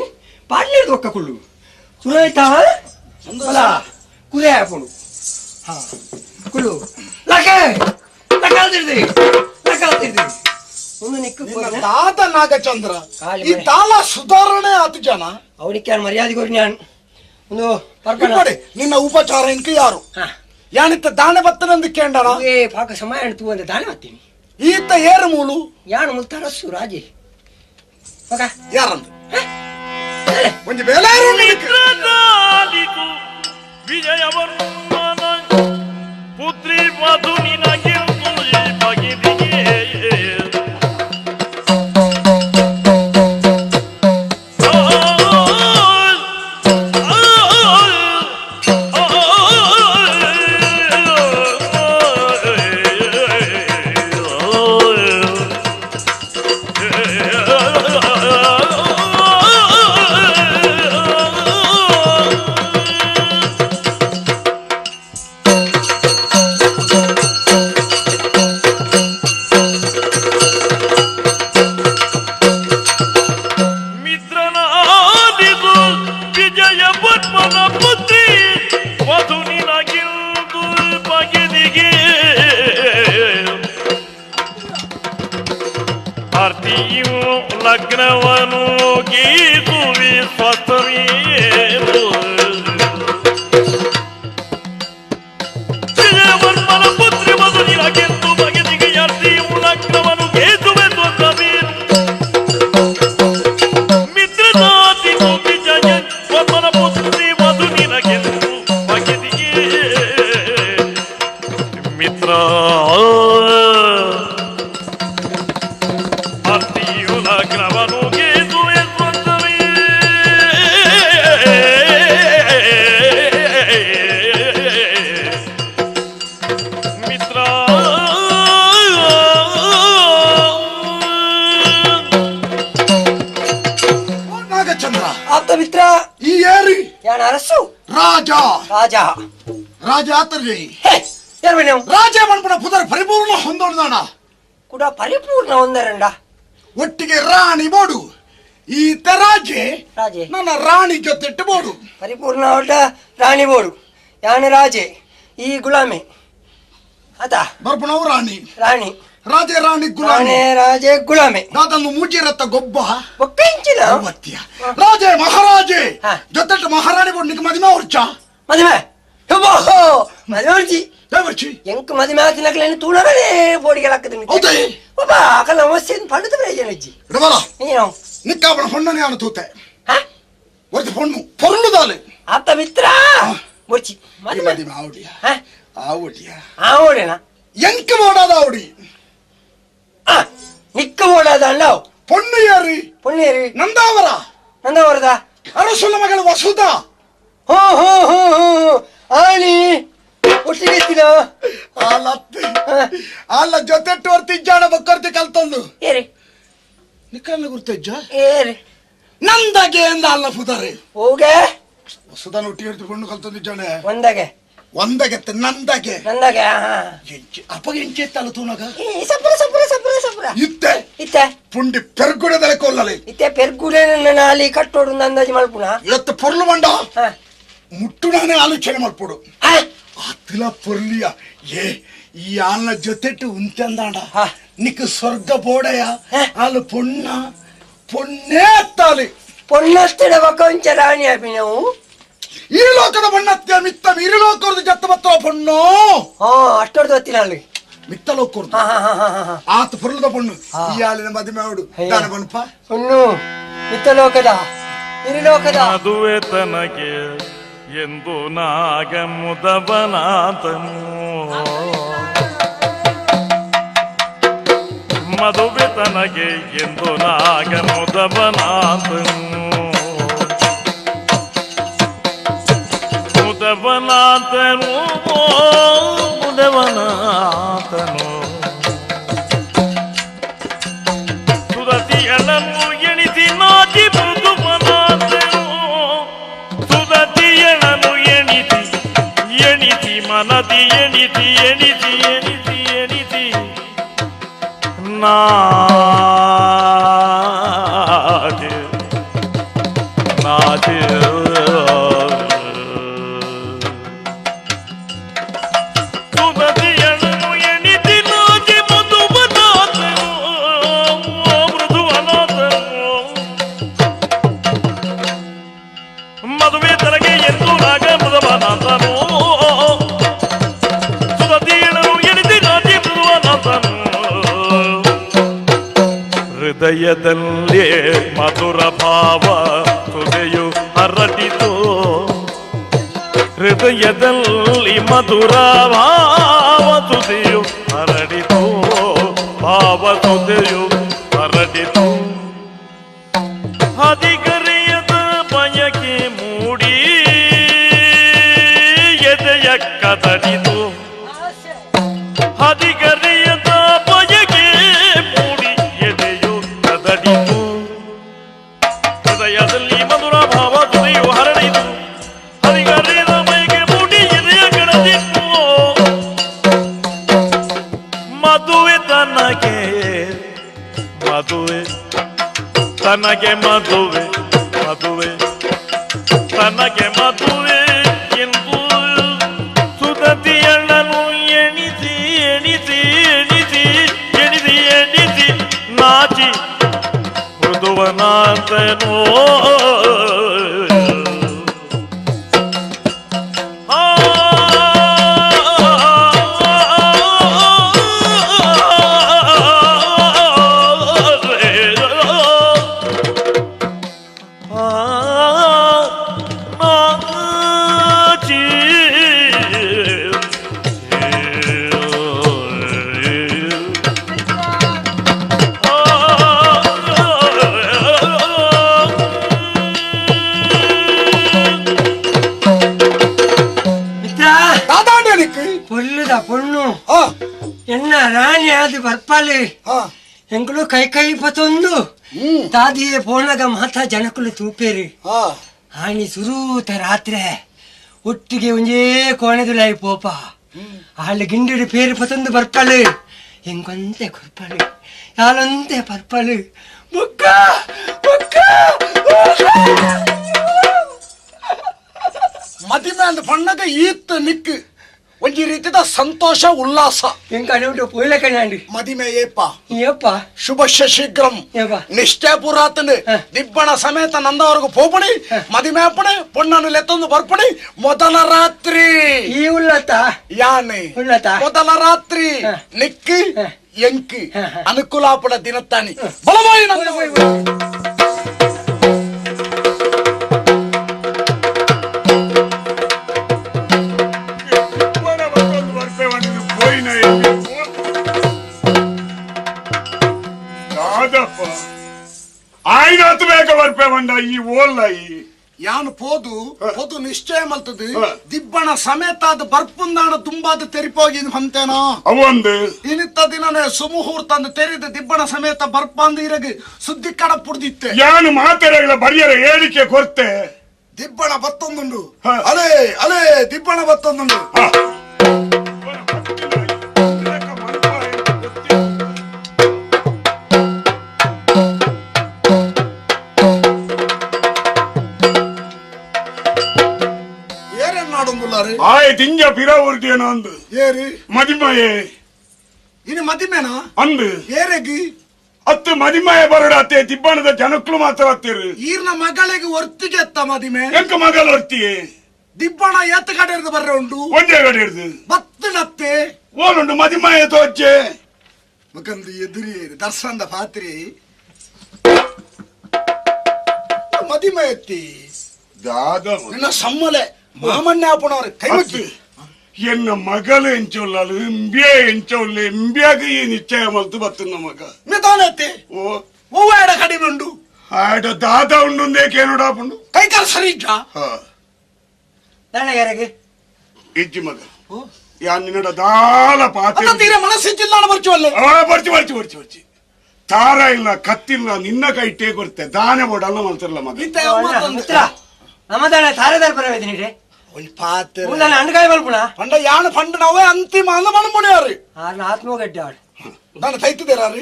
ಪಾಡ್ಲೇರ್ದು ಒಕ್ಕ ಕುಳ್ಳು ಸುನಾಯ್ತಾ ಅಲ್ಲ ಕುಲೆ ಹಾಕೊಂಡು ಕುಳು ಲಕಾಲ್ತಿರ್ದಿ ಒಂದು ನಿಕ್ಕು ತಾತ ನಾಗಚಂದ್ರ ಈ ತಾಲ ಸುಧಾರಣೆ ಆತು ಜನ ಅವನಿಕ್ಕೆ ಮರ್ಯಾದೆ ಕೊರಿ ನಾನು ಒಂದು ನೋಡಿ ನಿನ್ನ ಉಪಚಾರ ಇಂಕ ಯಾರು ಯಾನಿತ್ತ ದಾಣೆ ಬತ್ತನಂದು ಕೇಂಡಣ ಪಾಕ ಸಮಯ ತೂ ಅಂತ ದಾಣೆ ಬತ್ತೀನಿ ಈತ ಏರು ಮೂಲು ಯಾನು ಮುಲ್ತಾರಸ್ಸು ರಾಜಿ ಯಾರಂದು ಒಂದು ಬೇಲಾರು ವಿಜಯವರ್ಮನ ಪುತ್ರಿ ಮಧುನಿನಗೆ ಬಗೆದಿಗೆ ಆರ್ತಿಯು ಲಗ್ನವನು ಗೀಸುವಿ ಸ್ವಸ್ಥವೇನು ಜಯವರ್ಮನ ಪುತ್ರಿ ಮಧುನಿರಗೆಂದು ಬಗೆದಿಗೆ ಆರ್ತಿಯು ಲಗ್ನವನು ಗೀಸುವೆ ಸ್ವಸ್ಥವೇನು ಮಿತ್ರನಾತಿ ಗೋಪಿ ಜಯ ವರ್ಮನ ಪುತ್ರಿ ಮಧುನಿರಗೆಂದು ಬಗೆದಿಗೆ ಮಿತ್ರ ಲಗ್ನವನು ಗೀಸುವೆ ಸ್ವಂತವೇ ಮಿತ್ರ ನಾಗಚಂದ್ರ ಆಪ್ತ ಮಿತ್ರ ಈ ಏರಿ ಯಾನ ಅರಸು ರಾಜ ರಾಜ ರಾಜ ಆತರ್ಜಿ ಯಾರು ನೀವು ರಾಜ ಮನ್ಪುಣ ಪುದರ್ ಪರಿಪೂರ್ಣ ಹೊಂದೋಣ ಕೂಡ ಪರಿಪೂರ್ಣ ಒಂದರಂಡ ಒಟ್ಟಿಗೆ ರಾಣಿ ಬೋಡು ಈ ರಾಜೆ ರಾಜೆ ನನ್ನ ರಾಣಿ ಜೊತೆಟ್ಟು ಬೋಡು ಪರಿಪೂರ್ಣ ಹೊರಟ ರಾಣಿ ಬೋಡು ಯಾನ ರಾಜೆ ಈ ಗುಲಾಮೆ ಆತ ಬರ್ಪಣವು ರಾಣಿ ರಾಣಿ ರಾಜೆ ರಾಣಿ ಗುಲಾಮೆ ರಾಜೆ ಗುಲಾಮೆ ದಾದನ್ನು ಮುಜಿರತ್ತ ಗೊಬ್ಬ ಒಕ್ಕಂಚಿನ ಅವತ್ಯ ರಾಜೆ ಮಹಾರಾಜೆ ಜೊತೆಟ್ಟು ಮಹಾರಾಣಿ ಬೋಡು ನಿಕ್ ಮದಿಮೆ ಹೊರ್ಚ ಮದುವೆ ಮದುವೆ ದೇವರ್ಚಿ ಎಂಕ್ ಮದುವೆ ಆತಿನಕ್ಲೇನು ತೂಳರೇ ಬೋಡಿಗೆ ಹಾಕದ ಹೌದೇ ಒಬ್ಬ ಅಕಲ ಅವಶ್ಯ ಪಡೆದ ಪ್ರಯೋಜನಜ್ಜಿ ಇಡಬಲ ನೀನು ನಿಕ್ಕಾಬಣ ಹೊಣ್ಣನೆ ಆನು ತೂತೆ ಒರ್ದು ಹೊಣ್ಣು ಪೊರ್ಲುದಾಲೆ ಆಪ್ತ ಮಿತ್ರ ಬೊಚ್ಚಿ ಮದಿಮೆ ಆವುಡಿಯ ಆವುಡಿಯ ಆವೋಡೇನ ಎಂಕ ಬೋಡಾದ ಆವುಡಿ ನಿಕ್ಕ ಬೋಡಾದ ಅಣ್ಣವ್ ಪೊಣ್ಣುಯಾರಿ ಪುಣ್ಯರಿ ನಂದಾವರ ನಂದವರದ ಅರಸುಲ ಮಗಳು ವಸುಧ ಹೋ ಹೋ ಹೋ ಹೋ ಆಣಿ ಒಟ್ಟಿಗೆ ಅಲ್ಲ ಜೊತೆಟ್ಟು ವರ್ತಿಜ್ಜಾಣ ಬಕ್ಕರ್ತಿ ಕಲ್ತಂದು ಏರಿ ನಿಕ್ಕಲ್ಲ ಗುರ್ತಜ್ಜ ಏರಿ ನಂದಗೆ ಎಂದ ಅಲ್ಲ ಪುದರೆ ಹೋಗೆ ವಸುಧನ ಒಟ್ಟಿಗೆ ಹಿಡಿದುಕೊಂಡು ಕಲ್ತಂದಿದ್ದಾನೆ ಒಂದಗೆ ಒಂದಗೆ ನಂದಗೆ ನಂದಗೆ ಅಪ್ಪಗೆ ಎಂಚೆತ್ತಲ್ಲ ತೂನಗ ಸಪುರ ಸಪುರ ಸಪುರ ಸಪುರ ಇತ್ತೆ ಇತ್ತೆ ಪುಂಡಿ ಪೆರ್ಗುಡದಲೆ ಕೊಲ್ಲಲೆ ಇತ್ತೆ ಪೆರ್ಗುಡೆ ನಾಲಿ ಕಟ್ಟೋಡು ಅಂದಾಜು ಮಲ್ಪುನ ಇವತ್ತು ಪೊರ್ಲು ಮಂಡ ಮುಟ್ಟು ನಾನೇ ಆಲೋಚನೆ ಮಾಡ್ಕೊಡು ಅತಿಲ ಪೊರ್ಲಿಯ ಏ ಈ ಆಲ್ನ ಜೊತೆಟ್ಟು ಉಂಚಂದಾಂಡ ನಿಕ್ ಸ್ವರ್ಗ ಬೋಡಯ ಆಲು ಪೊಣ್ಣ ಪೊಣ್ಣೇ ಅತ್ತಾಲಿ ಪೊನ್ನಸ್ತಿಡ ಬಕೊಂಚ ರಾಣಿ ಅಭಿ ನಾವು ಈ ಲೋಕದ ಬಣ್ಣತ್ಯ ಮಿತ್ತ ಇರುಲೋಕದ ಜತ್ತ ಬತ್ತ ಪೊಣ್ಣು ಅಷ್ಟೊರ್ದು ಗೊತ್ತಿಲ್ಲ ಅಲ್ಲಿ ಮಿತ್ತ ಲೋಕರ್ದು ಆತ ಪೊರ್ಲದ ಪೊಣ್ಣು ಈ ಆಲಿನ ಮದುವೆ ಅವಡು ದಾನ ಬಣಪ ಪೊಣ್ಣು ಮಿತ್ತ ಲೋಕದ ಇರುಲೋಕದ ಮದುವೆ ತನಗೆ ಎಂದು ನಾಗ ಮುದವನಾತನು ಮದುವೆ ತನಗೆ ಎಂದು ನಾಗ ಮುದವನಾತನು ಮುದವನಾತನು ಮುದವನಾತನು ಸುರತಿಯಳನ್ನು ಎಣಿಸಿ ನಾಚಿ ಮೃದುವನಾತನು ಸುರತಿಯಳನ್ನು ಎಣಿಸಿ ಎಣಿಸಿ ಮನದಿ ಎಣಿಸಿ ಎಣಿಸಿ ಎಣಿಸಿ ಎಣಿಸಿ ನಾಚೆ ನಾಚೆ ಸುರತಿಯಳನ್ನು ಎಣಿಸಿ ನಾಚಿ ಮಧುವನಾಥನು ಮೃದುವನಾಥನು ಮದುವೆ ತನಗೆ ಎಂದು ನಾಗ ಮೃದುವನಾಥನು ಸುರತಿಯಳನ್ನು ಎಣಿಸಿ ನಾಚಿ ಮೃದುವನಾಥನು ಹೃದಯದಲ್ಲಿ ಮಧುರ ಭಾವ ತುದೆಯು ಹರಡಿತು ಹೃದಯದಲ್ಲಿ ಮಧುರ ಭಾವ ತುದೆಯು ಹರಡಿತು ಭಾವ ತುದೆಯು ಹರಡಿತು ಹದಿಗರೆಯದ ಬಯಕೆ ಮೂಡಿ ಎದೆಯ ಕದಡಿತು ಹದಿಗರೆಯದ ಬಯಕೆ ಮೂಡಿ ಎದೆಯು ಕದಡಿತು ಹೃದಯದಲ್ಲಿ ಮಧುರ ಭಾವ ತುದೆಯು ಹರಡಿತು ಹದಿಗರೆಯದ ಬಯಕೆ ಮೂಡಿ ಎದೆಯ ಕಡದಿತ್ತು ಮದುವೆ ತನಗೆ ಮದುವೆ ತನಗೆ ಮದುವೆ ಮದುವೆ ತನಗೆ ಮದುವೆ ಎಂದು ಸುದತಿಯಣ್ಣನು ಎಣಿಸಿ ಎಣಿಸಿ ಎಣಿಸಿ ಎಣಿಸಿ ಎಣಿಸಿ ನಾ ನಾಚಿ ಮೃದುವನಾಂತನೋ பொண்ணு என்ன ராணಿ ಅದು ಬರ್ಪಾಲೆ ಎಂಗಳು ಕೈ ಕೈ ಪತೊಂದು ದಾದಿಯೇ ಪೋಣಗ ಮಾತಾ ಜನಕುಲು ತೂಪೇರಿ ಆಣಿ ಸುರೂತ ರಾತ್ರೆ ಒಟ್ಟಿಗೆ ಒಂಜೇ ಕೋಣೆದುಲಾಯಿ ಪೋಪ ಆಳು ಗಿಂಡಿಡು ಪೇರು ಪತೊಂದು ಬರ್ಪಾಲೆ ಎಂಗೊಂತೆ ಕೊರ್ಪಾಲೆ ಯಾಲೊಂತೆ ಪರ್ಪಾಲೆ ಬುಕ್ಕ ಬುಕ್ಕ ಮದಿಮೆ ಅಂದ ಪಣ್ಣಗ ಈತ್ ನಿಕ್ ಒಂಜಿ ರೀತಿದ ಸಂತೋಷ ಉಲ್ಲಾಸ ಎಂಕಡೆ ಪೋಯ್ಲ ಕಣ್ಣಾಂಡಿ ಮದಿಮೆ ಏಪ ಏಪ್ಪ ಶುಭಶ್ಯ ಶೀಘ್ರಂ ನಿಷ್ಠೆ ಪುರಾತನೆ ದಿಬ್ಬಣ ಸಮೇತ ನಂದವರೆಗೂ ಪೋಪಣಿ ಮದಿಮೆ ಅಪ್ಪಣೆ ಪೊಣ್ಣನ್ನು ಲೆತ್ತೊಂದು ಬರ್ಪಣಿ ಮೊದಲ ರಾತ್ರಿ ಈ ಉಲ್ಲತ ಯಾನೆ ಉಲ್ಲತ ಮೊದಲ ರಾತ್ರಿ ನಿಕ್ಕಿ ಎಂಕಿ ಅನುಕೂಲಾಪಡ ದಿನತ್ತಾನಿ ಬಲವಾಯಿ ఆయన ಬೇಗ ಬರ್ಪೆ ಬಂದ ಈ ಓಲ್ಲಾಯಿ ಯಾನು ಪೋದು ನಿಶ್ಚಯ ಮಲ್ತದು ದಿಬ್ಬಣ ಸಮೇತ ಅದು ಬರ್ಪುಂದಾಣ ತುಂಬಾದ ತೆರಿಪೋಗಿ ಹೊಂತೇನೋ ಅವೊಂದು ಇನಿತ್ತ ದಿನನೇ ಸುಮುಹೂರ್ತ ಅಂದು ತೆರಿದ ದಿಬ್ಬಣ ಸಮೇತ ಬರ್ಪಂದು ಇರಗ ಸುದ್ದಿ ಕಡ ಪುಡ್ದಿತ್ತೆ ಯಾನು ಮಾತೆರೆಗಳ ಬರಿಯರ ಹೇಳಿಕೆ ಕೊರ್ತೆ ದಿಬ್ಬಣ ಬತ್ತೊಂದುಂಡು ಅಲೇ ಅಲೇ ದಿಬ್ಬಣ ಬತ್ತೊಂದುಂಡು ಆಯ್ ತಿಂಜ ಪಿರ ಊರ್ದೇನೋ ಅಂದು ಏರಿ ಮದಿಮಯೇ ಇನ್ನು ಮದಿಮೇನಾ ಅಂದು ಏರೆಗಿ ಅತ್ತು ಮದಿಮಯ ಬರಡತ್ತೆ ತಿಬ್ಬಣದ ಜನಕ್ಕಳು ಮಾತ್ರ ಹತ್ತಿರು ಈರ್ನ ಮಗಳಿಗೆ ಒರ್ತಿಗೆ ಎತ್ತ ಮದಿಮೆ ಎಂಕ ಮಗಳ ಹೊರ್ತಿಯೇ ದಿಬ್ಬಣ ಎತ್ತ ಕಡೆ ಇರ್ದು ಬರ್ರೆ ಉಂಡು ಒಂದೇ ಕಡೆ ಇರ್ದು ಬತ್ತನತ್ತೆ ಓನುಂಡು ಮದಿಮಯ ತೋಚೆ ಮಗಂದು ಎದುರಿ ದರ್ಶನದ ಪಾತ್ರಿ ಮದಿಮೆ ಎತ್ತಿ ದಾದ ನಿನ್ನ ಸಮ್ಮಲೆ ಮಾಮಣ್ಣ ಆಪಣವ್ರೆ ಕೈ ಮುಚ್ಚಿ ಎನ್ನ ಮಗಳು ಎಂಚೊಲ್ಲಲು ಎಂಬಿಯ ಎಂಚೊಲ್ಲೆ ಎಂಬಿಯಾಗ ಈ ನಿಶ್ಚಯ ಮಲ್ತು ಬತ್ತನ ಮಗ ನಿಧಾನತ್ತೆ ಓ ಆಡ ಕಡಿಮೆ ಉಂಡು ಆಡ ದಾದ ಉಂಡು ಕೇನೋಡಾಪುಂಡು ಕೈ ಕಾಲ ಸರಿ ಇಜ್ಜ ಯಾರಿಗೆ ಇಜ್ಜಿ ಮಗ ಯಾ ನಿನ್ನಡ ದಾಲ ಪಾತ್ರ ತೀರ ಮನಸ್ಸಿಲ್ಲ ಬರ್ಚುವಲ್ಲ ಬರ್ಚಿ ತಾರ ಇಲ್ಲ ಕತ್ತಿಲ್ಲ ನಿನ್ನ ಕೈ ಟೇ ಕೊಡ್ತೆ ದಾನೆ ಬೋಡಲ್ಲ ಮಲ್ತಿರಲ್ಲ ಮಗ ನಮ್ಮದಾನ ತಾರದಾರ ಪರವೇದಿನಿ ಅಂಡಕಾಯಿ ಬಲ್ಪುಣ ಪಂಡ ಯಾಣ ಪಂಡ ನಾವೇ ಅಂತಿಮ ಅಂದ ಮಣ್ಮುಣಿಯಾರಿ ಆತ್ಮಗಡ್ಡೆ ಆಡು ನಾನು ತೈತಿದ್ದೇರಾರಿ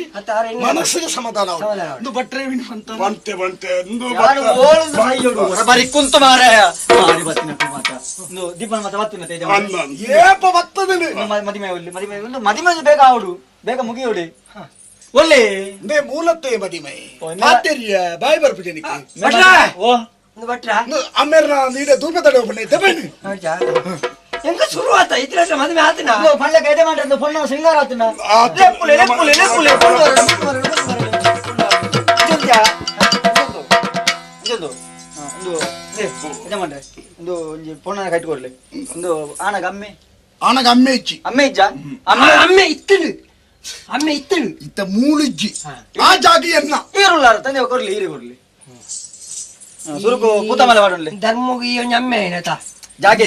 ಮನಸ್ಸಿಗೆ ಸಮಾಧಾನ ಒಂದು ಬಟ್ರೆ ಬಂತೆ ಬರಿ ಕುಂತು ಮಾರಾಯ ಮಾರಿ ಬತ್ತಿನ ಮಾತ್ರ ಒಂದು ದೀಪನ ಮಾತ್ರ ಬತ್ತಿನ ಏಪ ಬತ್ತದಿನಿ ಮದಿಮೆ ಬೇಗ ಆವಡು ಬೇಗ ಮುಗಿಯೋಡಿ ಒಳ್ಳೆ ಮೂಲತ್ತೆ ಮದಿಮೆ ಬಾಯಿ ಬರ್ಪಿದ್ದೇನೆ ಅಮ್ಮೇರ ನೀಡೆ ಧೂಪ ತಡೆ ಬನ್ನಿ ಎಂಕ ಶುರು ಆತ ಇದ್ರ ಮದುವೆ ಆತನ ಪಳ್ಳೆ ಗೈಡೆ ಮಾಡ್ರೆ ಪೊಣ್ಣ ಸಿಂಗಾರ ಆತನ ಒಂದು ಪೊಣ್ಣ ಕಟ್ಟಿಕೊಡ್ಲಿ ಒಂದು ಆನಗ ಅಮ್ಮೆ ಇಚ್ಚಿ ಅಮ್ಮೆ ಇಜ್ಜ ಅಮ್ಮೆ ಇತ್ತಳು ಇತ್ತ ಮೂಳಿಜ್ಜಿ ಆ ಜಾಗಿ ಎನ್ನ ಈರುಳ್ಳ ತಂದೆ ಕೊಡ್ಲಿ ಈರಿ ಕೊಡ್ಲಿ ಸುರುಕು ಕೂತ ಮಲೆ ಮಾಡಲಿ ಧರ್ಮಗಿ ಅಮ್ಮೆ ಏನತ ಜಾಗೆ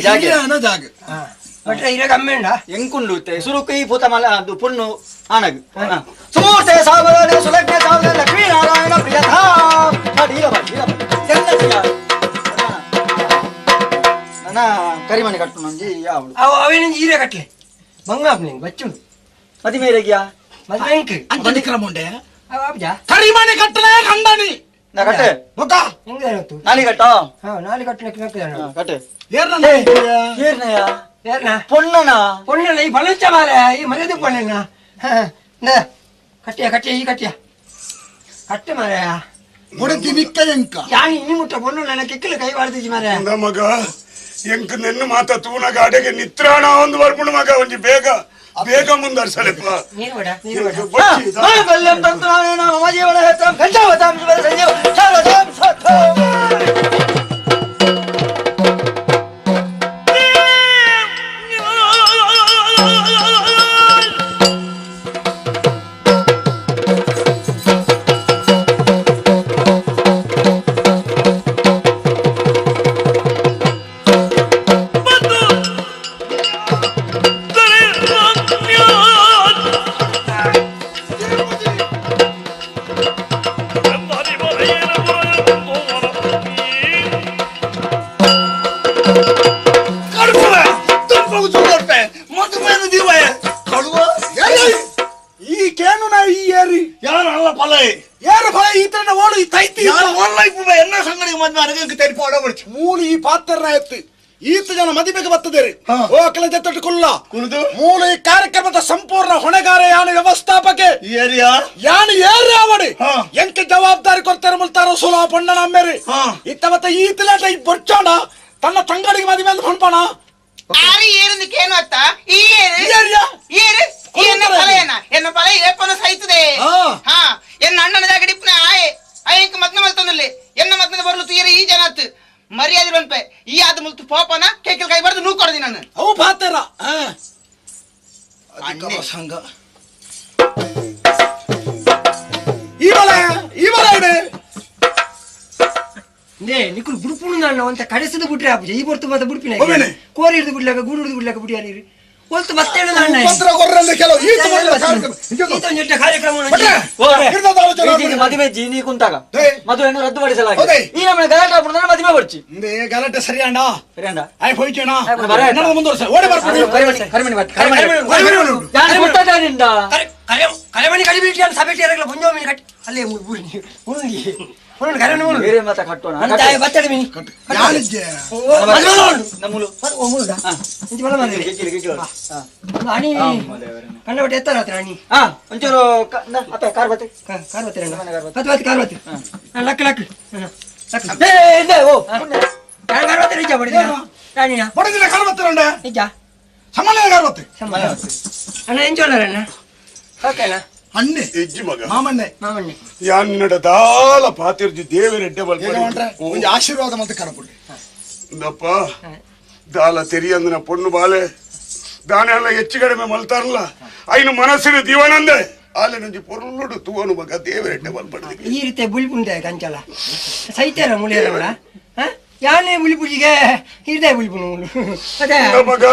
ಬಟ್ರೆ ಇರಾಗ ಅಮ್ಮೆ ಉಂಡ ಎಂಕುಂಡು ಸುರುಕು ಈ ಪೂತ ಮಲೆ ಅದು ಪುಣ್ಣು ಆನಗ್ ಸುಮೂರ್ತೆ ಸಾವರನೆ ಸುಲಗ್ನೆ ಸಾವರ ಲಕ್ಷ್ಮೀ ನಾರಾಯಣ ಪ್ರಿಯಥಾ ನನ್ನ ಕರಿಮಣಿ ಕಟ್ಟು ನಂಜಿ ಯಾವಳು ಅವೇನಿಂದ ಈರೆ ಕಟ್ಲೆ ಬಂಗಾಪ್ನಿಂಗ್ ಬಚ್ಚುಂಡು ಮದಿ ಮೇರೆಗಿಯಾ ಮದುವೆ ಎಂಕ್ ಅಂಜನಿ ಕ್ರಮ ಉಂಡೆ ಅವಾಬ್ಜಾ ಕರಿಮಣಿ ಕಟ್ಟಲೆ ಕಂಡನಿ ನಾ ಕಟ್ಟೆ ಹೆಂಗ ಇವತ್ತು ನಾಲಿ ಕಟ್ಟ ನಾಲಿ ಕಟ್ಟಲೆ ಕಟ್ಟೆ ಏರ್ನ ಪೊಣ್ಣನ ಈ ಬಲಂಚ ಮಾರ ಈ ಮರ್ಯಾದೆ ಪೊಣ್ಣನ ಕಟ್ಟಿಯ ಈ ಕಟ್ಟಿಯ ಕಟ್ಟೆ ಮಾರಾಯ ಮುಡದಿ ನಿಕ್ಕ ಎಂಕ ಯಾನಿ ಇನ್ನು ಮುಟ್ಟ ಬೊನ್ನು ನನ್ನ ಕೆಕ್ಕಲು ಕೈ ಬಾಳ್ದಿಜಿ ಮಾರಾಯ ಮಗ ಎಂಕ ನೆನ್ನು ಮಾತ ತೂನಗ ಅಡೆಗೆ ನಿತ್ರಾಣ ಒಂದು ಬರ್ಪುಣ ಮಗ ಒಂಜಿ ಬೇಗ ಬೇಗ ಮುಂದರ್ಸಲೆಪ್ಪ ನೀನು ಬೇಡ ಬಲ್ಯಂ ತಂತ್ರಾಣೇನ ಮಮ ಜೀವನ ಹೇತಂ ಗಂಜಾವತಾಂ ಶಿವರ ಸಂಜೀವ ಸರ್ವತಾಂ ಸತ್ವಂ ಮೂಲು ಈ ಪಾತ್ರ ಎತ್ತು ಈತ ಜನ ಮದಿಮೆಗೆ ಬರ್ತದೇರಿ ಓಕಲ ಜೊತೆ ಕುಲ್ಲ ಮೂಲ ಈ ಕಾರ್ಯಕ್ರಮದ ಸಂಪೂರ್ಣ ಹೊಣೆಗಾರ ಯಾನ ವ್ಯವಸ್ಥಾಪಕೆ ಯಾನ ಏರಿಯಾವಡಿ ಎಂಕ ಜವಾಬ್ದಾರಿ ಕೊಡ್ತಾರೆ ಮುಲ್ತಾರ ಸುಲಾ ಪಣ್ಣನ ಅಮ್ಮೇರಿ ಇತ್ತ ಮತ್ತೆ ಈತಲ ಬೊಚ್ಚಾಣ ತನ್ನ ತಂಗಡಿಗೆ ಮದಿಮೆ ಅಂತ ಹೊಂಪಣ ಆರಿ ಏರದಕ್ಕೇನು ಅತ್ತ ಈ ಎನ್ನ ಫಲ ಏಪನ ಸಹಿತದೆ ಹಾ ಎನ್ನ ಅಣ್ಣನ ಜಾಗ ಡಿಪ್ನ ಆಯೆ ಅಯ್ಯಂಕ ಮದ್ನ ಮಲ್ತನಲ್ಲಿ ಎನ್ನ ಮದ್ನ ಬರ್ಲು ತುಯರಿ ಈ ಜನತ್ ಮರ್ಯಾದೆ ಬಂಪೆ ಈ ಆದ ಮುಲ್ತು ಪೋಪನ ಕೇಕಲ್ ಕೈ ಬರ್ದು ನೂ ಕೊಡ್ದಿ ನಾನು ಅವು ಪಾತರ ಸಂಘ ಈ ಬಲ ಇದೆ ನೇ ನಿಕ್ಕುಲು ಬುಡುಪುನು ನಾನು ಅಂತ ಕಡೆಸದ ಬಿಟ್ರೆ ಆಪುಜ ಈ ಬರ್ತು ಮತ್ತೆ ಬುಡುಪಿನ ಕೋರಿ ಹಿಡಿದು ಬಿಡ್ಲಾಕ ಗೂಡು ಹಿಡಿದು ಬಿಡ್ಲಾಕ ಬಿಡಿಯ ನೀರು ಒಲ್ತು ಮತ್ತೆ ಮದುವೆ ಜೀನಿ ಕುಂತಾಗ ಮದುವೆಯನ್ನು ರದ್ದುಪಡಿಸಲಾಗಿದೆ ಈ ನಮ್ಮನೆ ಗಲಾಟೆ ಆಗ್ಬಿಟ್ಟು ಮದುವೆ ಬರ್ಚಿ ಗಲಾಟೆ ಸರಿಯಾಣ ಸರಿಯಾಣ ಆಯ್ ಹೋಯ್ತೇಣ ಮುಂದುವರ್ಸ ಓಡಿ ಕರೆಮಣಿ ಕಡಿಬಿಟ್ಟು ಅಂತ ಸಭೆ ಮುಂಜಾನೆ ಕಟ್ಟಿ ಅಲ್ಲೇ ಬೇರೆ ಮಾತ ಕಟ್ಟೋಣ ಬತ್ತಡೆ ಮೀನಿ ಕಣ್ಣ ಬಟ್ಟೆ ಎತ್ತರ ಹತ್ರ ಅಣಿ ಒಂಚೂರು ಕಾರ್ ಬತ್ತೆ ಲಕ್ ಲಕ್ ಅಣ್ಣ ಎಂಜೋಳಣ್ಣ ಓಕೆನಾ ಅಣ್ಣೆ ಎಜ್ಜಿ ಮಗ ಮಾಮಣ್ಣೆ ಯಾನ್ನಡ ದಾಲ ಪಾತಿರ್ಜಿ ದೇವರೆಡ್ಡೆ ಒಂದು ಆಶೀರ್ವಾದ ಮತ್ತೆ ಕರಪುಡಿ ನಪ್ಪ ದಾಲ ತೆರಿಯಂದನ ಪೊಣ್ಣು ಬಾಲೆ ದಾನ ಎಲ್ಲ ಹೆಚ್ಚು ಕಡಿಮೆ ಮಲ್ತಾರಲ್ಲ ಐನು ಮನಸ್ಸಿನ ದಿವನಂದೆ ಆಲೆ ನಂಜಿ ಪೊರ್ಲುಡು ತೂವನು ಮಗ ದೇವರೆಡ್ಡೆ ಬಲ್ಪಡ್ದಿ ಈ ರೀತಿ ಬುಳಿಪುಂಡೆ ಕಂಚಲ ಸೈತಾರ ಮುಳಿಯಲ್ಲ ಯಾನೇ ಬುಳಿಪುಜಿಗೆ ಹಿಡ್ದೆ ಬುಳಿಪುನು ಅದೇ ಮಗ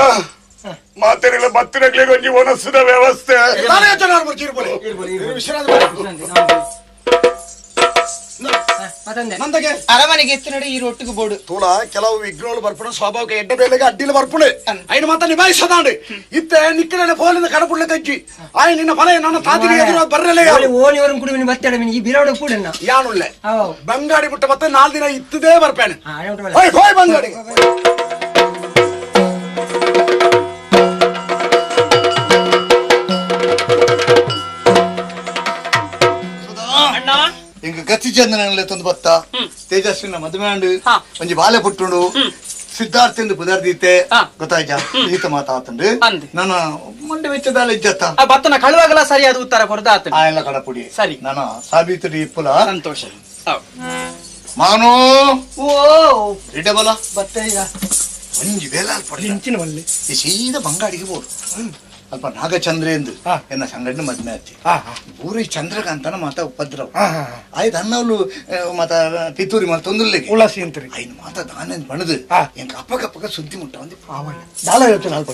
ಮಾತೆರೆಲ್ಲ ಬತ್ತಿರಗ್ಲಿಗೆ ಒಂಜಿ ಮನಸ್ಸಿನ ವ್ಯವಸ್ಥೆ ಅರಮನೆಗೆ ಎತ್ತು ನಡೆ ಈ ರೊಟ್ಟಿಗೆ ಬೋಡು ತೋಳ ಕೆಲವು ವಿಘ್ನಗಳು ಬರ್ಪುಣ ಸ್ವಾಭಾವಿಕ ಎಡ್ಡ ಬೇಲೆಗೆ ಅಡ್ಡಿಲು ಬರ್ಪುಣೆ ಐನು ಮಾತ ನಿಭಾಯಿಸದಾಂಡೆ ಇತ್ತೆ ನಿಕ್ಕಿನ ಫೋನಿಂದ ಕಡಪುಳ್ಳ ಕಜ್ಜಿ ಆಯ್ ನಿನ್ನ ಫಲ ನನ್ನ ತಾತಿಗೆ ಎದುರು ಬರ್ರಲೇ ಓನಿವರನ್ನು ಕುಡಿಮಿನಿ ಬತ್ತಡ ಮಿನಿ ಈ ಬಿರಾಡ ಕೂಡನ್ನ ಯಾನುಳ್ಳೆ ಬಂಗಾಡಿ ಬಿಟ್ಟ ಮತ್ತೆ 4 ದಿನ ಇತ್ತದೇ ಬರ್ಪೇನೆ ಹೋಯ್ ಬಂಗಾಡಿ ಇಂಕ ಗತಿ ಚಂದನಲ್ಲೇ ತಂದು ಬತ್ತ ತೇಜಸ್ವಿನ ಮದುವೆ ಅಂಡು ಒಂಜಿ ಬಾಲೆ ಪುಟ್ಟುಂಡು ಸಿದ್ಧಾರ್ಥಂದು ಪುದರ್ದೀತೆ ಗೊತ್ತಾಯ್ತಾ ಈತ ಮಾತಾತಂಡು ನಾನು ಮಂಡೆ ವೆಚ್ಚದಾಲ ಇಜ್ಜತ್ತ ಬತ್ತನ ಕಳುವಾಗಲ ಸರಿಯಾದ ಉತ್ತರ ಕೊಡ್ದಾತ ಆ ಎಲ್ಲ ಕಡಪುಡಿ ಸರಿ ನಾನು ಸಾಬೀತು ಇಪ್ಪುಲ ಸಂತೋಷ ಮಾನು ಓ ಇಡ್ಡೆ ಬಲ ಬತ್ತೆ ಈಗ ಒಂಜಿ ಬೇಲಾಲ್ ಪಡಿ ಈ ಸೀದಾ ಬಂಗಾಡಿಗೆ ಬೋದು ಅಲ್ಪ ನಾಗಚಂದ್ರ ಎಂದು ಎನ್ನ ಸಂಘಟನೆ ಮದ್ಮೆ ಹಚ್ಚಿ ಊರಿ ಚಂದ್ರಕಾಂತನ ಮಾತ ಉಪದ್ರವ ಆಯ್ತು ಅನ್ನವಲು ಮಾತ ಪಿತೂರಿ ಮಾತ ತೊಂದರ್ಲೆಗೆ ಉಳಸಿ ಅಂತ್ರಿ ಐನು ಮಾತ ದಾನ ಬಣದು ಎಂಕ ಅಪ್ಪಗಪ್ಪಗ ಸುದ್ದಿ ಮುಟ್ಟ ಒಂದು ದಾಳ ಹೇಳ್ತೇನೆ ಅಲ್ಪ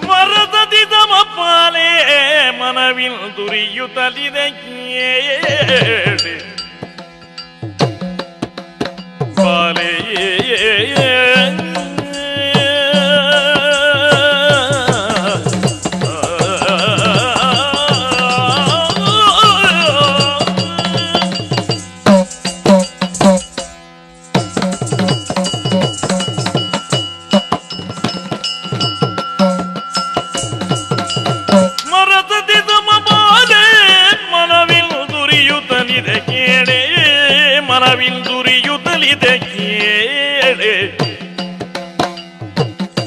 ಮರದದಿದ ಮಪ್ಪಾಲೆ ಮನವಿನ ದುರಿಯುತ್ತಲಿದೆ ಪಾಲೆ ಮನವಿಂದುರಿಯುತ್ತಲಿದೆ ಕೇಳೆ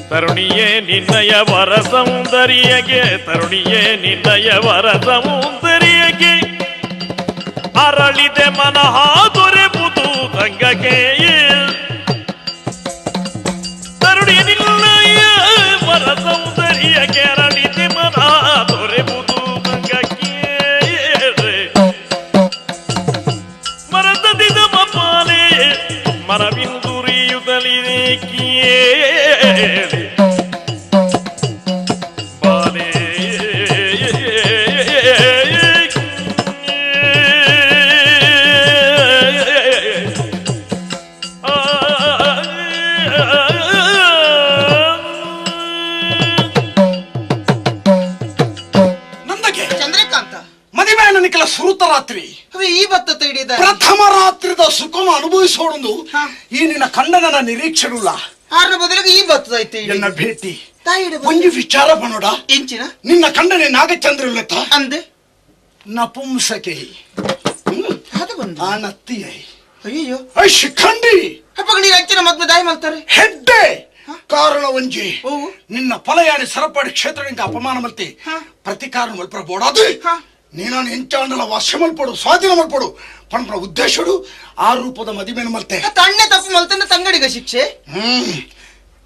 ತರುಣಿಯೇ ನಿನ್ನಯ ವರ ಸೌಂದರ್ಯಗೆ ತರುಣಿಯೇ ನಿನ್ನಯ ವರ ಸೌಂದರ್ಯಗೆ ಅರಳಿದೆ ಮನಃ ದೊರೆಬುದು ತಂಗಕ್ಕೆ ತರುಣಿ ನಿನ್ನಯ ವರ ಸೌಂದರ್ಯಗೆ ಅರಳಿದೆ ಮನಃ ದೊರೆಬುದು ತಂಗಕ್ಕೆ ಮರತದಿದ ಮಪಾಲೆ ಮನವಿಂದುರಿಯುತ್ತಲಿದೆ ಕೇಳಿ ಬಾಲೆ ನಂದಕ್ಕೆ ಚಂದ್ರಕಾಂತ ಮದುವೆಯ ನಿಖಲ ಸುರುತ ರಾತ್ರಿ ಅದು ಈ ಬತ್ತ ಹಿಡಿದ ಪ್ರಥಮ ರಾತ್ರಿದ ಸುಖವನ್ನು ಅನುಭವಿಸೋಡು ಈ ನಿನ್ನ ಖಂಡನ ನಿರೀಕ್ಷೆಡುಲ್ಲ ಆರ ಬದಲಿಗೆ ಈ ಬತ್ತದೈತೆ ಎನ್ನ ಭೇಟಿ ತಾಯಿ ಒಂದು ವಿಚಾರ ಪನೋಡ ಎಂಚಿನ ನಿನ್ನ ಖಂಡನೆ ನಾಗಚಂದ್ರಲ್ಲತ್ತ ಅಂದೆ ನಪುಂಸಕೆ ಅದು ಬಂದು ಆ ನತ್ತಿಯೈ ಅಯ್ಯೋ ಶಿಖಂಡಿ ಅಪ್ಪ ನೀರು ಅಂಚಿನ ಮದ್ಮೆ ದಾಯಿ ಮಾಡ್ತಾರೆ ಹೆಡ್ಡೆ ಕಾರಣ ಒಂಜಿ ಓ ನಿನ್ನ ಫಲಯಾನಿ ಸರಪಾಡಿ ಕ್ಷೇತ್ರದಿಂದ ಅಪಮಾನ ಮಲ್ತಿ ಪ್ರತಿಕಾರ ಮಲ್ಪರ ಬೋಡಾದು ನೀನಾನು ಎಂಚಾಂಡಲ ವಶ ಮಲ್ಪಡು ಸ್ವಾಧೀನ ಮಲ್ಪಡು ಪಣಪಡ ಉದ್ದೇಶಡು ಆ ರೂಪದ ಮದಿಮೆನ ಮಲ್ತೆ ತಣ್ಣೆ ತಪ್ಪು ಮಲ್ತಂದ್ರೆ ತಂಗಡಿಗ ಶಿಕ್ಷೆ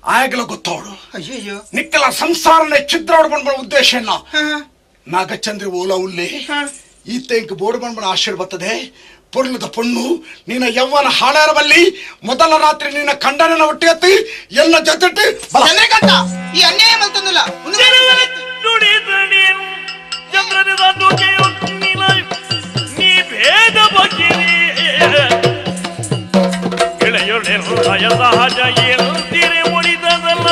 ಆಗಲ ಗೊತ್ತವಳು ಅಯ್ಯೋ ನಿಕ್ಕಲ ಸಂಸಾರನೆ ಛಿದ್ರ ಪಣಪಡ ಉದ್ದೇಶನ ನಾಗಚಂದ್ರಿ ಓಲ ಉಲ್ಲಿ ಈತ ಇಂಕ ಬೋರ್ಡ್ ಪಣಪಡ ಆಶೀರ್ ಬರ್ತದೆ ಪೊರ್ಲದ ಪೊಣ್ಣು ನಿನ್ನ ಯವ್ವನ ಹಾಳಾರ ಬಲ್ಲಿ ಮೊದಲ ರಾತ್ರಿ ನಿನ್ನ ಖಂಡನ ಒಟ್ಟಿಗೆತ್ತಿ ಎಲ್ಲ ಜೊತೆ ಚಂದ್ರಕಾಂತ ಈ ಅನ್ಯಾಯ ಮಲ್ತಂದಿಲ್ಲ ನೀ ಭೇದ ಬಗ್ಗಿರಿ ಗೆಳೆಯೊಡೆ ಹೃದಯ ಸಹಜ ಏನುತ್ತೀರಿ ಮುಡಿದದಲ್ಲ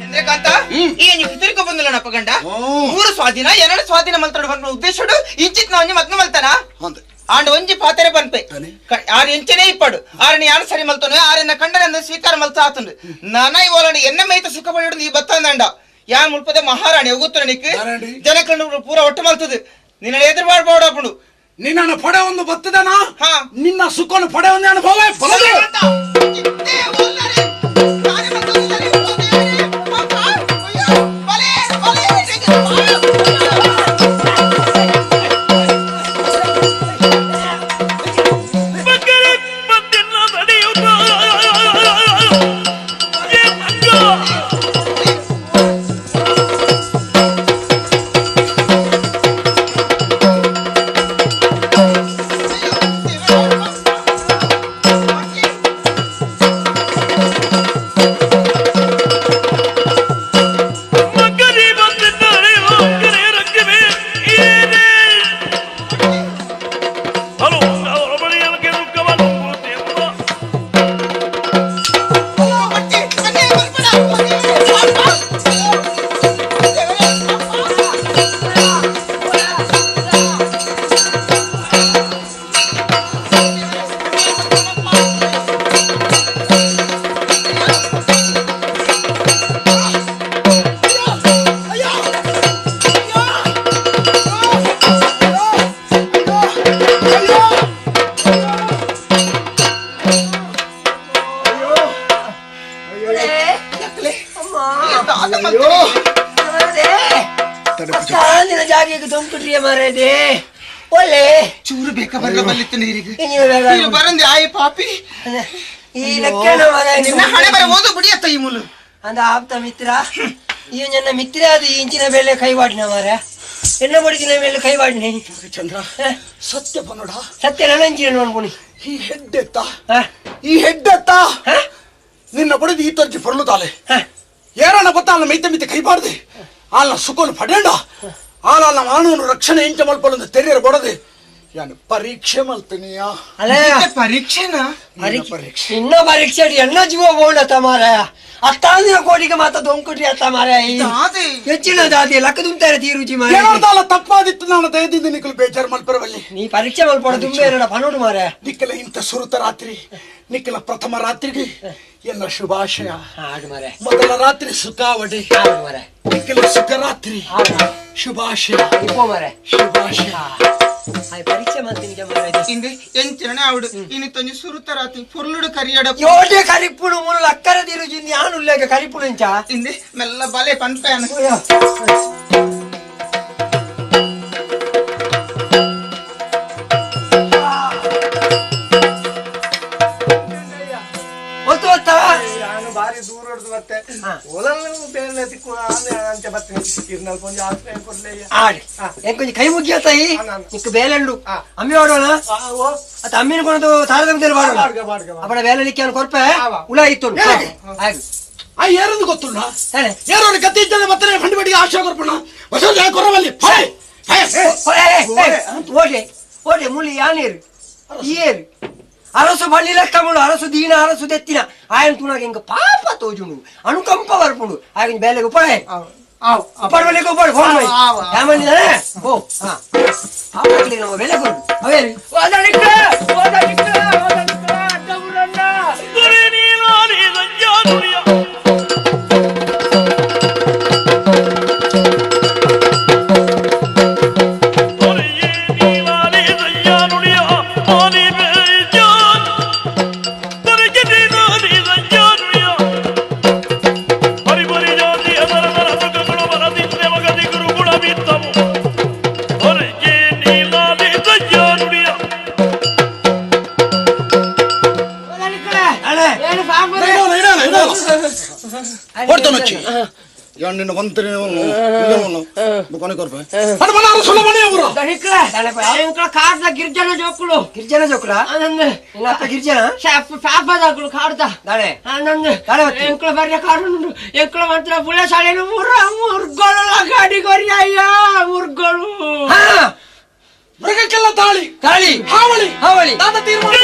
ಚಂದ್ರಕಾಂತ ಈ ನೀವು ತಿರುಗ ಬಂದಿಲ್ಲಪ್ಪ ಗಂಡ ಮೂರು ಸ್ವಾಧೀನ ಎರಡು ಸ್ವಾಧೀನ ಮಲ್ತಾಡು ಬಂದ ಉದ್ದೇಶಡು ಇಂಚಿತ್ ನಾವು ಮದ್ನ ಮಲ್ತಾನ ಆಂಡ ಒಂಜಿ ಪಾತ್ರೆ ಪನ್ಪೆ ಆರು ಎಂಚನೇ ಇಪ್ಪಡು ಆರని ಯಾರು ಸರಿ ಮಲ್ತಾನೆ ಆರನ್ನ ಕಂಡನ ಸ್ವೀಕಾರ ಮಲ್ತಾ ಆತುಂಡು ನಾನ ಇವಳನ್ನು ಎನ್ನ ಮೇಯ್ತ ಸುಖ ಪಡೆಯಡು ಈ ಬತ್ತಂದಂಡ ಯಾ ಮುಲ್ಪದ ಮಹಾರಾಣಿ ಹೋಗುತ್ತರ ನಿಕ್ ಜನಕಂಡು ಪೂರ ಒಟ್ಟು ಮಲ್ತದು ನಿನ್ನ ಎದುರು ಮಾಡ್ಬೋಡಪ್ಪಡು ನಿನ್ನ ಪಡೆ ಒಂದು ಬತ್ತದನ ನಿನ್ನ ಸುಖವನ್ನು ಪಡೆ ಒಂದು ಅನುಭವ ಜಾಗಿಗೆ ತುಂಬಿಟ್ರಿಯ ಮಾರದೆ ಒಳ್ಳೆ ಚೂರು ಬೇಕ ಬರ್ಗ ಬಲ್ಲಿತ್ತು ನೀರಿಗೆ ಬರಂದಿ ಆಯಿ ಪಾಪಿ ಈ ಲೆಕ್ಕನ ನಿನ್ನ ಹಣೆ ಬರ ಓದು ಬಿಡಿಯತ್ತ ಈ ಮೂಲು ಅಂದ ಆಪ್ತ ಮಿತ್ರ ಈ ನನ್ನ ಮಿತ್ರ ಅದು ಇಂಚಿನ ಮೇಲೆ ಕೈವಾಡಿನ ಮಾರ ಎನ್ನ ಬಡಿಸಿನ ಮೇಲೆ ಕೈವಾಡಿನಿ ಚಂದ್ರ ಸತ್ಯ ಪನ್ನೋಡ ಸತ್ಯ ನನಂಚಿನ ನೋಡ್ಕೊನಿ ಈ ಹೆಡ್ಡೆತ್ತ ನಿನ್ನ ಬಡಿದು ಈ ತರ್ಜಿ ಪೊರ್ಲು ತಾಲೆ ಏರಣ್ಣ ಬತ್ತ ಅಲ್ಲ ಮೈತ ಮಿತ್ತ ಕೈಬಾರ್ದೆ ಅಲ್ಲ ಸುಖನು ಪಡೆಂಡ ಆಲ ಮಾನವನು ರಕ್ಷಣೆ ಎಂಚ ಮಲ್ಪೊಂದು ತೆರೆಯರ ಬಡದೆ ಯಾನು ಪರೀಕ್ಷೆ ಮಲ್ತನಿಯ ಅಲ್ಲ ಪರೀಕ್ಷೆನಾ ಪರೀಕ್ಷೆ ಇನ್ನ ಪರೀಕ್ಷೆ ಎನ್ನ ಜೀವ ಬೋಂಡ ತಮಾರ ಅತ್ತಾಂದಿನ ಕೋಟಿಗೆ ಮಾತ ದೊಂಕೊಟ್ರಿ ಅತ್ತ ಮಾರ ಹೆಚ್ಚಿನ ಜಾತಿ ಲಕ್ಕದುಂತಾರೆ ತೀರುಚಿ ಮಾರ ತಪ್ಪಾದಿತ್ತು ನಾನು ದಯದಿಂದ ನಿಖಲ್ ಬೇಜಾರು ಮಲ್ಪರವಲ್ಲಿ ನೀ ಪರೀಕ್ಷೆ ಮಲ್ಪಡ ತುಂಬೆ ಪನೋಡು ಮಾರ ನಿಖಲ ಇಂಥ ಸುರುತ ರಾತ್ರಿ ನಿಖಲ ಪ್ರಥಮ ರಾತ್ರಿಗೆ ಎಲ್ಲ ಶುಭಾಶಯ ಮಾರ ಮೊದಲ ರಾತ್ರಿ ಸುಖಾವಡೆ ಮಾರ ನಿಖಲ ಸುಖ ರಾತ್ರಿ ಶುಭಾಶಯ ಮಾರ ಶುಭಾಶಯ ಪರೀಕ್ಷೆ ಮಾಡ್ತೀನಿ ಮಾರ ಇಂದೆ ಎಂಚರಣೆ ಆವಿಡು ಇನ್ನಿತ್ತೊಂದು ಸುರುತ ರಾತ್ರಿ ಪುರ್ಲುಡು ಕರಿಯಡ ಯೋಟೆ ಕರಿಪುಡು ಮೂಲ ಅಕ್ಕರ ತಿರುಜಿ ಯಾನು ಉಲ್ಲೇಖ ಕರಿಪುಡು ಇಂಚ ಇಂದೆ ಮೆಲ್ಲ ಬಲೆ ಪನ್ಪೆಯನ ನಾನು ಬಾರಿ ದೂರ ಹೊಡೆದು ಮತ್ತೆ ಬೇರೆ ತಿಕ್ಕು ಅಂತ ಬರ್ತೀನಿ ಕಿರ್ನಲ್ ಕೊಂಚ ಆಶ್ರಯ ಕೊಡ್ಲೇ ಕೊಂಚ ಕೈ ಮುಗಿಯ ತಾಯಿ ನಿಕ್ಕು ಬೇಲೆಂಡು ಅಮ್ಮಿ ಮಾಡೋಣ ಅತ್ತ ಅಮ್ಮಿನ ಕೊನದು ತಾರದಮದಲ್ಲಿ ಮಾಡೋಣ ಅಪ್ಪಡ ಬೇಲೆ ನಿಕ್ಕೆ ಕೊರ್ಪೆ ಉಳ ಇತ್ತು ಯಾರನ್ನು ಗೊತ್ತುಂಡ ಯಾರೋ ಗತಿ ಇದ್ದ ಮತ್ತೆ ಫಂಡ್ ಬಡಿಗೆ ಆಶಯ ಕೊರ್ಪಣ ಹೊಸ ಕೊರವಲ್ಲಿ ಓಟೆ ಓಟೆ ಮುಳಿ ಯಾನೇರು ಏರು ಅರಸು ಬಳ್ಳಿ ಲೆಕ್ಕ ಮುಳು ಅರಸು ದೀನ ಅರಸು ತೆತ್ತಿನ ಆಯನ್ ತುಣಾಗ ಹಿಂಗ ಪಾಪ ತೋಜುಂಡು ಅನುಕಂಪ ಬರ್ಪುಂಡು ಆಗಿನ ಬೇಲೆಗೆ ಉಪಡೆ ಉಪಡ್ಬಲಿಗೆ ಉಪಡ್ ಫೋನ್ ಮಾಡಿ ಯಾಮಂದಿದಾನೆ ಓ ಹಾ ಆವಾಗಲೇ ನಮ್ಮ ಬೆಲೆ ಕೊಡು ಅವೇರಿ ನಿನ್ನ ವಂತನೆ ಗಿರ್ಜನ ಜೋಕುಳು ಗಿರ್ಜನ ಜೋಕುಳ ಅತ್ತ ಗಿರ್ಜನ ಪಾಪದಾಕುಳು ಕಾಡ್ದ ಎಂಕ್ಳ ಬರ್ಯ ಕಾಡು ಎಂಕ್ಳ ಮಾತ್ರ ಪುಳ ಶಾಲೆನು ಮುರ್ಗಳು ಗಾಡಿಗೋರಿ ಅಯ್ಯ ಮುರ್ಗಳು ಮೃಗಕ್ಕೆಲ್ಲ ತಾಳಿ ತಾಳಿ ಹಾವಳಿ ಹಾವಳಿ ನಾದ ತೀರ್ಮಾನ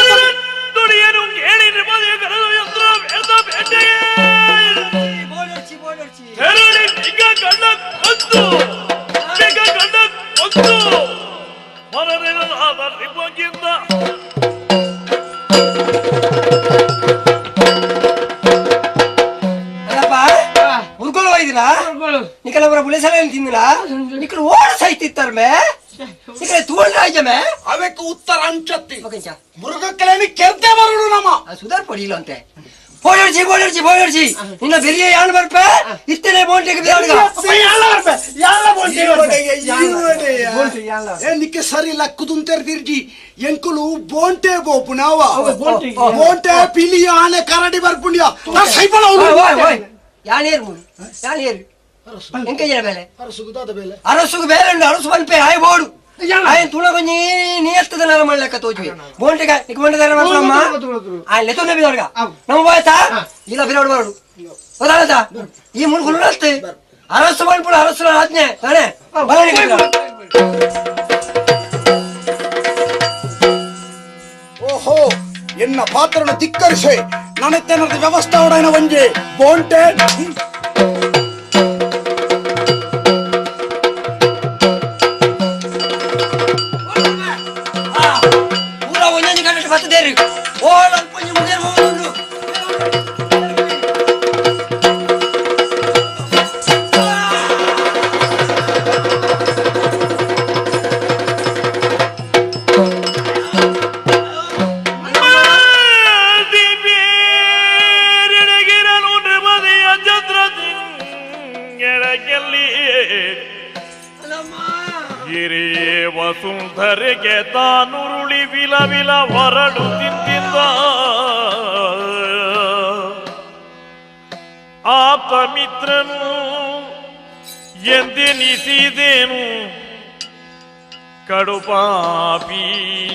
ಮುರ್ಗಳು ಒಯ್ದಿರಾ ನಿಕಲವರ ಪುಲಿಸಲ ತಿಂದಿಲ್ಲ ನಿಕಲು ಓಡ ಸಹಿತಿತ್ತಾರ ಮೇ ನಿಕಲೆ ತೂಳ್ ರಾಜ್ಯಮೇ ಅವಕ್ಕೆ ಉತ್ತರ ಅಂಚತ್ತಿ ಮೃಗಕ್ಕೆಲ್ಲ ಕೆರ್ತೆ ಬರೋಣ ನಮ್ಮ ಸುಧಾರ್ ಪಡಿಲ್ಲ ಅಂತೆ ಬೋಳರ್ಜಿ ಬೋಳರ್ಜಿ ಬೋಳರ್ಜಿ ನಿನ್ನ ಬೆರಿಯ ಯಾನ್ ಬರ್ಪೆ ಇತ್ತನೆ ಬೋಂಟೆಗೆ ನಿಕ್ಕೆ ಸರಿ ಲಕ್ಕುದುಂತೆರ್ದಿರ್ಜಿ ಎಂಕುಲು ಬೋಂಟೆ ಬೋಪುನಾವ ಬೋಂಟೆ ಪಿಲಿ ಆನೆ ಕರಡಿ ಬರ್ಪುಂಡ್ಯ ಸೈಪಳ ಯಾನೇರು ಮುಡಿ ಯಾನೇರು ಎಂಕ ಜನ ಬೇಲೆ ಅರಸುಗುದಾದ ಬೇಲೆ ಅರಸುಗು ಬೇಲೆ ಉಂಡು ಅರಸು ಬಲ್ಪೆ ಆಯ್ ಬೋಡು ಆಯನ್ ತುಳ ಕೊಂಚ ನೀರ್ತದ ನರ ಮಾಡ್ಲಕ್ಕ ತೋಜ್ವಿ ಬೋಂಟೆಗ ನಿಕ್ ಮಂಡದಾರ ಮಾಡ್ಲಮ್ಮ ಆಯ್ ಲೆತೊಂದೆ ಬಿದೋರ್ಗ ನಮ್ಮ ಬಾಯ್ತಾ ಇಲ್ಲ ಬಿರೋಡು ಬರೋಡು ಗೊತ್ತಾಗತ್ತ ಈ ಮುಳ್ಗುಳು ಅಷ್ಟೇ ಅರಸು ಬಲ್ಪುಳ ಅರಸು ಆಜ್ಞೆ ತಾನೆ ಓಹೋ ಎನ್ನ ಪಾತ್ರನ ಧಿಕ್ಕರಿಸೆ ನನೆತ್ತೇನದ ವ್ಯವಸ್ಥೆ ಒಡನ ಒಂಜೆ ಬೋಂಟೆ ಪೂರ ಒಂದೊಂದು ಗಂಟೆ ಬರ್ತದೇರಿ ಓ ನಲ್ಪಂಜಿ ಮುಗಿಯರ್ ಹೋಗುದು ವಸುಂಧರೆಗೆ ತಾನುರುಳಿ ವಿಲ ವಿಲ ಹೊರಡು ತಿಂತಿದ್ದ ಆಪ್ತ ಮಿತ್ರನು ಎಂದೆನಿಸಿದೇನು ಕಡುಪಾಪಿ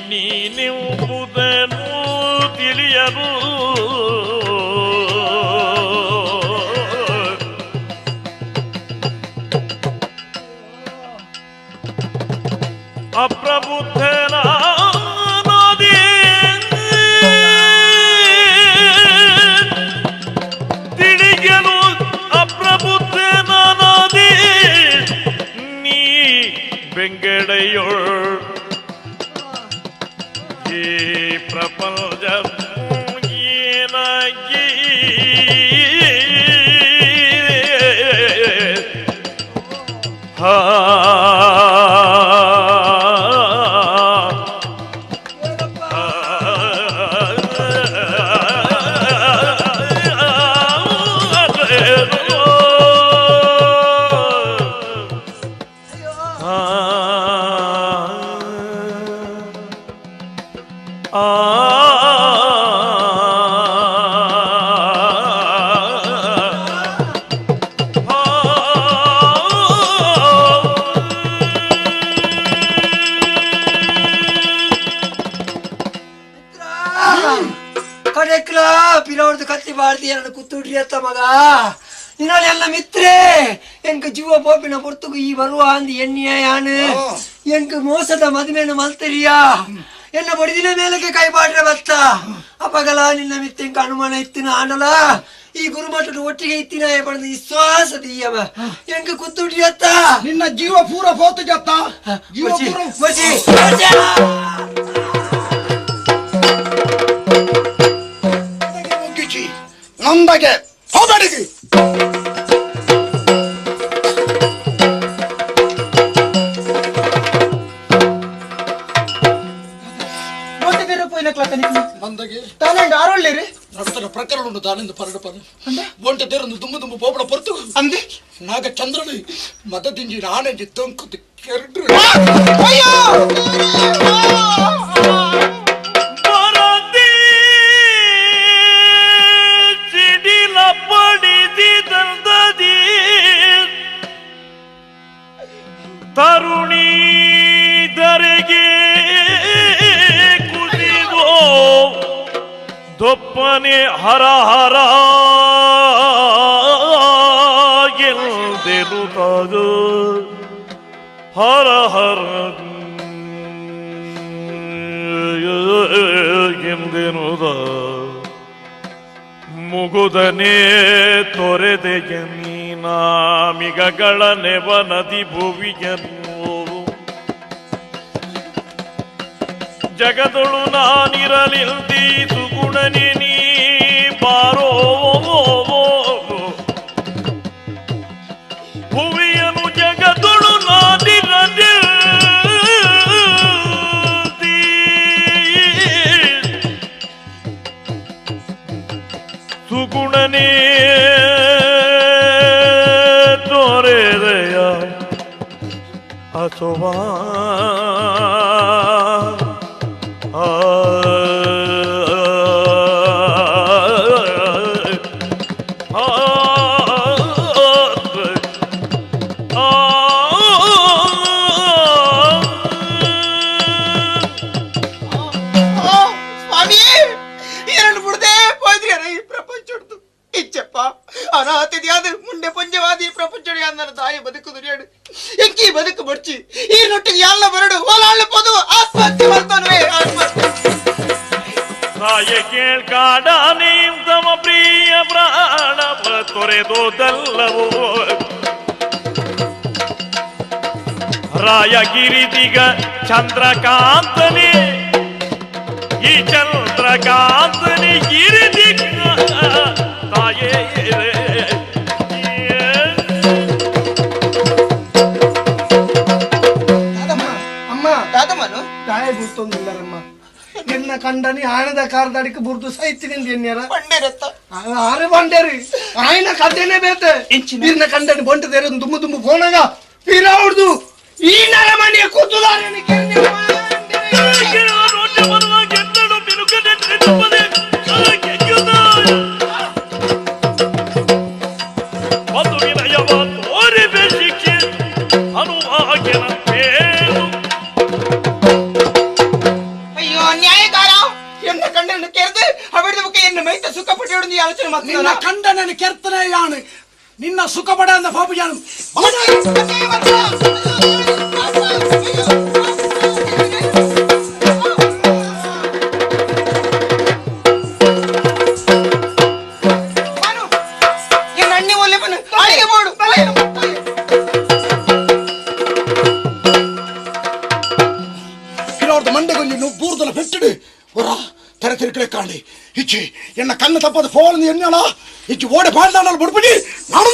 ನೀನೆಂಬುದನ್ನು ತಿಳಿಯಲು ಅಪ್ರಬುದ್ಧನ ತಿಳಿಗೆ ಕೈಯೊಳ್ ಈ ಪ್ರಪಂಚ ಏನಾಗಿ ಕಡೆಕ್ಲಾ ಪಿರವರ್ದು ಕತ್ತಿ ಬಾಳ್ದಿ ನನ್ನ ಕುತ್ತುಡ್ರಿ ಅತ್ತ ಮಗ ನಿನ್ನಲ್ಲಿ ಎಲ್ಲ ಮಿತ್ರೆ ಎನ್ಕ ಜೀವ ಬೋಪಿನ ಪೊರ್ತುಗು ಈ ಬರುವ ಅಂದಿ ಎಣ್ಣಿಯ ಯಾನು ಎನ್ಕ ಮೋಸದ ಮದುವೆನ ಮಲ್ತರಿಯಾ ಎನ್ನ ಬಡಿದಿನ ಮೇಲಕ್ಕೆ ಕೈ ಬಾಡ್ರೆ ಬತ್ತ ಅಪಗಲ ನಿನ್ನ ಮಿತ್ತೆ ಎಂಕ ಅನುಮಾನ ಇತ್ತಿನ ಆಂಡಲ ಈ ಗುರುಮಠದ ಒಟ್ಟಿಗೆ ಇತ್ತಿನ ಪಡೆದ ವಿಶ್ವಾಸ ದೀಯವ ಎಂಕ ಕುತ್ತುಡ್ರಿ ಅತ್ತ ನಿನ್ನ ಜೀವ ಪೂರ ಪೋತು ಜತ್ತ ಜೀವ ಪೂರ ನಂದಗೆ ಹೋಗಡಿಗೆ ನಂದಗೆ ತಾನೆಂಡು ಆರೋಳ್ಳಿರಿ ನಡುತರ ಪ್ರಕರಣ ಉಂಟು ತಾನೆಂದು ಪರಡಪನು ಒಂಟೆ ತೆರೊಂದು ದುಂಬು ದುಂಬು ಪೋಪಡ ಪೊರ್ತು ಅಂದೆ ನಾಗ ಚಂದ್ರನು ಮದದಿಂಜಿ ನಾಣೆಂಜಿ ತೊಂಕುದು ಕೆರಡ್ರು ತರುಣಿ ದರೆಗೆ ಕುಸಿದೋ ದೊಪ್ಪನೆ ಹರ ಹರ ಎಂದೆನುತಾಗ ಹರ ಹರ ಎಂದೆನುದ ಮುಗುದನೆ ತೊರೆದೆ ಮೀನಾಮಿಗಗಳ ನೆವ ನದಿ ಭುವಿಯನ್ನು ಜಗದೊಳು ನಾನಿರಲಿಲ್ದಿ ಸುಗುಣನೆ ನೀ ಬಾರೋ ಭುವಿಯನು ಜಗದೊಳು ನಾನಿರಲಿಲ್ದಿ ಸುಗುಣನೇ ತೋರೆದೆಯ ಅಥವಾ ಅನಾಥಿದ್ಯಾದ ಮುಂಡೆ ಪಂಜವಾದಿ ಪ್ರಪಂಚ ಅಂದನ ತಾಯಿ ಬದುಕುದು ರೇಡು ಎಂಕಿ ಬದುಕು ಬಡ್ಚಿ ಈ ನೊಟ್ಟಿಗೆ ಎಲ್ಲ ಬರಡು ಓಲಾಳೆ ಪದು ಆತ್ಮಹತ್ಯೆ ಮಾಡ್ತಾನೆ ತಾಯ ಕೇಳ್ಕಾಡ ನೀಂ ತಮ ಪ್ರಿಯ ಪ್ರಾಣ ತೊರೆದೋದಲ್ಲವೋ ರಾಯಗಿರಿದಿಗ ಚಂದ್ರಕಾಂತನೇ ಈ ಚಂದ್ರಕಾಂತನೇ ಗಿರಿದಿಗ ತಾಯೇ ಗುರ್ತೊಂದಿಲ್ಲರಮ್ಮ ಎನ್ನ ಕಂಡನಿ ಆನದ ಕಾರದಡಿಗೆ ಬುರ್ದು ಸೈತಿನಿಂದ ಎನ್ಯಾರ ಆರೆ ಬಂಡೇರಿ ಆಯ್ನ ಕಥೆನೇ ಬೇತೆ ಇರ್ನ ಕಂಡನಿ ಬಂಟ ತೆರೆದು ದುಮ್ಮು ದುಮ್ಮು ಫೋನಾಗ ಪಿರಾವ್ದು ಈ ನರಮನೆಯ ಕೂತುದಾರೆ ನಿನ್ನ ಕಂಡನ ಕೆರ್ತನೆയാണ് ನಿನ್ನ ಸುಖಪಡ ಪಾಪಜಾನು ಅಣ್ಣಿ ಒಳ್ಳೆ ಬನ್ನು ಅಡಿಗೆ ಮಾಡು ತೆರೆತಿರ್ಕಲೆ ಕಾಣಿ ಇಚ್ಚಿ ಎನ್ನ ಕಣ್ಣು ತಪ್ಪದ ಫೋನ್ ಎನ್ನಣ ಇಚ್ಚಿ ಓಡೆ ಪಾಡ್ದಾನ ಬಿಡ್ಬಿಡಿ ನಾನು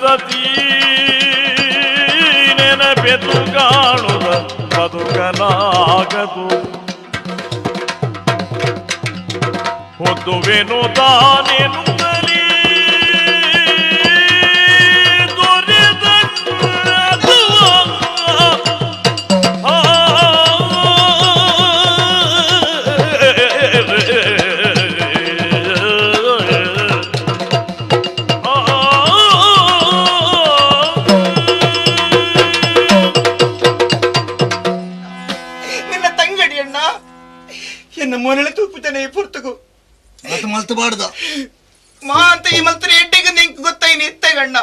ಸತಿ ನೆನಪೆದು ಕಾಣುದ ಬದುಕಲಾಗದು ಹೊದ್ದುವೆನು ತಾನೇನು ಮೊನಳೆ ತೂಪುತ್ತಾನೆ ಪುರ್ತಕು ಮಲ್ತು ಬಾಡ್ದ ಮಾ ಅಂತ ಈ ಮಲ್ತನ ಎಡ್ಡೆಗೆ ನಿಂಗೆ ಗೊತ್ತಾಯಿನಿ ಇತ್ತಗಣ್ಣ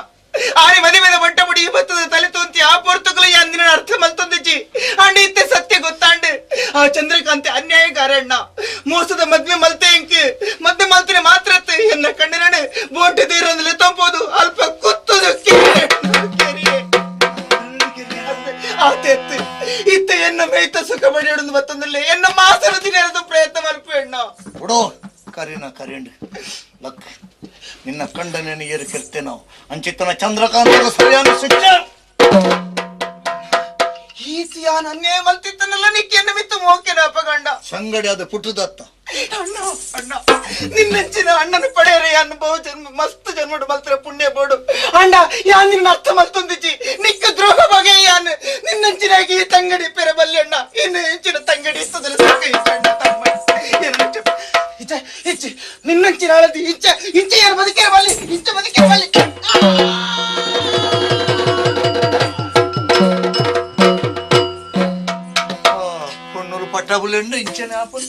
ಆನೆ ಮನೆ ಮೇಲೆ ಬಟ್ಟ ಬುಡಿ ಬತ್ತದ ತಲೆ ತೋಂತಿ ಆ ಪುರ್ತಕಲು ಅಂದಿನ ಅರ್ಥ ಮಲ್ತೊಂದಿಚ್ಚಿ ಅಂಡ ಇತ್ತೆ ಸತ್ಯ ಗೊತ್ತಾಂಡ್ ಆ ಚಂದ್ರಕಾಂತಿ ಅನ್ಯಾಯಗಾರ ಅಣ್ಣ ಮೋಸದ ಮದ್ವೆ ಮಲ್ತೆ ಇಂಕ್ ಮದ್ವೆ ಮಲ್ತನೆ ಮಾತ್ರ ಎನ್ನ ಕಣ್ಣಿನ ಬೋಟೆ ತೀರೊಂದಿಲ್ಲ ತಂಪೋದು ಅಲ್ಪ ಕುತ್ತದು ಆತೆತ್ತು ಇತ್ತ ಎನ್ನ ಮೇಯ್ತ ಸುಖ ಪಡೆಯೋದು ಮತ್ತೊಂದಿಲ್ಲ ಎನ್ನ ಮಾಸನ ದಿನ ಪ್ರಯತ್ನ ಮಲ್ಪು ಎಣ್ಣ ಬಿಡೋ ಕರೀನ ಕರೀಂಡ್ ಲಕ್ ನಿನ್ನ ಕಂಡನೆ ಏರಿಕಿರ್ತೆ ನಾವು ಅಂಚಿತ್ತನ ಚಂದ್ರಕಾಂತ ಸರಿಯಾದ ಶಿಕ್ಷೆ ಈಸಿಯ ನನ್ನೇ ಮಲ್ತಿತ್ತನಲ್ಲ ನಿಕ್ಕೆನ್ನ ಮಿತ್ತು ಮೋಕೆನ ಅಪಗಂಡ ಸಂಗಡಿ ಅದು ಪುಟ್ಟದತ್ತ ಅಣ್ಣ ಅಣ್ಣ ನಿನ್ನಂಚಿನ ಅಣ್ಣನ ಪಡೆಯರೆ ಅನುಭವ ಜನ್ಮ ಮಸ್ತ್ ಜನ್ಮಡು ಮಲ್ತರ ಪುಣ್ಯ ಬೋಡು ಅಂಡ ಯಾನ್ ನಿನ್ನ ಅರ್ಥ ಮಲ್ತೊಂದಿಚ್ಚಿ ನಿಕ್ಕ ದ್ರೋಹ ಬಗೆ ಯಾನ್ ನಿನ್ನಂಚಿನಾಗಿ ಈ ತಂಗಡಿ ಪೆರಬಲ್ಲಿ ಅಣ್ಣ ಇನ್ನು ಹೆಚ್ಚಿನ ತಂಗಡಿ ಇತ್ತದಲ್ಲಿ ಸಾಕ ಇಚ್ಚಣ್ಣ ತಮ್ಮ ಇಚ್ಚೆ ನಿನ್ನಂಚಿನ ಆಳದಿ ಇಚ್ಚೆ ಯಾರು ಬದುಕಿರಬಲ್ಲಿ ಇಚ್ಚೆ ಬದುಕಿರಬಲ್ಲಿ ಕೊನ್ನೂರು ಪಟ್ಟಾಬುಲೆಂಡು ಇಂಚನೆ ಆಪಲ್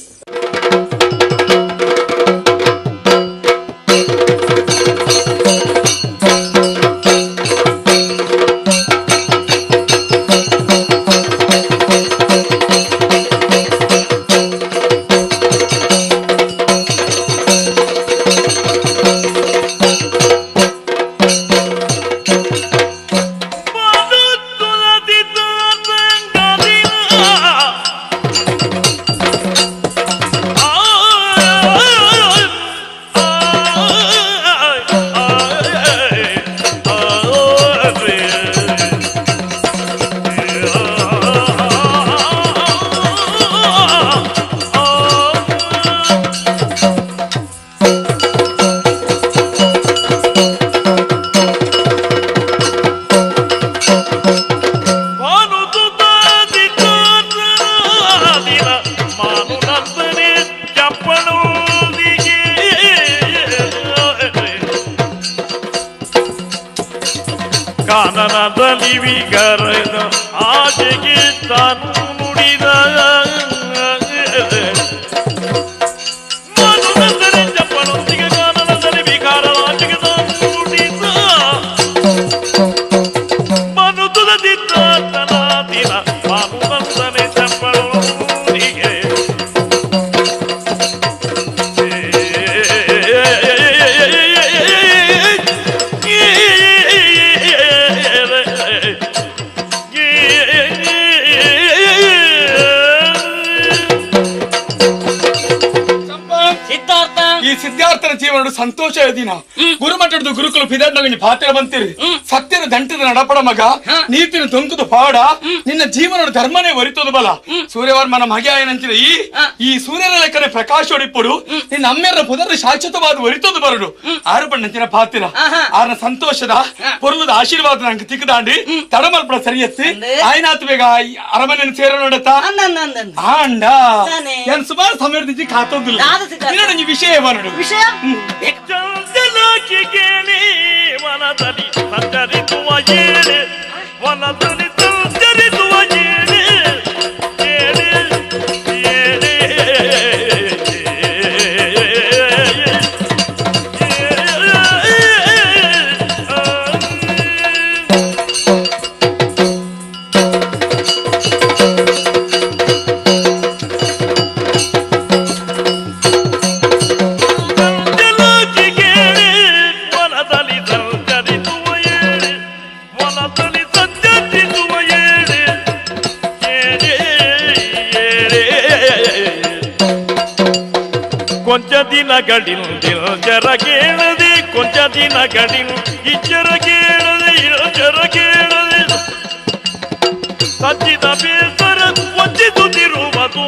ಕಾನನದಲ್ಲಿ ವಿಗರದ ಆಚೆಗೆ ತಾನು ನುಡಿದ ಮನುನಂದನೆ ಚಪ್ಪನೊಂದಿಗೆ ಕಾನನದಲ್ಲಿ ವಿಕಾರದ ಆಚೆಗೆ ತಾನು ನುಡಿದ ಮನುತುಲದಿದ್ದ ತನಾದಿನ ಮನುನಂದನೆ ಚಪ್ಪನೊಂದಿಗೆ ಈ ಸಿದ್ಧಾರ್ಥನ ಜೀವನ ಸಂತೋಷದ ದಿನ ಗುರುಮಠದ ಗುರುಕುಲ ಪಿದಣ್ಣವಿನ ಪಾತ್ರ ಬಂತಿರಿ ಸತ್ಯನ ದಂಟದ ನಡಪಡ ಮಗ ನೀತಿನ ದೊಂಕುದು ಪಾಡ ನಿನ್ನ ಜೀವನದ ಧರ್ಮನೇ ಒರಿತದು ಬಲ ಸೂರ್ಯವರ್ಮನ ಮಗೆ ಆಯನಂಚಿನ ಈ ಸೂರ್ಯನ ಲೆಕ್ಕನೆ ಪ್ರಕಾಶ ಹೊಡಿಪುಡು ನಿನ್ನ ಅಮ್ಮೆಯರ ಪುನರ್ ಶಾಶ್ವತವಾದ ಒರಿತದು ಬರಡು ಆರು ಬಣ್ಣಂಚಿನ ಪಾತ್ರ ಆರನ ಸಂತೋಷದ ಪೊರ್ಲದ ಆಶೀರ್ವಾದ ನಂಗೆ ತಿಕ್ಕದಾಂಡಿ ತಡಮಲ್ಪಡ ಸರಿಯತ್ತಿ ಆಯ್ನಾತ್ ಬೇಗ ಅರಮನೆಯನ್ನು ಸೇರ ನೋಡತ್ತ ಆಂಡ ಏನ್ ಸುಮಾರು ಸಮಯದ ಖಾತೋದಿಲ್ಲ ವಿಷಯ ಬರಡು ವಿಷಯ ಕೇಳಿ ವನದಲ್ಲಿ ಸಂಚರಿಸುವ ಏಳೆ ವನದಲ್ಲಿ ಸಂಚರಿಸುವ ಏಳೆ ಏಳೆ ಏಳೆ ಕೊಂಚ ದಿನಗಳಿಂದಿರ ಕೇಳದೆ ಕೊಂಚ ದಿನಗಳಿಂದ ಇಚ್ಚರ ಕೇಳದೆ ಇಳಚರ ಕೇಳದೆ ಸಚ್ಚಿದ ಬೇಸರ ವಂಚಿಸುತ್ತಿರುವುದು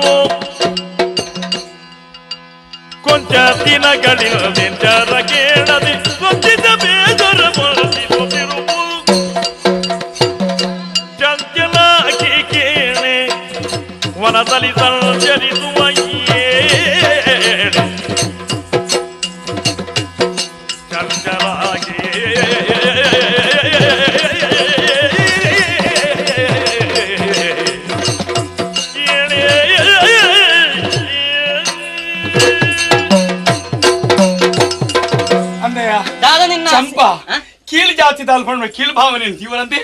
ಕೊಂಚ ದಿನಗಳಿಂದಿರ ಕೇಳದೆ ವಂಚಿತ ಬೇಸರ ವಂಚಿಸುತ್ತಿರುವುದು ಚಂಚಲಾಗಿ ಕೇಳೆ ವನದಲ್ಲಿ ಸಂಚರಿಸುವ ಚಂಚಲಾಗಿ ಚಂಪಾ ಕೀಳು ಜಾತಿ ತಾಲ್ಪಂಡ ಕೀಳು ಭಾವನೆ ಇವರಂತೆ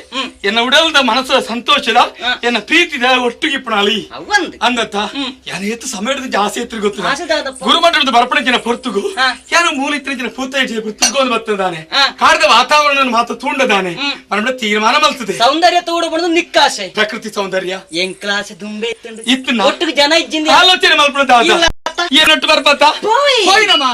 ಎನ್ನ ಉಡಲ್ದ ಮನಸ್ಸು ಸಂತೋಷದ ಎನ್ನ ಪ್ರೀತಿದ ಒಟ್ಟಿಗೆ ಪುಣಾಲಿ ಅಂದತ್ತ ಯಾನ ಎತ್ತು ಸಮಯದ ಜಾಸ್ತಿ ಎತ್ತರ ಗೊತ್ತು ಗುರುಮಠದ ಬರ್ಪಣಕಿನ ಪೊರ್ತುಗು ಯಾನ ಮೂಲ ಇತ್ತಿನ ಪೂತ ತಿಳ್ಕೊಂಡು ಬರ್ತದಾನೆ ಕಾಡ್ದ ವಾತಾವರಣ ಮಾತು ತೂಂಡದಾನೆ ಮರಣ ತೀರ್ಮಾನ ಮಲ್ತದೆ ಸೌಂದರ್ಯ ತೋಡಬಂದು ನಿಕ್ಕಾಸೆ ಪ್ರಕೃತಿ ಸೌಂದರ್ಯ ಏನ್ ಕ್ಲಾಸ್ ದುಂಬೆ ಇತ್ತು ಒಟ್ಟಿಗೆ ಜನ ಇಜ್ಜಿಂದ ಆಲೋಚನೆ ಮಲ್ಪದ ಏನೊಟ್ಟು ಬರ್ಬತ್ತ ಹೋಯ್ನಮ್ಮ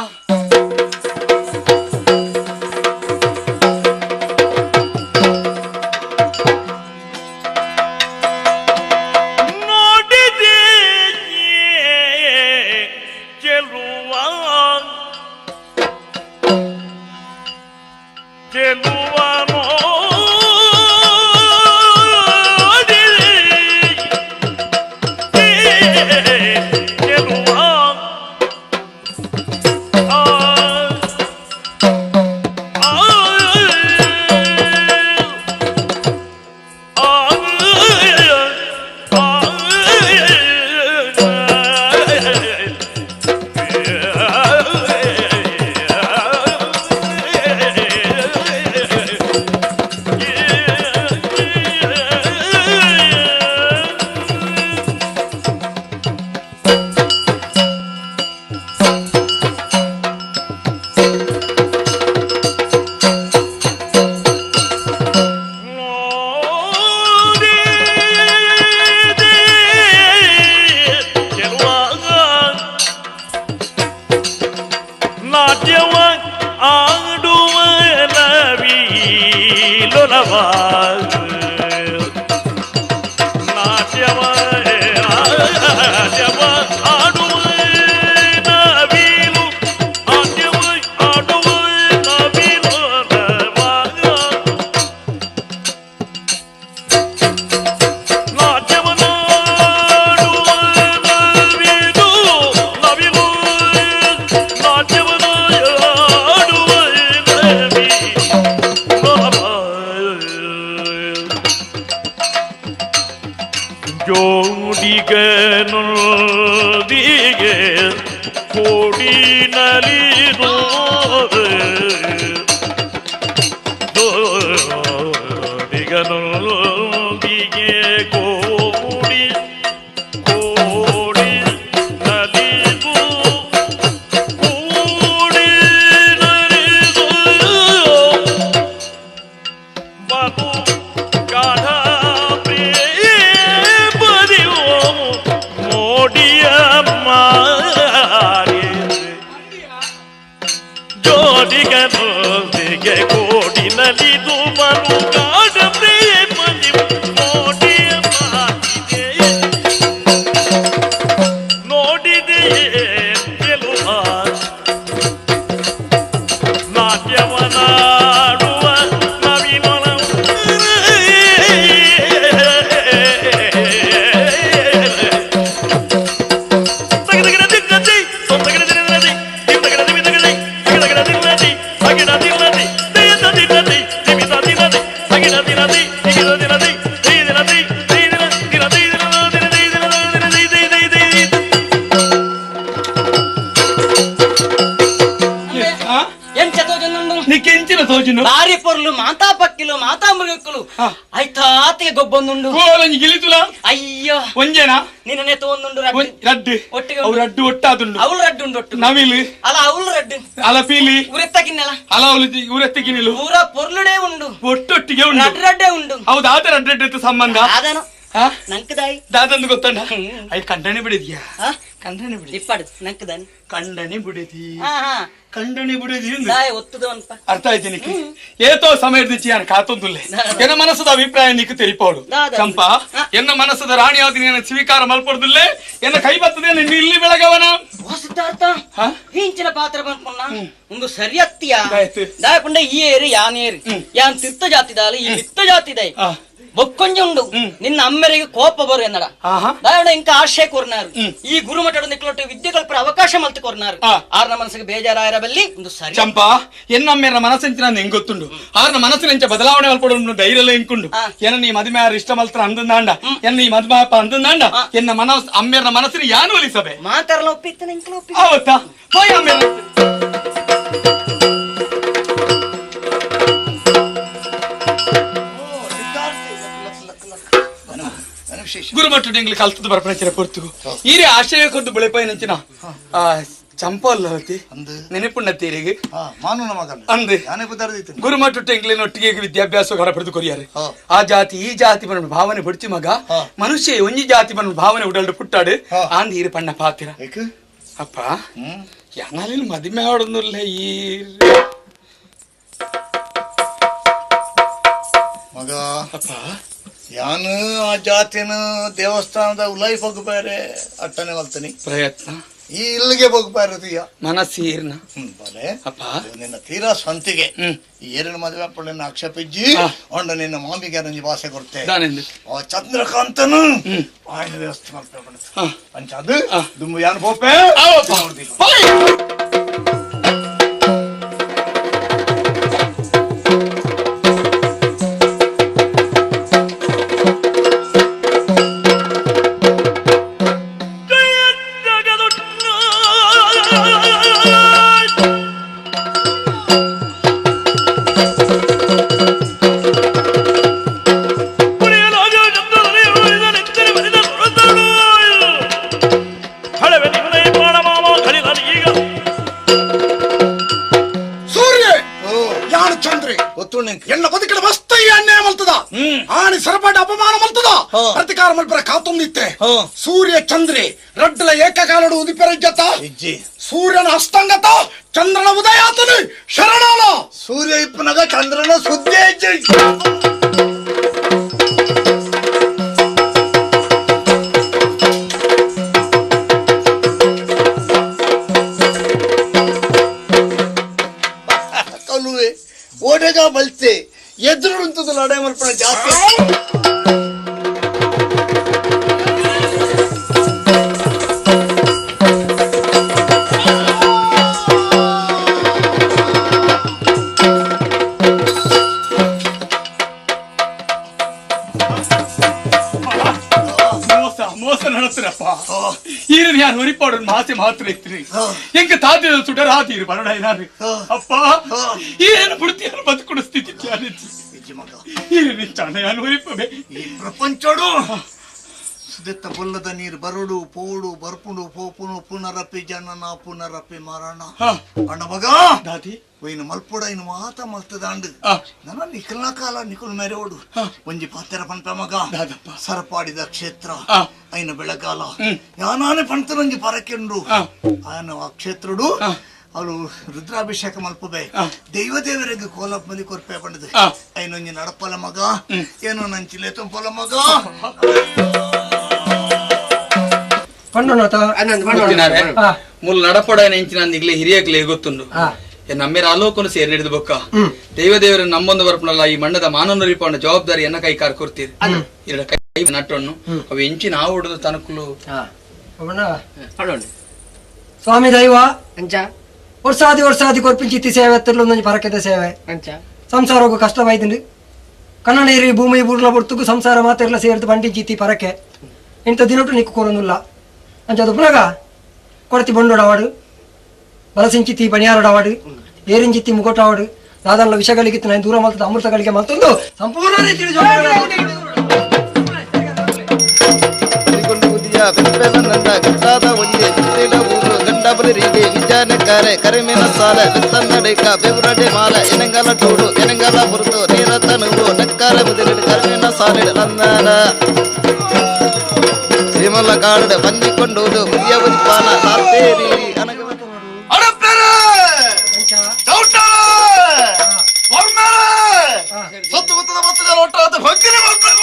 ಜೋಡಿಗನೊಂದಿಗೆ ಕೋಡಿ ನಲಿದೋ ಜೋಡಿಗನೊಂದಿಗೆ ಕೋಡಿ ಕೋಡಿ ನಲಿದು ಕೋಡಿ ನಲಿದು ಬಾಬು ಗಾಢ ಜೋಡಿಗನೊಂದಿಗೆ ಕೋಡಿ ನಲಿದು ಬರು ಗಾಢ ಪ್ರೇಮ ನೋಡಿಯ ಮಾತಿದೆ ನೋಡಿದೆಯೇ ಗೆಲುವ ನಾಟ್ಯವನಾಡುವ ನವಿನೊಲ ಭಾರಿ ಪೊರ್ಲು ಮಾತಾ ಪಕ್ಕಿಲು ಮಾತಾ ಮೃಗಕ್ಕಲು ಆಯ್ತಾ ಆತಿಗೆ ಗೊಬ್ಬೊಂದುಂಡು ಗಿಲಿತುಲ ಅಯ್ಯೋ ಒಂಜೇನಾ ನಿನ್ನೆ ತಗೊಂಡುಂಡು ರಡ್ಡು ಒಟ್ಟಿಗೆ ಅವು ರಡ್ಡು ಒಟ್ಟಾದುಂಡು ಅವಳು ರಡ್ಡು ಉಂಡು ಒಟ್ಟು ನವಿಲು ಅಲ್ಲ ಅವಳು ರಡ್ಡು ಅಲ ಪೀಲಿ ಉರೆತ್ತಕಿನ್ನಲ್ಲ ಅಲ ಅವಳು ಉರೆತ್ತಕಿನಿಲು ಪೂರ ಪೊರ್ಲುಡೇ ಉಂಡು ಒಟ್ಟೊಟ್ಟಿಗೆ ಉಂಡು ರಡ್ ರಡ್ಡೆ ಉಂಡು ಹೌದು ಆತ ರಡ್ಡೆಟ್ಟು ಸಂಬಂಧ ಅದನು ನಂಕದಾಯಿ ದಾದಂದು ಗೊತ್ತಂಡ ಅಯ್ಯ ಕಂಡನೆ ಬಿಡಿದ್ಯಾ ಕಂಡನೆ ಬಿಡಿ ಇಪ್ಪಡು ನಕ್ಕದಾನೆ ಕಂಡನೆ ಬಿಡಿದಿ ಹಾ ಹಾ ಕಂಡನೆ ಬಿಡಿದಿ ದಾಯ ಒತ್ತುದವನ್ಪ ಅರ್ಥ ಆಯ್ತು ನಿಕ್ಕೆ ಏತೋ ಸಮಯದ ಚಿಯಾನ ಕಾತೊಂದುಲ್ಲೆ ಎನ್ನ ಮನಸ್ಸದ ಅಭಿಪ್ರಾಯ ನಿಕ್ಕೆ ತೆರಿಪೋಡು ಚಂಪಾ ಎನ್ನ ಮನಸ್ಸದ ರಾಣಿಯಾದ ನೀನ ಸ್ವೀಕಾರ ಮಲ್ಪೊಡ್ದುಲ್ಲೆ ಎನ್ನ ಕೈ ಬರ್ತದೆ ನಿನ್ನ ಇಲ್ಲಿ ಬೆಳಗವನ ಸಿದ್ಧಾರ್ಥ ಹಿಂಚಿನ ಪಾತ್ರ ಬಂದ್ಪುಣ್ಣ ಒಂದು ಸರಿಯತ್ತಿಯ ದಾಯ ಪುಂಡ ಈ ಏರಿ ಯಾನ್ ಏರಿ ಯಾನ್ ತೀರ್ಥ ಜಾತಿದಾಲ ಈ ಮಿತ್ತ ಜಾತಿದೈ ಬೊಕ್ಕೊಂಜುಂಡು ನಿನ್ನ ಅಮ್ಮೆರಿಗೆ ಕೋಪ ಬರು ಎನ್ನಡ ದಾಯಡ ಇಂಕ ಆಶಯ ಕೊರ್ನಾರು ಈ ಗುರುಮಠದ ನಿಕ್ಲೊಟ್ಟು ವಿದ್ಯೆ ಕಲ್ಪರ ಅವಕಾಶ ಮಲ್ತು ಕೊರ್ನಾರು ಆರ್ನ ಮನಸ್ಸಿಗೆ ಬೇಜಾರಾಯರ ಬಲ್ಲಿ ಒಂದು ಸರಿ ಚಂಪಾ ಎನ್ನಮ್ಮೆರ ಮನಸ್ಸಂಚಿನ ಹೆಂಗ್ ಗೊತ್ತುಂಡು ಆರ್ನ ಮನಸ್ಸಿನ ಬದಲಾವಣೆ ಮಲ್ಪಡು ಧೈರ್ಯ ಇಂಕುಂಡು ಎನ್ನ ನೀ ಮದುವೆ ಯಾರು ಇಷ್ಟ ಮಲ್ತರ ಅಂದಂದಾಂಡ ಎನ್ನ ಈ ಮದುವೆ ಅಂದಂದಾಂಡ ಎನ್ನ ಮನಸ್ ಅಮ್ಮೆರ ಮನಸ್ಸಿನ ಯಾನು ಒಲಿಸಬೆ ಮಾತಾರಲ್ಲ ಒಪ್ಪಿತ್ತೇನೆ ಇಂಕಲ ಒಪ್ಪಿ ಅವತ್ತಾ ಹೋಯ್ ಅಮ್ಮೆರ ಗುರುಮಟ್ಟು ಎಂಗ್ಲಿ ಕಲ್ತದ ಬರ್ಪಣೆ ಪೊರ್ತು ಈರೆ ಆಶ್ರಯ ಕೊಂದು ಬೆಳೆಪಾಯಿ ನಂಚಿನ ಚಂಪಲ್ಲವತಿ ನೆನಪುಣ್ಣ ತೀರಿಗೆ ಅಂದ್ರೆ ಗುರುಮಟ್ಟು ಎಂಗ್ಲಿನೊಟ್ಟಿಗೆ ವಿದ್ಯಾಭ್ಯಾಸ ಪಡೆದು ಕೊರಿಯಾರೆ ಆ ಜಾತಿ ಈ ಜಾತಿ ಬಣ್ಣ ಭಾವನೆ ಬಿಡ್ತಿ ಮಗ ಮನುಷ್ಯ ಒಂಜಿ ಜಾತಿ ಬಣ್ಣ ಭಾವನೆ ಉಡಲ್ಡು ಪುಟ್ಟಾಡು ಆಂದ್ ಈರು ಪಣ್ಣ ಪಾತಿರ ಅಪ್ಪ ಯಾನಾಲಿನ ಮದುವೆ ಆಡೋದಿಲ್ಲ ಈ ಮಗ ಅಪ್ಪ ಯಾನು ಆ ಜಾತಿನ ದೇವಸ್ಥಾನದ ಉಲಾಯಿ ಹೋಗ್ಬೇರೆ ಅಟ್ಟನೆ ಮಲ್ತನಿ ಪ್ರಯತ್ನ ಈ ಇಲ್ಲಿಗೆ ಹೋಗ್ಬಾರದೀಯ ಮನಸ್ಸೀರ್ನ ಬಲೆ ಅಪ್ಪ ನಿನ್ನ ತೀರಾ ಸ್ವಂತಿಗೆ ಈ ಏರಿನ ಮದುವೆ ಪಳ್ಳಿನ ಆಕ್ಷೇಪಿಜ್ಜಿ ಹೊಂಡ ನಿನ್ನ ಮಾಮಿಗೆ ನಂಜಿ ಭಾಷೆ ಕೊಡ್ತೆ ಆ ಚಂದ್ರಕಾಂತನು ಆಯ್ನ ವ್ಯವಸ್ಥೆ ಮಾಡ್ತಾ ಪಂಚಾದು ದುಂಬು ಯಾನು ಪೋಪೆ ಎನ್ನ ಬದುಕಿನ ಮಸ್ತ ಈ ಅನ್ಯಾಯ ಮಲ್ತದ ಆಣಿ ಸರಪಾಟ ಅಪಮಾನ ಮಲ್ತದ ಪ್ರತಿಕಾರ ಮಲ್ಪರ ಕಾತೊಂದಿತ್ತೆ ಸೂರ್ಯ ಚಂದ್ರಿ ರಡ್ಡಲ ಏಕಕಾಲಡು ಉದಿಪರ ಜತ ಸೂರ್ಯನ ಅಸ್ತಂಗತ ಚಂದ್ರನ ಉದಯಾತನು ಶರಣಾಲ ಸೂರ್ಯ ಇಪ್ಪನಾಗ ಚಂದ್ರನ ಸುದ್ದಿ ಐತಿ ಕಲುವೆ ಓಡೆಗ ಬಲ್ತೆ ಎದುರು ನಡೆ ಮಲ್ಪಣ ಜಾಸ್ತಿ ಮೋಸ ನಡೆಸ್ರಪ್ಪ ಈರು ಯಾರು ಹೊರಿಪಾಡು ಮಾಸೆ ಮಾತ್ರ ಇತ್ರಿ ಹೆಂಗ ತಾತಿದ ಸುಡರಾತೀರಿ ಬರಡ ಏನಾರಿ ಅಪ್ಪ ಏನು ಬಿಡ್ತೀಯ ಬದುಕೊಡು ಸ್ಥಿತಿ ಚಾನ ಹೊರಿಪಬೆ ಈ ಪ್ರಪಂಚಡು ಸುದೆತ್ತ ಬೊಲ್ಲದ ನೀರು ಬರಡು ಪೋಡು ಬರ್ಪುಡು ಪೋಪುನು ಪುನರಪಿ ಜನನ ಪುನರಪಿ ಮರಣ ಅಣ್ಣ ಮಗ ದಾದಿ ಒಯ್ನು ಮಲ್ಪುಡ ಇನ್ನು ಮಾತ ಮಲ್ತದಾಂಡು ನನ್ನ ನಿಖಲ್ನ ಕಾಲ ನಿಖಲ್ ಮೇರೆ ಓಡು ಒಂಜಿ ಪಾತ್ತರ ಪಂಪ ಮಗ ಸರಪಾಡಿದ ಕ್ಷೇತ್ರ ಐನ ಬೆಳಗಾಲ ಯಾನಾನೆ ಪಂತ ನಂಜಿ ಪರಕೆಂಡು ಆಯನ ಆ ಕ್ಷೇತ್ರಡು ಅವಳು ರುದ್ರಾಭಿಷೇಕ ಮಲ್ಪಬೆ ದೈವ ದೇವರಿಗೆ ಕೋಲಪ್ ಮಲಿ ಕೊರ್ಪೆ ಬಂಡದು ಐನೊಂಜಿ ನಡಪಲ ಮಗ ಏನೋ ನಂಚಿಲೆ ತುಂಪಲ ಮಗ ಮುಲ್ ನಡಪಡ ನೆಂಚಿನ ನಿಗ್ಲೆ ಹಿರಿಯಕ್ಲೆ ಗೊತ್ತುಂಡು ನಮ್ಮೇರ ಆಲೋಕನು ಸೇರಿ ನಡೆದು ಬೊಕ್ಕ ದೇವರ ನಮ್ಮೊಂದು ಬರ್ಪನಲ್ಲ ಈ ಮಣ್ಣದ ಮಾನವ ರಿಪಂಡ ಜವಾಬ್ದಾರಿ ಎನ್ನ ಕೈ ಕಾರ್ ಕೊಡ್ತೀರಿ ಎರಡ ಕೈ ನಟ್ಟನ್ನು ಅವು ಎಂಚಿನ ಆ ಹೊಡೆದು ತನಕಲು ಸ್ವಾಮಿ ದೈವ ಅಂಚ ವರ್ಷಾದಿ ಕೊರ್ಪಿಂಚಿತ್ತಿ ಸೇವೆ ಎತ್ತರ್ಲು ಪರಕೆದ ಸೇವೆ ಅಂಚ ಸಂಸಾರ ಕಷ್ಟವಾಯ್ತು ಕನ್ನಡ ಹಿರಿ ಭೂಮಿ ಬುರ್ಲ ಬುಡ್ತುಗು ಸಂಸಾರ ಮಾತೆಲ್ಲ ಸೇರಿದು ಬಂಡಿಂಚಿತ್ತಿ ಪರಕೆ ಇಂಥ ದಿನಟು ನಿಕ್ಕು ಕೊರೊಂದುಲ್ಲ ಅಂಚದು ಪುನಗ ಕೊಡತಿ ಬಂಡೋಡವಾಡು ಬಲಸಿಂಚಿತ್ತಿ ಬಣಿಯಾರಡವಾಡು ಏರಿಂಚಿತ್ತಿ ಮುಗೊಟ್ಟವಾಡು ದಾದಲ್ಲ ವಿಷಗಳಿಗಿತ್ತು ನಾನು ದೂರ ಮಲ್ತದ ಅಮೃತಗಳಿಗೆ ಮತ್ತೊಂದು ಸಂಪೂರ್ಣ ರೀತಿಯಲ್ಲಿ ಗಂಡಬರಿಗೆ ವಿಚಾರಕಾರೆ ಕರಿಮಿನ ಸಾಲ ಬಿತ್ತನ್ನಡಿಕ ಬೆವರಡೆ ಮಾಲ ಎನಂಗಲ ಟೂಡು ಎನಂಗಲ ಬುರುತು ನೀರತ nuvu ನಕ್ಕಾರ ಬದಿಲಿಡು ಕರಿಮಿನ ಸಾಲಿಡು ನಂದನ ಕೋಲ ಕಾಡು ಬಂದಿಕೊಂಡುವುದು ಮುದಿಯ ಉತ್ಪಾನ ಸಾತ್ತೇರಿ ಸತ್ತು ಗೊತ್ತದ ಮತ್ತೆ ಒಟ್ಟಾದ ಭಕ್ತಿನೇ ಬರ್ಬೇಕು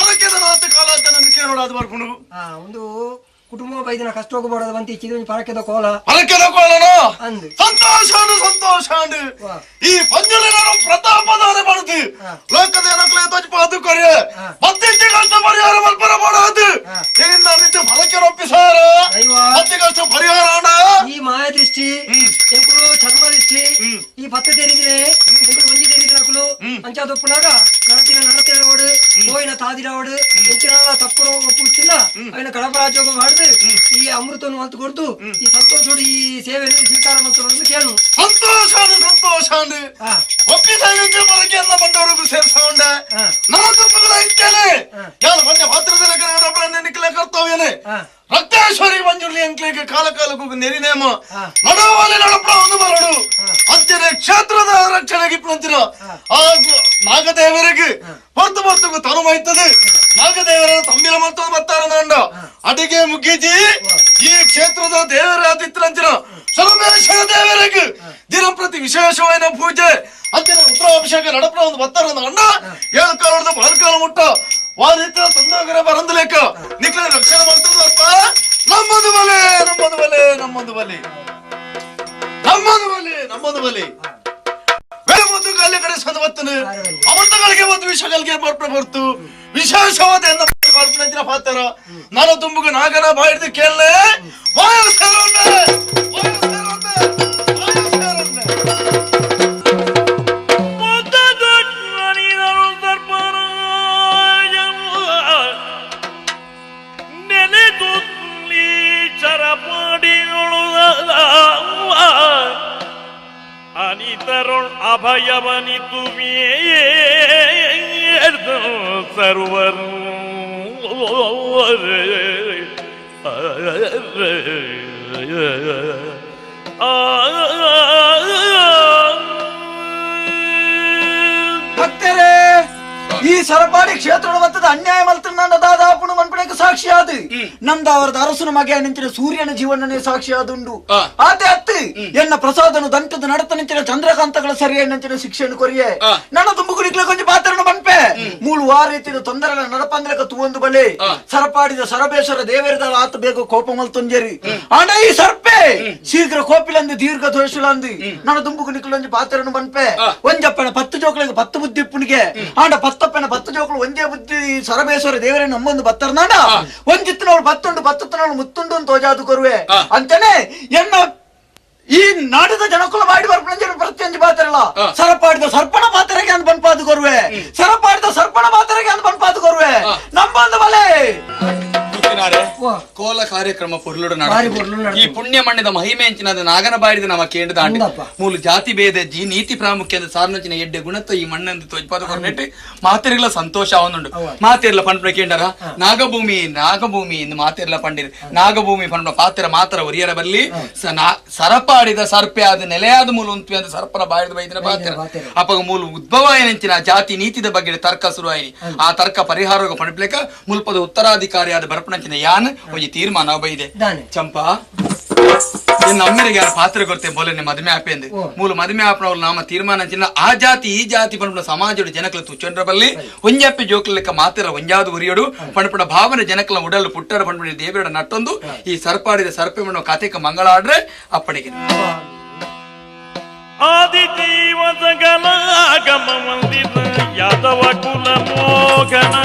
ಅದಕ್ಕೆ ಕಾಲ ಅಂತ ನನ್ನ ಕೇಳೋಣ ಅದು ಬರ್ಕೊಂಡು ಒಂದು ಕುಟುಂಬ ಬೈದಿನ ಕಷ್ಟ ಹೋಗಬಾರದು ಅಂತ ಇಚ್ಚಿದ ಪರಕೆದ ಕೋಲ ಸಂತೋಷ ಈ ಪಂಜಲಿನ ಪ್ರತಾಪದವರೇ ಮಾಡುದು ಲೋಕದ ತೋಚಪಾದು ಕೊರೆ ಮತ್ತೆ ಕಷ್ಟ ಪರಿಹಾರ ಮಲ್ಪರ ಮಾಡೋದು ಇದರಿಂದ ನಿತ್ಯ ಫಲಕ್ಕೆ ಒಪ್ಪಿಸಾರ ಮತ್ತೆ ಕಷ್ಟ ಪರಿಹಾರ ಈ ಮಾಯ ದೃಷ್ಟಿ ಎಂಕುಲು ಚರ್ಮ ದೃಷ್ಟಿ ಈ ಪತ್ತು ತೆರಿದ್ರೆ ಒಂಜಿ ತೆರಿದಿನಕುಲು ಅಂಚಾದೊಪ್ಪುನಾಗ ನಡತಿನ ಓಡು ಹೋಯಿನ ತಾದಿರಾವಡು ಎಂಚಿನ ತಪ್ಪು ಒಪ್ಪುತ್ತಿಲ್ಲ ಅವನ ಕಡಪ ರಾಜ್ಯೋಗ ಮಾಡುದು ಈ ಅಮೃತವನ್ನು ಅಂತ ಕೊಡ್ತು ಈ ಸಂತೋಷೋಡು ಈ ಸೇವೆಯನ್ನು ಸ್ವೀಕಾರ ಮಾಡ್ತಾರೆ ಕೇಳು ಸಂತೋಷ ಒಪ್ಪಿಸಾಗ ಬರಕ್ಕೆ ಎಲ್ಲ ಬಂದವರಿಗೂ ಸೇರಿಸಕೊಂಡ ನನ್ನ ತಪ್ಪುಗಳ ಇದ್ದೇನೆ ಯಾರು ಮೊನ್ನೆ ಭದ್ರದಲ್ಲಿ ನಿಖಿಲ ಕರ್ತವ್ಯನೇ ರಕ್ತೇಶ್ವರಿ ಮಂಜುಳಿ ಅಂಕ್ಲಿಗೆ ಕಾಲಕ್ಕೂ ನೆರಿ ನೇಮ ನಡವಲ್ಲಿ ನಡಪ ಒಂದು ಬರಡು ಅಂತಿನ ಕ್ಷೇತ್ರದ ರಕ್ಷಣೆಗೆ ಇಪ್ಪಂತಿನ ಆ ನಾಗದೇವರಿಗೆ ಹೊತ್ತು ತನುಮೈತದೆ ನಾಗದೇವರ ತಂಬಿಲ ಮತ್ತು ಬರ್ತಾರ ನಂಡ ಅಡಿಗೆ ಮುಗಿಜಿ ಈ ಕ್ಷೇತ್ರದ ದೇವರ ಆದಿತ್ಯಂತಿನ ಸರ್ವೇಶ್ವರ ದೇವರಿಗೆ ದಿನಂಪ್ರತಿ ವಿಶೇಷವಾದ ಪೂಜೆ ಅಂತಿನ ರುದ್ರಾಭಿಷೇಕ ನಡಪ ಒಂದು ಬರ್ತಾರ ಅಂಡ 7 ಕಾಲದ ಬಾಲ್ಕಾಲ ಮುಟ್ಟ ವಾದಿತ್ರ ತಂದಾಗರ ಬರಂದಲೇಕ ನಿಖಿಲ ರಕ್ಷಣೆ ಮಾಡ್ತದಪ್ಪ ನಮ್ಮದು ಬಲೆ ಒಂದು ಕಾಲ ಕಡೆ ಸಂದವತ್ತನು ಅಮೃತಗಳಿಗೆ ಒಂದು ವಿಷಗಳಿಗೆ ಬರ್ತು ವಿಶೇಷವಾದ ಕಲ್ಪನೆ ಪಾತ್ರ ನಾನು ತುಂಬಗ ನಾಗನ ಬಾಯಿಡ್ದು ಕೇಳಲೆ ಅನಿತರುಳ್ ಅಭಯವನಿತು ಸರ್ವರು ಭಕ್ತರೇ ಈ ಸರಪಾಡಿ ಕ್ಷೇತ್ರ ಮತ್ತದ ಅನ್ಯಾಯ ಮಲ್ತ ನನ್ನ ದಾದಾಪುಣ ಮನ್ಪಣೆಗೆ ಸಾಕ್ಷಿ ಆದ ನಮ್ದ ಅವರದ ಅರಸನ ಮಗೆ ನಿಂತಿನ ಸೂರ್ಯನ ಜೀವನನೇ ಸಾಕ್ಷಿ ಆದುಂಡು ಆತೆ ಅತ್ತು ಎನ್ನ ಪ್ರಸಾದನು ದಂಟದ ನಡತ ನಿಂತಿನ ಚಂದ್ರಕಾಂತಗಳ ಸರಿಯ ನಂಚಿನ ಶಿಕ್ಷೆಯನ್ನು ಕೊರಿಯೆ ನನ್ನ ತುಂಬುಗುಡಿಗ್ಲ ಕೊಂಚ ಪಾತ್ರನ ಮನ್ಪೆ ಮೂಳು ಆ ರೀತಿಯ ತೊಂದರೆಗಳ ನಡಪಂದ್ರಕ ತೂವೊಂದು ಬಲೆ ಸರಪಾಡಿದ ಸರಬೇಶ್ವರ ದೇವರದಾಳ ಆತ ಬೇಗ ಕೋಪ ಮಲ್ತೊಂಜರಿ ಆಂಡ ಈ ಸರ್ಪೆ ಶೀಘ್ರ ಕೋಪಿಲಂದು ದೀರ್ಘ ದೋಷಲಂದು ನನ್ನ ತುಂಬುಗುಡಿಗ್ಲೊಂಜಿ ಪಾತ್ರನು ಮನ್ಪೆ ಒಂಜಪ್ಪನ 10 ಜೋಕ್ಳಿಗೆ 10 ಬುದ್ಧಿ ಪುಣಿಗೆ ಆಂಡ 10 ಜೋಕ್ಳು ಒಂದೇ ಬುದ್ಧಿ ಸರಬೇಶ್ವರ ದೇವರೇ ನಮ್ಮೊಂದು ಬತ್ತರ್ನಾಡ ಒಂಜಿತ್ತಿನವಳು 10 ಮುತ್ತುಂಡು ಅಂತ ತೋಜಾದು ಕೊರುವೆ ಅಂತಾನೆ ಎನ್ನ ಈ ನಾಡದ ಜನಕುಲ ಮಾಡಿ ಬರ್ಪಂಜ ಪ್ರತ್ಯಂಜ ಪಾತ್ರಲ್ಲ ಸರಪಾಡಿದ ಸರ್ಪಣ ಪಾತ್ರಗೆ ಅಂತ ಬಂಪಾದು ಕೊರುವೆ ಸರಪಾಡಿದ ಸರ್ಪಣ ಪಾತ್ರಗೆ ಅಂತ ಬಂಪಾದು ಕೊರುವೆ ನಮ್ಮೊಂದು ಬಲೆ ಕೋಲ ಕಾರ್ಯಕ್ರಮ ಪೊರ್ಲುಡು ಈ ಪುಣ್ಯ ಮಣ್ಣದ ಮಹಿಮೆ ಎಂಚಿನದ ನಾಗನ ಬಾಡಿದ ನಮ್ಮ ಕೇಂದ್ರ ದಾಂಡಿ ಮೂಲ ಜಾತಿ ಭೇದ ಜಿ ನೀತಿ ಪ್ರಾಮುಖ್ಯದ ಸಾರ್ನಚಿನ ಎಡ್ಡೆ ಗುಣತ್ವ ಈ ಮಣ್ಣಂದು ತೋಜ್ಪಾದ ಕೊರ್ನೆಟ್ಟು ಮಾತೆರ್ಲ ಸಂತೋಷ ಅವನುಂಡು ಮಾತೆರ್ಲ ಪಂಡ ಕೇಂದ್ರ ನಾಗಭೂಮಿ ಇಂದು ಮಾತೆರ್ಲ ಪಂಡಿರು ನಾಗಭೂಮಿ ಪಂಡ ಪಾತ್ರ ಮಾತ್ರ ಒರಿಯರ ಬಲ್ಲಿ ಸರಪಾಡಿದ ಸರ್ಪೆ ಆದ ನೆಲೆಯಾದ ಮೂಲ ಉಂಟು ಅಂತ ಸರ್ಪನ ಬಾಡಿದ ಬೈದಿನ ಪಾತ್ರ ಅಪಗ ಮೂಲ ಉದ್ಭವ ಏನಂಚಿನ ಜಾತಿ ನೀತಿದ ಬಗ್ಗೆ ತರ್ಕ ಶುರುವಾಯಿನಿ ಆ ತರ್ಕ ಪರಿಹಾರ ಪಂಡ್ಲೇಕ ಮುಲ್ಪದ ಉತ್ತರಾಧಿಕಾರಿಯಾದ ಬರ್ಪಣಂಚಿನ ಯಾನ್ ಒಂಜಿ ತೀರ್ಮಾನ ಬೈದೆ ಚಂಪಾ ನಮ್ಮರಿಗೆ ಯಾರು ಪಾತ್ರ ಕೊಡ್ತೇವೆ ಬೋಲೆ ಮದುವೆ ಆಪೆಂದು ಮೂಲ ಮದುವೆ ಆಪನವ್ರು ನಾಮ ತೀರ್ಮಾನ ಆ ಜಾತಿ ಈ ಜಾತಿ ಪಂಡ ಸಮಾಜದ ಜನಕಲ ತುಚ್ಚೊಂಡ್ರ ಬಲ್ಲಿ ಒಂಜಪ್ಪಿ ಜೋಕ್ಲೆಕ್ಕ ಮಾತ್ರ ಒಂಜಾದು ಉರಿಯೋಡು ಪಂಡ ಭಾವನೆ ಜನಕಲ ಉಡಲು ಪುಟ್ಟರ ಪಂಡ ದೇವರ ನಟ್ಟೊಂದು ಈ ಸರ್ಪಾಡಿದ ಸರ್ಪೆ ಮಣ್ಣು ಕಥೆಕ ಮಂಗಳಾಡ್ರೆ ಅಪ್ಪಡಿಗೆ ಆದಿಜೀವಸಗಲ ಆಗಮ ವಂದಿತ ಯಾದವ ಕುಲ ಮೋಗನ